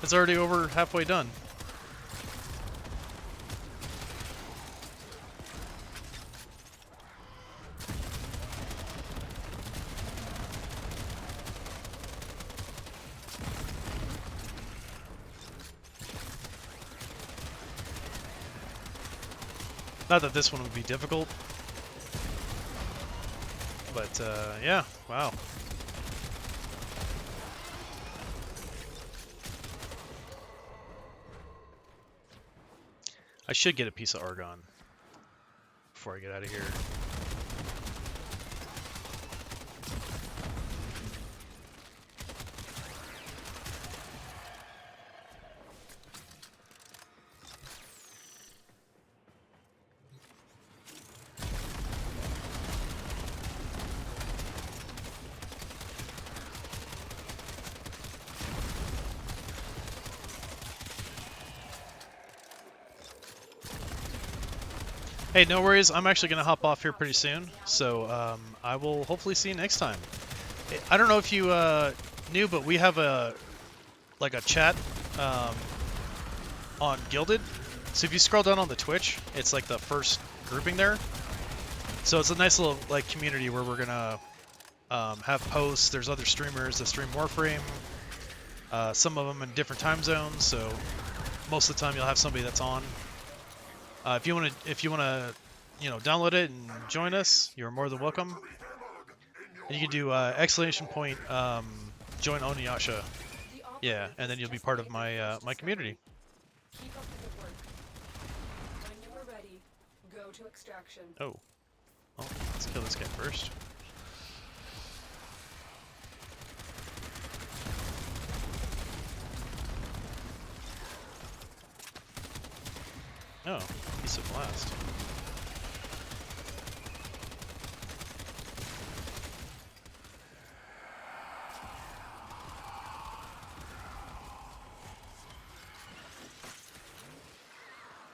it's already over halfway done. Not that this one would be difficult, but yeah, wow. I should get a piece of argon before I get out of here. Hey, no worries. I'm actually going to hop off here pretty soon, so I will hopefully see you next time. I don't know if you knew, but we have a chat on Guilded. So if you scroll down on the Twitch, it's like the first grouping there. So it's a nice little like community where we're gonna have posts. There's other streamers that stream Warframe. Some of them in different time zones. So most of the time you'll have somebody that's on. If you wanna, you know, download it and join us, you're more than welcome. And you can do exclamation point join Oniyasha. Yeah, and then you'll be part of my my community. Keep up the good work. When you are ready, go to extraction. Oh. Well, let's kill this guy first. Oh, piece of blast.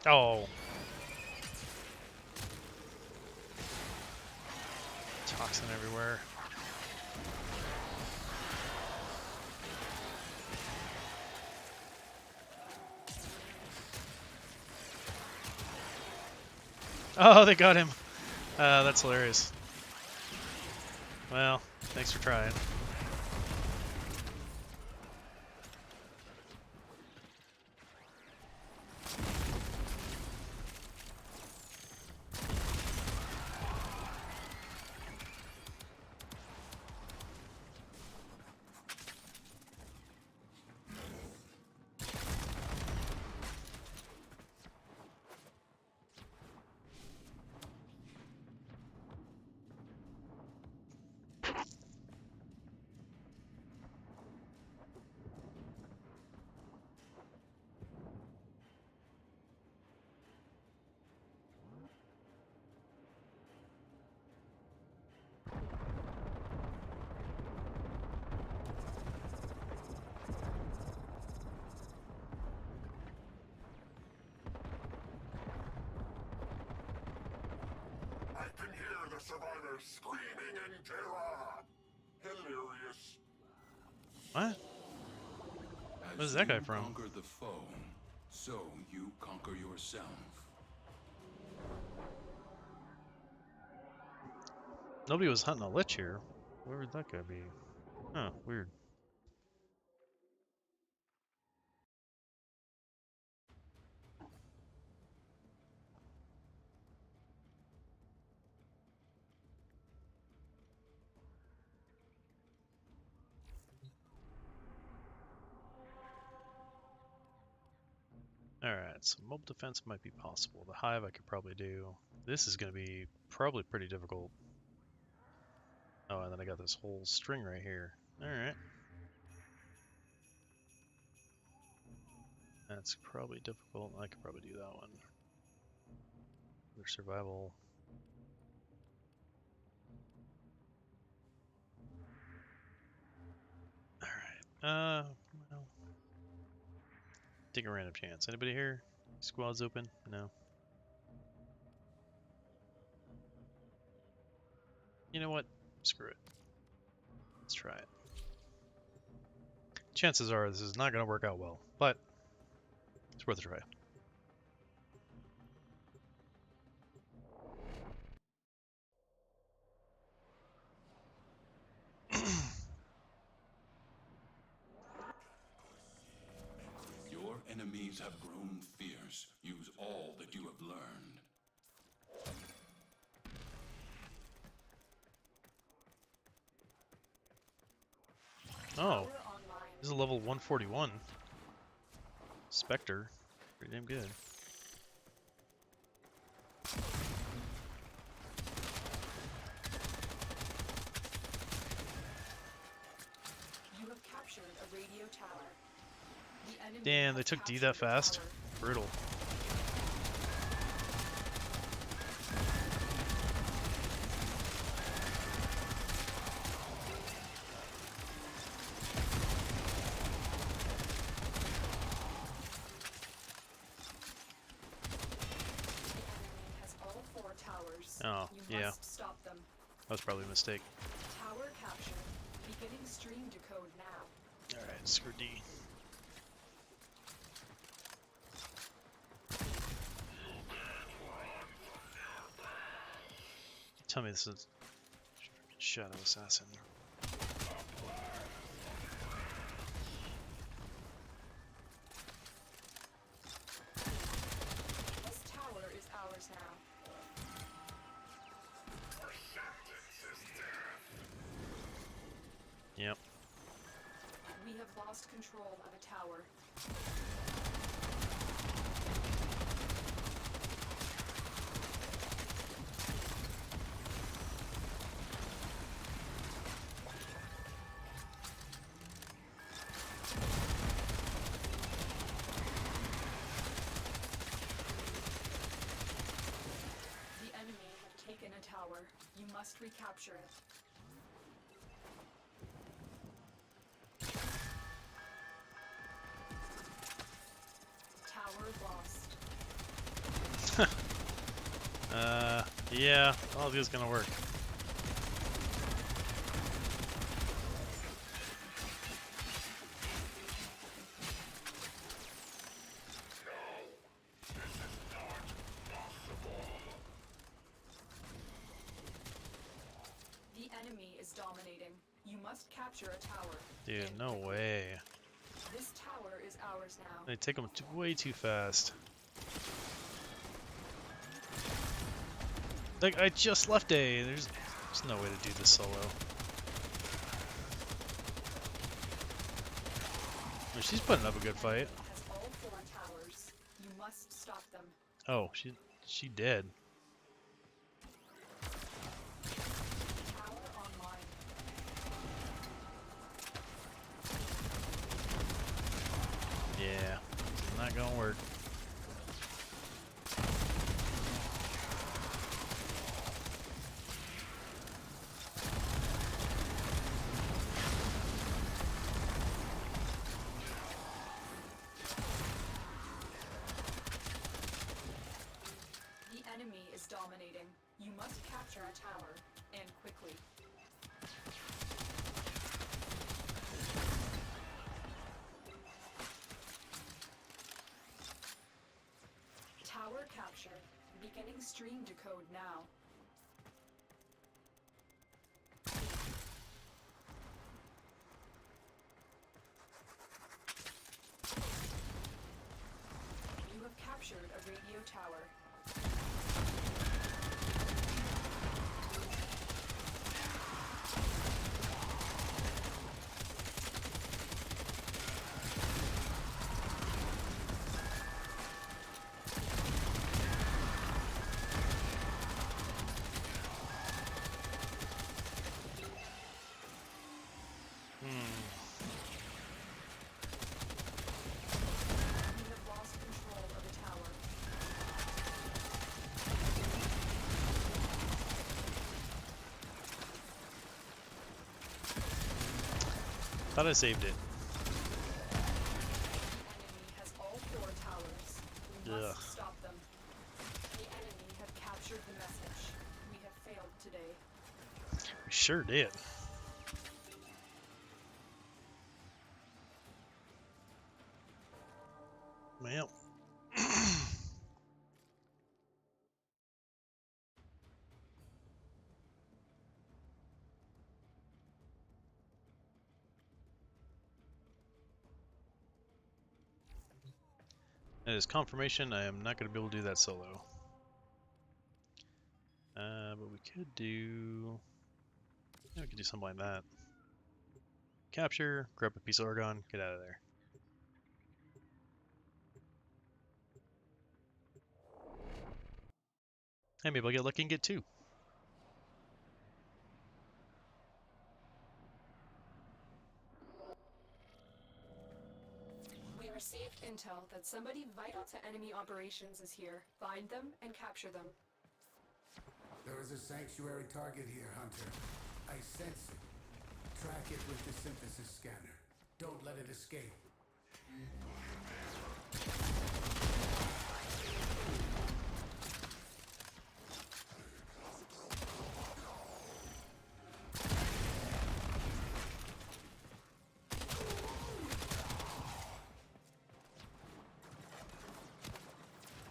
Oh. Toxin everywhere. Oh, they got him. That's hilarious. Well, thanks for trying. I can hear the survivors screaming in terror. Hilarious. What? Where's that guy from? As you conquer the foe, so you conquer yourself. Nobody was hunting a lich here. Where would that guy be? Huh, weird. Alright, so mobile defense might be possible. The hive I could probably do. This is going to be probably pretty difficult. Oh, and then I got this whole string right here. Alright. That's probably difficult. I could probably do that one. Their survival. Alright. Well. Take a random chance. Anybody here? Squad's open? No. You know what? Screw it. Let's try it. Chances are this is not going to work out well, but it's worth a try. Your enemies have grown fierce. Use all that you have learned. Oh, this is a level 141. Spectre. Pretty damn good. You have captured a radio tower. The enemy Damn, they has took D captured that the fast? tower. Brutal. Has all 4 towers. Oh, You yeah. must stop them. That was probably a mistake. Tower captured. Beginning stream decode now. Alright, screw D. Tell me this is Shadow Assassin. This tower is ours now. Yep. We have lost control of a tower. The enemy have taken a tower. You must recapture it. Tower lost. Yeah, all of this is gonna work. enemy is dominating. You must capture a tower. Dude, no way. This tower is ours now. They take them way too fast. Like, I just left A. There's no way to do this solo. Oh, she's putting up a good fight. Has all 4 towers. You must stop them. Oh, she did. Tower online. Yeah, not gonna work. The enemy is dominating. You must capture a tower, and quickly. Tower captured. Beginning stream decode now. You have captured a radio tower. You have lost control of a tower. Thought I saved it. Enemy has all 4 towers. We Ugh. must stop them. The enemy have captured the message. We have failed today. We sure did. Well. That is confirmation I am not going to be able to do that solo. But we could do... Yeah, we could do something like that. Capture, grab a piece of Oregon, get out of there. Hey, maybe I'll get lucky and get 2. We received intel that somebody vital to enemy operations is here. Find them and capture them. There is a sanctuary target here, Hunter. I sense it. Track it with the synthesis scanner. Don't let it escape.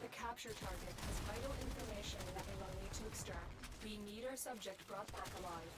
The capture target has vital information that we will need to extract. We need our subject brought back alive.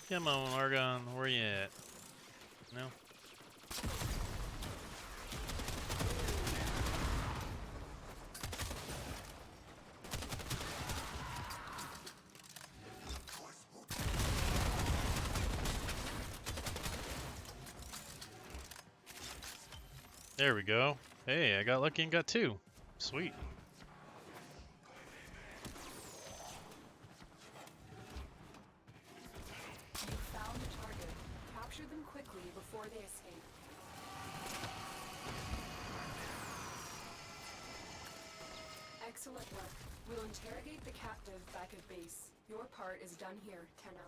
Come on, Argon, where you at? No? There we go. Hey, I got lucky and got 2. Sweet. You found a target. Capture them quickly before they escape. Excellent work. We'll interrogate the captive back at base. Your part is done here, Tenno.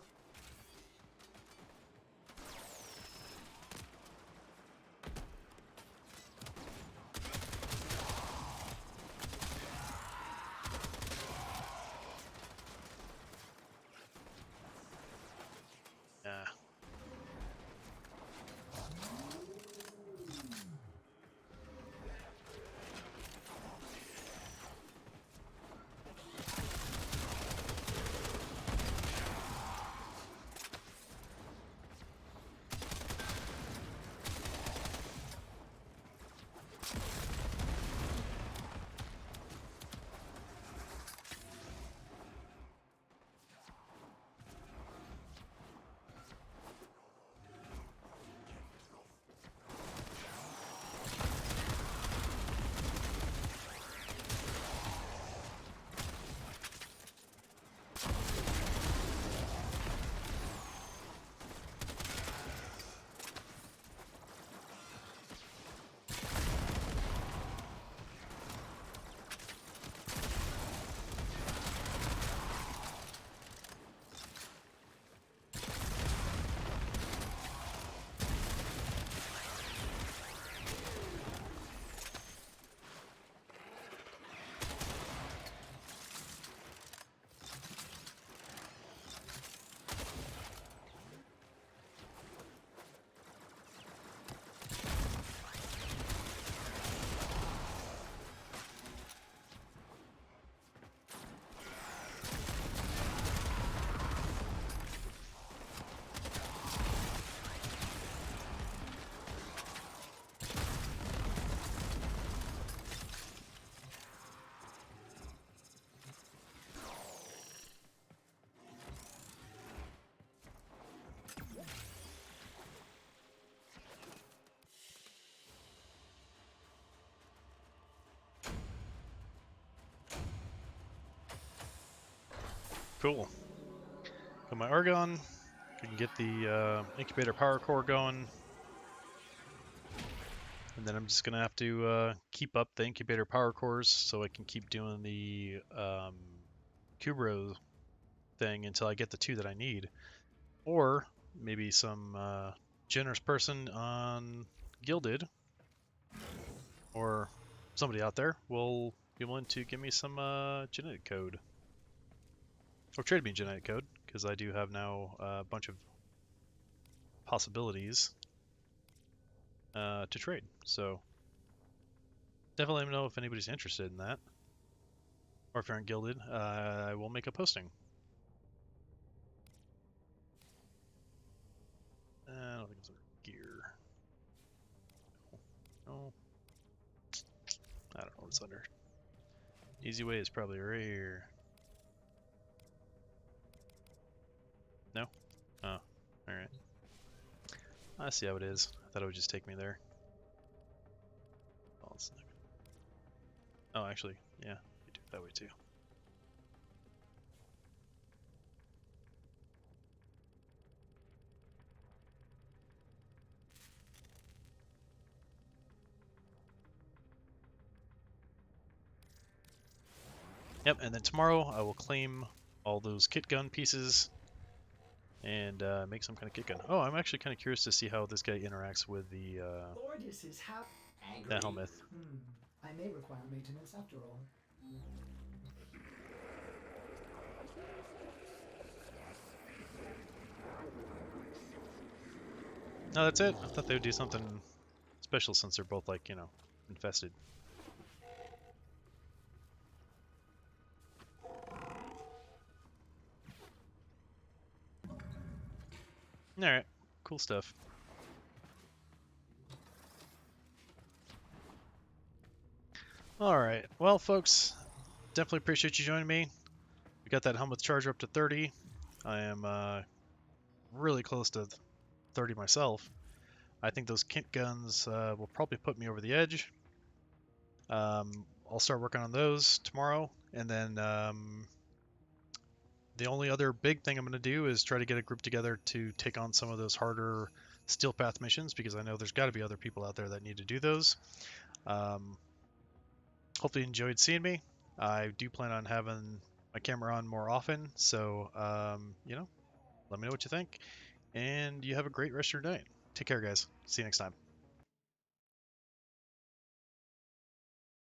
Cool. Got my argon. We can get the incubator power core going. And then I'm just going to have to keep up the incubator power cores so I can keep doing the Kubro thing until I get the 2 that I need. Or maybe some generous person on Gilded or somebody out there will be willing to give me some genetic code. Or trade me genetic code, because I do have now a bunch of possibilities to trade. So definitely let me know if anybody's interested in that. Or if you're on Gilded, I will make a posting. I don't think it's under gear. No. I don't know what it's under. Easy way is probably right here. No? Oh, alright. I see how it is. I thought it would just take me there. Oh, it's not good. Oh, actually, yeah, you do it that way too. Yep, and then tomorrow I will claim all those kit gun pieces and make some kind of kit gun. Oh, I'm actually kind of curious to see how this guy interacts with the Lordis is how angry. that Helmith. I may require maintenance after all. No, that's it. I thought they would do something special since they're both like, you know, infested. Alright, cool stuff. Alright, well folks, definitely appreciate you joining me. We got that Helmith charger up to 30. I am really close to 30 myself. I think those kit guns will probably put me over the edge. I'll start working on those tomorrow, and then the only other big thing I'm going to do is try to get a group together to take on some of those harder steel path missions, because I know there's got to be other people out there that need to do those. Hopefully you enjoyed seeing me. I do plan on having my camera on more often, so you know, let me know what you think, and you have a great rest of your night. Take care, guys. See you next time.